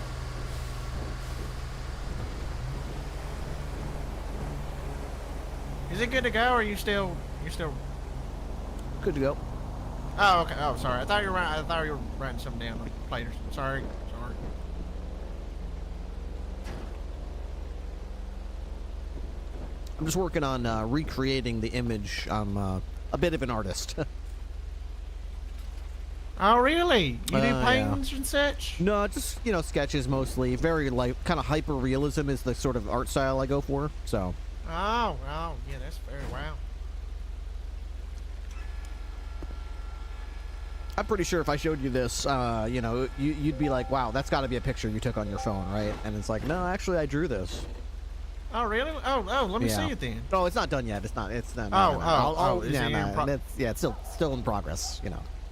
Is it good to go, or you're still good to go? Oh, okay. Oh, sorry. I thought you were writing something down later. Sorry. I'm just working on recreating the image. I'm a bit of an artist. Oh, really? You do paintings yeah. and such? No, just, sketches mostly. Very, kind of hyper-realism is the sort of art style I go for, so. Oh, yeah, that's very wow. I'm pretty sure if I showed you this, you'd be like, wow, that's got to be a picture you took on your phone, right? And it's like, no, actually, I drew this. Oh, really? Oh, let me see it then. No, it's not done yet. It's not. It's not. It's still in progress.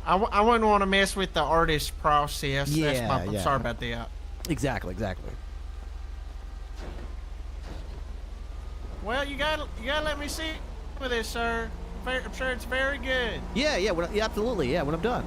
I wouldn't want to mess with the artist process. Yeah, I'm sorry about that. Exactly. Well, you gotta let me see with this, sir. I'm sure it's very good. Yeah, absolutely. Yeah, when I'm done.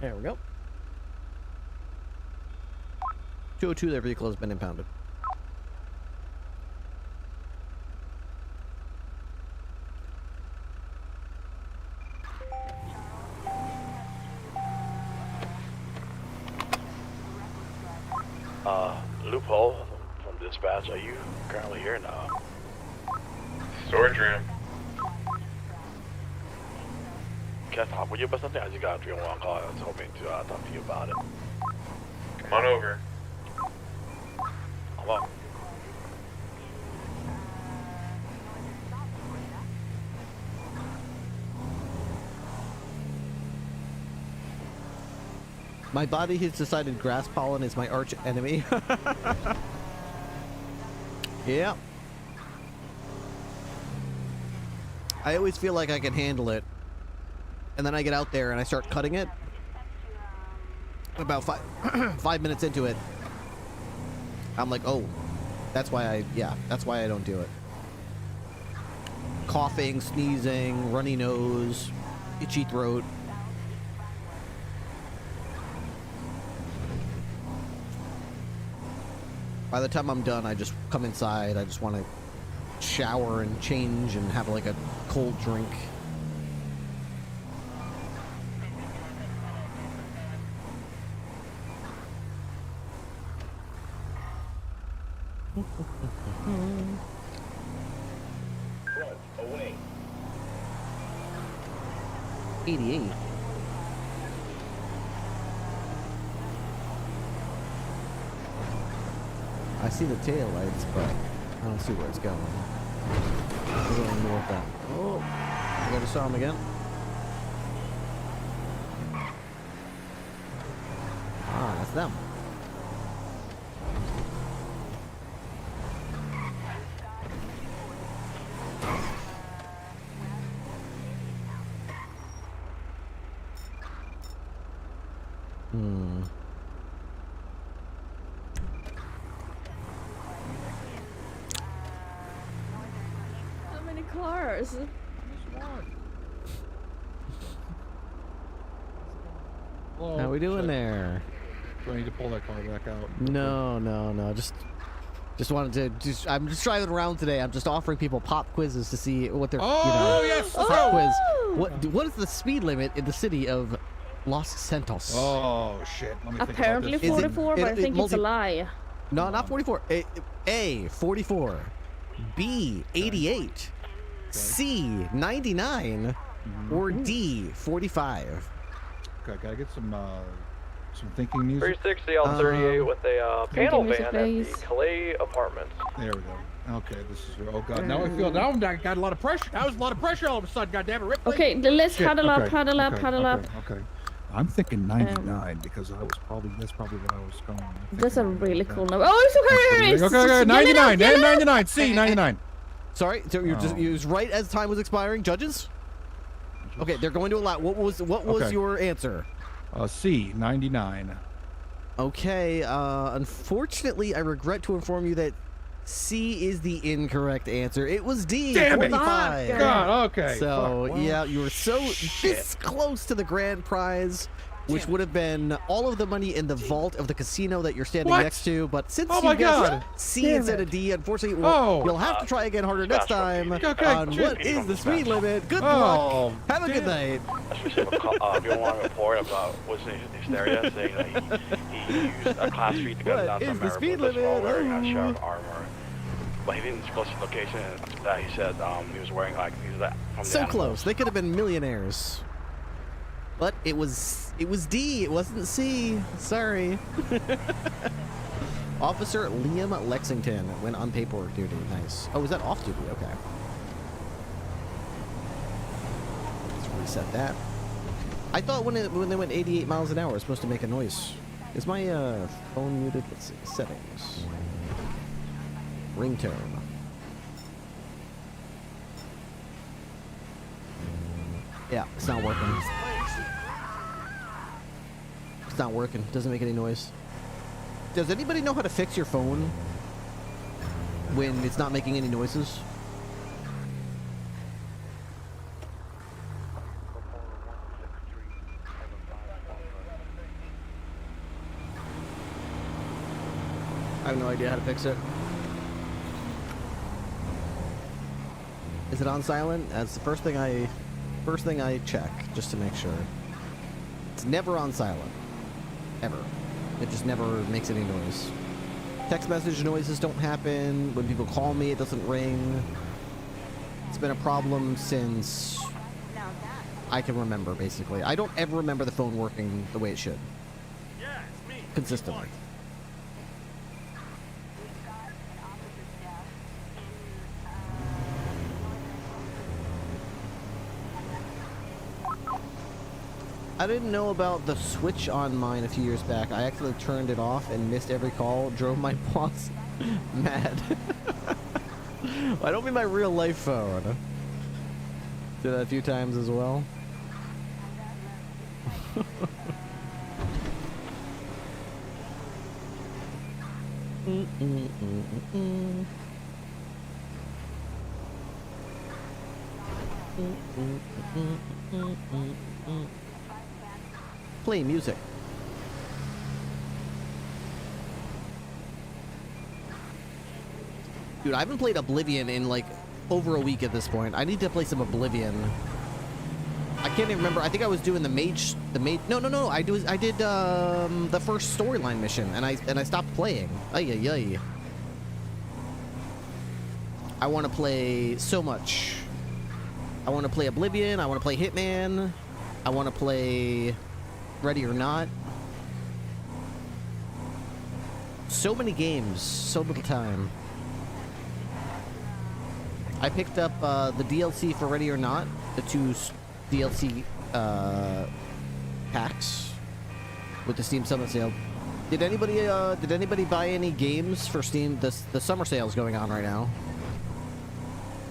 There we go. 202, their vehicle has been impounded. Loophole from dispatch. Are you currently here now? Storage room. Can I talk with you about something? I just got a 311 call. I was hoping to talk to you about it. Come on over. I'm up. My body has decided grass pollen is my arch enemy. Yeah. I always feel like I can handle it. And then I get out there and I start cutting it. About 5 minutes into it, I'm like, oh, that's why I don't do it. Coughing, sneezing, runny nose, itchy throat. By the time I'm done, I just come inside. I just want to shower and change and have like a cold drink. Away. 88. I see the tail lights, but I don't see where it's going. We're going north then. Oh, I just saw him again. them. Hmm. How many cars? How we doing there? Do I need to pull that car back out? No. Just wanted to. I'm just driving around today. I'm just offering people pop quizzes to see what they're. Yes! Pop quiz. What is the speed limit in the city of Los Santos? Oh shit! Let me Apparently think about this. 44, but I think it's a lie. No, not 44. A 44. B 88. C 99. Or D 45. Okay, gotta get some thinking music. 360 on 38 with a panel music, van at the please. Calais Apartments. There we go. Okay, this is. Oh god, now I feel. Now I got a lot of pressure. That was a lot of pressure all of a sudden. God damn it, Ripley. Okay, let's Shit, paddle up, okay, paddle up, okay, paddle up. Okay. I'm thinking 99 because that's probably what I was going. That's a really cool number. Oh, it's okay. Okay, 99. 99. C 99. Sorry, so you was right as time was expiring, judges. Okay, they're going to allow. What was your answer? C 99. Okay, unfortunately, I regret to inform you that C is the incorrect answer. It was D. Damn it! 45. God, okay. So Fuck, well, yeah, you were this close to the grand prize, which would have been all of the money in the vault of the casino that you're standing next to. But since you guessed C instead of D, unfortunately, you'll have to try again harder next time on what is the speed limit. Good luck. Have a good night. I received a report about what's in hysteria saying that he used a class 3 to get down to America wearing a sheriff armor. But he didn't disclose his location. That he said he was wearing from the So animals. close. They could have been millionaires. But it was D. It wasn't C. Sorry. Officer Liam Lexington went on paperwork duty. Nice. Oh, was that off duty? Okay. Let's reset that. I thought when they went 88 miles an hour, it was supposed to make a noise. Is my phone muted? Let's see. Settings. Ringtone. Yeah, it's not working. It's not working. Doesn't make any noise. Does anybody know how to fix your phone when it's not making any noises? I have no idea how to fix it. Is it on silent? That's the first thing I check just to make sure. It's never on silent. Ever. It just never makes any noise. Text message noises don't happen. When people call me, it doesn't ring. It's been a problem since I can remember, basically. I don't ever remember the phone working the way it should. Yeah, it's me. Consistently. I didn't know about the switch on mine a few years back. I actually turned it off and missed every call. Drove my boss mad. I don't mean my real life phone. Did that a few times as well. Play music. Dude, I haven't played Oblivion in like over a week at this point. I need to play some Oblivion. I can't even remember. I think I was doing the mage. No. I did the first storyline mission, and I stopped playing. Ay. I want to play so much. I want to play Oblivion. I want to play Hitman. I want to play Ready or Not. So many games, so little time. I picked up the DLC for Ready or Not, the 2 DLC packs with the Steam Summit sale. Did anybody buy any games for Steam? The summer sale's going on right now.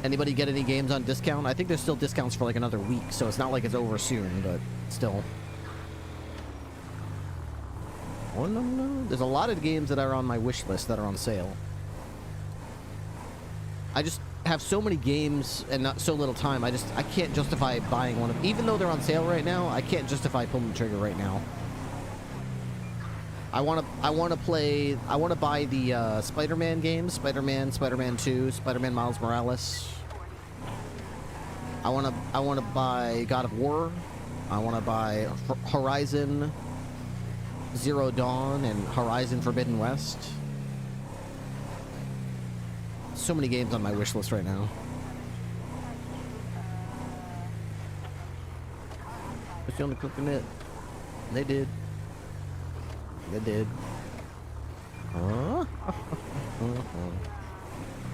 Anybody get any games on discount? I think there's still discounts for like another week, so it's not like it's over soon, but still. Oh no. There's a lot of games that are on my wish list that are on sale. I just have so many games and not so little time. I can't justify buying one of, even though they're on sale right now. I can't justify pulling the trigger right now. I want to buy the Spider-Man games, Spider-Man 2, Spider-Man Miles Morales. I want to buy God of War. I want to buy Horizon Zero Dawn and Horizon Forbidden West. So many games on my wish list right now. What's on the cooking it? They did. They did. Huh?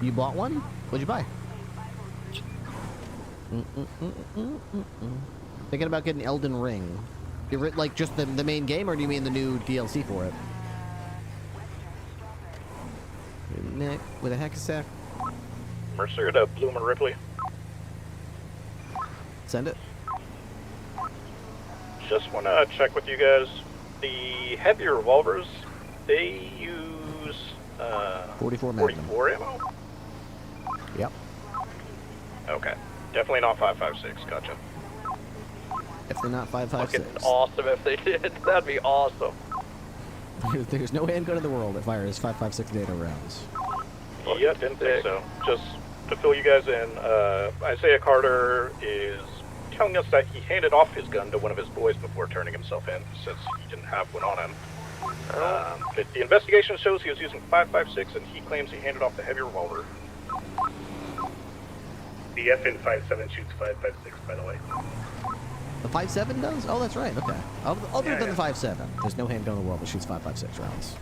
You bought one? What'd you buy? Thinking about getting Elden Ring. Like just the main game, or do you mean the new DLC for it? Nick with a hack sack. Mercer to Bloom and Ripley. Send it. Just want to check with you guys. The heavier revolvers, they use 44 Magnum. 44 ammo? Yep. Okay. Definitely not 5.56. Gotcha. If they're not 5.56. Fucking awesome if they did. That'd be awesome. There's no handgun in the world that fires 5.56 NATO rounds. Yeah, didn't think so. Just to fill you guys in, Isaiah Carter is telling us that he handed off his gun to one of his boys before turning himself in, since he didn't have one on him. The investigation shows he was using 5.56, and he claims he handed off the heavy revolver. The FN57 shoots 5.56, by the way. The 5.7 does? Oh, that's right. Okay. Other than the 5.7, there's no handgun in the world that shoots 5.56 rounds.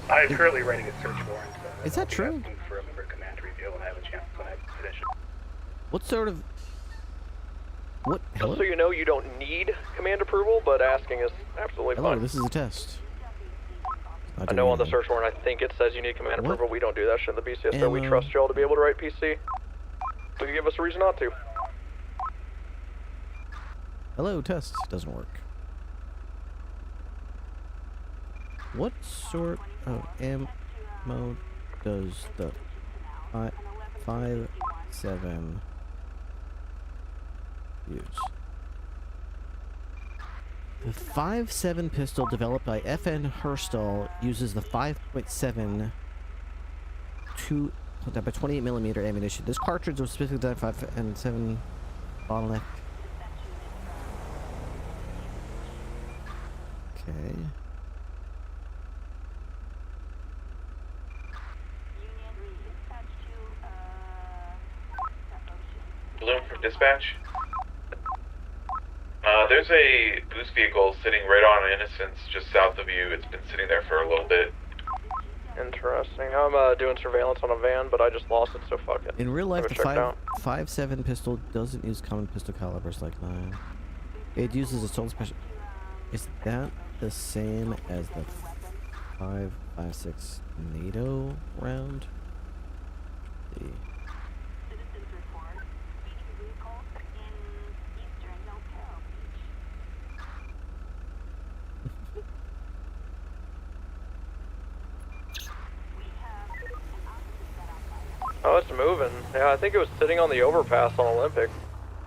I'm currently writing a search warrant. Is that true? For a member command review when I have a chance when I finish. What sort of... What? Just so you know, you don't need command approval, but asking is absolutely Hello, fine. this is a test. I know on the search warrant, I think it says you need command approval. We don't do that shit in the BCS, so we trust y'all to be able to write PC. So you give us a reason not to. Hello, test. Doesn't work. What sort of ammo does the 5.7 use? The 5.7 pistol developed by FN Herstal uses the 5.7 by 28mm ammunition. This cartridge was specifically designed for 5.7 bottleneck. Okay. Bloom from dispatch. There's a boost vehicle sitting right on Innocence just south of you. It's been sitting there for a little bit. Interesting. I'm doing surveillance on a van, but I just lost it, so fuck it. In real life, the 5.7 pistol doesn't use common pistol calibers like 9. It uses its own special... Is that the same as the 5.56 NATO round? The... Oh, it's moving. Yeah, I think it was sitting on the overpass on Olympic.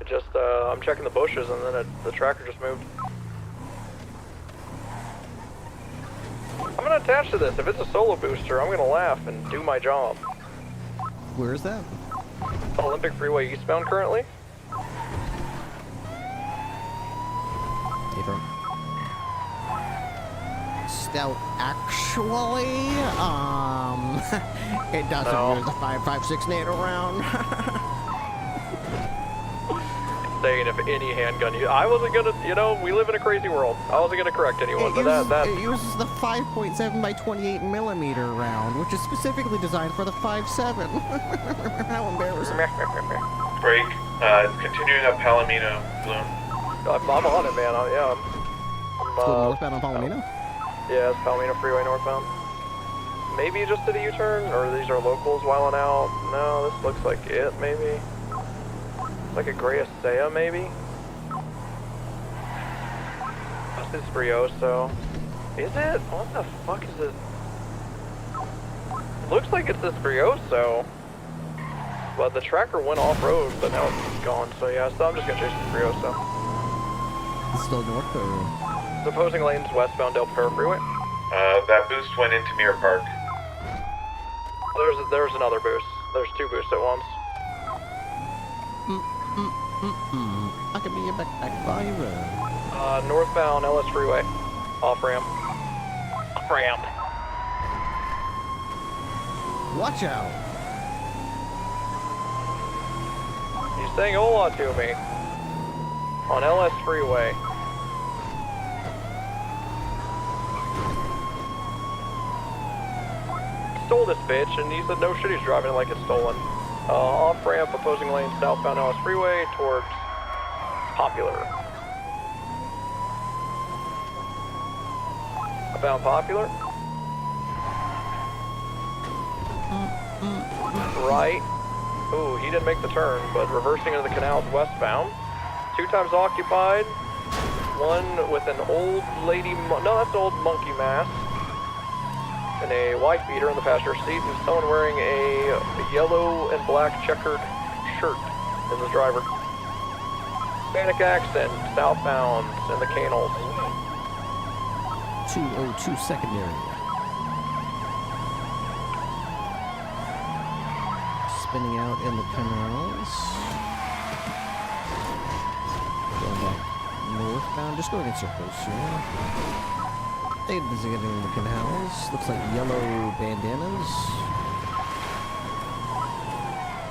It just, I'm checking the bushes and then the tracker just moved. I'm gonna attach to this. If it's a solo booster, I'm gonna laugh and do my job. Where is that? Olympic Freeway eastbound currently. Paper. Stout, actually, it doesn't use the 5.56 NATO round. Saying if any handgun, I wasn't gonna, you know, we live in a crazy world. I wasn't gonna correct anyone, but it uses the 5.7 by 28mm round, which is specifically designed for the 5.7. How embarrassing. Break. Continuing up Palomino, Bloom. I'm on it, man. Yeah. Let's go northbound on Palomino? Yeah, it's Palomino Freeway northbound. Maybe just did a U-turn, or these are locals wilding out. No, this looks like it, maybe. Like a gray Asea, maybe? This is Brioso. Is it? What the fuck is it? It looks like it's this Brioso. But the tracker went off-road, but now it's gone, so yeah, so I'm just gonna chase this Brioso. It's still north or? The opposing lanes westbound Del Perro Freeway. That boost went into Mirror Park. There's another boost. There's two boosts at once. I could be a backpack driver. Northbound LS Freeway. Off-ramp. Off-ramp. Watch out. He's saying hola to me. On LS Freeway. Stole this bitch, and he said no shit, he's driving it like it's stolen. Off-ramp, opposing lane, southbound LS Freeway towards Popular. Abound Popular. Right. Ooh, he didn't make the turn, but reversing into the canals westbound. 2 times occupied. One with an old lady, no, that's an old monkey mask. And a wife beater in the passenger seat, and someone wearing a yellow and black checkered shirt is the driver. Hispanic accent, southbound in the canals. 202 secondary. Spinning out in the canals. Going back northbound, just going in circles here. They're busy getting in the canals. Looks like yellow bandanas.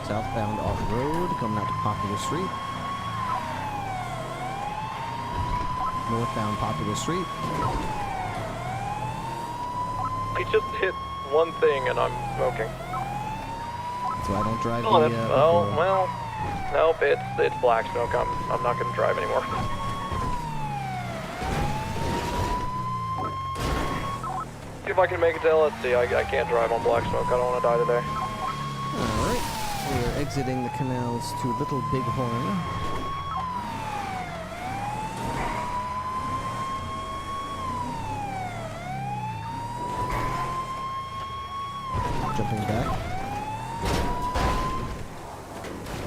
Southbound off-road, coming out to Popular Street. Northbound Popular Street. I just hit one thing and I'm smoking. So I don't drive Oh, the, well, nope, it's black smoke. I'm not gonna drive anymore. See if I can make it to LSD. I can't drive on black smoke. I don't want to die today. Alright. We are exiting the canals to Little Bighorn. Jumping back.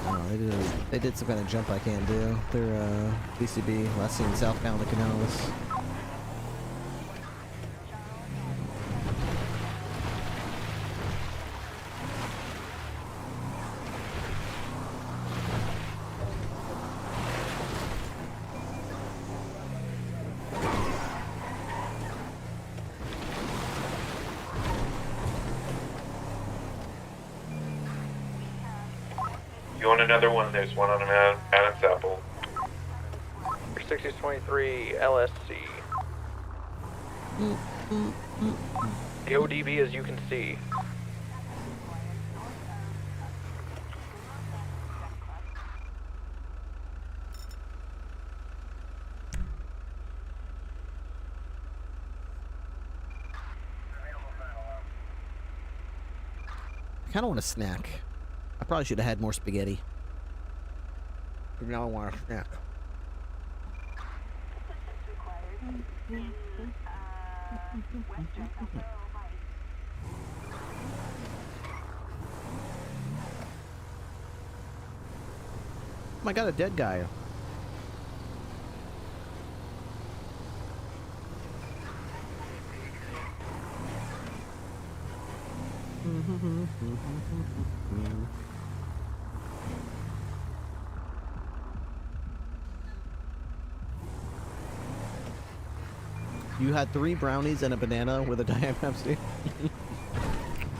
Oh, they did some kind of jump I can't do. They're BCB, last seen southbound the canals. You want another one? There's one on Adam's Apple. 6023 LSC. The ODB as you can see. I kind of want a snack. I probably should have had more spaghetti. But now I want a snack. Oh my god, a dead guy. You had 3 brownies and a banana with a diapepsy.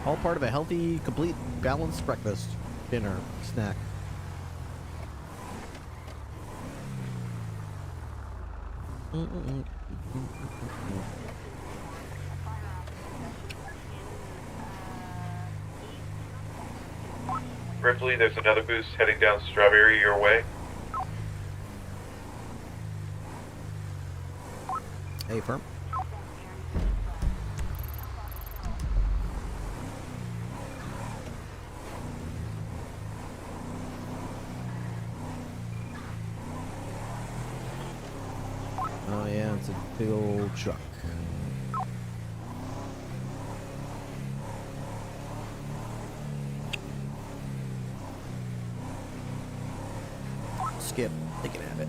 All part of a healthy, complete, balanced breakfast, dinner, snack. Ripley, there's another boost heading down Strawberry your way. Hey, firm. Oh yeah, it's a big old truck. Skip, they can have it.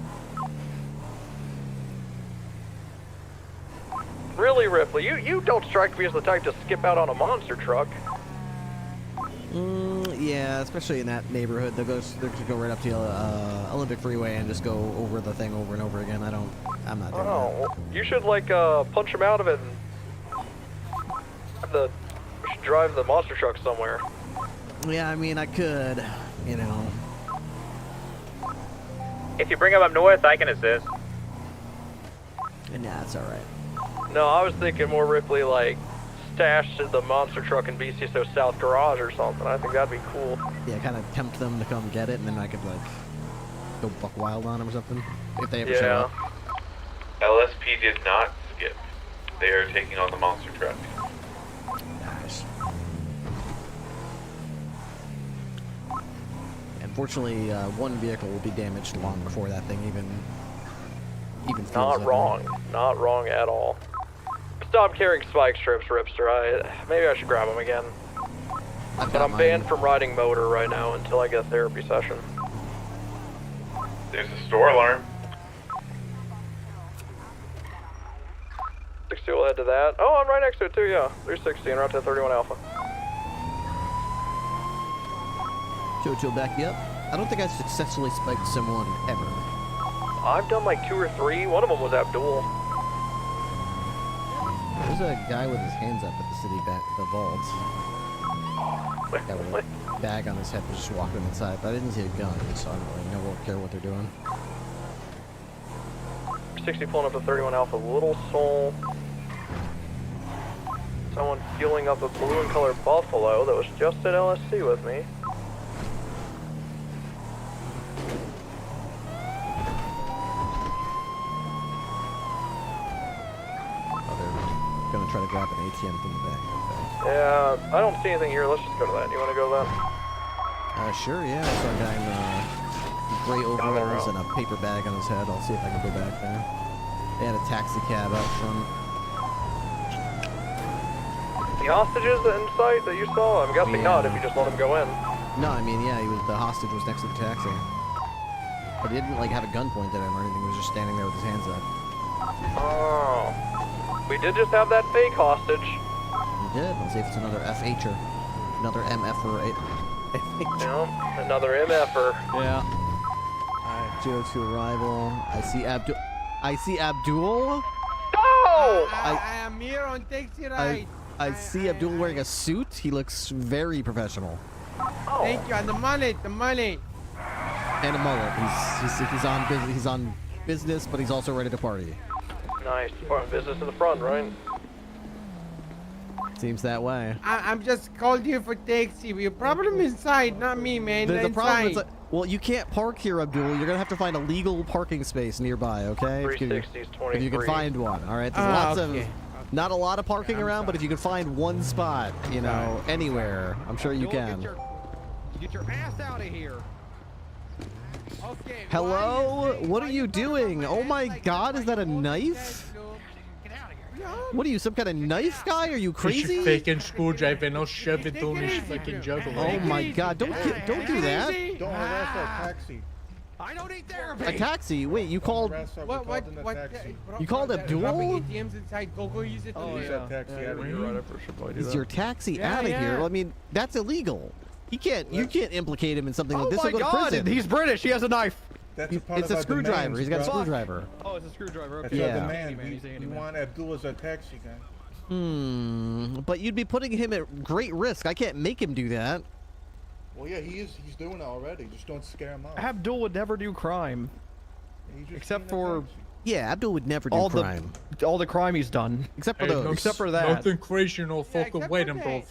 Really, Ripley? You don't strike me as the type to skip out on a monster truck. Yeah, especially in that neighborhood. They're just go right up to Olympic Freeway and just go over the thing over and over again. I'm not doing Oh, you should like punch him out of it and you should drive the monster truck somewhere. that. Yeah, I mean, I could, you know. If you bring him up north, I can assist. Nah, it's all right. No, I was thinking more Ripley like stashed the monster truck in BCSO South Garage or something. I think that'd be cool. Yeah, kind of tempt them to come get it, and then I could like go buck wild on them or something if they ever show up. LSP did not skip. They are taking on the monster truck. Nice. Unfortunately, one vehicle will be damaged long before that thing even fills Not up. wrong. Not wrong at all. Stop carrying spike strips, Ripster. Maybe I should grab them again. But I'm banned from riding motor right now until I get a therapy session. There's a store alarm. 60 will head to that. Oh, I'm right next to it too, yeah. 360 and route to 31 Alpha. Jojo, back you up. I don't think I've successfully spiked someone ever. I've done like 2 or 3. One of them was Abdul. There's a guy with his hands up at the city the vault. Guy with a bag on his head was just walking inside, but I didn't see a gun, so I don't really care what they're doing. 60 pulling up to 31 Alpha, Little Soul. Someone fueling up a blue and colored Buffalo that was just at LSC with me. Gonna try to grab an ATM from the back. Okay. Yeah, I don't see anything here. Let's just go to that. You want to go to that? Sure, yeah. I saw a guy in gray overalls and a paper bag on his head. I'll see if I can go back there. They had a taxi cab out front. The hostages in sight that you saw? I'm guessing not if you just let him go in. No, I mean, yeah, the hostage was next to the taxi. But he didn't, like, have a gun pointed at him or anything. He was just standing there with his hands up. Oh. We did just have that fake hostage. We did. Let's see if it's another FH'er. Another MF'er. Yeah, another MF'er. Yeah. Alright, Joe to arrival. I see Abdul. No! I am here on taxi ride. I see Abdul wearing a suit. He looks very professional. Thank you. And the mullet. And a mullet. He's on business, but he's also ready to party. Nice. Business in the front, right? Seems that way. I'm just called here for taxi. Your problem inside, not me, man. The problem is inside. well, you can't park here, Abdul. You're gonna have to find a legal parking space nearby, okay? 360's 23. If you can find one, all right. There's lots of, not a lot of parking around, but if you can find one spot, you know, anywhere, I'm sure you can. Get your ass out of here. Okay. Hello? What are you doing? Oh my God! Is that a knife? What are you, some kind of knife guy? Are you crazy? He's faking screwdriver and I'll shove it down his fucking jugular. Oh my God! Don't do that. Don't harass our taxi. I don't need therapy. A taxi? Wait, you called? What? You called Abdul? Dropping ATMs inside. Go use it. Oh, yeah. Taxi out of here. Is your taxi out of here? Well, I mean, that's illegal. You can't implicate him in something like this. Oh my He'll go to God! prison. He's British. He has a knife. That's a part It's of a our screwdriver. demands, He's got a bro. screwdriver. Oh, it's a screwdriver. That's Okay. our demand. We want Abdul as our taxi guy. But you'd be putting him at great risk. I can't make him do that. Well, yeah, he is. He's doing it already. Just don't scare him out. Abdul would never do crime, except for yeah, Abdul would never do crime. All the crime he's done, except for those. Except for that. Nothing crazy, no fucking waiting, bro.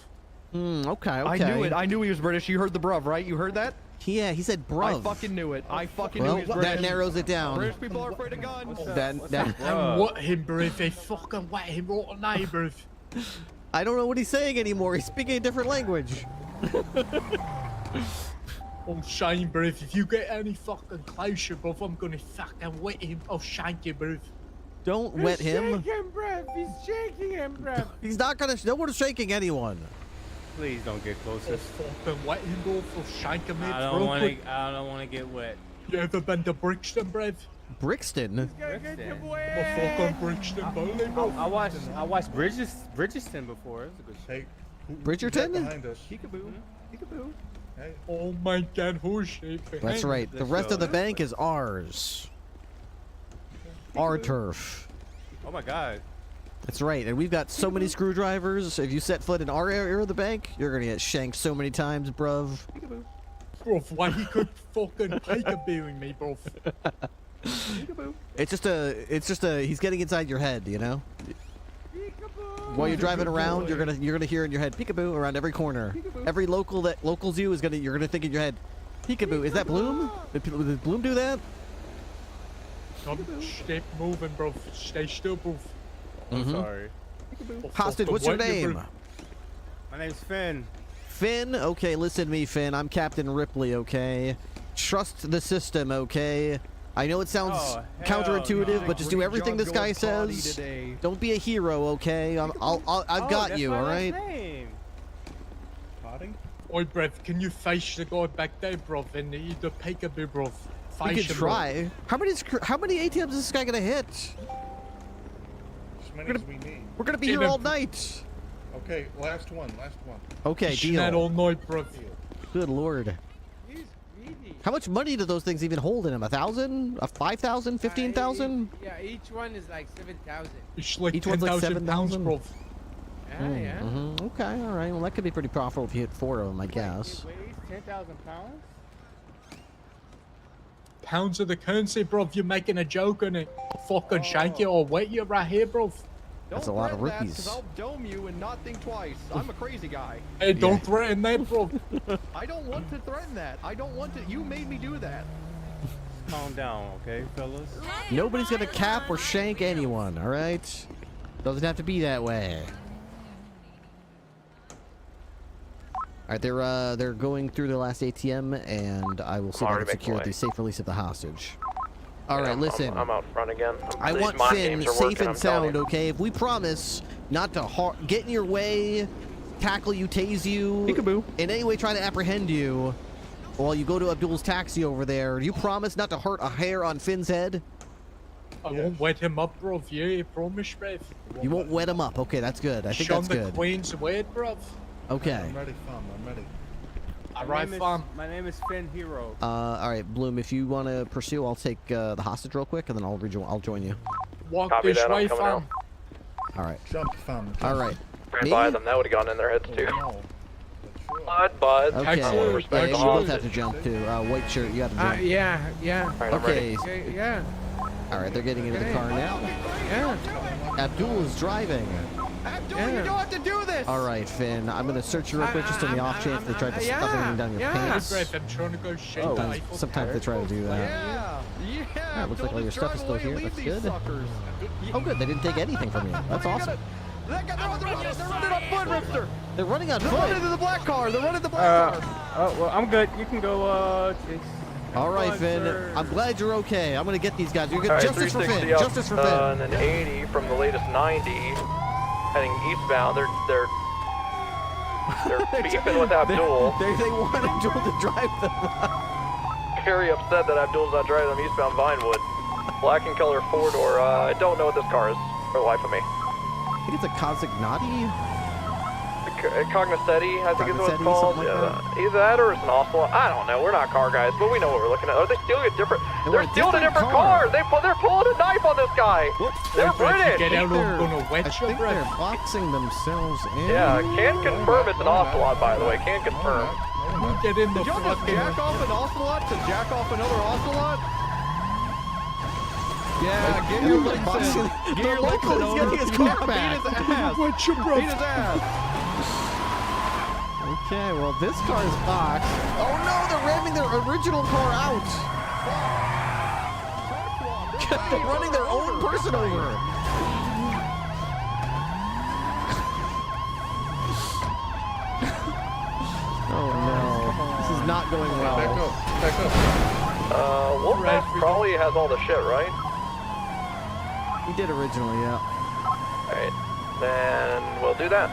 Okay. I knew it. I knew he was British. You heard the bruv, right? You heard that? Yeah, he said bruv. I fucking knew it. I fucking Well, knew it was that British. narrows it down. British people are afraid of guns. And what him, bruv? They fucking wet him right on there, bruv. I don't know what he's saying anymore. He's speaking a different language. Oh, Shane, bruv, if you get any fucking closer, bruv, I'm gonna fucking wet him. I'll shank you, bruv. Don't wet him. Shake him, bruv. He's shaking him, bruv. He's not gonna. No one's shaking anyone. Please don't get closer. I'll fucking wet him, bruv. I'll shank him, mate. I don't want to get wet. You ever been to Brixton, bruv? Brixton? Brixton. I'm a fucking Brixton bully, bruv. I watched Bridgerton before. It was a good show. Bridgerton? Peekaboo. Peekaboo. Hey. Oh my God, who's shaking? That's right. The rest of the bank is ours. Our turf. Oh my God. That's right, and we've got so many screwdrivers. If you set foot in our area of the bank, you're gonna get shanked so many times, bruv. Bruv, why he could fucking peekabooing me, bruv? It's just a. He's getting inside your head, you know. While you're driving around, you're gonna hear in your head peekaboo around every corner. Every local that locals you is you're gonna think in your head, peekaboo. Is that Bloom? Did Bloom do that? Stay moving, bruv. Stay still, bruv. I'm sorry. Hostage, what's your name? My name's Finn. Finn? Okay, listen to me, Finn. I'm Captain Ripley, okay? Trust the system, okay? I know it sounds counterintuitive, but just do everything this guy says. Don't be a hero, okay? I've got you, all right? Oi, bruv, can you face the guy back there, bruv, and the peekaboo, bruv? We could try. How many ATMs is this guy gonna hit? As many as we need. We're gonna be here all night. Okay, last one. Okay, deal. Not all night, bruv. Good lord. How much money do those things even hold in them? 1,000? 5,000? 15,000? Yeah, each one is like 7,000. It's like Each one's like 10,000 7,000? bruv. Yeah. Okay, all right. Well, that could be pretty profitable if you hit 4 of them, I guess. It weighs 10,000 pounds? Pounds of the currency, bruv. You're making a joke on it. Fucking shank you or wet you right here, bruv. That's a lot of rupees. Because I'll dome you and not think twice. I'm a crazy guy. Hey, don't threaten that, bruv. I don't want to threaten that. I don't want to. You made me do that. Calm down, okay, fellas? Nobody's gonna cap or shank anyone, all right? Doesn't have to be that way. All right, they're going through the last ATM, and I will see if I can secure the safe release of the hostage. All right, listen. I'm out front again. I want Finn safe and sound, okay? If we promise not to get in your way, tackle you, tase you, peekaboo, in any way try to apprehend you while you go to Abdul's taxi over there, do you promise not to hurt a hair on Finn's head? I won't wet him up, bruv. Yeah, promise, bruv. You won't wet him up. Okay, that's good. I think that's Show good. the Queen's wed, bruv. Okay. I'm ready, fam. I'm ready. My name is Finn Hero. All right, Bloom. If you want to pursue, I'll take the hostage real quick, and then I'll join you. Walk Copy this that, I'm way, coming fam. out. All right. Jump, fam. All right. Ran by them, that would have gone in their heads too. Bud. Okay. I want respect You to all. both have to jump too. White shirt, you have to jump. Yeah. Alright, I'm Okay. ready. Yeah. All right, they're getting into the car now. Yeah. Abdul is driving. Abdul, you don't have to do this. All right, Finn. I'm gonna search you real quick just on the off chance they tried to stuff anything down your pants. Bruv, I'm trying to go shake the Sometimes, Eiffel sometimes they try to do that. Yeah. Looks like all your stuff is still here. That's good. Oh, good. They didn't take anything from you. That's awesome. They're running on foot, Ripster. They're running on They're foot. running to the black car. They're running the black car. Oh, well, I'm good. You can go, chase. All right, Finn. I'm glad you're okay. I'm gonna get these guys. You're good. Alright, Justice for 360 Finn. up, Justice for Finn. and then 80 from the latest 90, heading eastbound. They're beefing with Abdul. They want Abdul to drive them. Very upset that Abdul's not driving them eastbound Vinewood. Black and color 4-door. I don't know what this car is for the life of me. I think it's a Cognaty. Cognacetti, I think is what it's Cognacetti, called. something like Either that or it's an Ocelot. I don't know. We're not car guys, but we know what we're looking at. Are they stealing a different? They're stealing a different car. They're pulling a knife on this guy. They're British. Get out, I'm gonna wet I you, think bruv. they're boxing themselves in. Yeah, can confirm it's an Ocelot, by the way. Can confirm. Get in the Did y'all just jack off an ocelot to jack off another ocelot? Yeah, get your licks in. Get your licks in. He's getting his car back. Beat his ass. Wet you, bruv. Beat his ass. Okay, well, this car is boxed. Oh, no, they're They're ramming their original car out. They're running their own person over. Oh no, this is not going well. Back up, back up. Wolfman probably has all the shit, right? He did originally, yeah. Alright, then we'll do that.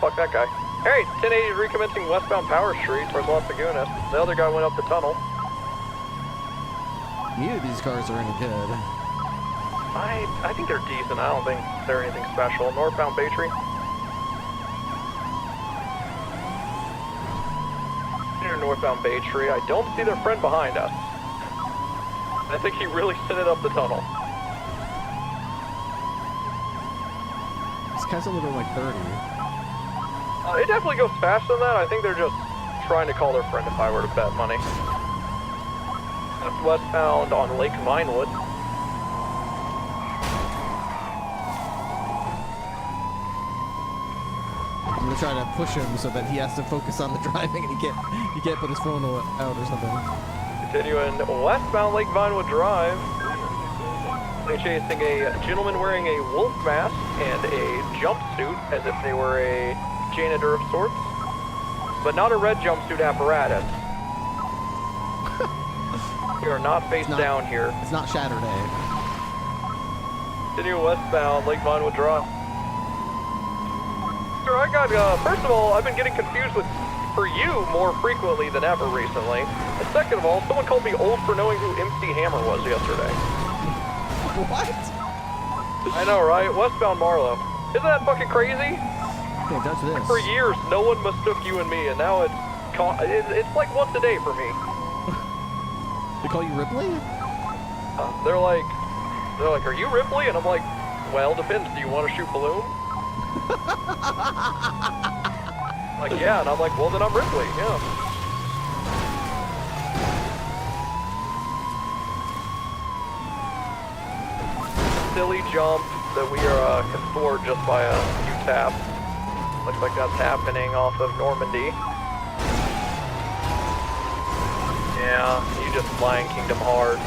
Fuck that guy. Alright, 1080 recommencing westbound Power Street towards Las Lagunas. The other guy went up the tunnel. Neither of these cars are any good. I think they're decent. I don't think they're anything special. Northbound Bay Tree. Near northbound Bay Tree. I don't see their friend behind us. I think he really sent it up the tunnel. This guy's only going like 30. It definitely goes faster than that. I think they're just trying to call their friend if I were to bet money. That's westbound on Lake Vinewood. I'm gonna try to push him so that he has to focus on the driving and he can't put his phone out or something. Continuing westbound Lake Vinewood Drive. They're chasing a gentleman wearing a wolf mask and a jumpsuit as if they were a janitor of sorts, but not a red jumpsuit apparatus. We are not face down here. It's not Saturday. Continue westbound Lake Vinewood Drive. Sir, I got, first of all, I've been getting confused with for you more frequently than ever recently. And second of all, someone called me old for knowing who MC Hammer was yesterday. What? I know, right? Westbound Marlow. Isn't that fucking crazy? Can't touch this. For years, no one mistook you and me, and now it's like once a day for me. They call you Ripley? They're like, are you Ripley? And I'm like, well, depends. Do you want to shoot balloon? Like, yeah, and I'm like, well, then I'm Ripley, yeah. Silly jump that we are can score just by a few taps. Looks like that's happening off of Normandy. Yeah, you just flying Kingdom hard.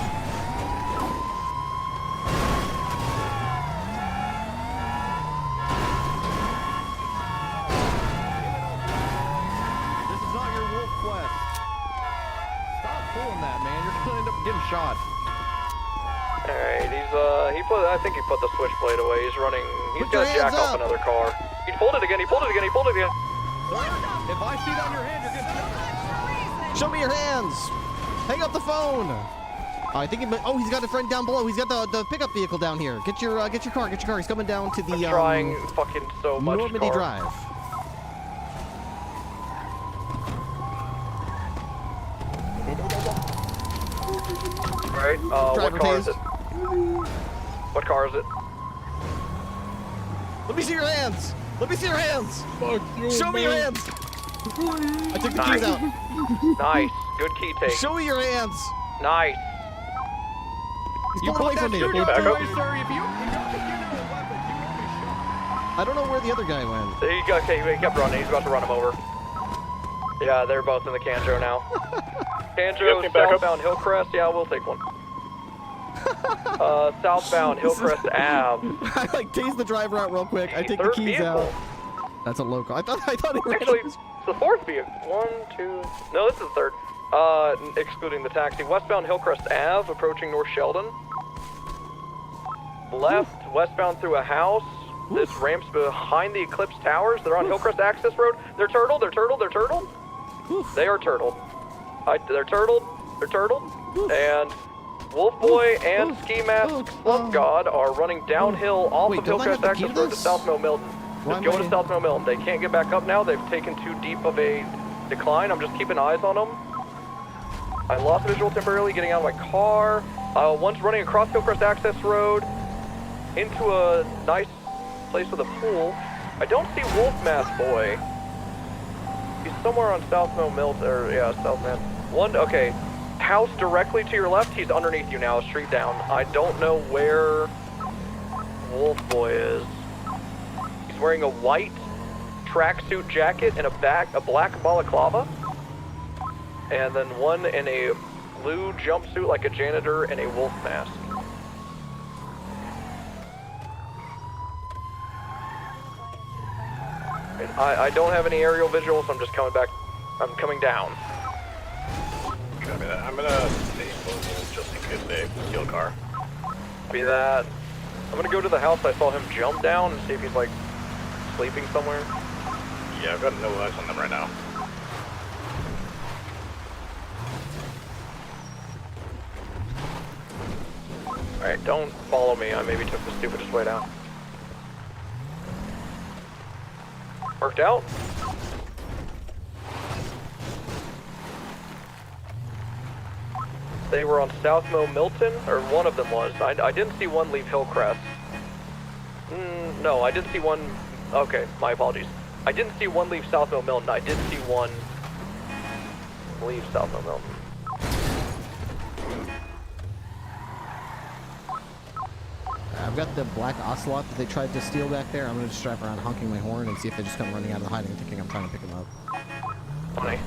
This is not your wolf quest. Stop pulling that, man. You're gonna end up getting shot. Alright, I think he put the switchblade away. He's running, he's gonna jack off another car. He pulled it again, he pulled it again. If I see that on your hand, you're getting shot. Show me your hands. Hang up the phone. I think he's got a friend down below. He's got the pickup vehicle down here. Get your car. He's coming down to the I'm trying fucking so much Normandy Drive. Alright, what car is it? What car is it? Let me see your hands. Let me see your hands. Fuck you, Show me your man. hands. I took the keys out. Nice. Good key take. Show me your hands. Nice. He's pulling away from me. Back up. Sir, if you get a weapon, you will be I don't know where the other guy went. He kept running. He's about to run him over. Yeah, they're both in the Canjo now. Canjo, southbound Hillcrest. Yeah, we'll take one. Southbound Hillcrest Ave. I tased the driver out real quick. I take the Third keys vehicle. out. That's a local. I thought it ran. Actually, it's the fourth vehicle. 1, 2. No, this is the third. Excluding the taxi. Westbound Hillcrest Ave, approaching North Sheldon. Left, westbound through a house. This ramp's behind the Eclipse Towers. They're on Hillcrest Access Road. They're turtled. They're turtled. They're turtled. They are turtled. They're turtled. They're turtled. And Wolf Boy and Ski Mask Slump God are running downhill off of Hillcrest Access Road to South Mill Milton. Just go to South Mill Milton. They can't get back up now. They've taken too deep of a decline. I'm just keeping eyes on them. I lost visual temporarily getting out of my car. One's running across Hillcrest Access Road into a nice place with a pool. I don't see Wolf Mask Boy. He's somewhere on South Mill Milton, or yeah, South Man. Okay. House directly to your left, he's underneath you now, street down. I don't know where Wolf Boy is. He's wearing a white tracksuit jacket and a black balaclava. and then one in a blue jumpsuit like a janitor and a wolf mask. I don't have any aerial visuals, so I'm just coming back. I'm coming down. Copy that. I'm gonna stay close just in case they steal a car. Be that. I'm gonna go to the house I saw him jump down and see if he's like sleeping somewhere. Yeah, I've got no eyes on them right now. Alright, don't follow me. I maybe took the stupidest way down. Worked out? They were on South Mo Milton, or one of them was. I didn't see one leave Hillcrest. No, I didn't see one. Okay, my apologies. I didn't see one leave South Mo Milton. I did see one leave South Mo Milton. I've got the black ocelot that they tried to steal back there. I'm gonna just drive around honking my horn and see if they just come running out of the hiding and thinking I'm trying to pick them up. Funny.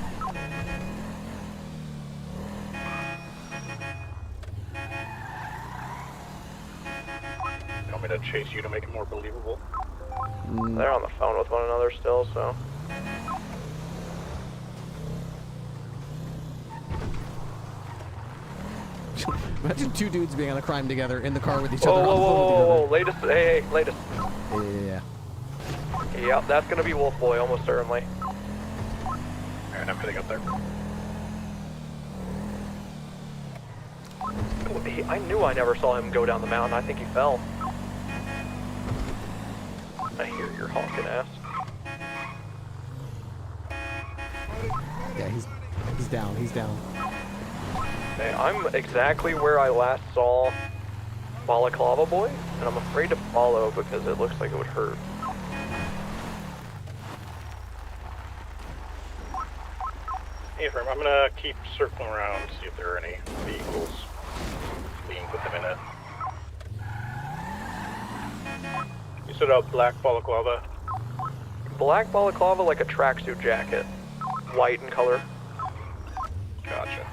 You want me to chase you to make it more believable? They're on the phone with one another still, so. Imagine two dudes being on a crime together in the car with each Whoa, other. whoa, on the phone with each whoa, other. whoa, latest, hey, latest. Yeah. Yeah, that's gonna be Wolf Boy, almost certainly. Alright, I'm heading up there. I knew I never saw him go down the mountain. I think he fell. I hear your honking ass. Yeah, he's down. He's down. Okay, I'm exactly where I last saw Balaclava Boy, and I'm afraid to follow because it looks like it would hurt. Hey, Frim, I'm gonna keep circling around, see if there are any vehicles being put them in it. You said a black balaclava? Black balaclava like a tracksuit jacket. White in color. Gotcha.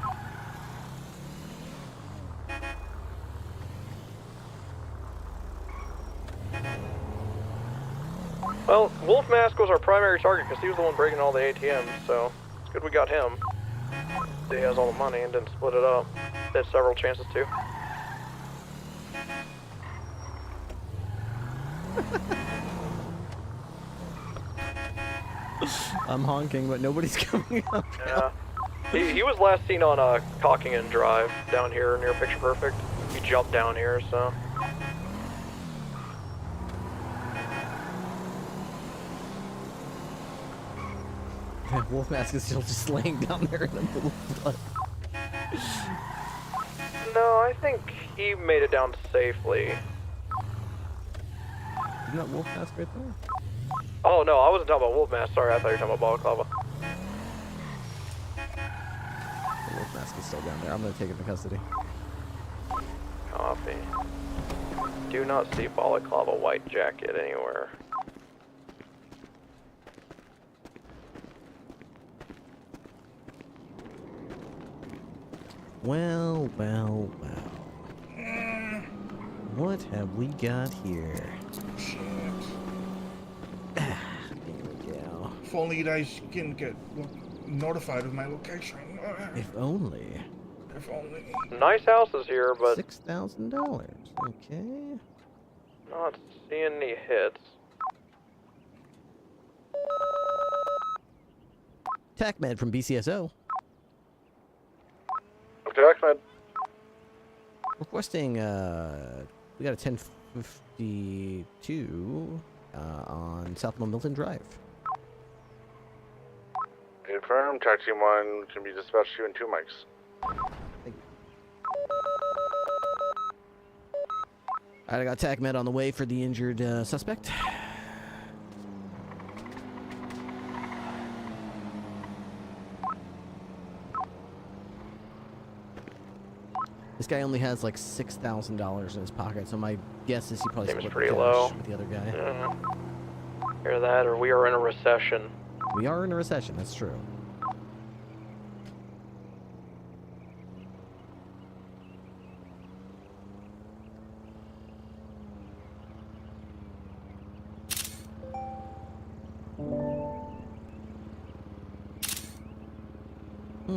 Well, Wolf Mask was our primary target because he was the one breaking all the ATMs, so it's good we got him. He has all the money and didn't split it up. They had several chances to. I'm honking, but nobody's coming up. Yeah. He was last seen on Cockingen Drive down here near Picture Perfect. He jumped down here, so. Wolf Mask is still just laying down there in the pool of blood. No, I think he made it down safely. Isn't that Wolf Mask right there? Oh no, I wasn't talking about Wolf Mask. Sorry, I thought you were talking about Balaclava. The Wolf Mask is still down there. I'm gonna take it into custody. Copy. Do not see Balaclava white jacket anywhere. Well, well, well. What have we got here? Shit. Here we go. If only you guys can get notified of my location. If only. If only. Nice houses here, but $6,000. Okay. not seeing any hits. TACMed from BCSO. TACMed. Requesting, we got a 1052 on South Milton Drive. Confirm, Tac Team 1 can be dispatched to you in 2 mics. Thank you. Alright, I got TACMed on the way for the injured suspect. This guy only has like $6,000 in his pocket, so my guess is he probably Seems split pretty the cash low. with the other guy. Yeah. Hear that, or we are in a recession. We are in a recession, that's true.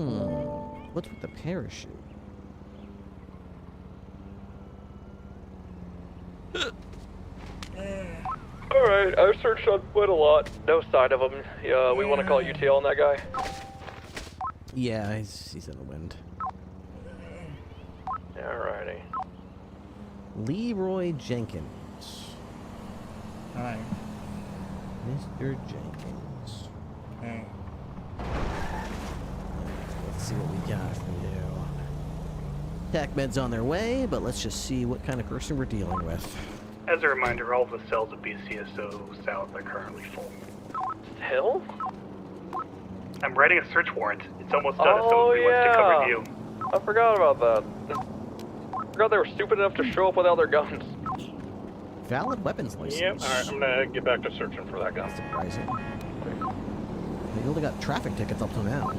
What's with the parachute? Alright, I've searched on foot a lot. No sign of him. Yeah, we want to call UTL on that guy. Yeah, he's in the wind. Alrighty. Leroy Jenkins. Hi. Mr. Jenkins. Hey. Let's see what we got for you. Tac meds on their way, but let's just see what kind of person we're dealing with. As a reminder, all of the cells at BCSO South are currently full. Hell? I'm writing a search warrant. It's almost done if somebody wants to come review. I forgot about that. I forgot they were stupid enough to show up without their guns. Valid weapons license. Yep. All right, I'm gonna get back to searching for that guy. Surprising. They only got traffic tickets up till now.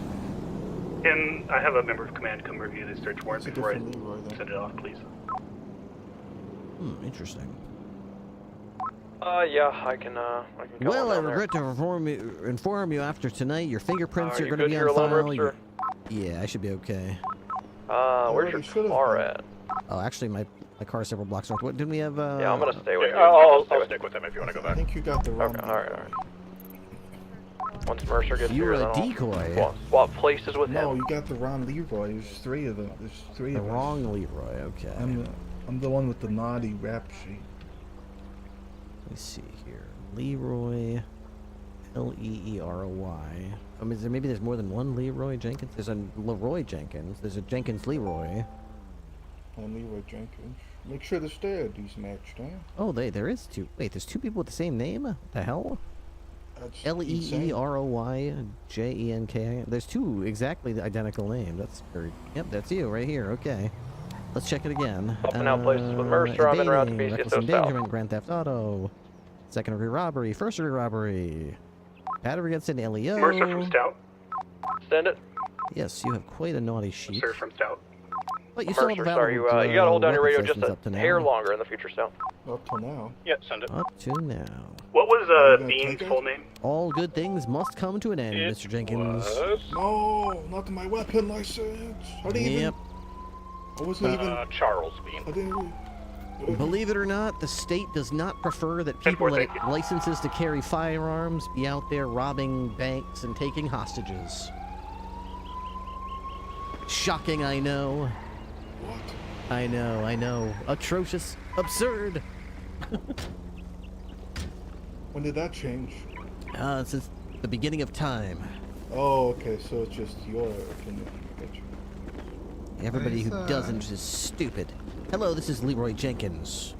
And I have a member of command come review this search warrant before I send it off, please. Interesting. Yeah, I can go Well, I down there. regret to inform you after tonight, your fingerprints are you going to good be here on alone, file. Ripster? Yeah, I should be okay. Where's your car at? Oh, actually, my car is several blocks north. What didn't we have? Yeah, I'm gonna stay with you. I'll stick with him if you want to go back. I think you got the wrong. Okay, alright. Once Mercer gets You're here, a then decoy. I'll swap places with No, him. you got the wrong Leroy. There's three of them. There's three The of us. wrong Leroy. Okay. I'm the one with the naughty rap sheet. Let me see here. Leroy. Leeroy. I mean, maybe there's more than one Leroy Jenkins. There's a Leroy Jenkins. There's a Jenkins Leroy. And Leroy Jenkins. Make sure the stairs matched, huh? Oh, there is two. Wait, there's two people with the same name? What the hell? That's Leeroy Jenk. There's two exactly identical names. That's very. Yep, that's you right here. Okay. Let's check it again. Up and out places with Mercer. I'm en route to Evading, BCSO reckless South. endangerment, grand theft auto, second degree robbery, first degree robbery, battery against an LEO. Mercer from Stout. Send it. Yes, you have quite a naughty sheet. Sir from Stout. But you still have Mercer, a sorry, valid, you gotta hold down your radio weapons just a license up to now. hair longer in the future, South. Up till now. Yeah, send it. Up to now. What was gonna Bean's take it? full name? All good things must come to an end, Mr. Jenkins. No, not my weapon license. I didn't Yep. I wasn't even. Charles Bean. I didn't. Believe it or not, the state does not prefer that people with licenses to carry firearms be out there robbing banks and taking hostages. Shocking, I know. What? I know. Atrocious. Absurd. When did that change? Since the beginning of time. Oh, okay. So it's just your opinion. Gotcha. Everybody who Nice, doesn't is stupid. Hello, this is Leroy Jenkins.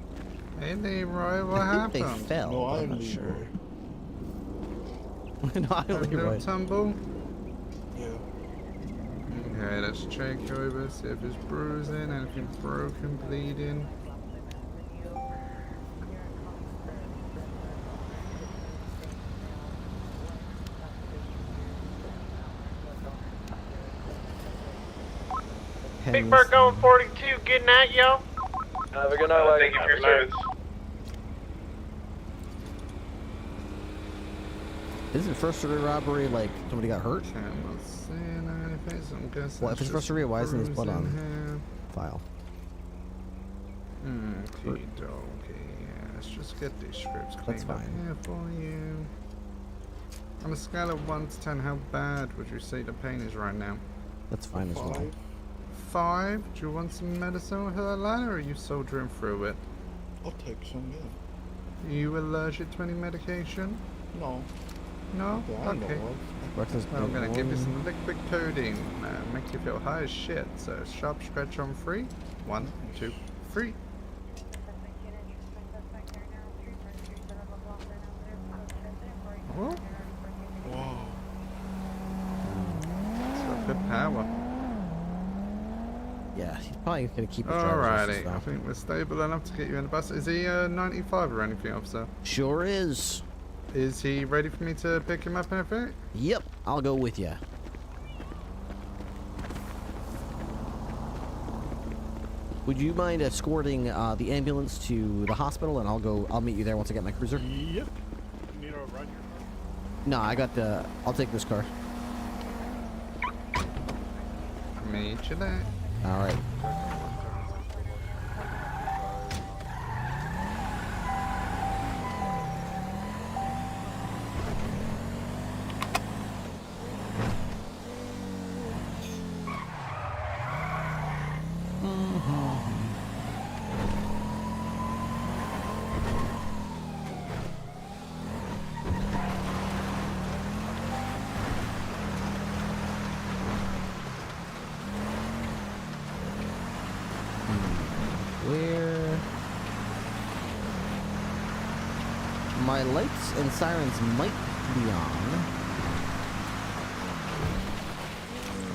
Hey, Leroy, what I think happened? they fell. No, but I'm I'm not Leroy. sure. No, I'm Have you Leroy. tumble? Yeah. Okay, let's check you over, see if it's bruising, anything broken, bleeding. Big Bird going 42. Good night, yo. Have a good night, Thank you for your service. Isn't first degree robbery like somebody got hurt? I'm not seeing anything, so I'm guessing Well, if it's first degree, why isn't this blood on bruising file? here. Okay, yeah, let's just get these strips cleaned That's up fine. here for you. On a scale of 1 to 10, how bad would you say the pain is right now? That's fine as well. 5? Do you want some medicine with that line, or are you soldiering through it? I'll take some, yeah. Are you allergic to any medication? No. No? That I know Okay. of. Breakfast Well, I'm gonna give you bone. some liquid codeine. Make you feel high as shit. So sharp stretch on 3. 1, 2, 3. Oh, Whoa. it's got good power. Yeah, he's probably gonna keep his driver's license Alrighty, I though. think we're stable enough to get you in the bus. Is he 95 or anything, officer? Sure is. Is he ready for me to pick him up and everything? Yep, I'll go with you. Would you mind escorting the ambulance to the hospital, and I'll meet you there once I get my cruiser? Yep. You need a ride? No, I'll take this car. Meet you there. All right. Where my lights and sirens might be on.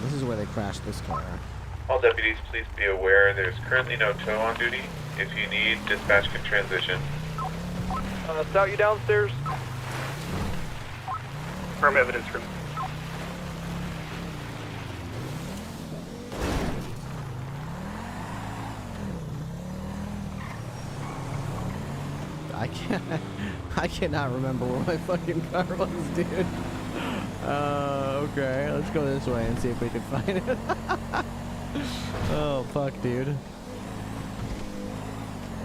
This is where they crashed this car. All deputies, please be aware there's currently no tow on duty. If you need, dispatch can transition. Stout, you downstairs? Firm evidence room. I cannot remember where my fucking car was, dude. Okay, let's go this way and see if we can find it. Oh, fuck, dude.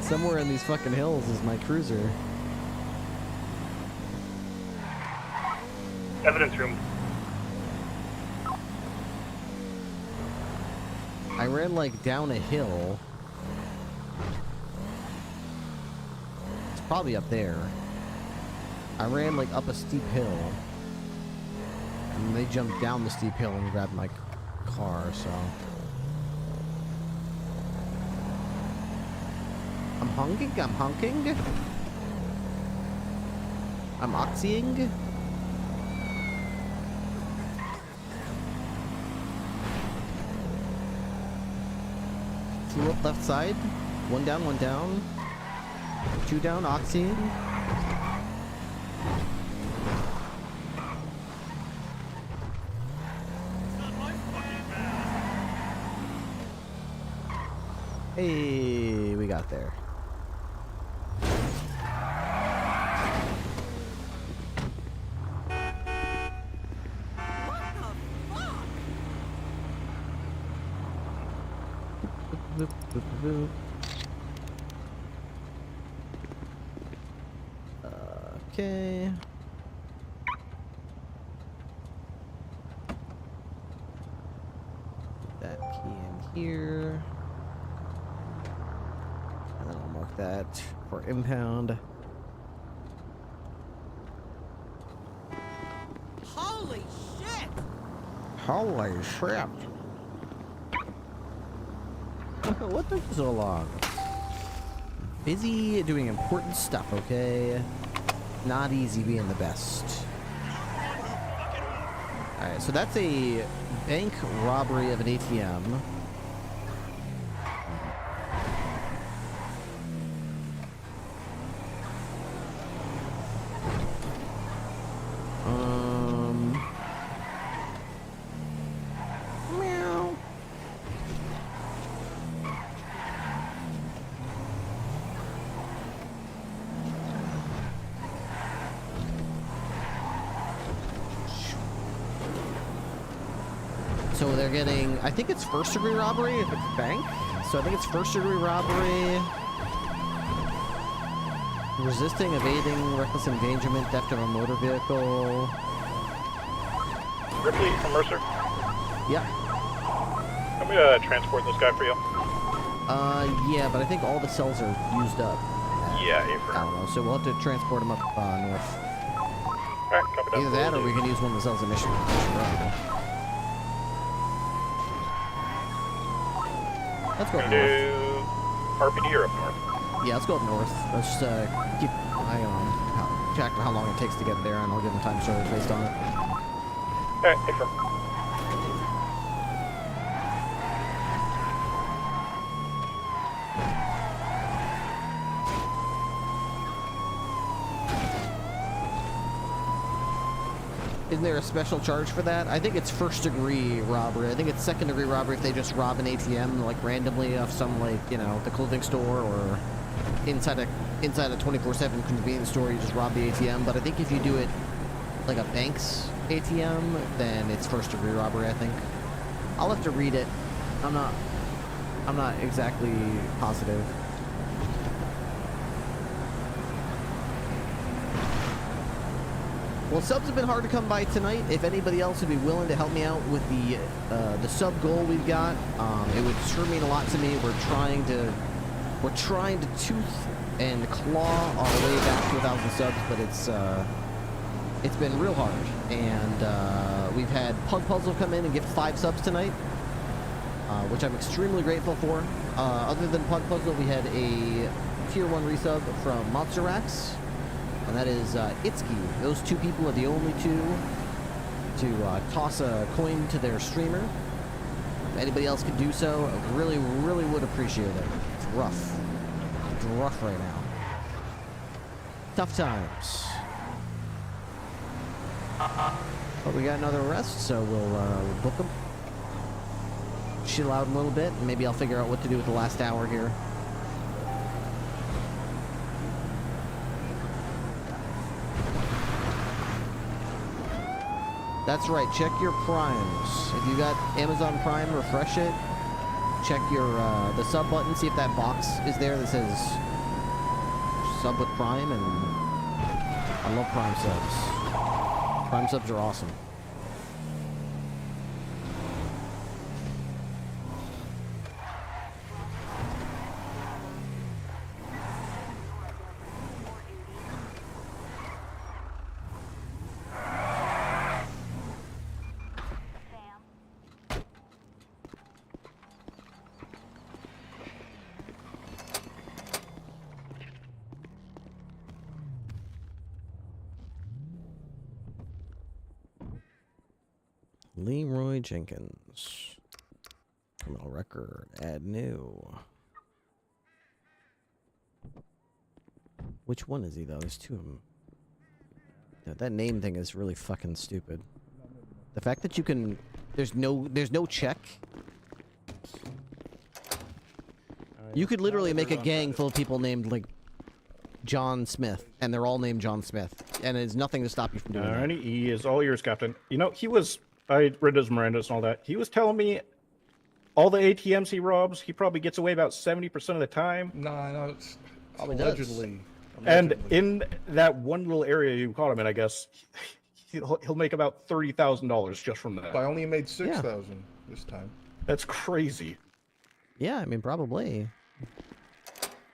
Somewhere in these fucking hills is my cruiser. Evidence room. I ran, like, down a hill. It's probably up there. I ran, like, up a steep hill. And they jumped down the steep hill and grabbed my car, so... I'm honking? I'm oxying? Two up left side. One down, one down. Two down, oxying. Hey, we got there. Okay. Put that key in here. And then I'll mark that for impound. Holy shit! Holy shit! What took so long? Busy doing important stuff, okay? Not easy being the best. Alright, so that's a bank robbery of an ATM. Meow. So they're getting, I think it's first degree robbery if it's bank. So I think it's first degree robbery, resisting, evading, reckless endangerment, theft of a motor vehicle. Ripley from Mercer. Yeah. Can we transport this guy for you? Yeah, but I think all the cells are used up. Yeah, I don't know, so we'll have to transport them up north. Alright, copy that. Either that or we can use one of the cells in Mission Road. Let's go up north. Do RPD or up north? Yeah, let's go up north. Let's just keep an eye on check how long it takes to get there, and I'll give them time served based on it. Alright, take firm. Isn't there a special charge for that? I think it's first degree robbery. I think it's second degree robbery if they just rob an ATM like randomly off some, like, you know, the clothing store or inside a 24/7 convenience store, you just rob the ATM. But I think if you do it like a bank's ATM, then it's first degree robbery, I think. I'll have to read it. I'm not exactly positive. Well, subs have been hard to come by tonight. If anybody else would be willing to help me out with the sub goal we've got, it would sure mean a lot to me. We're trying to tooth and claw our way back to 1,000 subs, but it's been real hard. And we've had Pug Puzzle come in and give 5 subs tonight, which I'm extremely grateful for. Other than Pug Puzzle, we had a tier 1 resub from Monster Rax, and that is Itsuki. Those 2 people are the only 2 to toss a coin to their streamer. If anybody else could do so, I really, really would appreciate it. It's rough. It's rough right now. Tough times. But we got another arrest, so we'll book them. Chill out a little bit, and maybe I'll figure out what to do with the last hour here. That's right, check your primes. If you got Amazon Prime, refresh it. Check your the sub button, see if that box is there that says sub with Prime, and I love Prime subs. Prime subs are awesome. Leroy Jenkins. Criminal record. Add new. Which one is he, though? There's 2 of them. Yeah, that name thing is really fucking stupid. The fact that you can... There's no check. You could literally make a gang full of people named, like, John Smith, and they're all named John Smith, and there's nothing to stop you from doing that. He is all yours, Captain. You know, he was... I read his Miranda's and all that. He was telling me all the ATMs he robs, he probably gets away about 70% of the time. No, it's allegedly. And in that one little area you caught him in, I guess, he'll make about $30,000 just from that. But I only made 6,000 this time. That's crazy. Yeah, I mean, probably. I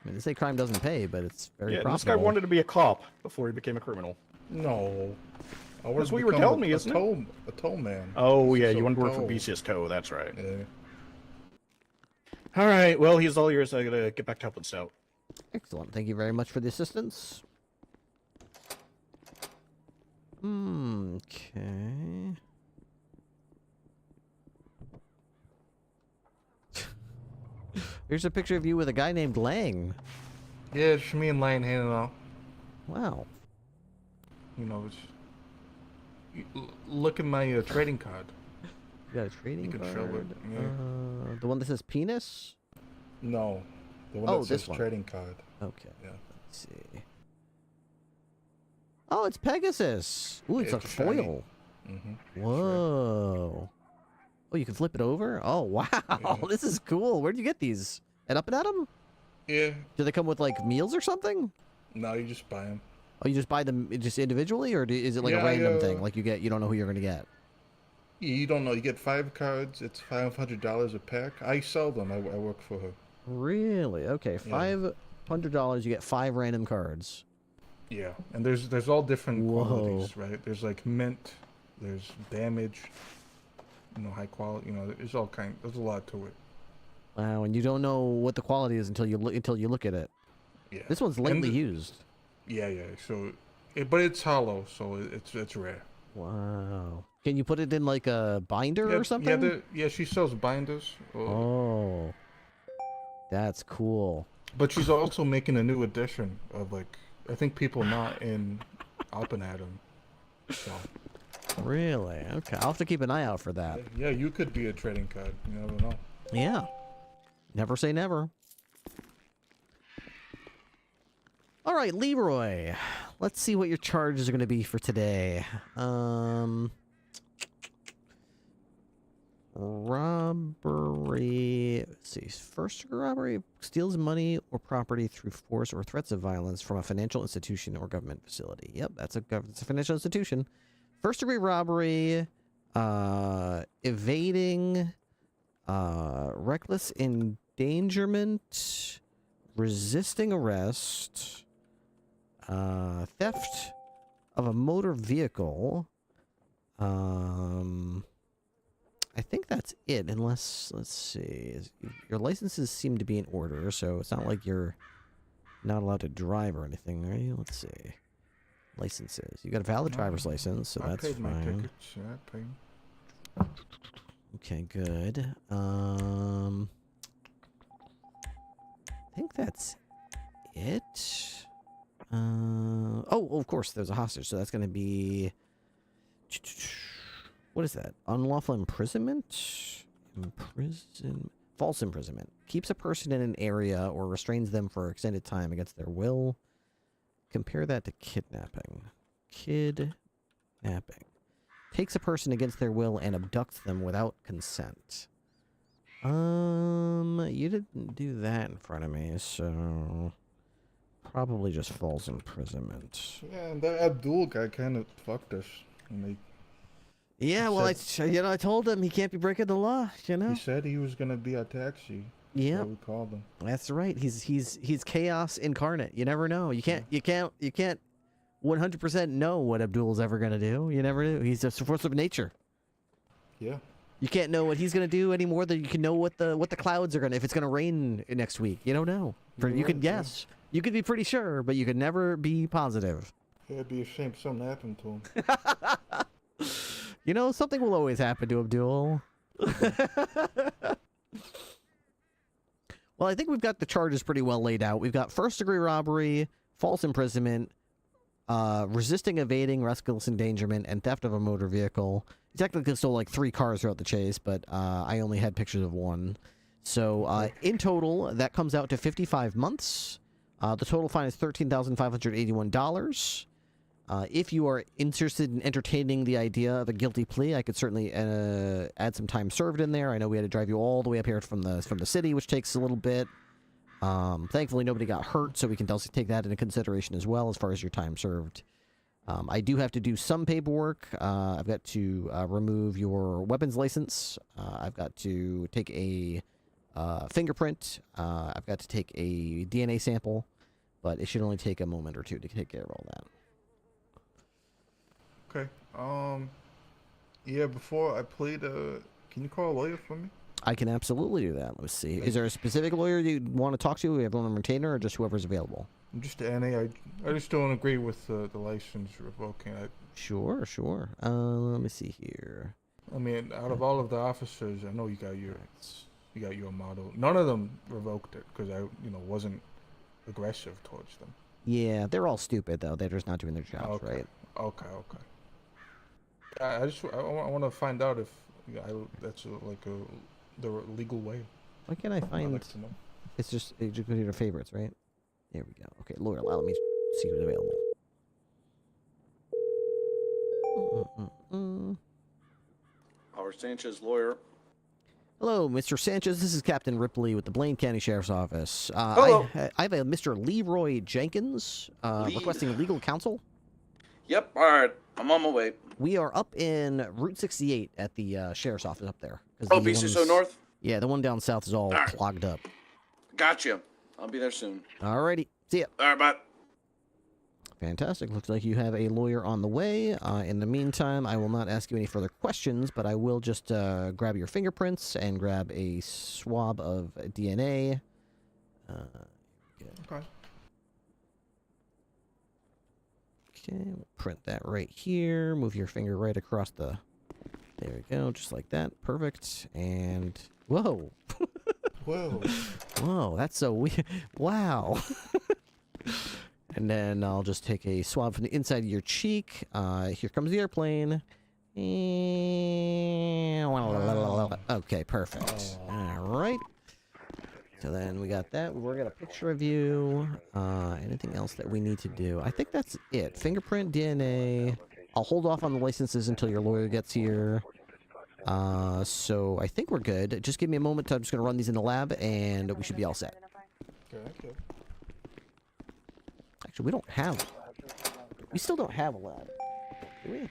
mean, they say crime doesn't pay, but it's very profitable. This guy wanted to be a cop before he became a criminal. No. That's what you were telling me, isn't it? A tow man. Oh, yeah, you wanted to work for BCS Tow, that's right. Yeah. All right, well, he's all yours. I gotta get back to helping Stout. Excellent. Thank you very much for the assistance. Okay. Here's a picture of you with a guy named Lang. Yeah, it's me and Lane hanging out. Wow. You know, look at my trading card. You got a trading card? You can show it. Yeah. The one that says penis? No. The one that says trading card. Okay. Yeah. Let's see. Oh, it's Pegasus. Ooh, it's a foil. Mm-hmm. Whoa. Oh, you can flip it over? Oh, wow. Yeah. This is cool. Where'd you get these? At Up and Atom? Yeah. Do they come with, like, meals or something? No, you just buy them. Oh, you just buy them just individually, or is it like a random thing? Like you don't know who you're going to get? You don't know. You get 5 cards. It's $500 a pack. I sell them. I work for her. Really? Okay, $500. You get 5 random cards. Yeah, and there's all different qualities, right? There's like mint, there's damage, high quality. There's all kind. There's a lot to it. Wow, and you don't know what the quality is until you look at it. Yeah. This one's lightly used. Yeah. So, but it's hollow, so it's rare. Wow. Can you put it in like a binder or something? Yeah. She sells binders. Oh. That's cool. But she's also making a new edition of I think people not in Up and Atom. So. Really? Okay. I'll have to keep an eye out for that. Yeah, you could be a trading card. You never know. Yeah. Never say never. All right, Leroy. Let's see what your charges are going to be for today. robbery. Let's see. First-degree robbery steals money or property through force or threats of violence from a financial institution or government facility. Yep, it's a financial institution. First-degree robbery, evading, reckless endangerment, resisting arrest, theft of a motor vehicle. I think that's it, unless, let's see, your licenses seem to be in order, so it's not like you're not allowed to drive or anything, right? Let's see. Licenses. You got a valid driver's license, so that's paid my fine. tickets. Yeah, I paid. Okay, good. I think that's it. Oh, of course, there's a hostage, so that's going to be... What is that? Unlawful imprisonment? False imprisonment. Keeps a person in an area or restrains them for extended time against their will. Compare that to kidnapping. Kidnapping. Takes a person against their will and abducts them without consent. You didn't do that in front of me, so... Probably just false imprisonment. Yeah, and that Abdul guy kind of fucked us. And yeah, well, I told him he can't be breaking the law, you know? He said he was going to be a taxi. Yeah. We called him. That's right. He's chaos incarnate. You never know. You can't 100% know what Abdul's ever going to do. You never do. He's just a force of nature. Yeah. You can't know what he's going to do any more than you can know what the clouds are going to, if it's going to rain next week. You don't know. You can guess. Yeah. You could be pretty sure, but you could never be positive. Yeah, it'd be a shame if something happened to him. You know, something will always happen to Abdul. Well, I think we've got the charges pretty well laid out. We've got first-degree robbery, false imprisonment, resisting, evading, reckless endangerment, and theft of a motor vehicle. He technically stole like 3 cars throughout the chase, but I only had pictures of 1. So in total, that comes out to 55 months. The total fine is $13,581. If you are interested in entertaining the idea of a guilty plea, I could certainly add some time served in there. I know we had to drive you all the way up here from the city, which takes a little bit. Thankfully, nobody got hurt, so we can also take that into consideration as well as far as your time served. I do have to do some paperwork. I've got to remove your weapons license. I've got to take a fingerprint. I've got to take a DNA sample, but it should only take a moment or two to take care of all that. Okay. Yeah, before I plead, can you call a lawyer for me? I can absolutely do that. Let's see. Is there a specific lawyer you want to talk to? We have one on retainer or just whoever's available? I'm just the NA. I just don't agree with the license revoking. Sure. Let me see here. I mean, out of all of the officers, I know you got your model. None of them revoked it because I, wasn't aggressive towards them. Yeah, they're all stupid though. They're just not doing their jobs right. Okay. I want to find out if that's the legal way. Why can't I find? I'd like to know. It's just go to your favorites, right? There we go. Okay, lawyer. Let me see who's available. Howard Sanchez, lawyer. Hello, Mr. Sanchez. This is Captain Ripley with the Blaine County Sheriff's Office. Hello. I have a Mr. Leroy Jenkins requesting legal counsel. Yep. All right. I'm on my way. We are up in Route 68 at the Sheriff's Office up there. Oh, BC North? Yeah, the one down south is all clogged up. Gotcha. I'll be there soon. Alrighty. See ya. All right, bye. Fantastic. Looks like you have a lawyer on the way. In the meantime, I will not ask you any further questions, but I will just grab your fingerprints and grab a swab of DNA. Okay. Okay, we'll print that right here. Move your finger right across the... There we go, just like that. Perfect. And... Whoa! Whoa. Whoa, that's so weird. Wow. And then I'll just take a swab from the inside of your cheek. Here comes the airplane. Okay, perfect. All right. So then we got that. We're got a picture of you. Anything else that we need to do? I think that's it. Fingerprint, DNA. I'll hold off on the licenses until your lawyer gets here. So I think we're good. Just give me a moment. I'm just going to run these in the lab, and we should be all set. Okay. Actually, we don't have... We still don't have a lab. Do we?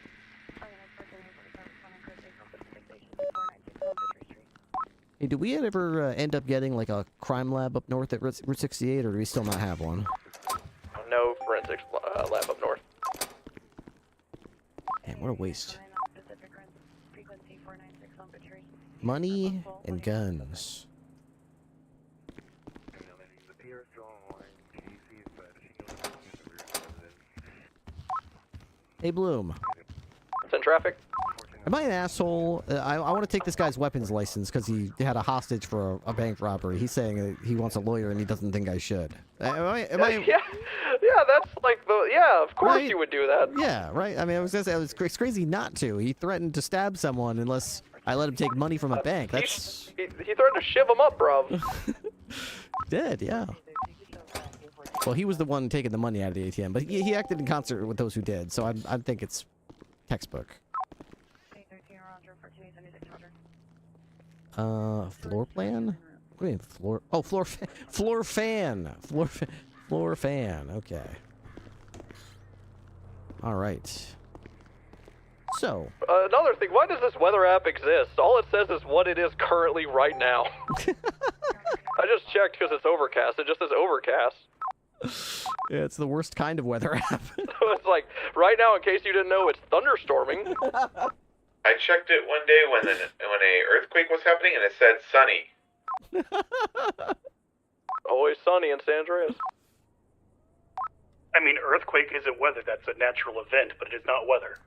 Hey, did we ever end up getting, like, a crime lab up north at Route 68, or do we still not have one? No forensics lab up north. Man, what a waste. Money and guns. Hey, Bloom. It's in traffic. Am I an asshole? I want to take this guy's weapons license because he had a hostage for a bank robbery. He's saying that he wants a lawyer and he doesn't think I should. Yeah, that's like the... Yeah, of course Right? you would do that. Yeah, right. I mean, I was gonna say it's crazy not to. He threatened to stab someone unless I let him take money from a bank. That's He threatened to shiv him up, bro. dead. Yeah. Well, he was the one taking the money out of the ATM, but he acted in concert with those who did. So I think it's textbook. Floor plan? What do you mean floor? Oh, floor fan. Floor fan. Okay. All right. So. Another thing, why does this weather app exist? All it says is what it is currently right now. I just checked because it's overcast. It just says overcast. Yeah, it's the worst kind of weather app. So it's like, right now, in case you didn't know, it's thunderstorming. I checked it one day when a earthquake was happening, and it said sunny. Always sunny in San Andreas. I mean, earthquake isn't weather. That's a natural event, but it is not weather.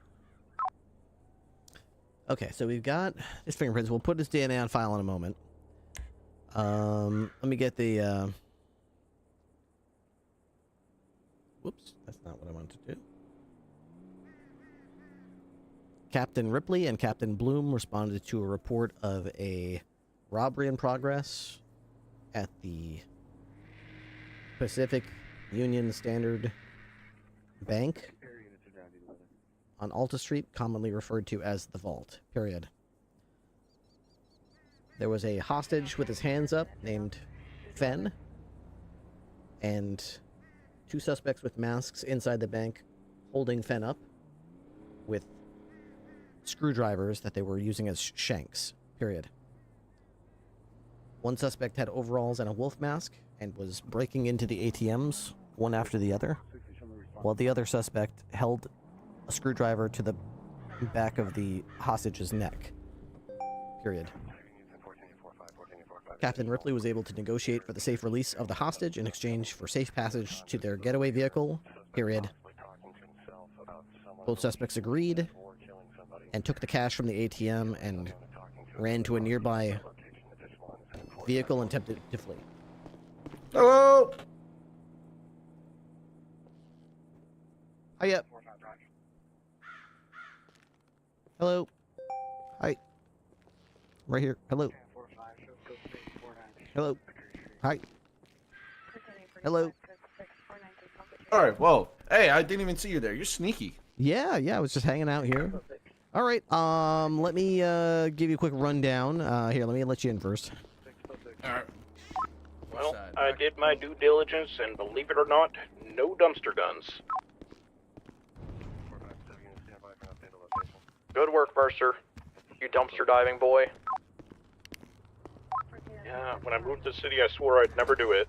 Okay, so we've got his fingerprints. We'll put his DNA on file in a moment. Let me get the, Whoops, that's not what I wanted to do. Captain Ripley and Captain Bloom responded to a report of a robbery in progress at the Pacific Union Standard Bank on Alta Street, commonly referred to as the Vault, period. There was a hostage with his hands up named Fenn, and two suspects with masks inside the bank holding Fenn up with screwdrivers that they were using as shanks, period. One suspect had overalls and a wolf mask and was breaking into the ATMs one after the other, while the other suspect held a screwdriver to the back of the hostage's neck, period. Captain Ripley was able to negotiate for the safe release of the hostage in exchange for safe passage to their getaway vehicle, period. Both suspects agreed and took the cash from the ATM and ran to a nearby vehicle and attempted to flee. Hello! Hiya. Hello. Hi. Right here. Hello. Hello. Hi. Hello. All right, whoa. Hey, I didn't even see you there. You're sneaky. Yeah, I was just hanging out here. All right, let me give you a quick rundown. Here, let me let you in first. All right. Well, I did my due diligence, and believe it or not, no dumpster guns. Good work, Mercer. You dumpster diving boy. Yeah, when I moved to the city, I swore I'd never do it.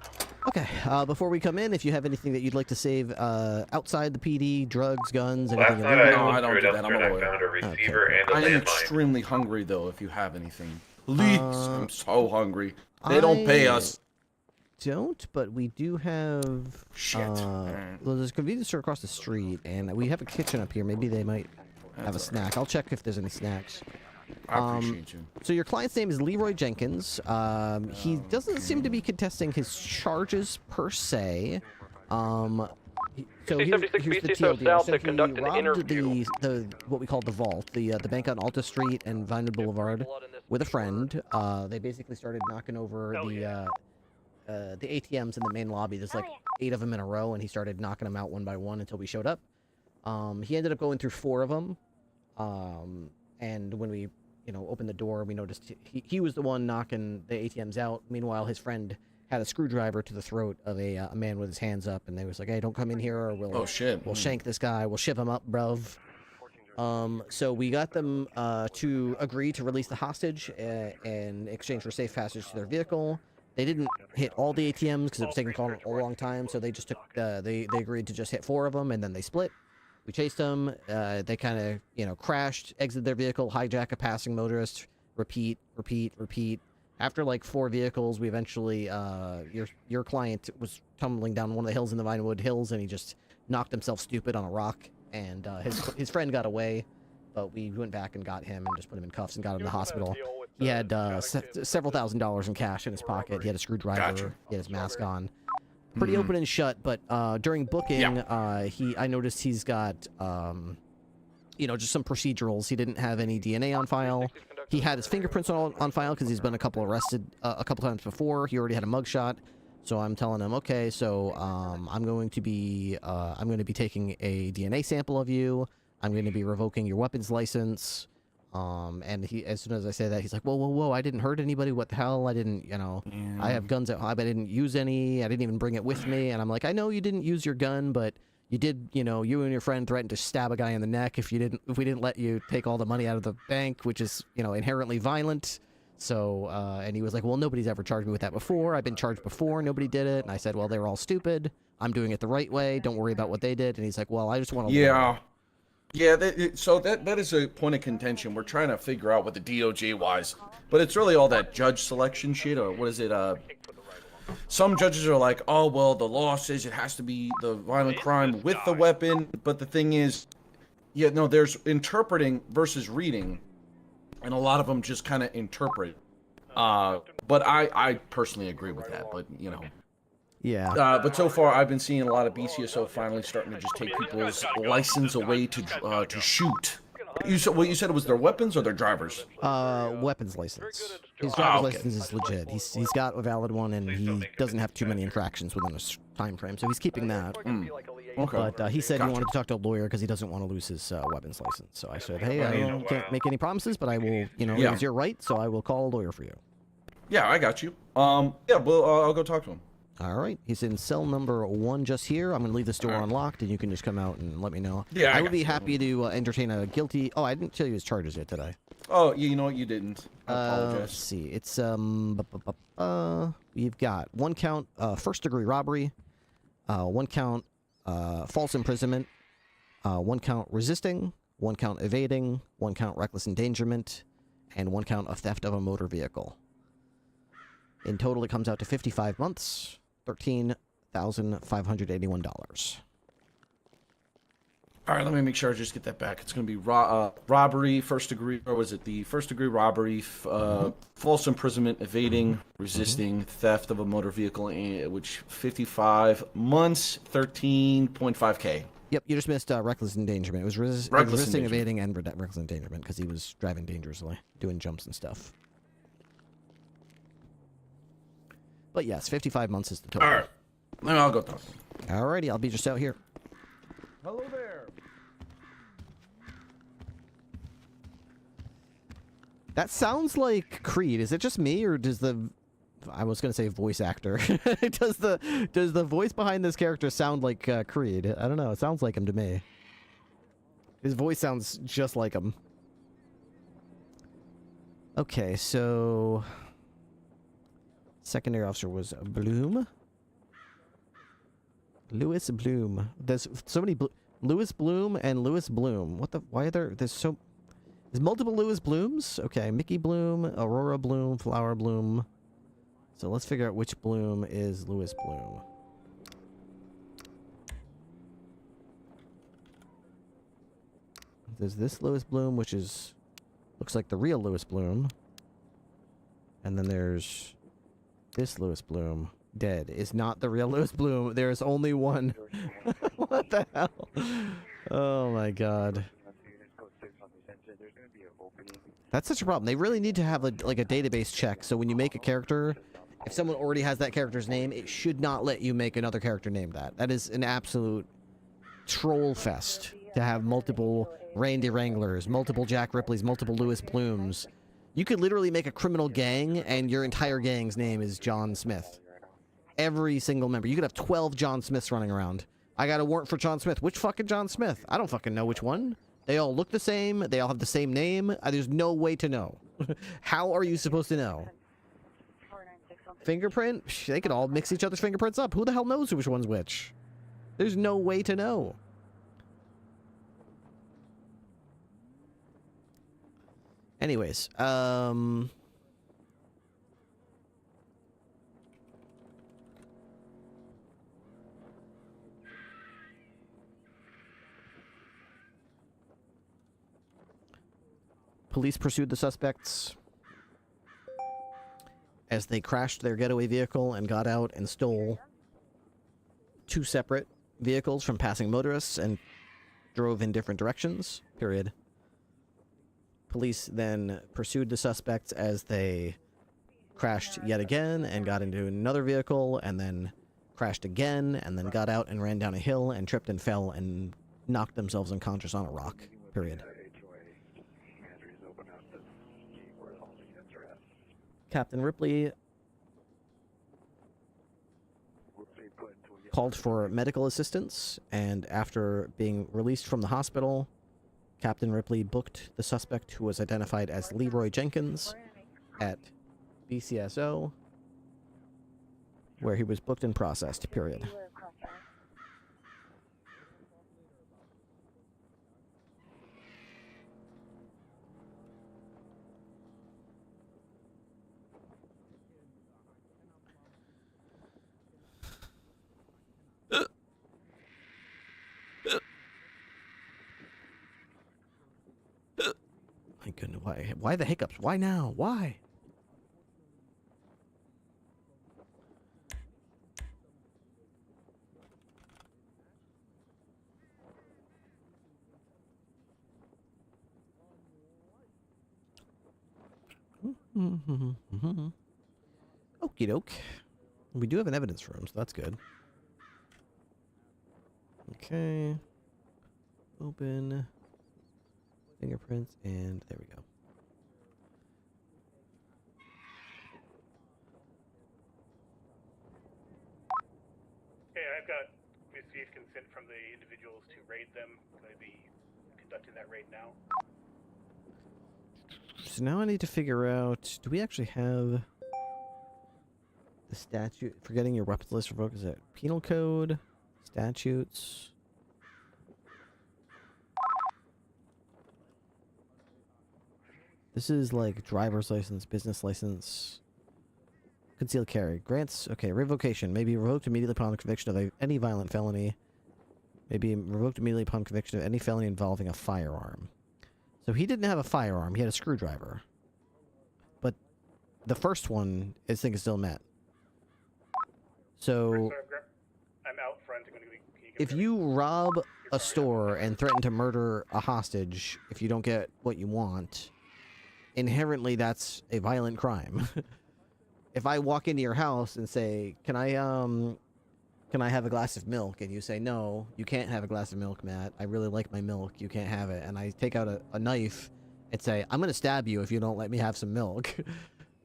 Okay, before we come in, if you have anything that you'd like to save outside the PD, drugs, guns, Last anything night No, I I don't went do through a that. I'm a dumpster and I lawyer. found a receiver and a I am landmine. extremely hungry, though, if you have anything. Please, I'm so hungry. They I don't pay us. Don't, but we do have... Shit. Well, there's a convenience store across the street, and we have a kitchen up here. Maybe they might have a snack. I'll check if there's any snacks. I appreciate you. So your client's name is Leroy Jenkins. He doesn't seem to be contesting his charges per se. So here's the deal. South So to he conduct an robbed interview. the what we call the Vault, the bank on Alta Street and Vinewood Boulevard, with a friend. They basically started knocking over the ATMs in the main lobby. There's like 8 of them in a row, and he started knocking them out one by one until we showed up. He ended up going through 4 of them. And when we opened the door. We noticed he was the one knocking the ATMs out. Meanwhile, his friend had a screwdriver to the throat of a man with his hands up, and they was like, "Hey, don't come in here, or we'll we'll shank this guy. We'll ship him up, bruv." So we got them to agree to release the hostage in exchange for safe passage to their vehicle. They didn't hit all the ATMs because it was taking a long time, so they just took they agreed to just hit 4 of them, and then they split. We chased them. They kind of crashed, exited their vehicle, hijack a passing motorist, repeat. After like 4 vehicles, we eventually your client was tumbling down one of the hills in the Vinewood Hills, and he just knocked himself stupid on a rock. And his friend got away, but we went back and got him and just put him in cuffs and got him to the hospital. He had several $1,000s in cash in his pocket. He had a screwdriver. Gotcha. He had his mask on. Pretty open and shut, but during booking, I noticed he's got just some procedurals. He didn't have any DNA on file. He had his fingerprints on file because he's been arrested a couple times before. He already had a mugshot. So I'm telling him, okay, so I'm going to be taking a DNA sample of you. I'm going to be revoking your weapons license. And he, as soon as I say that, he's like, whoa, I didn't hurt anybody. What the hell? I didn't, I have guns at home. I didn't use any. I didn't even bring it with me. And I'm like, I know you didn't use your gun, but you did, you and your friend threatened to stab a guy in the neck if we didn't let you take all the money out of the bank, which is, inherently violent. So, and he was like, well, nobody's ever charged me with that before. I've been charged before. Nobody did it. And I said, well, they were all stupid. I'm doing it the right way. Don't worry about what they did. And he's like, well, I just want to learn. Yeah, so that is a point of contention. We're trying to figure out what the DOJ wise, but it's really all that judge selection shit, or what is it? Some judges are like, oh, well, the law says it has to be the violent crime with the weapon, but the thing is, there's interpreting versus reading, and a lot of them just kind of interpret. But I personally agree with that, but, Yeah. But so far, I've been seeing a lot of BCSO finally starting to just take people's license away to shoot. You said it was their weapons or their drivers? Weapons license. His driver's license is legit. He's got a valid one, and he doesn't have too many infractions within a time frame, so he's keeping that. Okay. But he said he wanted to talk to a lawyer because he doesn't want to lose his weapons license. So I said, hey, I can't make any promises, but I will, it was your right, so I will call a lawyer for you. Yeah, I got you. Well, I'll go talk to him. All right, he's in cell number 1 just here. I'm going to leave this door unlocked, and you can just come out and let me know. Yeah, I would be happy to entertain a guilty... Oh, I didn't tell you his charges yet, did I? Oh, you know what? You didn't. I apologize. Let's see. It's, we've got 1 count first-degree robbery, 1 count false imprisonment, 1 count resisting, 1 count evading, 1 count reckless endangerment, and 1 count of theft of a motor vehicle. In total, it comes out to 55 months. $13,581. All right, let me make sure I just get that back. It's going to be robbery, first degree, or was it the first degree robbery, false imprisonment, evading, resisting, theft of a motor vehicle, which 55 months, 13.5K. Yep, you just missed reckless endangerment. It was resisting, evading, and reckless endangerment because he was driving dangerously, doing jumps and stuff. But yes, 55 months is the total. All right. Then I'll go talk to him. Alrighty, I'll be just out here. Hello there. That sounds like Creed. Is it just me, or does the... I was going to say voice actor. does the voice behind this character sound like Creed? I don't know. It sounds like him to me. His voice sounds just like him. Okay, so... Secondary officer was Bloom. Lewis Bloom. There's so many Lewis Bloom and Lewis Bloom. What the? Why are there's multiple Lewis Blooms? Okay, Mickey Bloom, Aurora Bloom, Flower Bloom. So let's figure out which Bloom is Lewis Bloom. There's this Lewis Bloom, which looks like the real Lewis Bloom. And then there's this Lewis Bloom, dead, is not the real Lewis Bloom. There is only one. What the hell? Oh my god. That's such a problem. They really need to have a database check, so when you make a character, if someone already has that character's name, it should not let you make another character named that. That is an absolute troll fest. to have multiple Randy Wranglers, multiple Jack Ripleys, multiple Louis Plumes. You could literally make a criminal gang, and your entire gang's name is John Smith. Every single member. You could have 12 John Smiths running around. I got a warrant for John Smith. Which fucking John Smith? I don't fucking know which one. They all look the same. They all have the same name. There's no way to know. How are you supposed to know? Fingerprint? Psh, they could all mix each other's fingerprints up. Who the hell knows which one's which? There's no way to know. Anyways, police pursued the suspects as they crashed their getaway vehicle and got out and stole 2 separate vehicles from passing motorists and drove in different directions, period. Police then pursued the suspects as they crashed yet again and got into another vehicle and then crashed again and then got out and ran down a hill and tripped and fell and knocked themselves unconscious on a rock, period. Captain Ripley called for medical assistance, and after being released from the hospital, Captain Ripley booked the suspect, who was identified as Leroy Jenkins, at BCSO, where he was booked and processed, period. My goodness, why the hiccups? Why now? Why? Okie doke. We do have an evidence room, so that's good. Okay. Open. Fingerprints, and there we go. Okay, I've got received consent from the individuals to raid them. I'm going to be conducting that raid now. So now I need to figure out, do we actually have the statute for getting your weapons list revoked? Is it penal code, statutes? This is like driver's license, business license, concealed carry. Grants, okay, revocation. May be revoked immediately upon conviction of any violent felony. May be revoked immediately upon conviction of any felony involving a firearm. So he didn't have a firearm, he had a screwdriver. But the first one, I think, is still met. So, I'm out front. if you rob a store and threaten to murder a hostage if you don't get what you want, inherently that's a violent crime. If I walk into your house and say, can I have a glass of milk? And you say, no, you can't have a glass of milk, Matt. I really like my milk. You can't have it. And I take out a knife and say, I'm going to stab you if you don't let me have some milk.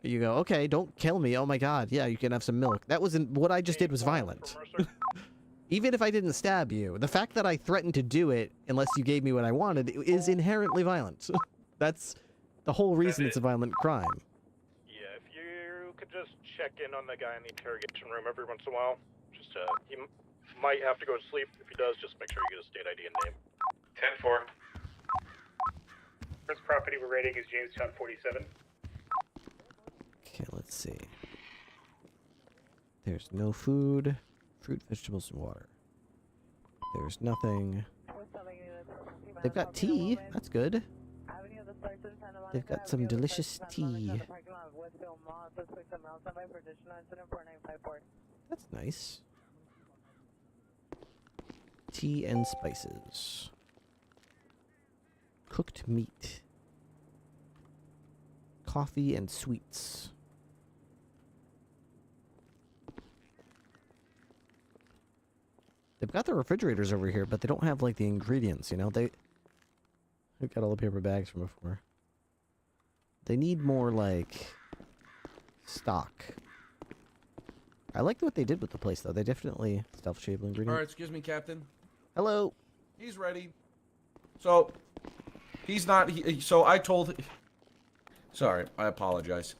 You go, okay, don't kill me. Oh my God. Yeah, you can have some milk. That wasn't, what I just did was violent. Even if I didn't stab you, the fact that I threatened to do it unless you gave me what I wanted is inherently violent. That's the whole reason it's a violent crime. Yeah, if you could just check in on the guy in the interrogation room every once in a while. Just, he might have to go to sleep. If he does, just make sure you get a state ID and name. 10-4. First property we're raiding is Jamestown 47. Okay, let's see. There's no food, fruit, vegetables, and water. There's nothing. They've got tea. That's good. They've got some delicious tea. That's nice. Tea and spices. Cooked meat. Coffee and sweets. They've got the refrigerators over here, but they don't have, like, the ingredients, you know? They've got all the paper bags from before. They need more, like, stock. I like what they did with the place, though. They definitely... Stealth shable ingredient. All right, excuse me, Captain. Hello. He's ready. So, he's not... so, I told... Sorry, I apologize.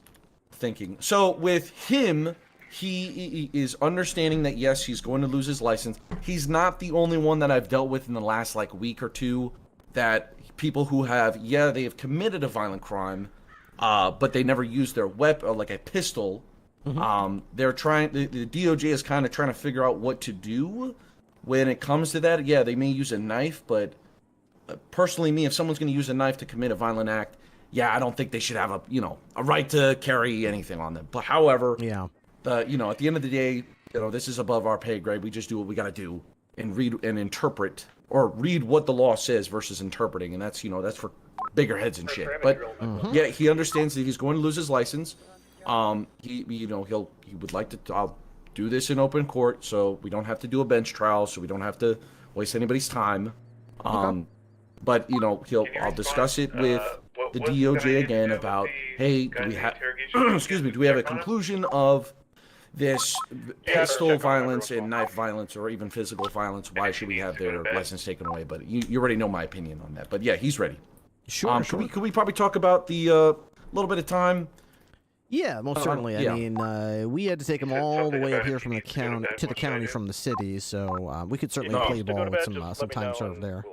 Thinking. So, with him... He is understanding that, yes, he's going to lose his license. He's not the only one that I've dealt with in the last, like, week or two that people who have, yeah, they have committed a violent crime, but they never used their weapon, like a pistol. They're trying, the DOJ is kind of trying to figure out what to do when it comes to that. Yeah, they may use a knife, but personally, me, if someone's going to use a knife to commit a violent act, yeah, I don't think they should have a, you know, a right to carry anything on them. But however... Yeah. You know, at the end of the day, you know, this is above our pay grade. We just do what we got to do and read and interpret, or read what the law says versus interpreting, and that's, you know, that's for bigger heads and shit. But yeah, he understands that he's going to lose his license. He, you know, he would like to. I'll do this in open court, so we don't have to do a bench trial, so we don't have to waste anybody's time. But you know, I'll discuss it with the DOJ again about, hey, do we have, excuse me, do we have a conclusion of this pistol violence and knife violence, or even physical violence? Why should we have their license taken away? But you already know my opinion on that. But yeah, he's ready. Sure. Could we probably talk about the little bit of time? Yeah, most certainly. I mean, we had to take him all the way up here from the county to the county from the city, so we could certainly play ball with some time served there.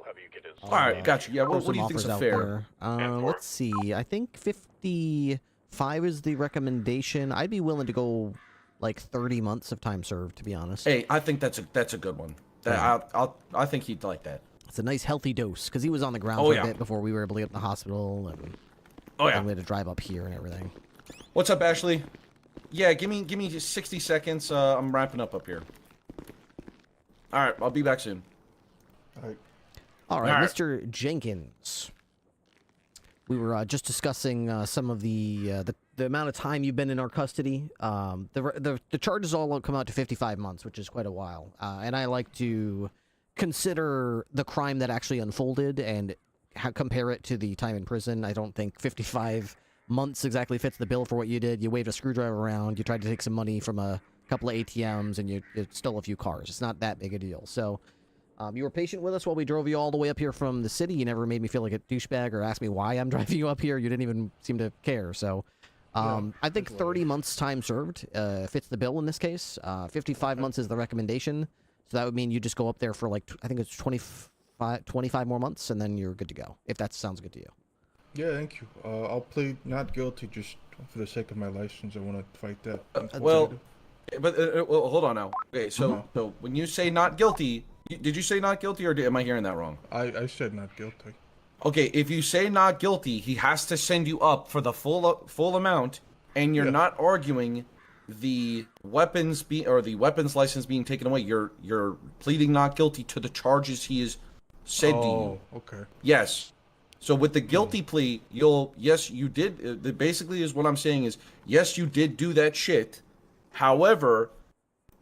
All right, gotcha. Yeah, what do you think's fair? Let's see. I think 55 is the recommendation. I'd be willing to go like 30 months of time served, to be honest. Hey, I think that's a good one. I think he'd like that. It's a nice healthy dose, because he was on the ground for a bit before we were able to get to the hospital, and then we had to drive up here and everything. What's up, Ashley? Yeah, give me just 60 seconds. I'm wrapping up here. All right, I'll be back soon. All right, Mr. Jenkins. We were just discussing some of the amount of time you've been in our custody. The charges all come out to 55 months, which is quite a while. And I like to consider the crime that actually unfolded and compare it to the time in prison. I don't think 55 months exactly fits the bill for what you did. You waved a screwdriver around, you tried to take some money from a couple of ATMs, and you stole a few cars. It's not that big a deal. So you were patient with us while we drove you all the way up here from the city. You never made me feel like a douchebag or asked me why I'm driving you up here. You didn't even seem to care. So I think 30 months time served fits the bill in this case. 55 months is the recommendation. So that would mean you just go up there for, like, I think it's 25 more months, and then you're good to go, if that sounds good to you. Yeah, thank you. I'll plead not guilty just for the sake of my license. I want to fight that. Well, hold on now. Okay, so when you say not guilty, did you say not guilty, or am I hearing that wrong? I said not guilty. Okay, if you say not guilty, he has to send you up for the full amount, and you're not arguing the weapons weapons license being taken away. You're pleading not guilty to the charges he has said to you. Oh, okay. Yes. So with the guilty plea, yes, you did. Basically, is what I'm saying is, yes, you did do that shit. However,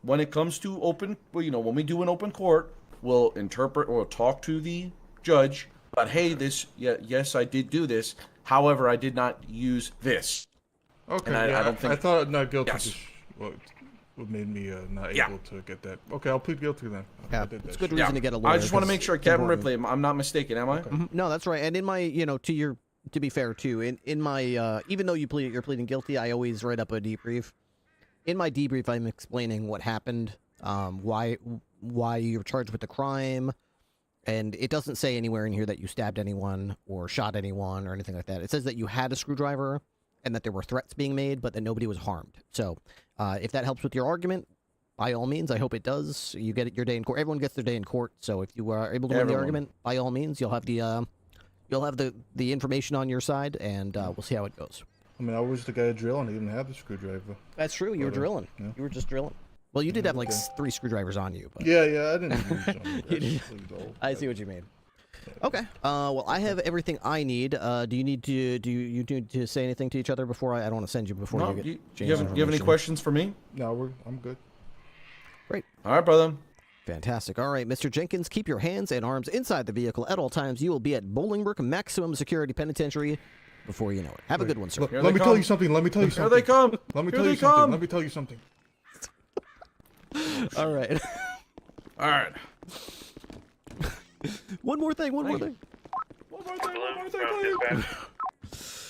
when it comes to when we do an open court, we'll interpret or talk to the judge. But hey, yes, I did do this. However, I did not use this. Okay. I don't think. I thought not guilty. Yes. What made me not able to get that? Okay, I'll plead guilty then. Yeah, it's good reason to get a lawyer. I just want to make sure, Captain Ripley, I'm not mistaken, am I? Okay. No, that's right. And in my, to be fair too, in my, even though you're pleading guilty, I always write up a debrief. In my debrief, I'm explaining what happened, why you're charged with the crime, and it doesn't say anywhere in here that you stabbed anyone or shot anyone or anything like that. It says that you had a screwdriver and that there were threats being made, but that nobody was harmed. So, if that helps with your argument, by all means, I hope it does. You get your day in court. Everyone gets their day in court. So if you are able to win the argument, by all means, you'll have the information on your side, and we'll see how it goes. I mean, I was the guy drilling. He didn't have the screwdriver. That's true. You were drilling. Yeah. You were just drilling. Well, you did have like 3 screwdrivers on you. But... Yeah, I didn't use them. I see what you mean. Okay. Well, I have everything I need. Do you need to say anything to each other before I don't want to send you before you get you have any questions for me? No, I'm good. Great. All right, brother. Fantastic. All right, Mr. Jenkins, keep your hands and arms inside the vehicle at all times. You will be at Bolingbrook Maximum Security Penitentiary before you know it. Have a good one, sir. Let me tell you something. Let me tell you something. Here they come. Let me Here tell they you something. come. Let me tell you something. All right. All right. One more thing. One more thing.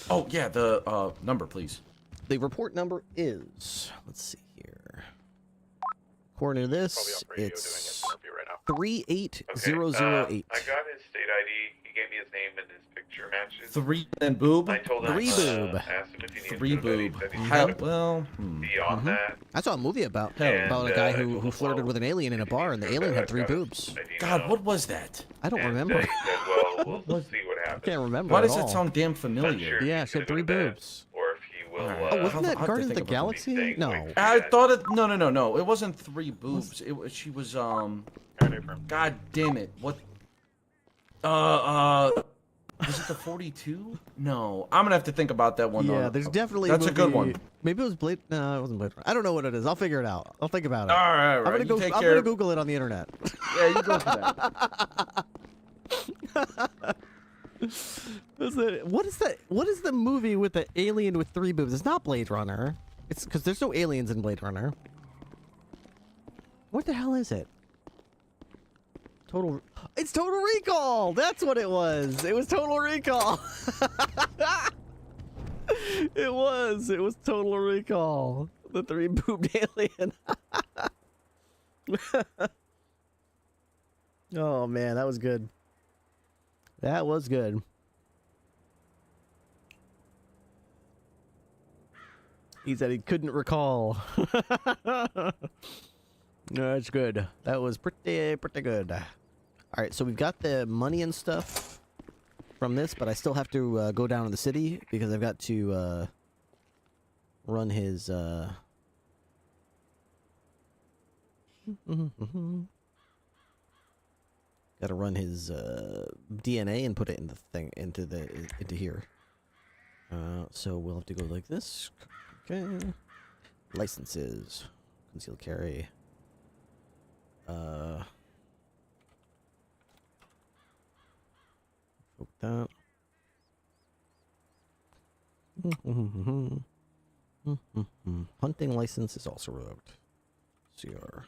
Oh yeah, the number, please. The report number is. Let's see here. According to this, it's 38008. I got his state ID. He gave me his name and his picture matches. 3 and boob. I told him. Three boob. Asked him if he needed 3 to know that he boob. said he Hell, had to well. beyond that. I saw a movie about Hell. a guy who flirted with an alien in a bar, and the alien had 3 boobs. God, what was that? I don't And, remember. he said, well, we'll see what I happens. can't remember. Why at does that all. sound damn familiar? Sure. Yeah, she had 3 boobs. Or if he will. Oh, wasn't that I'll have to Guardians of think the about Galaxy? No. I thought it. No. It wasn't 3 boobs. It was. She was. God damn it! What? Was it the 42? No, I'm gonna have to think about that one. Yeah, there's definitely. That's a good one. Maybe it was Blade. No, it wasn't Blade Runner. I don't know what it is. I'll figure it out. I'll think about it. All right, all right. I'm gonna Google it on the internet. Yeah, you go for that. What is that? What is the movie with the alien with 3 boobs? It's not Blade Runner. It's because there's no aliens in Blade Runner. What the hell is it? It's Total Recall. That's what it was. It was Total Recall. It was Total Recall. The 3-boobed alien. Oh man, that was good. That was good. He said he couldn't recall. No, that's good. That was pretty good. All right, so we've got the money and stuff from this, but I still have to go down to the city because I've got to run his. Got to run his DNA and put it in the thing into here. So we'll have to go like this. Okay. Licenses, concealed carry. That. Hunting license is also revoked. CR.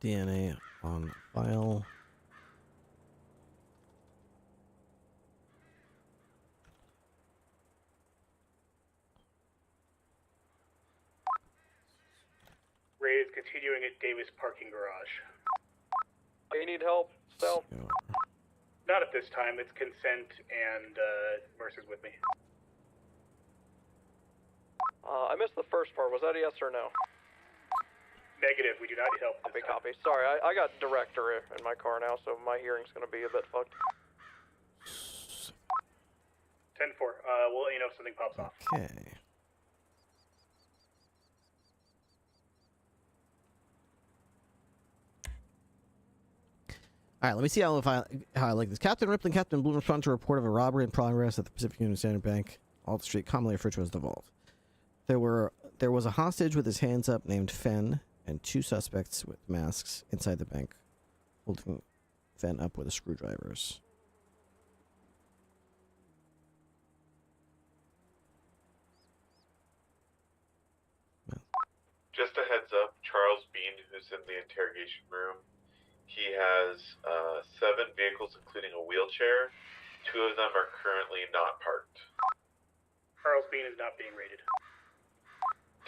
DNA on file. Raid is continuing at Davis parking garage. You need help, Sal? Not at this time. It's consent and Mercer's with me. I missed the first part. Was that a yes or no? Negative. We do not need help. Copy. Sorry, I got director in my car now, so my hearing's gonna be a bit fucked. 10-4. We'll let you know if something pops off. Okay. All right, let me see how I like this. Captain Ripley and Captain Bloom respond to a report of a robbery in progress at the Pacific Union Standard Bank, Alt Street, commonly referred to as the Vault. There was a hostage with his hands up named Fenn, and 2 suspects with masks inside the bank, holding Fenn up with the screwdrivers. Just a heads up, Charles Bean, who's in the interrogation room, he has 7 vehicles, including a wheelchair. 2 of them are currently not parked. Charles Bean is not being raided.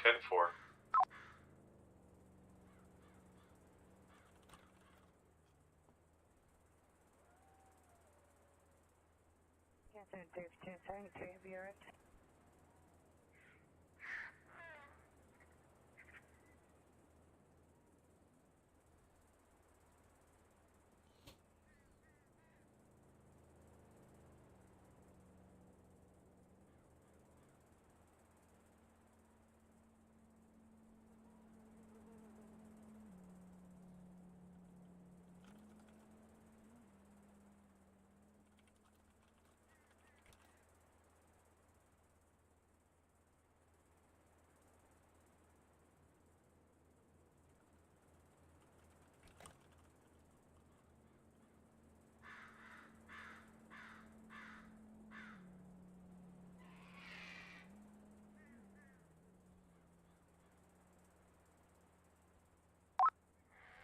10-4.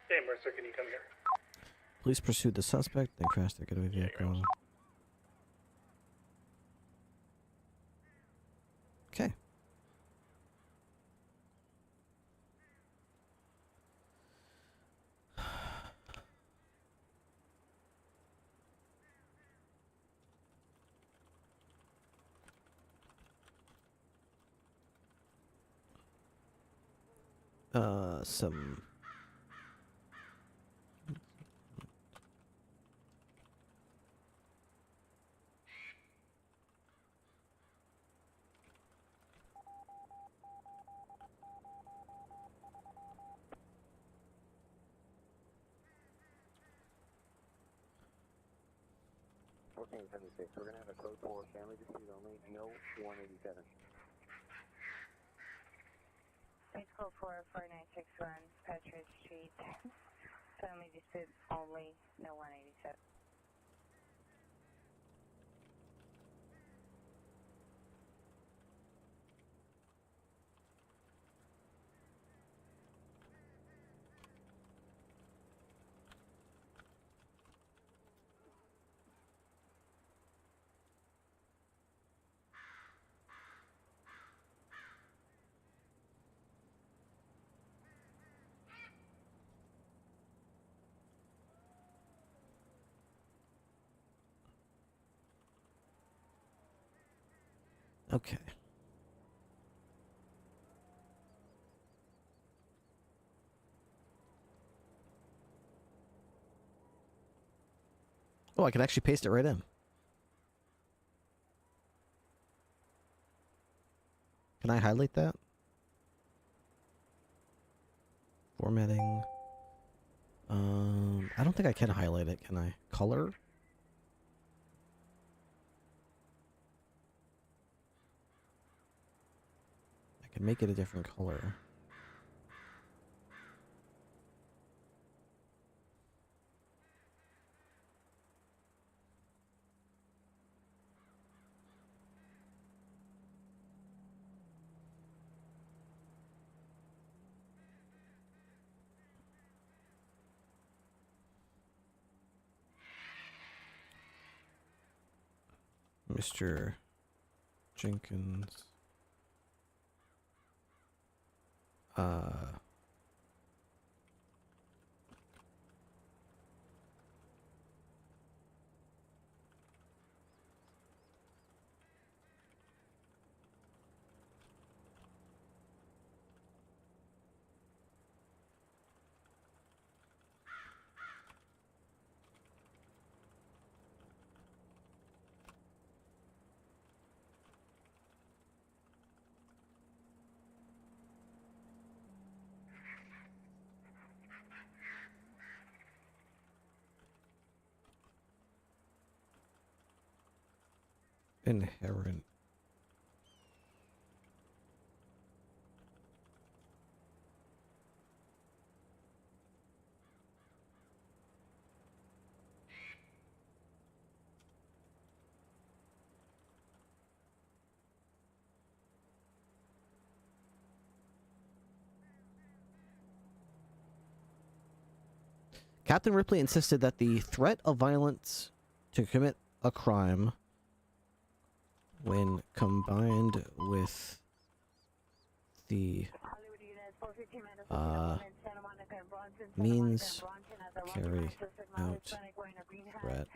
Hey, Mercer, can you come here? Police pursued the suspect, then crashed their getaway vehicle. Okay. Some... We're gonna have a code for family dispute only, no 187. It's code 44961 Patrick Street. Family dispute only, no 187. Okay. Oh, I can actually paste it right in. Can I highlight that? Formatting. I don't think I can highlight it, can I? Color? I can make it a different color. Mr. Jenkins. Inherent. Captain Ripley insisted that the threat of violence to commit a crime, when combined with the means carry out threat,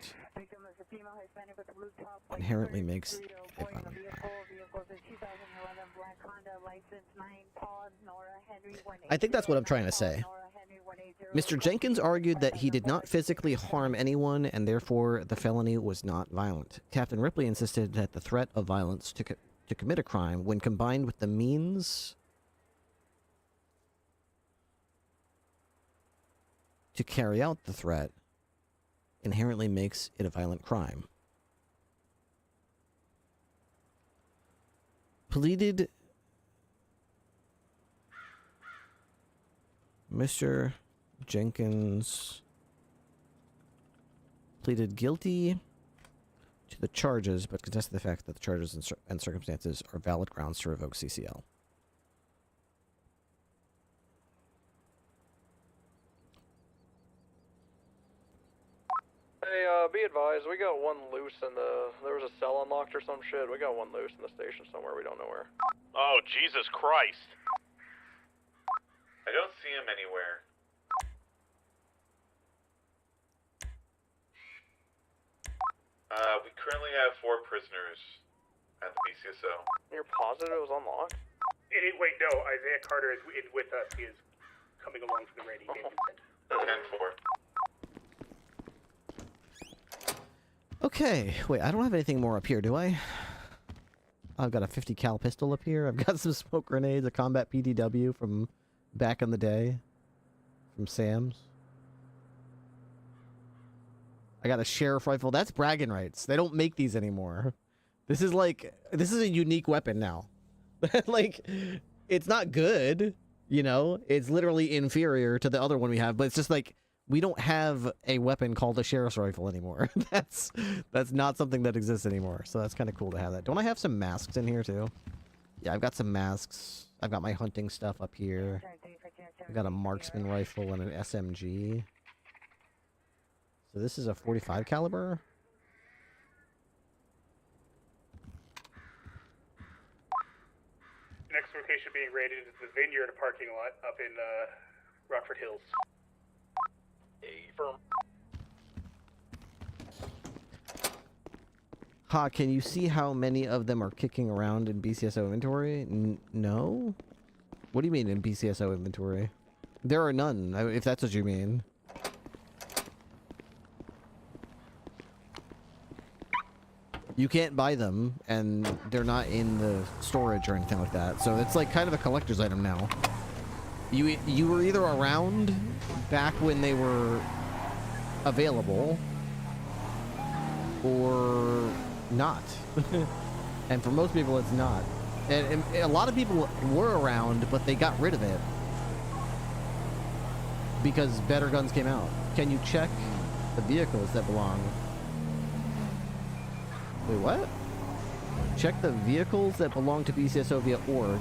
inherently makes it a violent crime. I think that's what I'm trying to say. Mr. Jenkins argued that he did not physically harm anyone and therefore the felony was not violent. Captain Ripley insisted that the threat of violence to commit a crime, when combined with the means to carry out the threat, inherently makes it a violent crime. Pleaded Mr. Jenkins pleaded guilty to the charges, but contested the fact that the charges and circumstances are valid grounds to revoke CCL. Hey, be advised, we got one loose in the... There was a cell unlocked or some shit. We got one loose in the station somewhere, we don't know where. Oh, Jesus Christ. I don't see him anywhere. We currently have 4 prisoners at the BCSO. You're positive it was unlocked? Wait, no, Isaiah Carter is with us. He is coming along for the raid. He gave consent. 10-4. Okay, wait, I don't have anything more up here, do I? I've got a 50 cal pistol up here. I've got some smoke grenades, a combat PDW from back in the day. From Sam's. I got a sheriff rifle. That's bragging rights. They don't make these anymore. This is a unique weapon now. Like, it's not good, you know? It's literally inferior to the other one we have, but it's just like, we don't have a weapon called a sheriff's rifle anymore. That's not something that exists anymore. So that's kind of cool to have that. Don't I have some masks in here too? Yeah, I've got some masks. I've got my hunting stuff up here. I've got a marksman rifle and an SMG. So this is a 45 caliber. Next location being raided is the Vineyard parking lot up in Rockford Hills. Firm. Ha, can you see how many of them are kicking around in BCSO inventory? No? What do you mean in BCSO inventory? There are none, if that's what you mean. You can't buy them, and they're not in the storage or anything like that. So it's like kind of a collector's item now. You were either around back when they were available, or not. And for most people, it's not. And a lot of people were around, but they got rid of it because better guns came out. Can you check the vehicles that belong? Wait, what? Check the vehicles that belong to BCSO via org.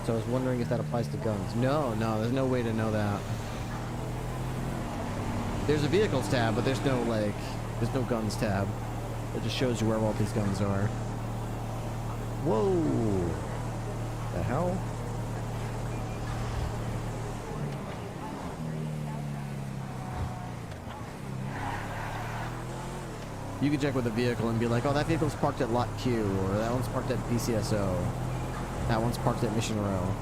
So I was wondering if that applies to guns. No, there's no way to know that. There's a vehicles tab, but there's no guns tab. It just shows you where all these guns are. Whoa! The hell? You can check with the vehicle and be like, oh, that vehicle's parked at Lot Q, or that one's parked at BCSO. That one's parked at Mission Row.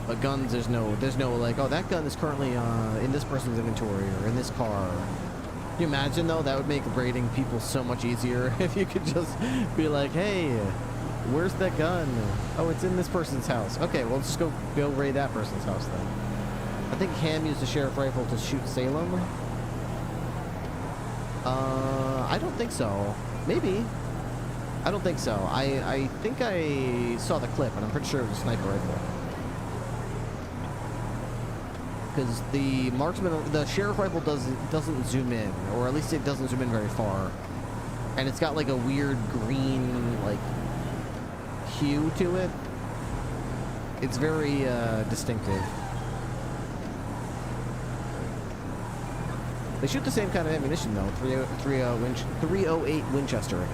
But guns, there's no like, oh, that gun is currently in this person's inventory or in this car. Can you imagine though? That would make raiding people so much easier if you could just be like, hey, where's that gun? Oh, it's in this person's house. Okay, well, let's just go raid that person's house then. I think Ham used a sheriff rifle to shoot Salem. I don't think so. Maybe. I don't think so. I think I saw the clip, and I'm pretty sure it was a sniper rifle. Because the marksman, the sheriff rifle doesn't zoom in, or at least it doesn't zoom in very far, and it's got like a weird green like hue to it. It's very distinctive. They shoot the same kind of ammunition though, 308 Winchester.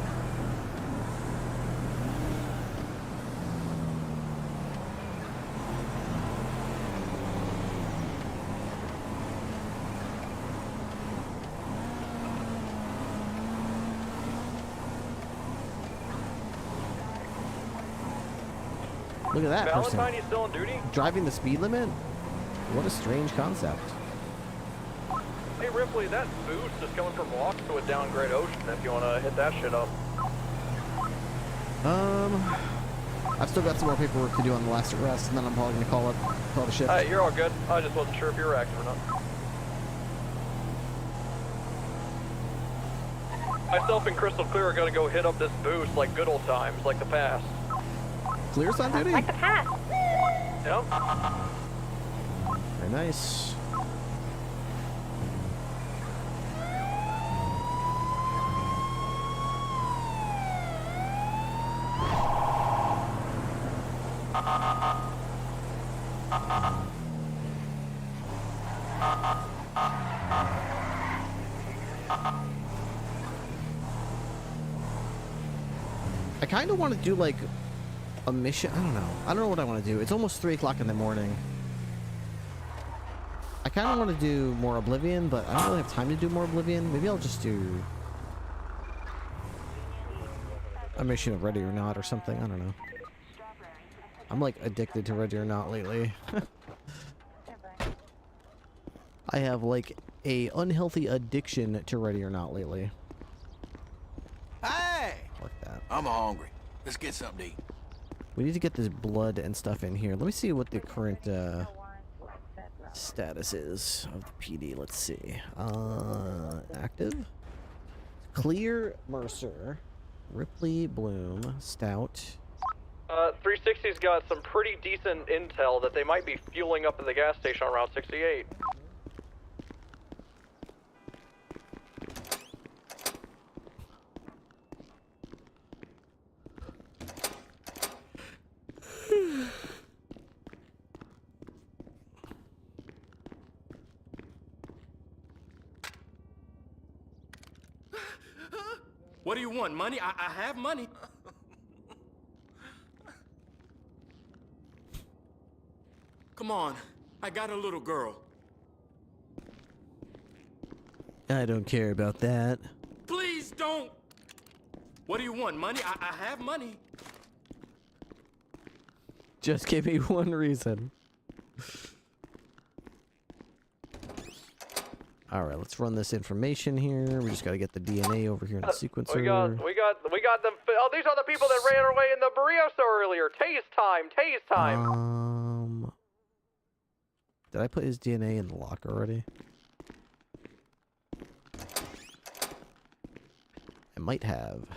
Look at that person. Valentine, you still on duty? Driving the speed limit? What a strange concept. Hey Ripley, that boost is coming from Loxo with Downgrade Ocean if you want to hit that shit up. I've still got some more paperwork to do on the last arrest, and then I'm probably going to call the shift. Hey, you're all good. I just wasn't sure if you were active or not. Myself and Crystal Clear are going to go hit up this boost like good old times, like the past. Clear's on duty? Like the past. Yep. Very nice. I kind of want to do like a mission. I don't know. I don't know what I want to do. It's almost 3 o'clock in the morning. I kind of want to do more Oblivion, but I don't really have time to do more Oblivion. Maybe I'll just do a mission of Ready or Not or something. I don't know. I'm like addicted to Ready or Not lately. I have like a unhealthy addiction to Ready or Not lately. Hey! Fuck that. I'm hungry. Let's get something to eat. We need to get this blood and stuff in here. Let me see what the current status is of the PD. Let's see. Active. Clear Mercer. Ripley, Bloom, Stout. 360's got some pretty decent intel that they might be fueling up at the gas station on Route 68. What do you want? Money? I have money. Come on. I got a little girl. I don't care about that. Please don't. What do you want? Money? I have money. Just give me one reason. Alright, let's run this information here. We just gotta get the DNA over here in the sequencer. We got them. Oh, these are the people that ran away in the burrito store earlier. Tase time. Did I put his DNA in the lock already? I might have.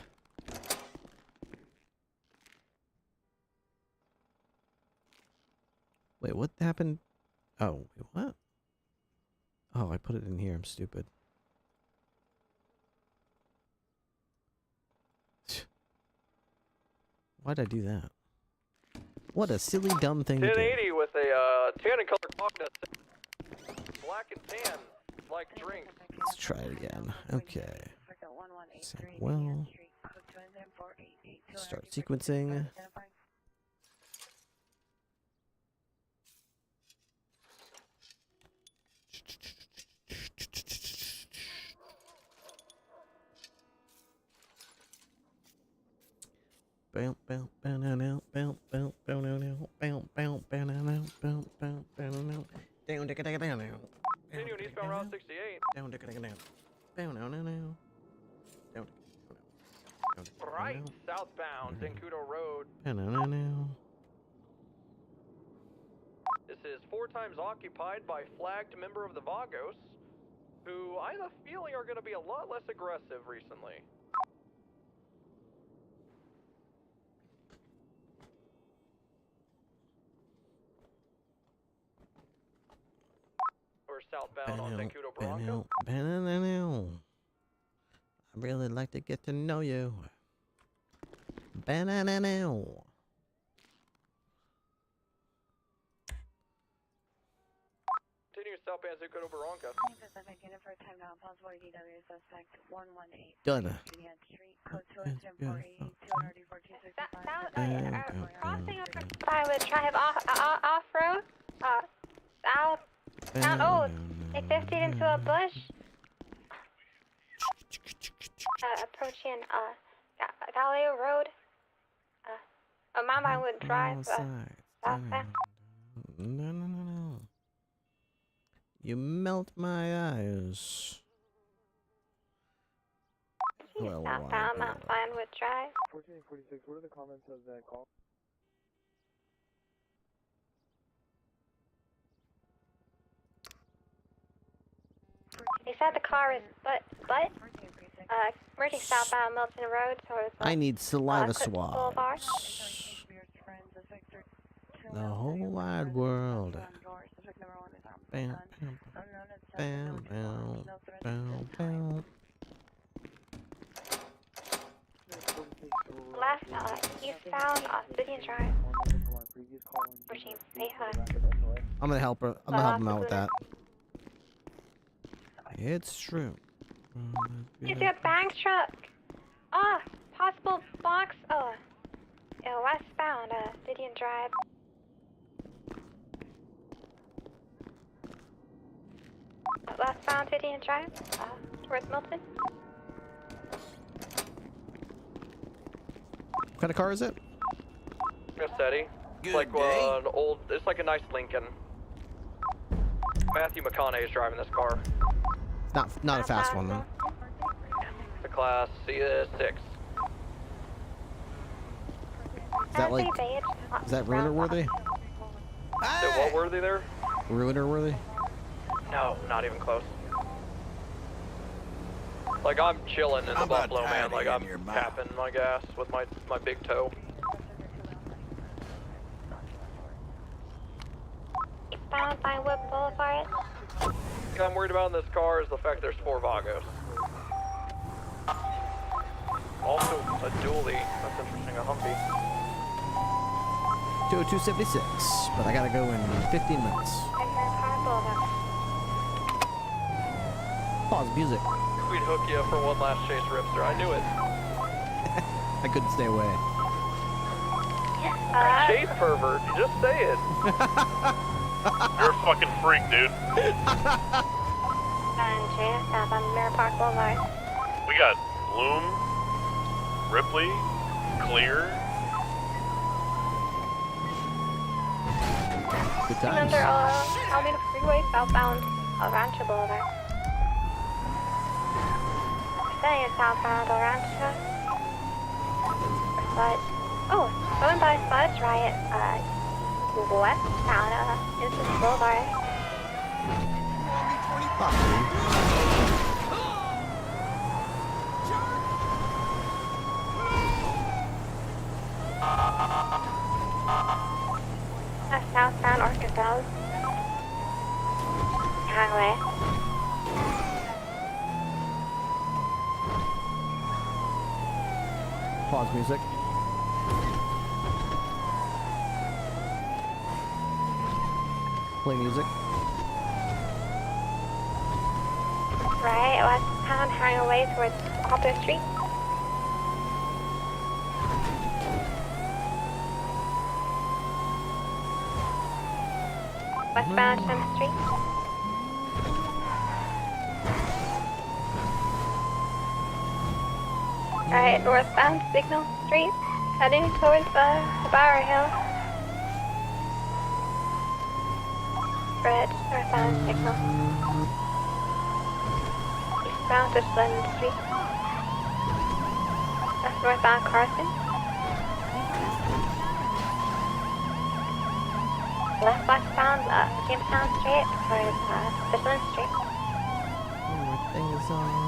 Wait, what happened? Oh, wait, what? Oh, I put it in here. I'm stupid. Why'd I do that? What a silly, dumb thing to do. 1080 with a tan and color clock that's black and tan, like drinks. Let's try it again. Okay. Well, start sequencing. Continuing eastbound Route 68. Right, southbound Zancudo Road. This is 4 times occupied by flagged member of the Vagos, who I have a feeling are going to be a lot less aggressive recently. Or southbound on Zancudo Bronco. I'd really like to get to know you. Banana. Continue southbound Zancudo Bronco. Done. I would drive off-road, south, like 50 into a bush, approaching, Galileo Road, my mind would drive, southbound. No. You melt my eyes. Well, Southbound Mount Vinewood Drive. 1446, what are the comments of that call? They said the car is merging southbound Milton Road towards I need saliva Clip swabs. The whole wide world. Bam, bam, bam, bam, bam. left, eastbound, Obsidian Drive. Merging I'm gonna help her. I'm gonna help him out with that. It's true. You see a bank truck. possible box? Oh, yeah, westbound, Vidian Drive. Westbound Vidian Drive, towards Milton. What kind of car is it? It's steady. It's like an old. It's like a nice Lincoln. Matthew McConaughey's driving this car. Not a fast one though. It's a class C6. Is that like? Is that ruiner worthy? Is it what worthy there? Ruiner worthy? No, not even close. Like I'm chilling in the Buffalo, man. Like I'm tapping my gas with my big toe. Bound by Wood Boulevard. What I'm worried about in this car is the fact there's 4 Vagos. Also a dually. That's interesting. A Humvee. 20276, but I gotta go in 15 minutes. Pause music. We'd hook you for one last chase, Ripster. I knew it. I couldn't stay away. Chase pervert. You just say it. You're a fucking freak, dude. Andrea, stop on Mirror Park Boulevard. We got Bloom, Ripley, Clear. Good times. Under Alameda Freeway, southbound Rancho Boulevard. Staying in southbound Rancho. But, going by Fudge Riot, westbound Institute Boulevard. Southbound Orchardville Highway. Pause music. Play music. Right, westbound Highway towards Alder Street. Westbound Shem Street. Alright, northbound Signal Street, heading towards the Bower Hill. Bridge, northbound Signal. Eastbound Richland Street. That's northbound Carson. Left westbound, Jamestown Street towards Richland Street. Everything is alright.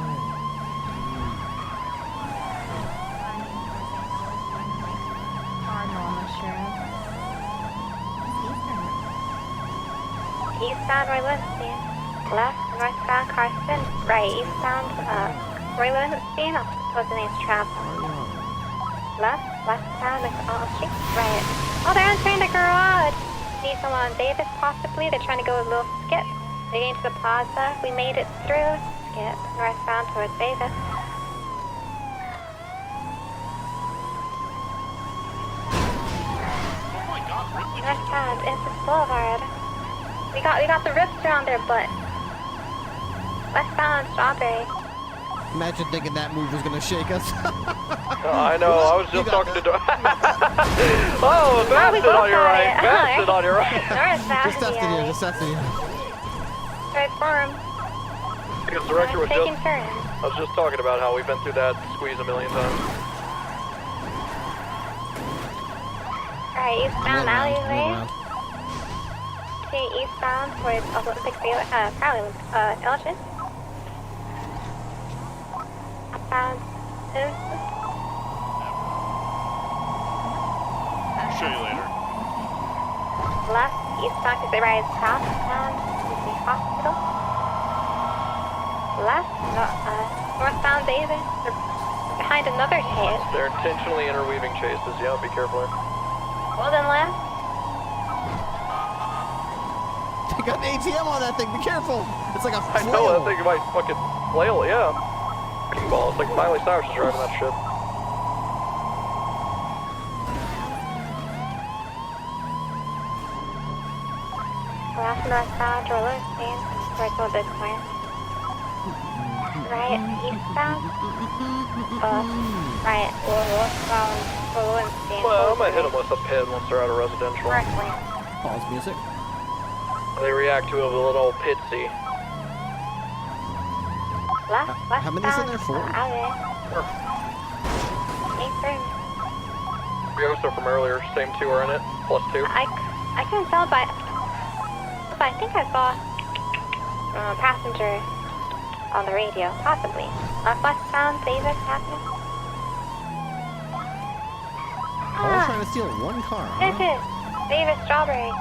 Eastbound Roy Livingston. Left, northbound Carson. Right, eastbound Roy Livingston. I'll suppose the name's Travel. Left, westbound McDonald Street. Right. Oh, they're entering the garage. See someone on Davis, possibly. They're trying to go a little skip. They're getting to the plaza. We made it through. Skip. Northbound towards Davis. Northbound, Institute Boulevard. We got the Ripster on their butt. Westbound, Strawberry. Imagine thinking that move was gonna shake us. I know, I was just talking to Oh, Basted on your right. Basted on your right. Just after you, just after you. Transform. I guess director was just... I was just talking about how we've been through that squeeze a million times. Alright, eastbound alleyway. Okay, eastbound towards Olympic Field, probably Elgin. Upbound Show you later. left, eastbound because they rise southbound to the hospital. Left, northbound Davis. They're behind another chase. They're intentionally interweaving chases, yeah, be careful. Well then left. They got an ATM on that thing, be careful! It's like a flail. I know, that thing might fucking flail, yeah. Ball. It's like Miley Cyrus is driving that ship. northbound, or Lewiston, towards Old Big Point. Right, eastbound. Right, or northbound, or Lewiston. Well, I might hit them with a pin once they're out of residential. Pause music. They react to it with a little pitsy. Left, westbound. How many is in there? 4? Rioso from earlier, same 2 are in it, plus 2. I couldn't tell but I think I saw a passenger on the radio, possibly. Left, westbound, Davis happening. All trying to steal 1 car, huh? This is Davis Strawberry.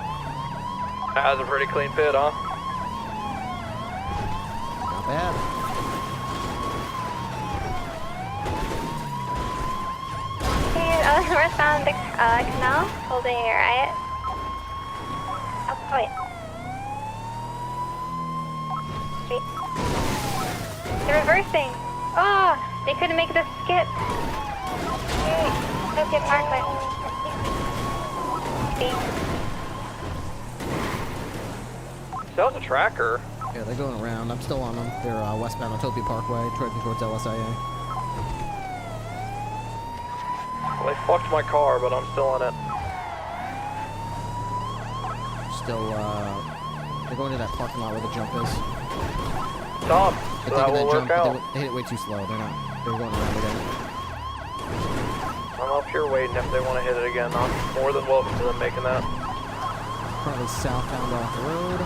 That has a pretty clean pit, huh? Not bad. Northbound canal, holding it right. Oh, wait. Straight. They're reversing. Oh, they couldn't make the skip. Tokyo Parkway. That was a tracker. Yeah, they're going around. I'm still on them. They're westbound Utopia Parkway, driving towards LSIA. Well, they fucked my car, but I'm still in it. Still, they're going to that parking lot where the jump is. Stop. They're That taking will that work jump, but out. they hit it way too slow. They're going around again. I'm up here waiting if they want to hit it again. I'm more than welcome to them making that. Currently southbound off the road.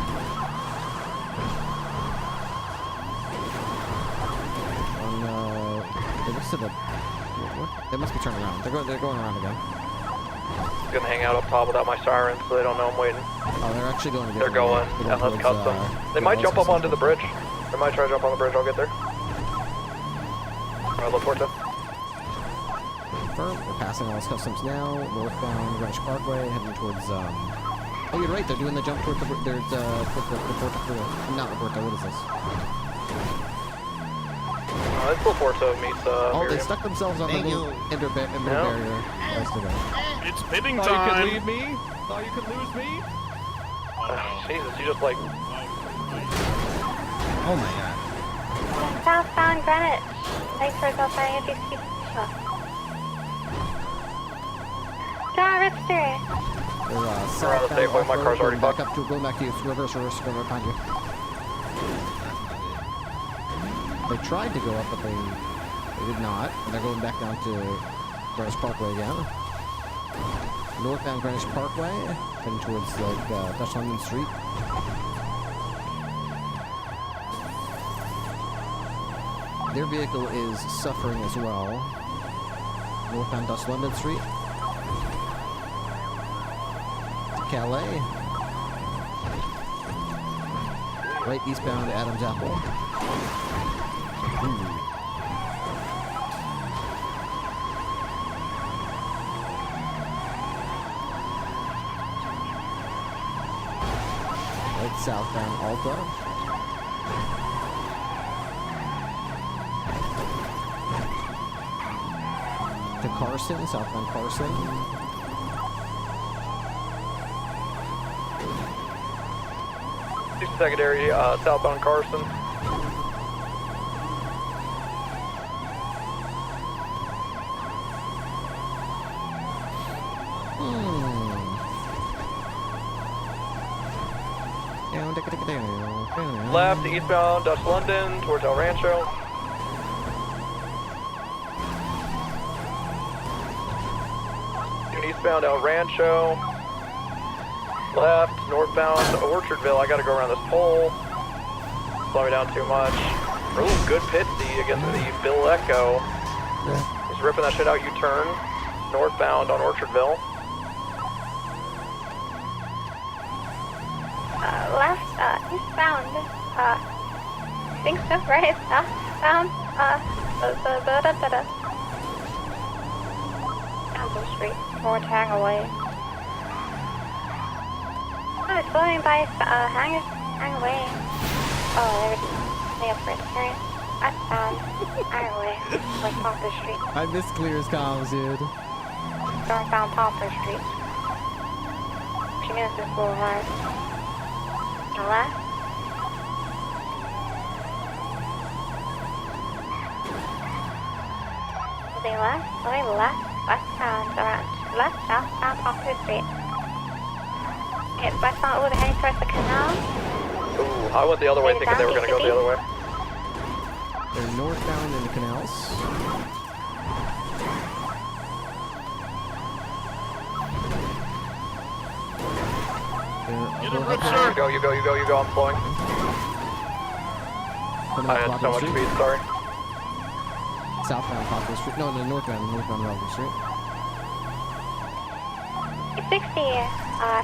They just to the. What? They must be turning around. They're going around again. Gonna hang out up top without my sirens so they don't know I'm waiting. Oh, they're actually going to get. They're going. And let's cut them. They might jump up onto the bridge. They might try to jump on the bridge. I'll get there. Alright, look Porta. Confirm. We're passing all customs now. Northbound Greenwich Parkway, heading towards. Oh, you're right. They're doing the jump towards the. There's not the Porta. What is this? It's still Porto meets Oh, they Miriam. stuck themselves on the little indoor barrier. It's bidding Thought time. you could leave me? Thought you could lose me? Jesus, you just like... Oh my god. Southbound Greenwich. Thanks for outside if you Ripster. They're southbound Safeway, my car's already back up to going back to you. Reverse, going right behind you. They tried to go up, but they did not. And they're going back down to Greenwich Parkway again. Northbound Greenwich Parkway, heading towards like Dutch London Street. Their vehicle is suffering as well. Northbound Dutch London Street. To Calais. Right eastbound Adams Apple. Right southbound Alta. To Carson, southbound Carson. Secondary, southbound Carson. Left, eastbound, Dutch London, towards El Rancho. Eastbound El Rancho. Left, northbound Orchardville. I gotta go around this pole. Slow me down too much. Ooh, good pitsy against the Bill Echo. He's ripping that shit out U-turn. Northbound on Orchardville. Left, eastbound. I think so, right? Southbound, Council Street, more tag away. Oh, it's going by, hang away. Oh, there's the upgrade area. Westbound, hang away, like Poplar Street. I miss Clear's comms, dude. Northbound Poplar Street. Communities Boulevard. Left. Moving left, going left, westbound, around. Left, southbound, off the street. Okay, westbound, we're heading towards the canal. Ooh, I went the other way thinking they were going to go the other way. They're northbound in the canals. You go, I'm flowing. I had so much speed, sorry. Southbound Poplar Street. No, northbound Poplar Street. 60,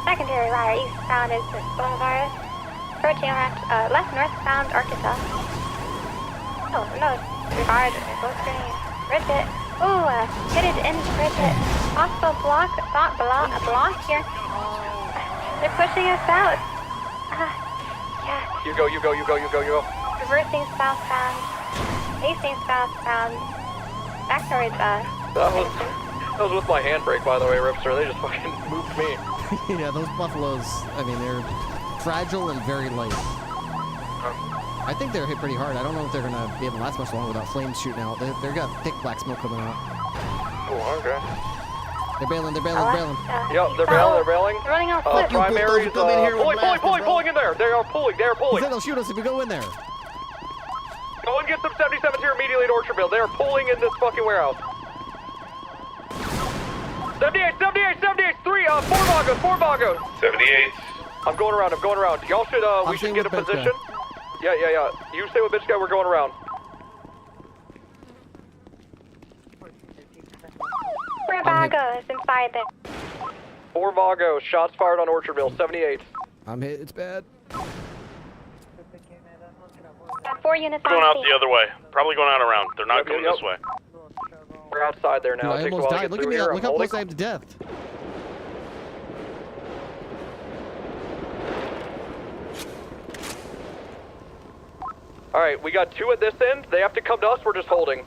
secondary rider, eastbound is Boulevard. Approaching around, left, northbound, Arkansas. Oh, no, regard, go straight. Bridget. Ooh, headed in Bridget. Possible block here. They're pushing us out. Yeah. You go. Reversing southbound. Facing southbound. Back towards us. That was with my handbrake, by the way, Ripster. They just fucking moved me. Yeah, those buffaloes, I mean, they're fragile and very light. I think they're hit pretty hard. I don't know if they're gonna be able to last much longer without flames shooting out. They've got thick black smoke coming out. Oh, okay. They're bailing. Yep, they're bailing. They're running out primaries, pulling in there. They are pulling. He said they'll shoot us if we go in there. Go and get some 77s here immediately at Orchardville. They are pulling in this fucking warehouse. 78, 3, 4 Vagos. 78. I'm going around. Y'all should, we should get a position. Yeah. You stay with bitch guy, we're going around. 4 Vagos inside there. 4 Vagos, shots fired on Orchardville, 78. I'm hit, it's bad. 4 units Going on out scene. the other way. Probably going out around. They're not going this way. We're outside there now. Dude, I It takes a almost while to died. get Look at through me. here. Look I'm how holding. close I am to death. Alright, we got 2 at this end. They have to come to us. We're just holding.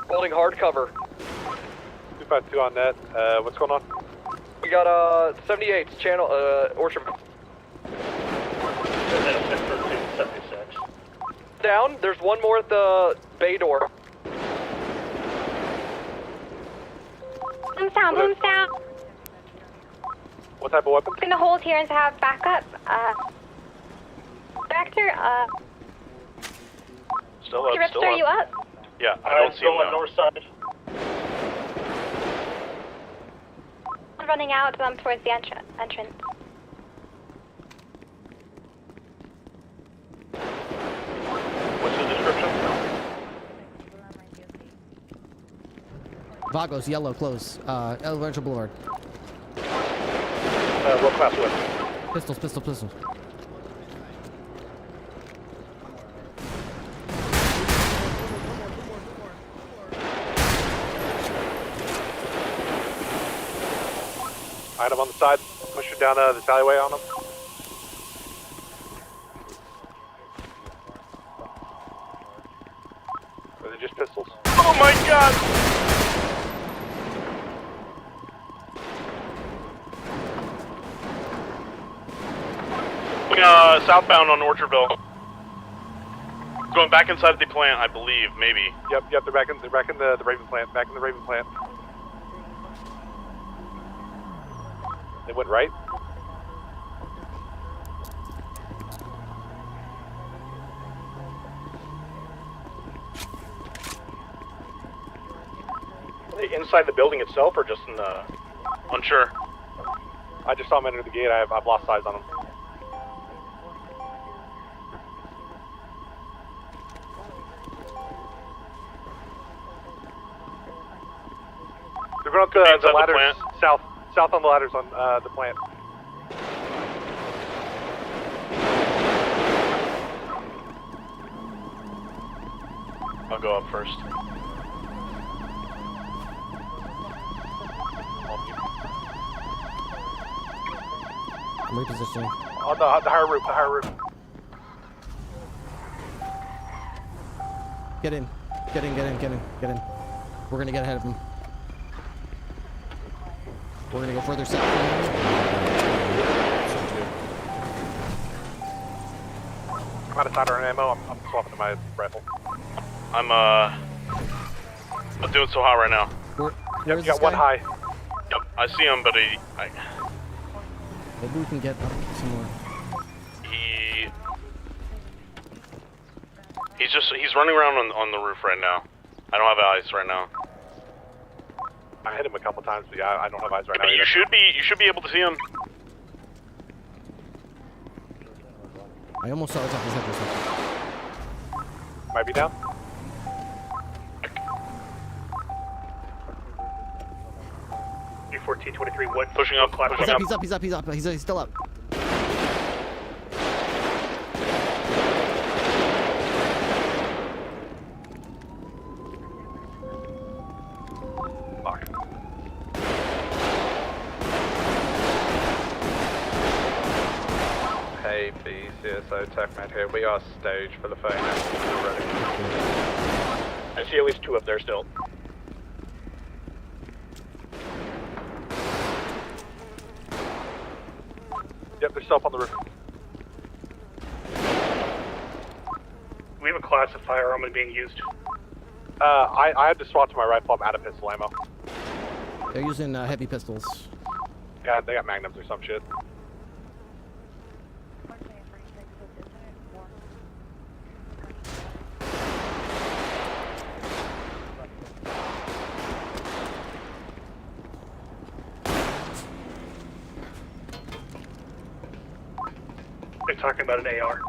Holding hard cover. 252 on net. What's going on? We got 78's channel, Orchard. Down. There's one more at the bay door. Booms down. What type of weapon? I'm gonna hold here and have backup. Vector, Still up, Ripster, are you up? Yeah, I don't see him now. North side. I'm running out towards the entrance. What's the description? Vagos, yellow, close. Elementary Boulevard. What class weapon? Pistols. Item on the side. Push it down this alleyway on them. Or are they just pistols? Oh my god! Southbound on Orchardville. Going back inside the plant, I believe, maybe. Yep, they're back in the Raven plant. Back in the Raven plant. They went right. Are they inside the building itself or just in the... Unsure. I just saw them enter the gate. I've lost sight on them. They're going up the ladders south on the ladders on the plant. I'll go up first. I'm repositioning. On the higher roof, Get in. We're gonna get ahead of them. We're gonna go further south. I'm out of sight on ammo. I'm swapping to my rifle. I'm doing so hot right now. Yep, you got one high. Yep, I see him, but Maybe we can get up some more. He's running around on the roof right now. I don't have eyes right now. I hit him a couple times, but yeah, I don't have eyes right now. But you should be able to see him. I almost saw the top of his head for a second. Might be down. U1423, what? Pushing up. He's still up. Hey, BCSO TechMed here. We are staged for the phone. Ready. I see at least 2 up there still. Yep, they're still up on the roof. We have a class of firearm being used. I had to swap to my rifle. I'm out of pistol ammo. They're using heavy pistols. Yeah, they got magnums or some shit. They're talking about an AR.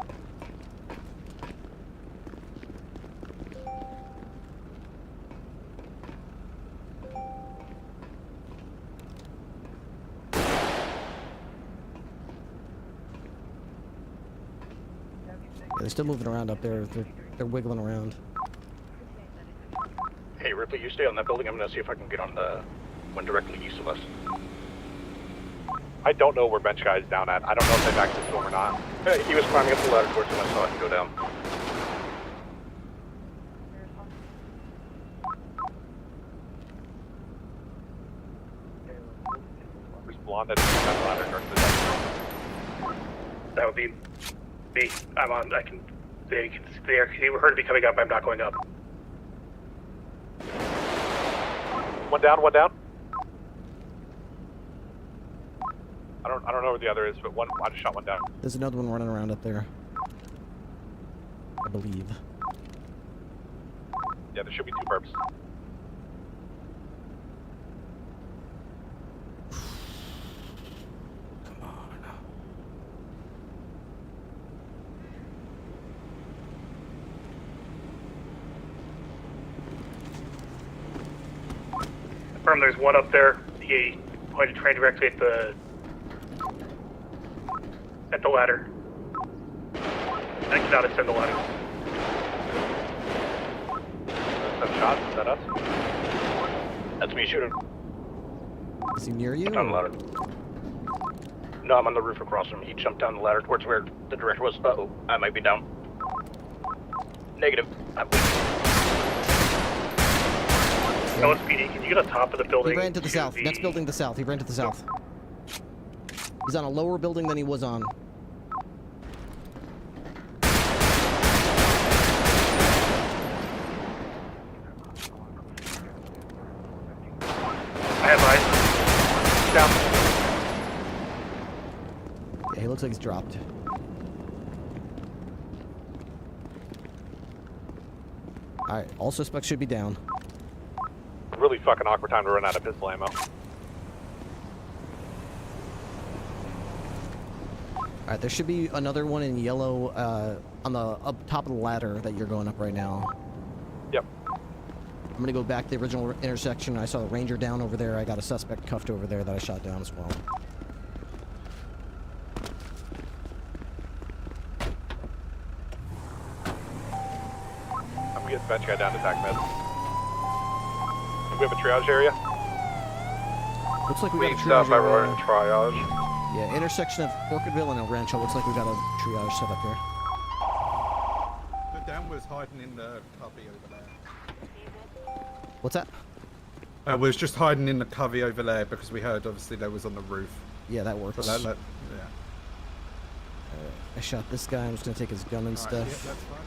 Yeah, they're still moving around up there. They're wiggling around. Hey, Ripley, you stay on that building. I'm gonna see if I can get on the one directly east of us. I don't know where bench guy is down at. I don't know if they've access to him or not. He was climbing up the ladder towards him. I saw him go down. There's blonde at the ladder towards the deck. That would be me. I'm on. I can. They heard me coming up. I'm not going up. One down. One down. I don't know where the other is, but I just shot one down. There's another one running around up there, I believe. Yeah, there should be 2 burps. Come on. Confirm there's one up there. He pointed train directly at the ladder. I cannot ascend the ladder. Some shots, is that us? That's me shooting. Is he near you? Down the ladder. No, I'm on the roof across from him. He jumped down the ladder towards where the director was. Uh-oh, I might be down. Negative. LSPD, can you get on top of the building? He ran to the south. Next building to the south. He ran to the south. He's on a lower building than he was on. I have eyes. Down. Yeah, he looks like he's dropped. Alright, all suspects should be down. Really fucking awkward time to run out of pistol ammo. Alright, there should be another one in yellow on the up top of the ladder that you're going up right now. Yep. I'm gonna go back to the original intersection. I saw a ranger down over there. I got a suspect cuffed over there that I shot down as well. I'm gonna get the bench guy down to attack med. Do we have a triage area? Looks like we got a stop triage by area. running triage. Yeah, intersection of Orchardville and El Rancho. Looks like we got a triage set up here. The Dan was hiding in the cubby over there. What's that? Was just hiding in the covey over there because we heard obviously there was on the roof. Yeah, that works. But yeah. I shot this guy. I'm just gonna take his gun and stuff. Yeah, that's fine.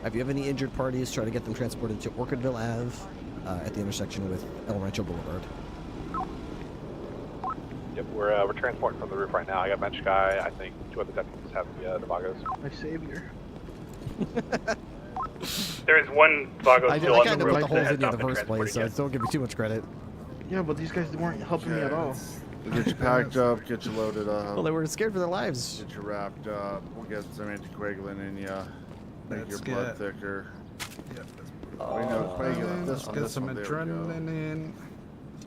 If you have any injured parties, try to get them transported to Orchardville Ave at the intersection with El Rancho Boulevard. Yep, we're transporting from the roof right now. I got bench guy. I think 2 other deputies have the Vagos. My savior. There is one Vago I still on kind the of roof put the that holes has in you in not the been first place, transported so don't give me too much credit. Yeah, but these guys weren't helping me at all. We'll get you packed up, get you loaded up. Well, they were scared for their lives. Get you wrapped up. We'll get some anticoagullant in you. Make your blood thicker. Yep. We know Let's get some adrenaline in.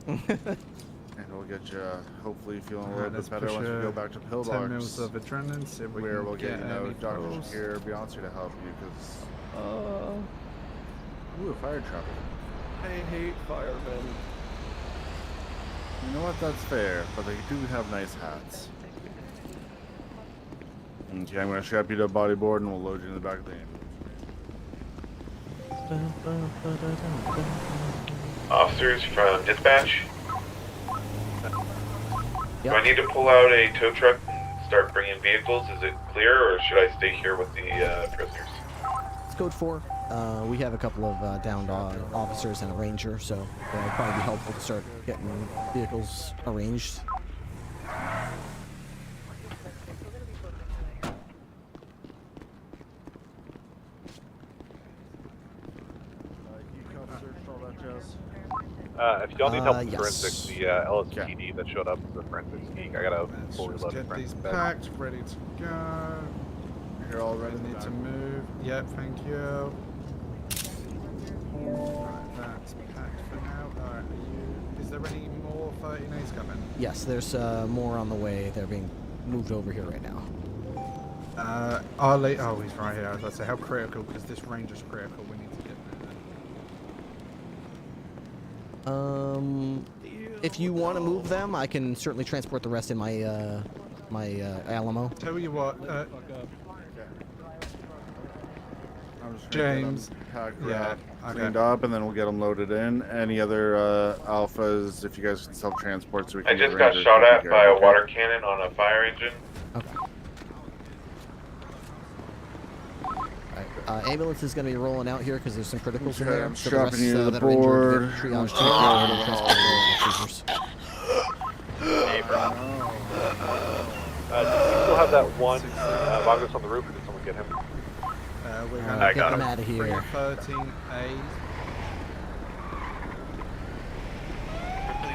And we'll get you, hopefully, feeling a little bit better once we go back to the 10 pillbox. mils of adrenaline, see if we where can we'll get, any Dr. pulse. Shakir, Beyonce to help you, because... Ooh, a fire truck. I hate firemen. You know what, that's fair, but they do have nice hats. Okay, I'm going to strap you to a bodyboard and we'll load you in the back of the ambulance. Officers from dispatch. Do I need to pull out a tow truck and start bringing vehicles? Is it clear, or should I stay here with the prisoners? It's code 4. We have a couple of downed officers and a ranger, so it'll probably be helpful to start getting vehicles arranged. If you don't need help with yes. forensics, the LSPD that showed up for the forensics geek, I got a full Let's reloaded get these forensics bed. packed, ready to go. You're all ready Need to move. Yep, thank you. Right, that's packed for now. Alright, is there any more 13As coming? Yes, there's more on the way. They're being moved over here right now. Oh, he's right here. I was about to say, how critical, because this range is critical. We need to get there. If you want to move them, I can certainly transport the rest in my my Alamo. Tell you what, James. Cleaned up, and then we'll get them loaded in. Any other alphas, if you guys can self-transport, so we can I just get got Rangers shot taken at care by of, a okay? water cannon on a fire engine. Okay. Ambulance is going to be rolling out here because there's some criticals in Okay, there. I'm So the rest strapping you to the that are injured board. get triaged We'll here take and you transported to Hey, bro. Do you still have that one Vagos on the roof, or did someone get him? We're going gonna to get them out of here. 13As.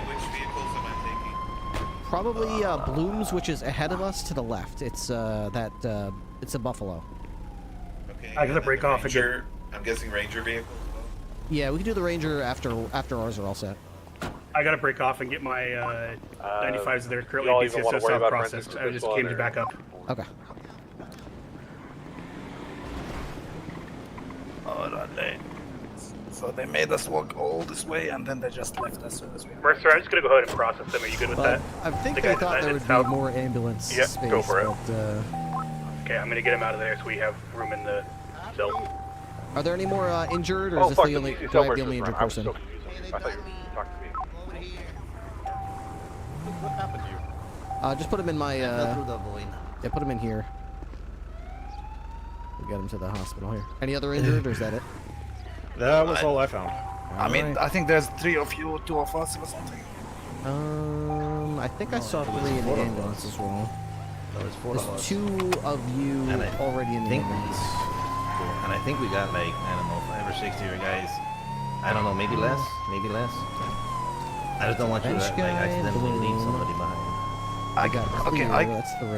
Which vehicles am I taking? Probably Blooms, which is ahead of us to the left. It's it's a Buffalo. Okay. I gotta break off again. Ranger, I'm guessing Ranger vehicles. Yeah, we can do the Ranger after ours are all set. I gotta break off and get my 95s that are currently y'all even wanna BCSO worry about processed. forensics I with just this one, came to or- back up. Okay. Alright. So they made us walk all this way and then they just left us as we Mercer, I'm just gonna go ahead and process them. Are you good with that? I think The they guys thought there that would be south? more ambulance Yep, space, go for it. but Okay, I'm gonna get him out of there so we have room in the cell. are there any more injured, or Oh, is this fuck, the only DC do I have the versus only injured run. I was person? so confused. I thought you were talking to me. What happened to you? Just put him in my. through the void. Yeah, put him in here. We get him to the hospital here. Any other injured, or is that it? That was all I found. I mean, I think there's 3 of you, 2 of us or something. I think I saw 3 in the ambulance as well. There's 2 of you And I already in the think ambulance. And I think we got like, I don't know, 5 or 6 of your guys. I don't know, maybe less, maybe less. I just don't want you to Bench like guy, accidentally leave Bloom. somebody behind. I got okay, clear, I- that's 3.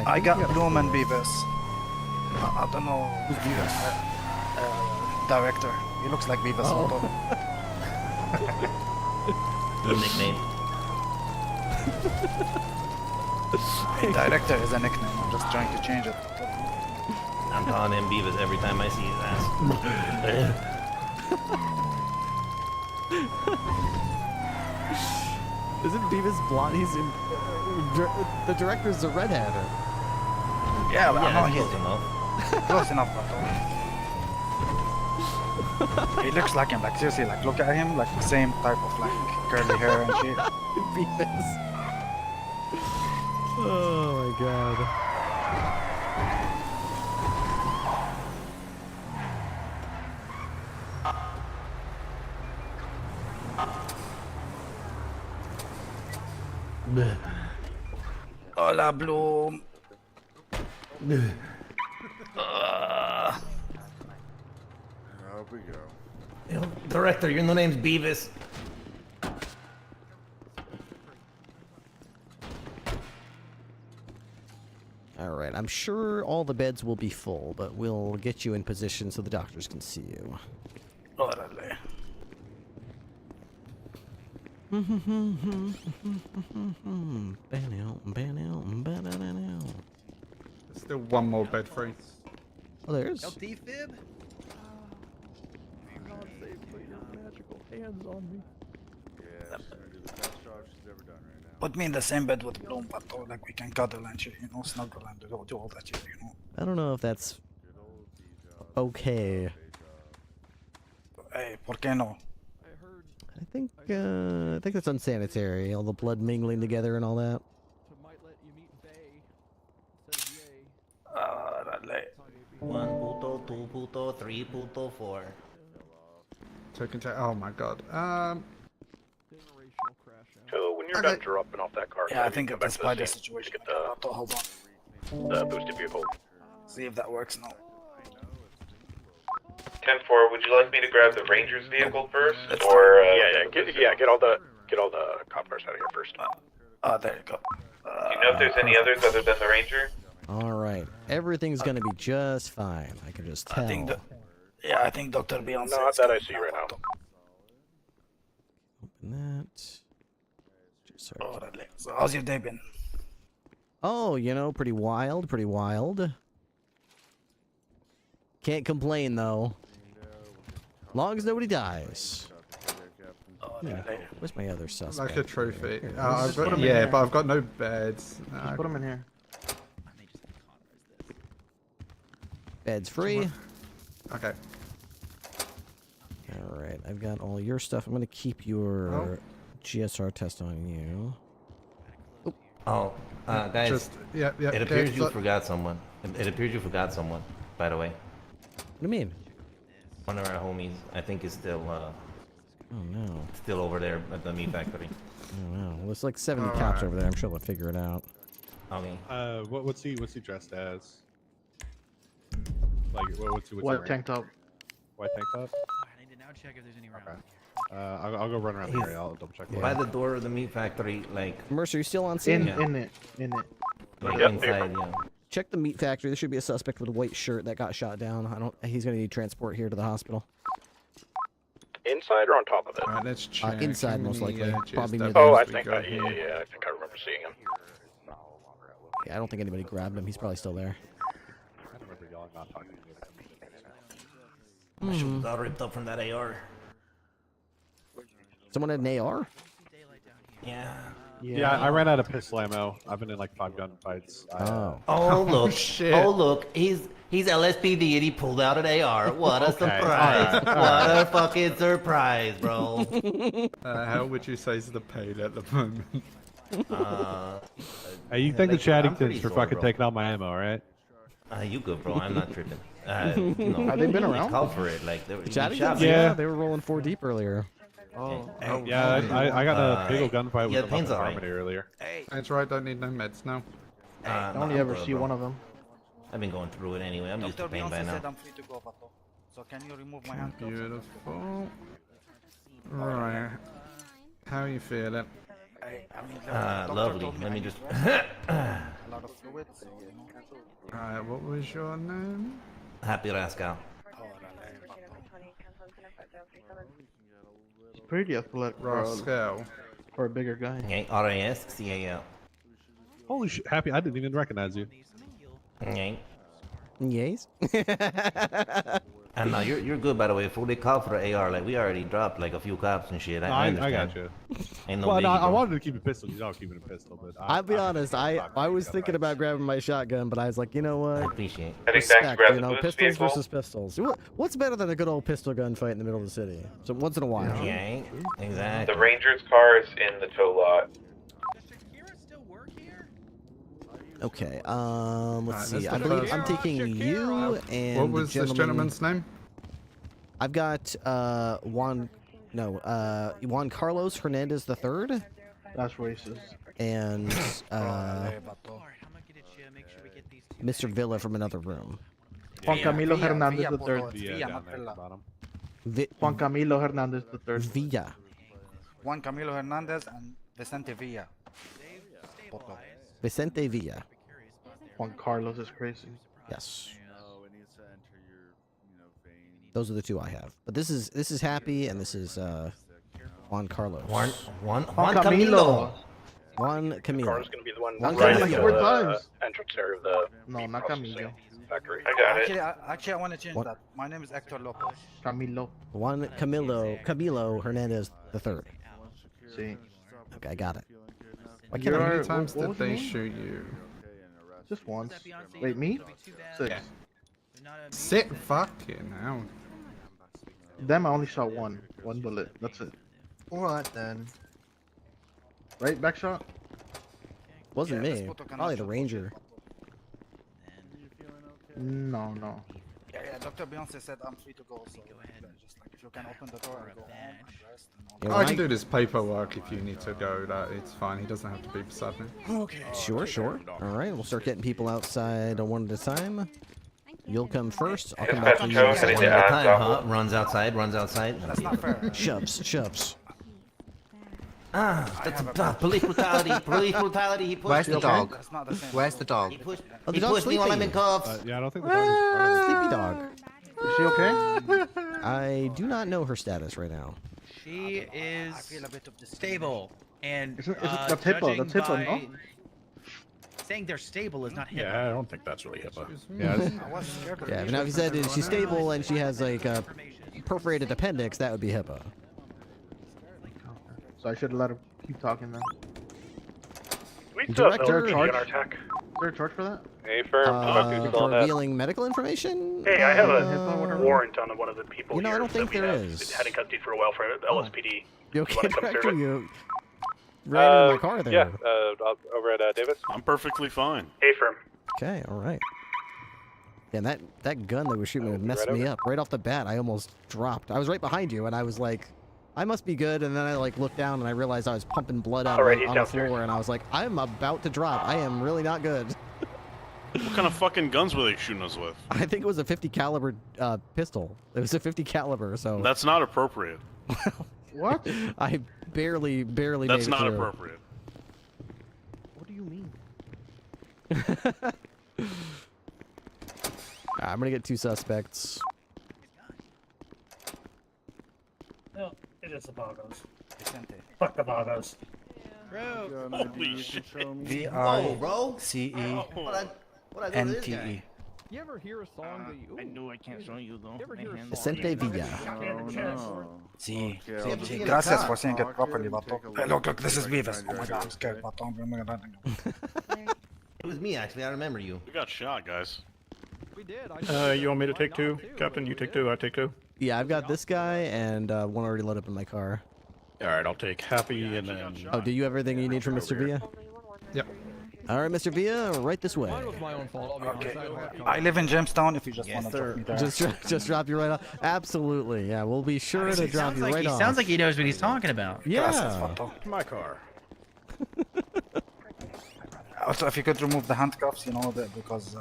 I think got we Bloom and Beavis. I don't know. Who's Beavis? Director. He looks like Beavis. Oh. New nickname. Director is a nickname. I'm just trying to change it. I'm calling him Beavis every time I see his ass. Isn't Beavis blonde? He's in. The director's a redhead. Yeah, but I know close he's enough. close enough, but he looks like him. Like seriously, like look at him, like the same type of like curly hair and shit. Beavis. Oh my god. Hola, Bloom. Up we go. Yo, director, your new name's Beavis. Alright, I'm sure all the beds will be full, but we'll get you in position so the doctors can see you. Órale. There's still one more bed free. Oh, there's. defib? For God's sake, put your magical hands on me. Yeah, she's gonna do the best job she's ever done right now. Put me in the same bed with Bloom, but like we can cuddle and shit, you know, snuggle and do all that shit, you know. I don't know if that's okay. Hey, ¿por qué no? I think that's unsanitary. All the blood mingling together and all that. Órale. 1 puto, 2 puto, 3 puto, 4. Oh my god. So when you're done dropping off that car, Yeah, I you think come at back this to by the the scene. situation, Get hold on. the boosted vehicle. See if that works now. 10-4, would you like me to grab the Ranger's vehicle first, or get all the cop cars out of here first. There you go. do you know if there's any others other than the Ranger? Alright. Everything's gonna be just fine. I can just tell. I think I think Dr. Beyonce. Not that I see right now. Open that. Sorry. Órale. So how's your day been? Oh, you know, pretty wild, pretty wild. Can't complain though. Long as nobody dies. Yeah. Where's my other suspect? Like a trophy. Here, I've put got, 'em in yeah, here. but I've got no beds. Just put them in here. Beds free. Okay. Alright, I've got all your stuff. I'm gonna keep your GSR test on you. Oh, guys. Just- yeah, It appears you so- forgot someone. It appears you forgot someone, by the way. What do you mean? One of our homies, I think, is still, Oh no. still over there at the meat factory. Oh no. Well, there's like 70 cops over there. I'm sure they'll figure it out. Okay. What's he dressed as? Like, what's he White wearing? tank top. White tank top? I need to now check if there's any rounds. Okay. I'll go run around the area. I'll double check. By the door of the meat factory, like. Mercer, you still on scene? In it. Like Yep. inside, yeah. Check the meat factory. There should be a suspect with a white shirt that got shot down. He's gonna need transport here to the hospital. Inside or on top of it? Alright, let's check. Inside, most likely. Probably near Oh, the I think I think I remember seeing him. Yeah, I don't think anybody grabbed him. He's probably still there. I remember yelling, not talking to me. I should have got ripped up from that AR. Someone had an AR? Yeah. Yeah, I ran out of pistol ammo. I've been in like 5 gunfights. Oh look! shit. Oh look! He's LSPD and he pulled out an AR. What a Okay, surprise! alright, What a fucking surprise, bro! How would you say is the pain at the moment? Hey, you thank the I'm pretty Chaddingtons for sore, fucking bro. taking out my ammo, right? You good, bro? I'm not tripping. Have they been around? Call for it, like they were. The you shot Chaddingtons? me. Yeah, they were rolling 4 deep earlier. Oh. Yeah, I got in a big old gunfight yeah, with pain's the alright. Harmony earlier. That's right, don't need no meds now. I no, only I'm ever good, see bro. one of them. I've been going through it anyway. I'm used to Dr. pain by Beyonce now. said I'm free to go, Vato. So can you remove my handcuffs? Beautiful. Right. How are you feeling? I mean, the doctor Lovely. told me Let I me need just. a lot of fluids, you know. Alright, what was your name? Happy Rascal. He's pretty athletic for Rascal. a bigger guy. Okay, RASCAL. Holy shit, Happy, I didn't even recognize you. Okay. Yes. And now you're good, by the way. Before they call for the AR, like we already dropped like a few cops and shit. I understand. got you. Ain't no Well, biggie, I bro. wanted to keep a pistol. He's all keeping a pistol, but I'll be honest. I was thinking about grabbing my shotgun, but I was like, you know what? I appreciate. Respect, you know, pistols versus pistols. What's better than a good old pistol gunfight in the middle of the city? So once in a while. Yeah, exactly. The Ranger's car is in the tow lot. Okay. Let's Alright, see. that's I the believe first I'm one. taking you and What was the this gentleman's name? I've got Juan Carlos Hernandez III. That's racist. And Mr. Villa from another room. Juan Camilo Hernandez III. Juan Camilo Hernandez III. Villa. Juan Camilo Hernandez and Vicente Villa. Vicente Villa. Juan Carlos is crazy. Yes. Those are the two I have. But this is Happy and this is Juan Carlos. Juan Camilo. Juan Camilo. Car's gonna be the one Juan right Camilo. at 4 the times. entrance area of the No, not Camilo. factory. I got it. Actually, I want to change that. My name is Hector Lopez. Camilo. Juan Camilo Hernandez III. See. Okay, I got it. How many times did they shoot you? Just once. Wait, me? 6. Sit fucking hell. Them I only shot one bullet. That's it. What then? Right, back shot? Wasn't me. Probably the Ranger. No. Yeah, Dr. Beyonce said I'm free to go, so just like if you can open the door and go home and rest and all I can do this paperwork if you need to go. That it's fine. He doesn't have to be beside me. Okay. Sure. All right, we'll start getting people outside one at a time. You'll come first. I'll come back to you. One at a time, huh? Runs outside. That's not fair. Shoves. That's police brutality. Police brutality. He pushed Where's me. the dog? That's not the same. Where's the dog? He pushed Oh, me the dog's while I'm in sleeping. cuffs. Yeah, I don't think the dog is Sleepy dog. Is she okay? I do not know her status right now. She is stable, and that's HIPAA. That's HIPAA, no? Saying they're stable is not HIPAA. Yeah, I don't think that's really HIPAA. Yeah, now if you said she's stable and she has like a perforated appendix, that would be HIPAA. So I should have let her keep talking then. We still have Director, no on our tech. Is there a charge for that? Hey, firm. For revealing medical information? Hey, I have a warrant on one of the people You know, I here don't think that we there have is. had in custody for a while for LSPD. You wanna okay, come serve Director? it? You ran into my car there. Yeah, over at Davis. I'm perfectly fine. Hey, firm. Okay, all right. Yeah, and that gun that was shooting me messed right me over. up. Right off the bat, I almost dropped. I was right behind you, and I was like, I must be good. And then I like looked down, and I realized I was pumping blood out Alright, he's on the downstairs. floor, and I was like, I'm about to drop. I am really not good. What kind of fucking guns were they shooting us with? I think it was a 50 caliber pistol. It was a 50 caliber, so That's not appropriate. What? I barely That's made it not through. appropriate. What do you mean? I'm gonna get 2 suspects. No, it is the Boggos. Fuck the Boggos. Holy shit. VICE-NTE. You ever hear a song that you... I knew I can't show you though. You ever hear a song? Vicente Villa. Sí. Gracias for saying it properly, Vato. Hey, look, this is Vivas. Oh my god, I'm scared, Vato. It was me, actually. I remember you. We got shot, guys. We did. You want me to take 2? Captain, you take 2, I take 2. Yeah, I've got this guy and one already loaded up in my car. Alright, I'll take Happy and then... Oh, do you have everything you need from Mr. Villa? Yep. All right, Mr. Villa, right this way. Mine was my own fault. I'll be honest. I live in Jamestown if you just want to drop me there. Just drop you right off. Absolutely, yeah. We'll be sure to drop you right off. Sounds like he knows what he's talking about. Yeah. My car. Also, if you could remove the handcuffs, you know, because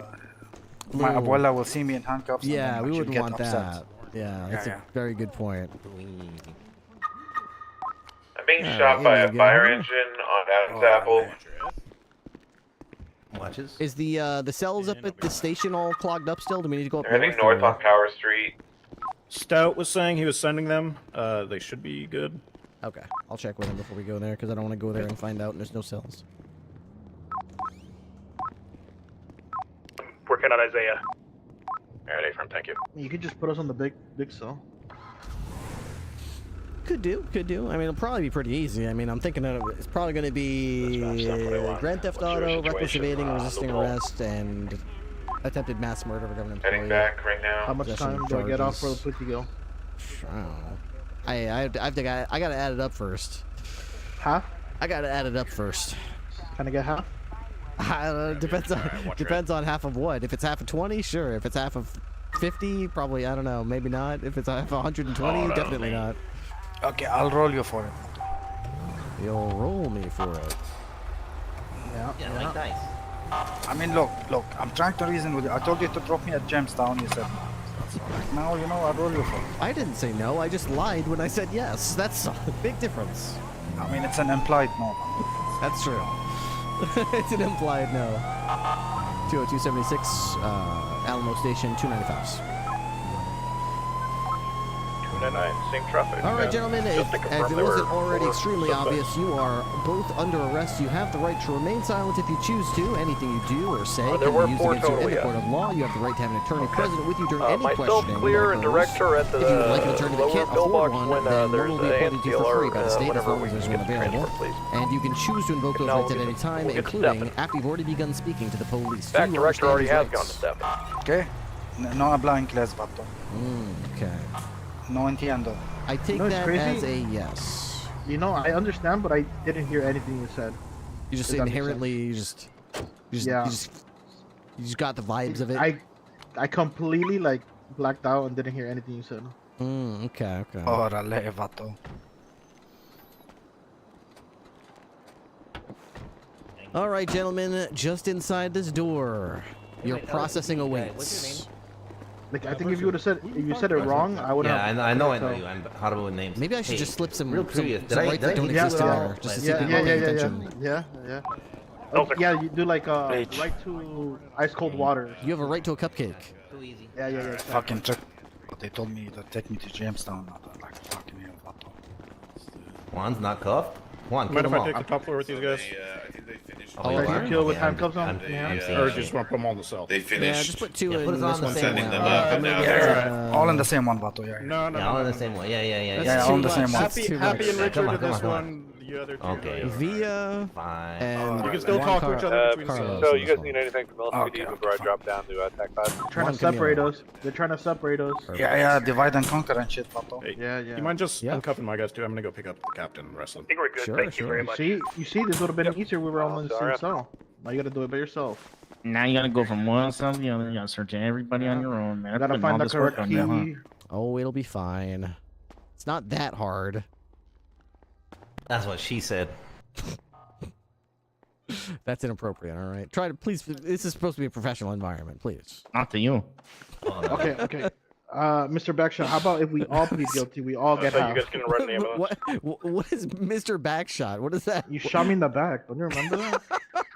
my abuela will see me in handcuffs. Yeah, and we then, like, wouldn't she'll want get upset. that. Yeah, that's a very good point. I'm being shot by a fire engine on Adam's Apple. Watches. Is the cells up at the station all clogged up still? Do we need to go up They're heading north on Power Street. Stout was saying he was sending them. They should be good. Okay, I'll check with him before we go there because I don't want to go there and find out and there's no cells. Working on Isaiah. Alright, affirm, thank you. You could just put us on the big cell. Could do. I mean, it'll probably be pretty easy. I mean, I'm thinking that it's probably going to be Grand Theft Auto, reckless evading, resisting arrest, and attempted mass murder of a government employee. Heading back right now. How much time do I get off for the plea deal? I don't know. I gotta add it up first. Half? I gotta add it up first. Can I get half? Depends on half of what. If it's half of 20, sure. If it's half of 50, probably, I don't know, maybe not. If it's half of 120, definitely not. Okay, I'll roll you for it. You'll roll me for it. Yeah, like dice. I mean, look, I'm trying to reason with you. I told you to drop me at Jamestown, you said no. Now, you know, I'll roll you for it. I didn't say no, I just lied when I said yes. That's a big difference. I mean, it's an implied no. That's true. It's an implied no. 20276, Alamo Station, 295. 299, same traffic. All right, gentlemen, if it wasn't already extremely obvious, you are both under arrest. You have the right to remain silent if you choose to. Anything you do or say can be used against you in the court of law. You have the right to have an attorney present with you during any myself, questioning. Clear, and director at the if you would like an attorney that can't afford one, when then one there's will be appointed to you for free by the state as whenever long we as there's get one available. And you can choose to invoke those rights at any time, we'll get including after you've already begun speaking to the police. In fact, director already has gone to step. Okay? No habla inglés, vato. Okay. No entiendo. I take that as a yes. You know, I understand, but I didn't hear anything you said. You just inherently, you just got the vibes of it. I completely like blacked out and didn't hear anything you said. Okay. Órale, vato. All right, gentlemen, just inside this door, your processing awaits. Like, I think if you would have said it wrong, I would have. Yeah, I know you. I'm horrible with names. Maybe I should just slip some real curious. some rights that don't exist in there, just to see people paying attention. Yeah. Yeah, you do like right to ice cold water. You have a right to a cupcake. Yeah. Fucking check. They told me to take me to Jamestown. Like, fucking hell, vato. Juan's not cuffed? Juan, Mind kill if them I all. take the top floor with these guys? I think they finished. Oh, you are? Kill with Okay, handcuffs on? Or just want to put them all in the cell? They finished. Yeah, just put two in put us this on the one. same Sending one. them up, and now they're All in the same one, vato. Yeah. No. Yeah, all in the same one. Yeah. Yeah, all in the same one. Happy and Richard to this one. The other two. Okay. Via Fine. and You can still talk to each other between Carlos. So you guys need anything from LCD Okay, before I drop down to Tech 5? Trying to separate us. They're trying to separate us. Yeah, divide and conquer and shit, vato. Hey, Yeah. You mind just uncuffing my guys too? I'm gonna go pick up the captain and rest of them. I think we're good. Sure, Thank you sure. very much. You see, this would have been easier. We were all in the same cell. Now you gotta do it by yourself. Now you gotta go from one cell to the other. You gotta search everybody on your own, man. You gotta find the correct key. Oh, it'll be fine. It's not that hard. That's what she said. That's inappropriate. All right. Try to please. This is supposed to be a professional environment. Please. Not to you. Okay. Mr. Backshot, how about if we all plead guilty, we all get So you half. guys can run the ambulance. What is Mr. Backshot? What is that? You shot me in the back. Don't you remember that?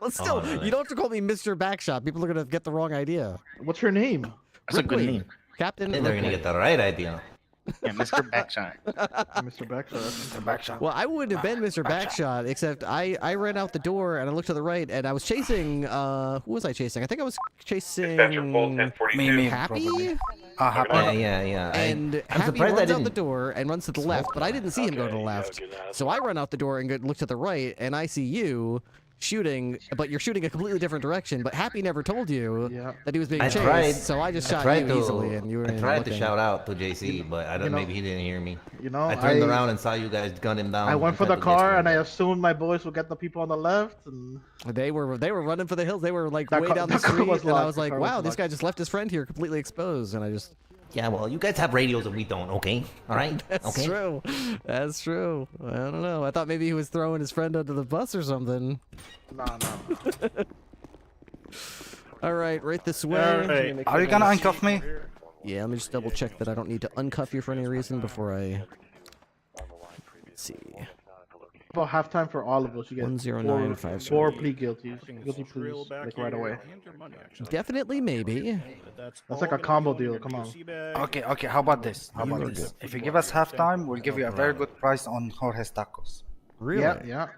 Well, still, really? you don't have to call me Mr. Backshot. People are gonna get the wrong idea. What's your name? That's a good Ripley. name. Captain. And they're gonna Ripley. get the right idea. Yeah, Mr. Backshot. Mr. Backshot. Mr. Backshot. Well, I wouldn't have been Mr. Backshot, except I ran out the door and I looked to the right and I was chasing. Who was I chasing? I think I was chasing. Dispatcher Pole 1042. Me, Happy. probably. Yeah. And I'm Happy surprised I runs out didn't. the door and runs to the left, but I didn't see him go to the left. So I run out the door and look to the right, and I see you shooting, but you're shooting a completely different direction. But Happy never told you that he was being I chased, tried. so I just I shot tried you to- easily, and you were I tried to looking. shout out to JC, but I don't. You know- Maybe he didn't hear me. You know, I turned around and saw you guys gun him down. I went and for the tried to get car, to and him. I assumed my boys would get the people on the left. And They were running for the hills. They were like That way car- down the that car street, was and I locked. was The like, car was wow, this locked. guy just left his friend here completely exposed, and I just. Yeah, well, you guys have radios and we don't. Okay, all right. That's okay. true. That's true. I don't know. I thought maybe he was throwing his friend under the bus or something. no. All right, right this way. All right. Let me make Are sure you gonna that's- uncuff me? Yeah, let me just double check that I don't need to uncuff you for any reason before I. Let's see. About halftime for all of us. You get 10957. four plea guilty pleas, like right away. Definitely, maybe. That's like a combo deal. Come on. Okay. How about this? If you give us half time, we'll give you a very good price on Jorge's tacos. Really? Yeah.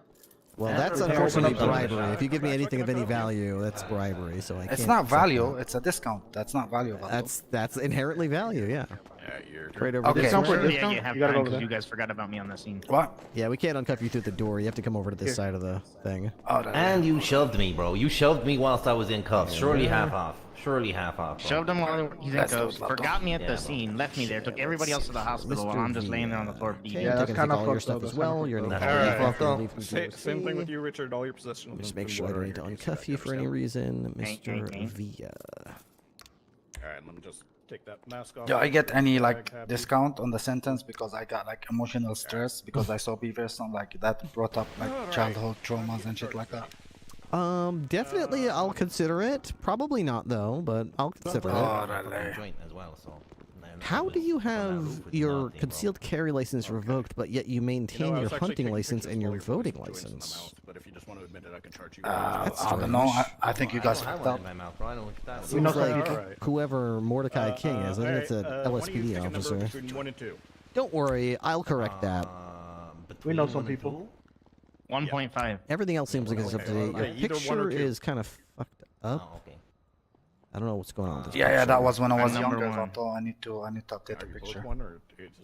Well, that's unfortunately bribery. If you give me anything of any value, that's bribery. So I can't. It's not accept value. that. It's a discount. That's not value. That's inherently value. Yeah. Right over Okay. this Discount, way. yeah, you have time because you guys forgot about me on the scene. What? Yeah, we can't uncuff you through the door. You have to come over to this side of the thing. And you shoved me, bro. You shoved me whilst I was in cuffs. Surely half off. Surely half off. Bro. Shoved him while he's in cuffs. Forgot me at the scene. Left me there. Took everybody else to the hospital while I'm just laying there on the floor bleeding. Yeah, that's kind of all your stuff as well. You're gonna Same thing with you, Richard. All your possessions. Just make sure I don't need to uncuff you for any reason, Mr. Villa. All right, let me just take that mask off. Do I get any like discount on the sentence because I got like emotional stress because I saw beavers and like that brought up like childhood traumas and shit like that? Definitely I'll consider it. Probably not though, but I'll consider it. Joint as well, so. How do you have your concealed carry license revoked, but yet you maintain your hunting license and your voting license? But if you just want to admit it, I can charge you. I don't know. I think you guys fucked up. Seems like whoever Mordecai King is, I think it's an LSPD officer. Between 1 and 2. Don't worry, I'll correct that. We know some people. 1.5. Everything else seems like it's up to date. Your picture is kind of fucked up. I don't know what's going on with this Yeah, picture. that was when I was number younger. one. So I need to update the picture.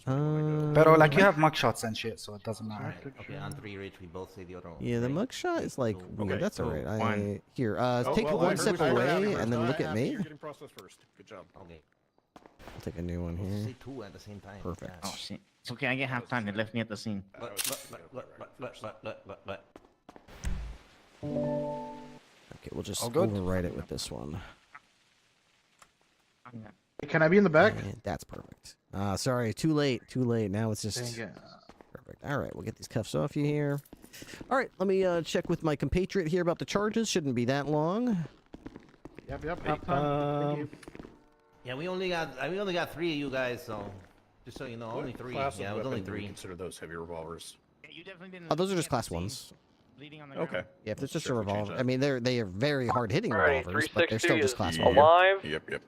Uh, But like you have mugshots and shit, so it doesn't matter. Okay, on 3 Rich, we both say the other one. Yeah, the mugshot is like weird. Okay, That's alright. one. Here, take one step away and then look at me. You're getting processed first. Good job. Okay. I'll take a new one here. Say 2 at the same time. Perfect. Oh shit. It's okay. I get half time. They left me at the scene. Okay, we'll just All good? overwrite it with this one. Can I be in the back? And that's perfect. Sorry, too late. Too late. Now it's just Dang it. perfect. All right, we'll get these cuffs off you here. All right, let me check with my compatriot here about the charges. Shouldn't be that long. Yep, half time. Thank you. Yeah, we only got 3 of you guys, so just so you know, only 3. Yeah, it was only 3. Consider those heavy revolvers. Yeah, you definitely didn't. Oh, those are just class ones. Bleeding on the Okay. ground. Yeah, if it's just a Sure, if we change revolver. that. I mean, they are very hard hitting Alright, revolvers, but they're still just class 360 one. alive. Yep.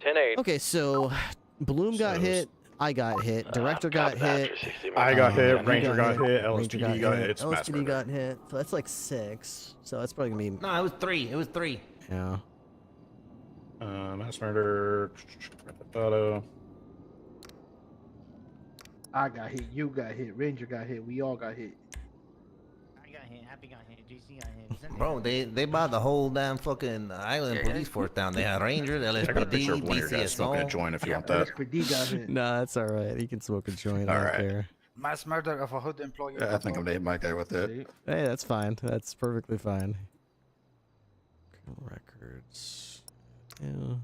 10-8. Okay, so Bloom got hit. I got hit. Director got hit. I got hit. Ranger got hit. Ranger LSPD got hit. It's mass LSPD murder. got hit. So that's like 6. So that's probably gonna be No, it was 3. It was 3. yeah. Mass murder. Auto. I got hit. You got hit. Ranger got hit. We all got hit. I got hit. Happy got hit. JC got hit. Bro, they bought the whole damn fucking island police force down. They had Rangers, I got a picture LSPD, of one of your guys smoking a joint if you want that. LSPD got hit. Nah, that's all right. He can smoke a joint. I don't Alright. care. Mass murder of a hood employee. Yeah, I think I'm gonna hit my guy with it. Hey, that's fine. That's perfectly fine. Criminal records. Yeah.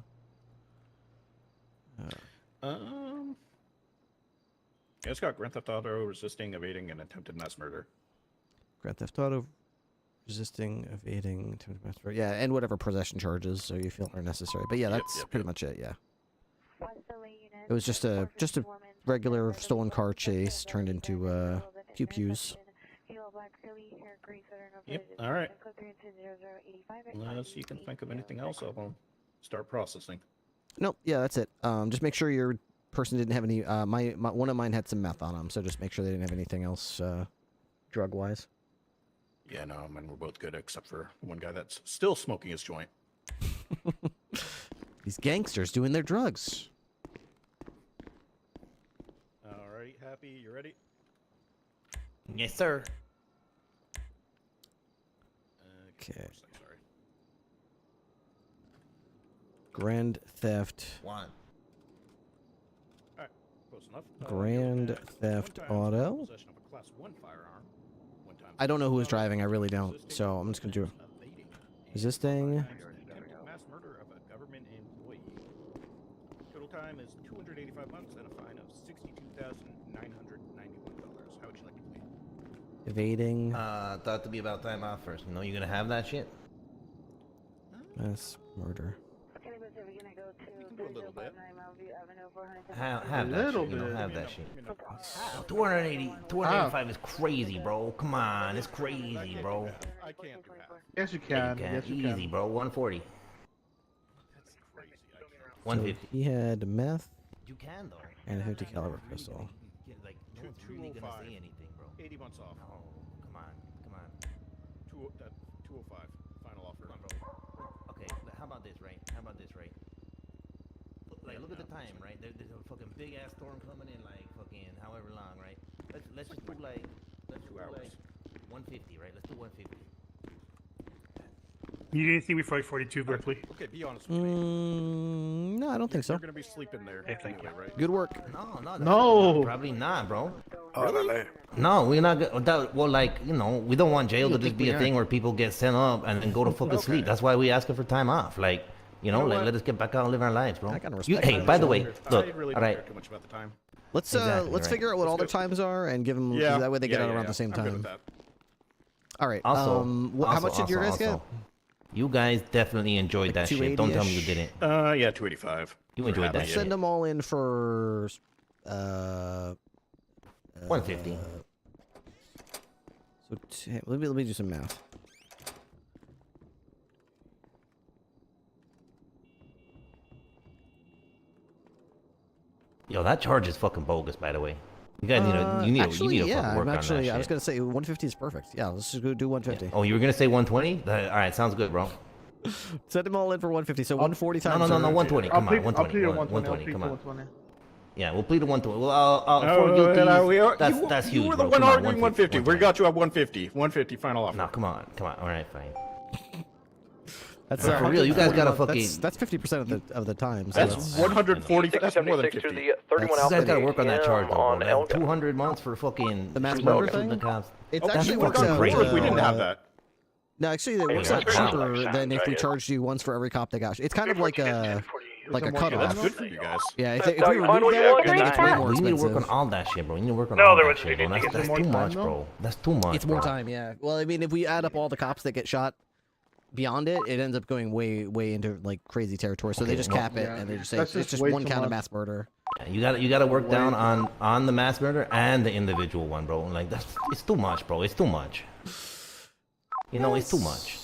Yeah, it's got Grand Theft Auto, resisting, evading, and attempted mass murder. Grand Theft Auto, resisting, evading, attempted mass murder. Yeah, and whatever possession charges so you feel are necessary. But yeah, that's pretty much it. Yeah. It was just a regular stolen car chase turned into pew-pews. Yep. All right. Unless you can think of anything else, I'll start processing. Nope. Yeah, that's it. Just make sure your person didn't have any. One of mine had some meth on them, so just make sure they didn't have anything else, drug-wise. Yeah, no, I mean, we're both good except for one guy that's still smoking his joint. These gangsters doing their drugs. Alrighty, Happy, you ready? Yes, sir. Okay. Sorry. Grand Theft. 1. Alright, close enough. Grand Theft Auto. Possession of a class 1 firearm. 1 time. I don't know who was driving. I really don't. So I'm just gonna do resisting. Mass murder of a government employee. Total time is 285 months and a fine of $62,991. How would you like to plead? Evading. Thought to be about time off first. You know you're gonna have that shit? Mass murder. Do a little bit. Have that shit, you know, have that shit. 285 is crazy, bro. Come on, it's crazy, bro. I can't do half. Yes, you Yeah, can. Yes, you Easy, can. bro. 140. That's crazy. I can't. 150. He had meth You can though. and a 50 caliber pistol. Like, no one's really gonna say anything, bro. 80 months off. No, come on, come on. look at the time, right? There's a fucking big ass storm coming in, like fucking however long, right? Let's just do like 150, right? Let's do 150. You didn't see me for like 42, Ripley? Okay, be honest with me. No, I don't think so. You're gonna be sleeping there. Hey, thank you. Right? Good work. No, probably not, bro. Really? No, we're not. Well, like we don't want jail to just be a thing where people get sent up and then go to fucking sleep. That's why we asking for time off. Like, like let us get back out and live our lives, bro. I gotta respect Hey, by the way, look. I really All don't right. care too much about the time. Let's Exactly, let's right. figure out what all their times are and give them. Yeah. That way they get Yeah, out yeah, around yeah. the same I'm good time. with that. All right. Also, how much did your guys get? You guys definitely enjoyed that shit. Don't tell me you didn't. Yeah, 285. You enjoyed that Let's shit. send them all in for 150. So let me do some math. Yo, that charge is fucking bogus, by the way. You guys you need actually, to fucking work on that shit. I was gonna say 150 is perfect. Yeah, let's just go do 150. Oh, you were gonna say 120? All right, sounds good, bro. Send them all in for 150. So 140 times. No, 120. Come on, 120. 120. Come on. Yeah, we'll plead to 120. Well, 4 guilty. That's huge, You were bro. the one Come on, arguing 150. We got you at 150. 150 final offer. No, come on. All right, fine. That's for real. You guys gotta fucking. That's 50% of the time. So That's 140. That's more than 50. You guys gotta work on that charge, though, bro. 200 months for fucking the mass shooting murder the thing. cops. It's That's actually works fucking out. crazy. If we didn't have that. No, actually, it works out cheaper than if we charged you once for every cop that got. It's kind of like a cutoff. That's good for you guys. Yeah, if we remove that, then it's way more We need to expensive. work on all that shit, bro. We need to work on No, all there that was- shit, bro. it's That's more too time, much, though? bro. That's too much. It's more bro. time, yeah. Well, I mean, if we add up all the cops that get shot beyond it, it ends up going way into like crazy territory. So they just cap it and they just say it's just one count of mass murder. Yeah, you gotta work down on the mass murder and the individual one, bro. Like it's too much, bro. It's too much. It's too much.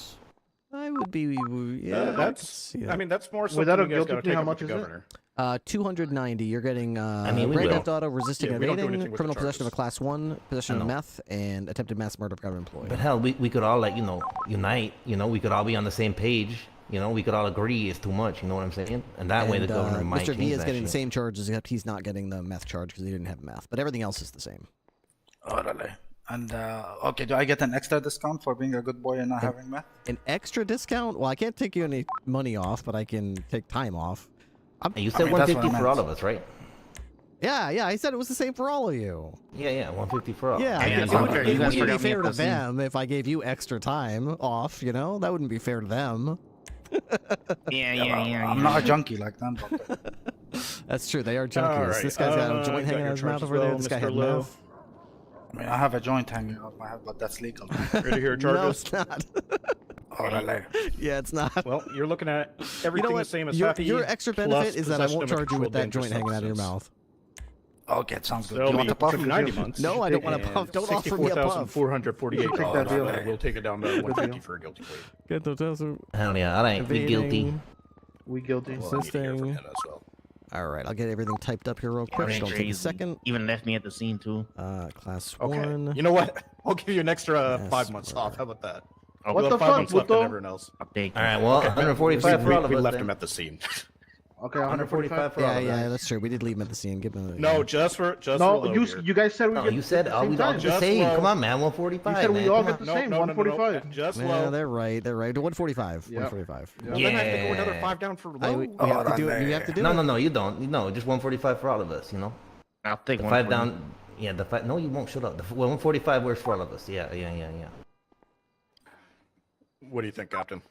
I would be, yeah. That's. I mean, that's more something Without a you guys guilty gotta plea, take how up with much the is it? governor. 290. You're getting we grand will. theft auto, resisting Yeah, we don't do evading, anything with criminal the possession of a charges. class 1, possession I of know. meth, and attempted mass murder of government employee. But hell, we could all like unite. We could all be on the same page. We could all agree it's too much. You know what I'm saying? And that way the governor might Mr. change V is that getting shit. the same charges, except he's not getting the meth charge because he didn't have meth. But everything else is the same. Orale. And okay, do I get an extra discount for being a good boy and not having meth? An extra discount? Well, I can't take you any money off, but I can take time off. And you said 150 for all of us, right? Yeah, I said it was the same for all of you. Yeah, 150 for all. Yeah, Yeah, it you wouldn't guys be forgot me fair at to the scene. them if I gave you extra time off, That wouldn't be fair to them. Yeah. I'm not a junkie like them. But That's true, they are junkies. All right, This guy's got a joint got hanging your out his mouth charges over there. well, This guy Mr. had Lowe. meth. I mean, I have a joint hanging out my head, but that's legal. Ready to hear No, charges? it's not. Orale. Yeah, it's not. Well, you're looking at everything You know the what? same as happy. Your extra plus benefit is that I possession won't of a charge you with that controlled joint dangerous hanging out of your substance. mouth. Okay, it sounds good. So Do you want we to puff? took 90 months. No, I don't want to puff. Don't offer me a puff. $64,448. We'll take it down to 150 for a guilty plea. Get the test. Hell yeah, all right, we guilty. We guilty. Assisting. All right, I'll get everything typed up here real quick. Don't take a second. Even left me at the scene too. Class Okay. 1. You know what? I'll give you an extra 5 months off. How about that? What We'll the have 5 fuck, months left on Puto? everyone else. All right, well, 145 for all of we us. left then. him at the scene. Okay, 145 for all Yeah, of us. yeah, that's true. We did leave him at the scene. Give him a, No, just for No, Lowe you here. you guys said we No, get you said at the we'd same all time. get the Just same. Lowe. Come on, man, 145. You said we man. all Come get on. the same. 145. Just Yeah, Lowe. they're right. 145. Yep. 145. Yep. Well, then I have to go Yeah. another 5 down for I, Lowe. we have to do it. You have to do it. No, you don't. No, just 145 for all of us. I'll take The one. 5 for down. you. Yeah, the 5. No, you won't. Shut up. The 145 works for all of us. Yeah. What do you think, Captain?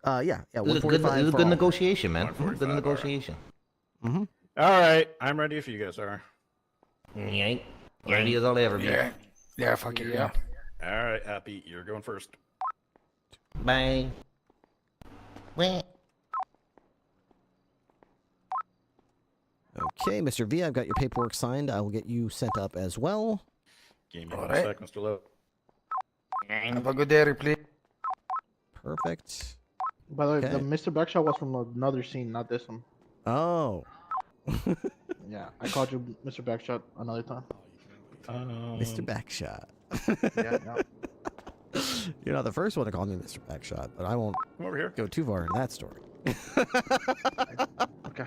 Yeah. This is a 145. good for all. negotiation, man. 145, Good all right. negotiation. Mm-hmm. All right, I'm ready if you guys are. Yank. Ready as I'll ever be. Yeah, fuck it, yeah. All right, Happy, you're going first. Bye. Wah. Okay, Mr. V, I've got your paperwork signed. I will get you sent up as well. Give me All 1 right. sec, Mr. Lowe. Have a good day, Ripley. Perfect. By the way, Okay. the Mr. Backshot was from another scene, not this one. Oh. Yeah, I called you Mr. Backshot another time. Mr. Backshot. Yeah. You're not the first one to call me Mr. Backshot, but I won't Come over here. go too far in that story. Okay.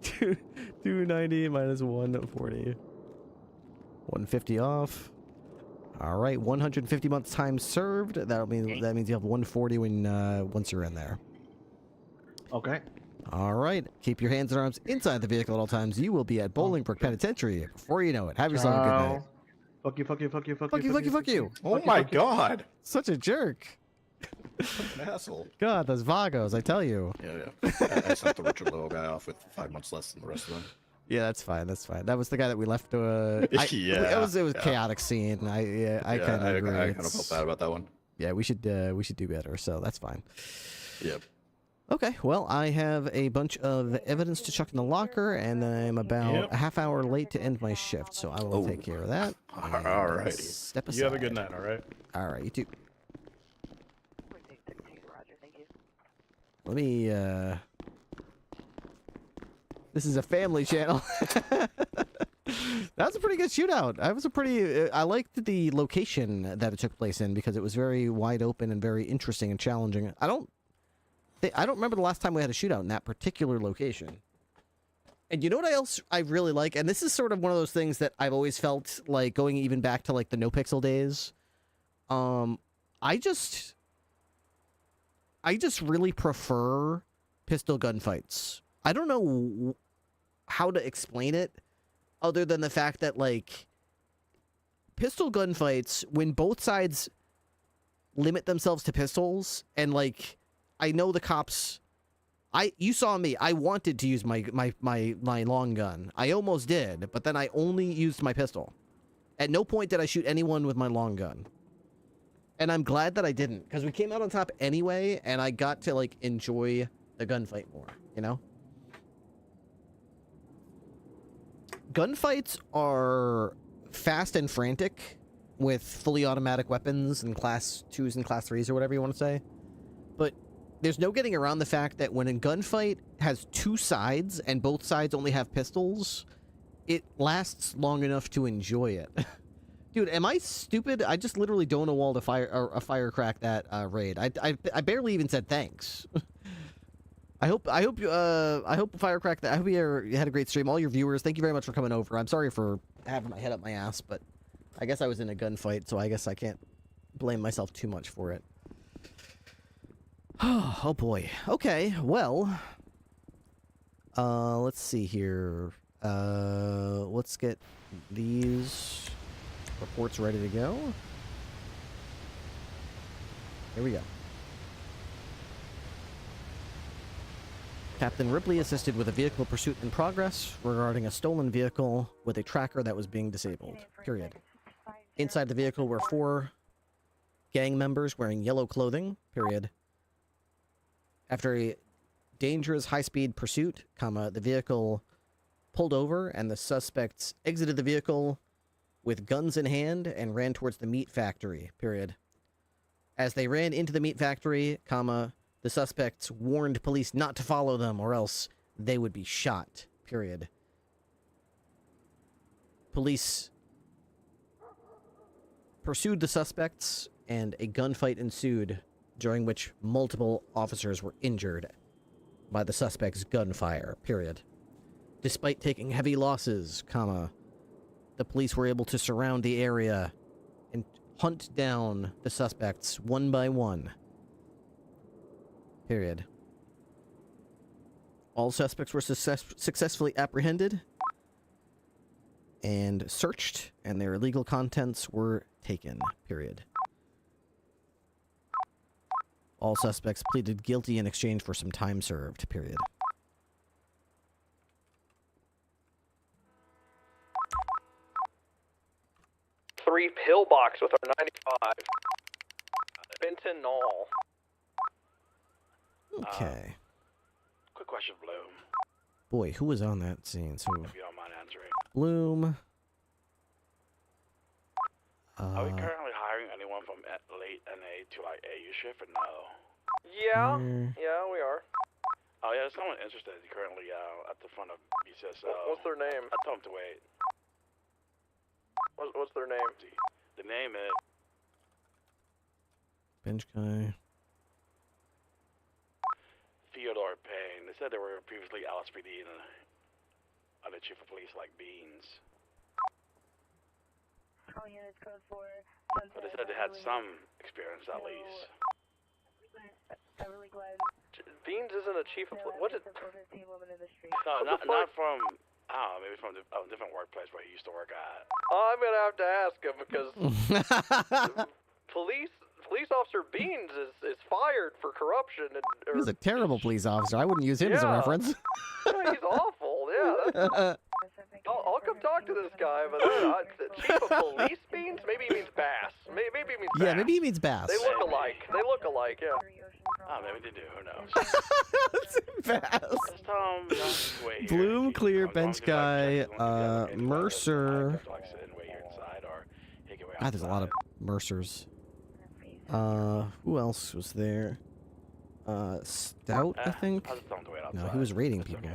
290 minus 140. 150 off. All right, 150 months time served. That means you have 140 when once you're in there. Okay. All right, keep your hands and arms inside the vehicle at all times. You will be at Bolingbrook Penitentiary before you know it. Have yourself a good night. Fuck you, fuck you, fuck you, fuck Fuck you, you, fuck you. Oh my god. Such a jerk. An asshole. God, those Vagos, I tell you. Yeah. I sent the Richard Little guy off with 5 months less than the rest of them. Yeah, that's fine. That's fine. That was the guy that we left to. Yeah, it was a chaotic scene. I kind of agree. I kind of felt bad about that one. Yeah, we should do better. So that's fine. Yep. Okay. Well, I have a bunch of evidence to chuck in the locker, and I'm about a half hour late to end my shift. So I will take care of that. All right. Step aside. You have a good night. All right. All right. You too. Let me. This is a family channel. That was a pretty good shootout. I liked the location that it took place in because it was very wide open and very interesting and challenging. I don't remember the last time we had a shootout in that particular location. And you know what else I really like? And this is sort of one of those things that I've always felt like going even back to like the no pixel days. I just really prefer pistol gunfights. I don't know how to explain it other than the fact that, like, pistol gunfights, when both sides limit themselves to pistols, and, like, I know the cops... You saw me. I wanted to use my long gun. I almost did, but then I only used my pistol. At no point did I shoot anyone with my long gun. And I'm glad that I didn't, because we came out on top anyway, and I got to, like, enjoy the gunfight more, you know? Gunfights are fast and frantic with fully automatic weapons and class 2s and class 3s or whatever you want to say. But there's no getting around the fact that when a gunfight has two sides and both sides only have pistols, it lasts long enough to enjoy it. Dude, am I stupid? I just literally don't know wall to firecrack that raid. I barely even said thanks. I hope firecrack that. I hope you had a great stream. All your viewers, thank you very much for coming over. I'm sorry for having my head up my ass, but I guess I was in a gunfight, so I guess I can't blame myself too much for it. Oh boy. Okay, well, let's see here. Let's get these reports ready to go. Here we go. Captain Ripley assisted with a vehicle pursuit in progress regarding a stolen vehicle with a tracker that was being disabled. Period. Inside the vehicle were 4 gang members wearing yellow clothing. Period. After a dangerous high-speed pursuit, the vehicle pulled over and the suspects exited the vehicle with guns in hand and ran towards the meat factory. Period. As they ran into the meat factory, the suspects warned police not to follow them or else they would be shot. Period. Police pursued the suspects and a gunfight ensued, during which multiple officers were injured by the suspects' gunfire. Period. Despite taking heavy losses, the police were able to surround the area and hunt down the suspects one by one. Period. All suspects were successfully apprehended and searched, and their illegal contents were taken. Period. All suspects pleaded guilty in exchange for some time served. Period. Three pillbox with our 95. Benton Knoll. Okay. Quick question, Bloom. Boy, who was on that scene? So, If you don't mind answering. Bloom. Are we currently hiring anyone from late NA to like AU shift or no? Yeah, yeah, we are. Oh yeah, there's someone interested currently at the front of BCSO. What's their name? I told him to wait. What's their name? The name is bench guy. Theodore Payne. They said they were previously LSPD and other chief of police like Beans. But they said they had some experience at least. Beans isn't a chief of police. What is? No, not from. I don't know, maybe from a different workplace where he used to work at. I'm gonna have to ask him because police officer Beans is fired for corruption and. He's a terrible police officer. I wouldn't use him as a reference. Yeah, he's awful. Yeah. I'll come talk to this guy, but chief of police Beans? Maybe he means Bass. Maybe he means Bass. Yeah, maybe he means Bass. They look alike. Yeah. Oh, maybe they do. Who knows? Bass. Just tell him, wait here. Bloom, Clear, bench guy, Mercer. God, there's a lot of Mercers. Who else was there? Stout, I think? No, he was raiding people.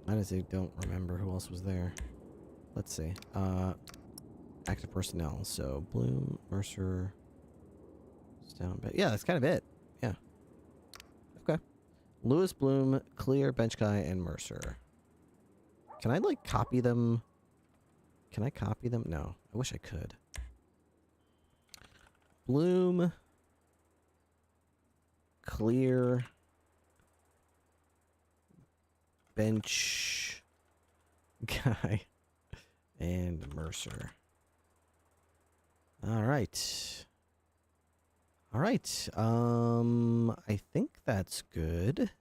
I honestly don't remember who else was there. Let's see. Active personnel. So, Bloom, Mercer, Stout. Yeah, that's kind of it. Yeah. Okay. Lewis, Bloom, Clear, bench guy, and Mercer. Can I, like, copy them? Can I copy them? No. I wish I could. Bloom, Clear, bench guy, and Mercer. All right. All right. I think that's good.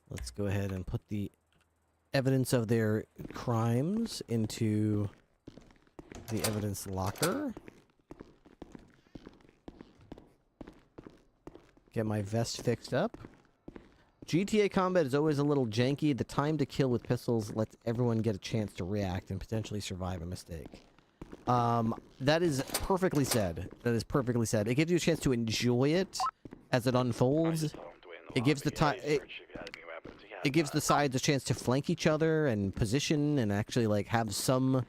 Let's go ahead and put the evidence of their crimes into the evidence locker. Get my vest fixed up. GTA combat is always a little janky. The time to kill with pistols lets everyone get a chance to react and potentially survive a mistake. That is perfectly said. That is perfectly said. It gives you a chance to enjoy it as it unfolds. It gives the time. It gives the sides a chance to flank each other and position and actually like have some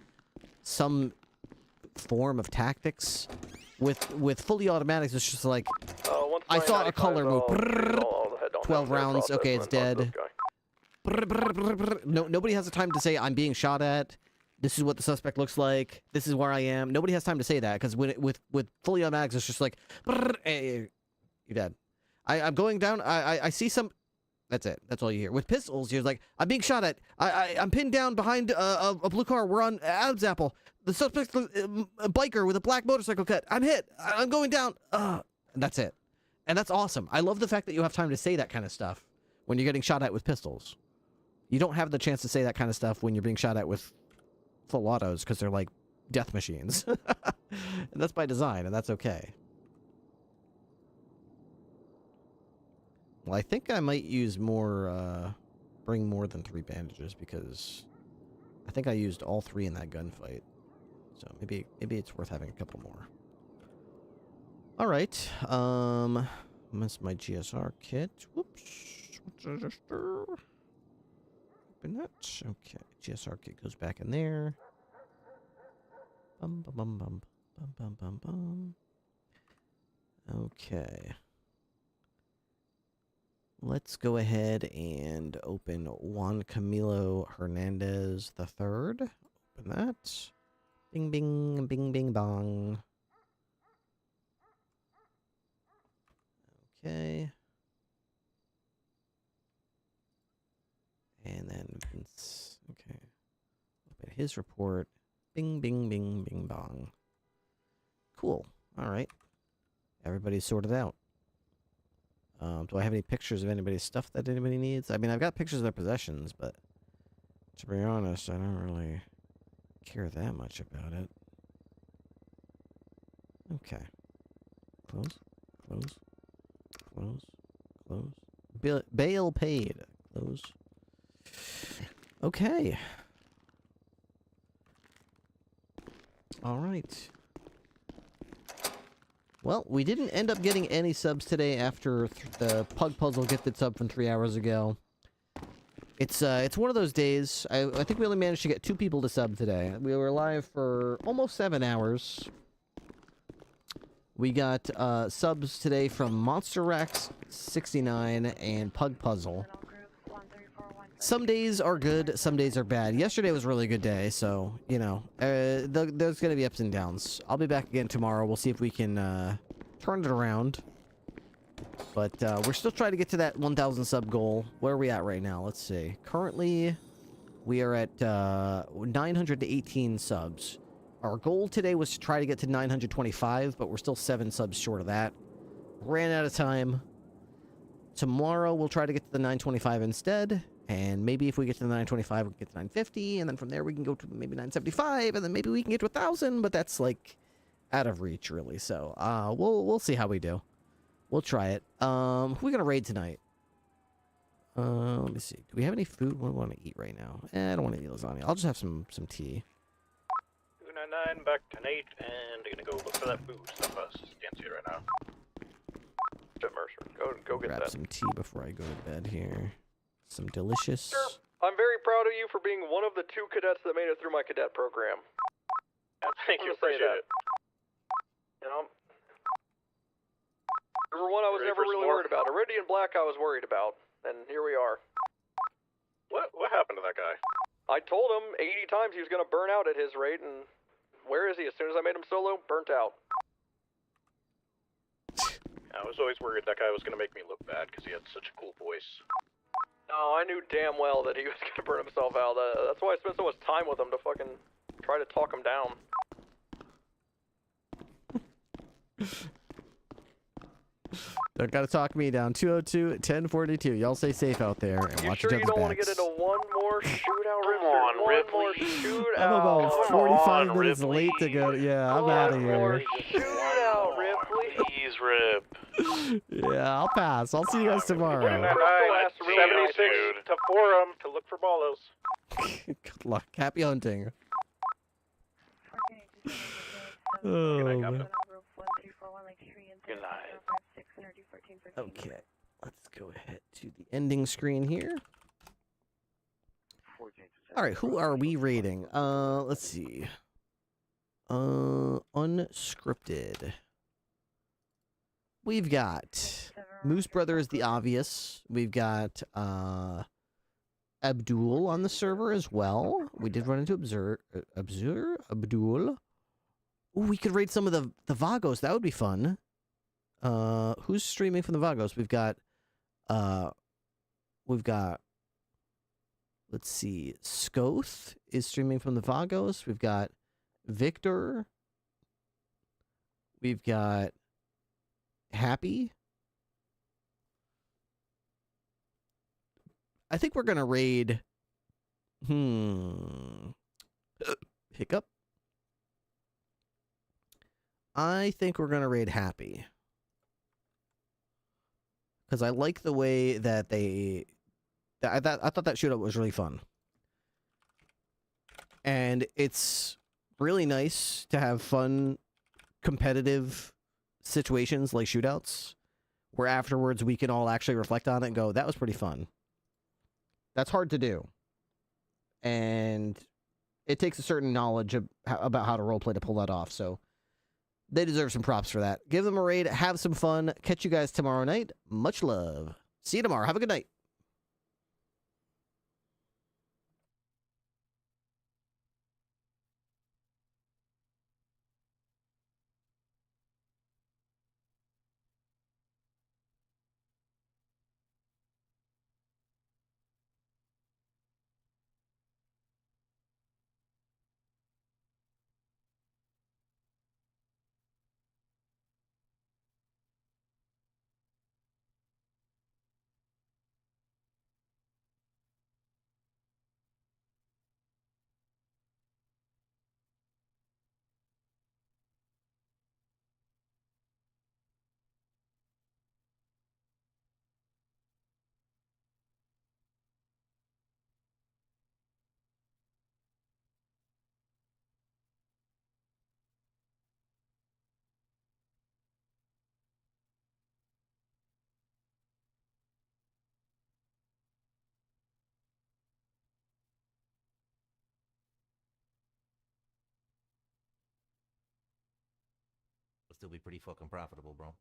form of tactics. With fully automatics, it's just like I saw a color move. 12 rounds. Okay, it's dead. No, nobody has the time to say I'm being shot at. This is what the suspect looks like. This is where I am. Nobody has time to say that because with fully automatics, it's just like hey, you're dead. I'm going down. I see some. That's it. That's all you hear. With pistols, you're like, I'm being shot at. I'm pinned down behind a blue car. We're on Adam's Apple. The suspect's a biker with a black motorcycle cut. I'm hit. I'm going down. And that's it. And that's awesome. I love the fact that you have time to say that kind of stuff when you're getting shot at with pistols. You don't have the chance to say that kind of stuff when you're being shot at with full autos because they're like death machines. And that's by design, and that's okay. Well, I think I might use more, bring more than 3 bandages because I think I used all 3 in that gunfight. So maybe it's worth having a couple more. All right. That's my GSR kit. Whoops. Open that. Okay. GSR kit goes back in there. Bum bum bum bum bum bum bum bum. Okay. Let's go ahead and open Juan Camilo Hernandez III. Open that. Bing, bing, bing, bing, bong. Okay. And then Vince. Okay. Open his report. Bing, bing, bing, bing, bong. Cool. All right. Everybody's sorted out. Do I have any pictures of anybody's stuff that anybody needs? I mean, I've got pictures of their possessions, but to be honest, I don't really care that much about it. Okay. Close, close, close, close. Bail paid. Close. Okay. All right. Well, we didn't end up getting any subs today after the Pug Puzzle gifted sub from 3 hours ago. It's one of those days. I think we only managed to get 2 people to sub today. We were live for almost 7 hours. We got subs today from Monster Rex 69 and Pug Puzzle. Some days are good, some days are bad. Yesterday was a really good day, so, you know, there's going to be ups and downs. I'll be back again tomorrow. We'll see if we can turn it around. But we're still trying to get to that 1,000 sub goal. Where are we at right now? Let's see. Currently, we are at 918 subs. Our goal today was to try to get to 925, but we're still 7 subs short of that. Ran out of time. Tomorrow, we'll try to get to the 925 instead. And maybe if we get to the 925, we'll get to 950. And then from there, we can go to maybe 975. And then maybe we can get to 1,000. But that's, like, out of reach, really. So, we'll see how we do. We'll try it. Who are we going to raid tonight? Let me see. Do we have any food? What do we want to eat right now? I don't want to eat lasagna. I'll just have some tea. 299 back to Nate, and gonna go look for that food stuff. I can't see it right now. Mercer, go get Grab that. some tea before I go to bed here. Some delicious. Sir, I'm very proud of you for being one of the 2 cadets that made it through my cadet program. Thank you, appreciate it. You know, number one, I was never really worried about. Iridian Black, I was worried about, and here we are. What happened to that guy? I told him 80 times he was going to burn out at his rate, and where is he? As soon as I made him solo, burnt out. I was always worried that guy was going to make me look bad because he had such a cool voice. No, I knew damn well that he was going to burn himself out. That's why I spent so much time with him to fucking try to talk him down. Don't gotta talk me down. 202-1042. Y'all stay safe out there and watch Sure each you other's don't want to backs. get into one more shootout, Ripley? One more shootout. I'm about 45 minutes late to go. Yeah, I'm out of here. Shootout, Ripley. Please, Rip. Yeah, I'll pass. I'll see you guys tomorrow. 76 to Forum to look for Ballos. Good luck. Happy hunting. Oh, man. Good night. Okay, let's go ahead to the ending screen here. All right, who are we rating? Let's see. Unscripted. We've got Moose Brother is the obvious. We've got Abdul on the server as well. We did run into Abdul. Ooh, we could raid some of the Vagos. That would be fun. Who's streaming from the Vagos? We've got, let's see, Skoth is streaming from the Vagos. We've got Victor. We've got Happy. I think we're gonna raid. Hiccup. I think we're gonna raid Happy. Because I like the way that I thought that shootout was really fun. And it's really nice to have fun, competitive situations like shootouts, where afterwards we can all actually reflect on it and go, that was pretty fun. That's hard to do. And it takes a certain knowledge about how to roleplay to pull that off, so they deserve some props for that. Give them a raid, have some fun. Catch you guys tomorrow night. Much love. See you tomorrow. Have a good night. still be pretty fucking profitable, bro.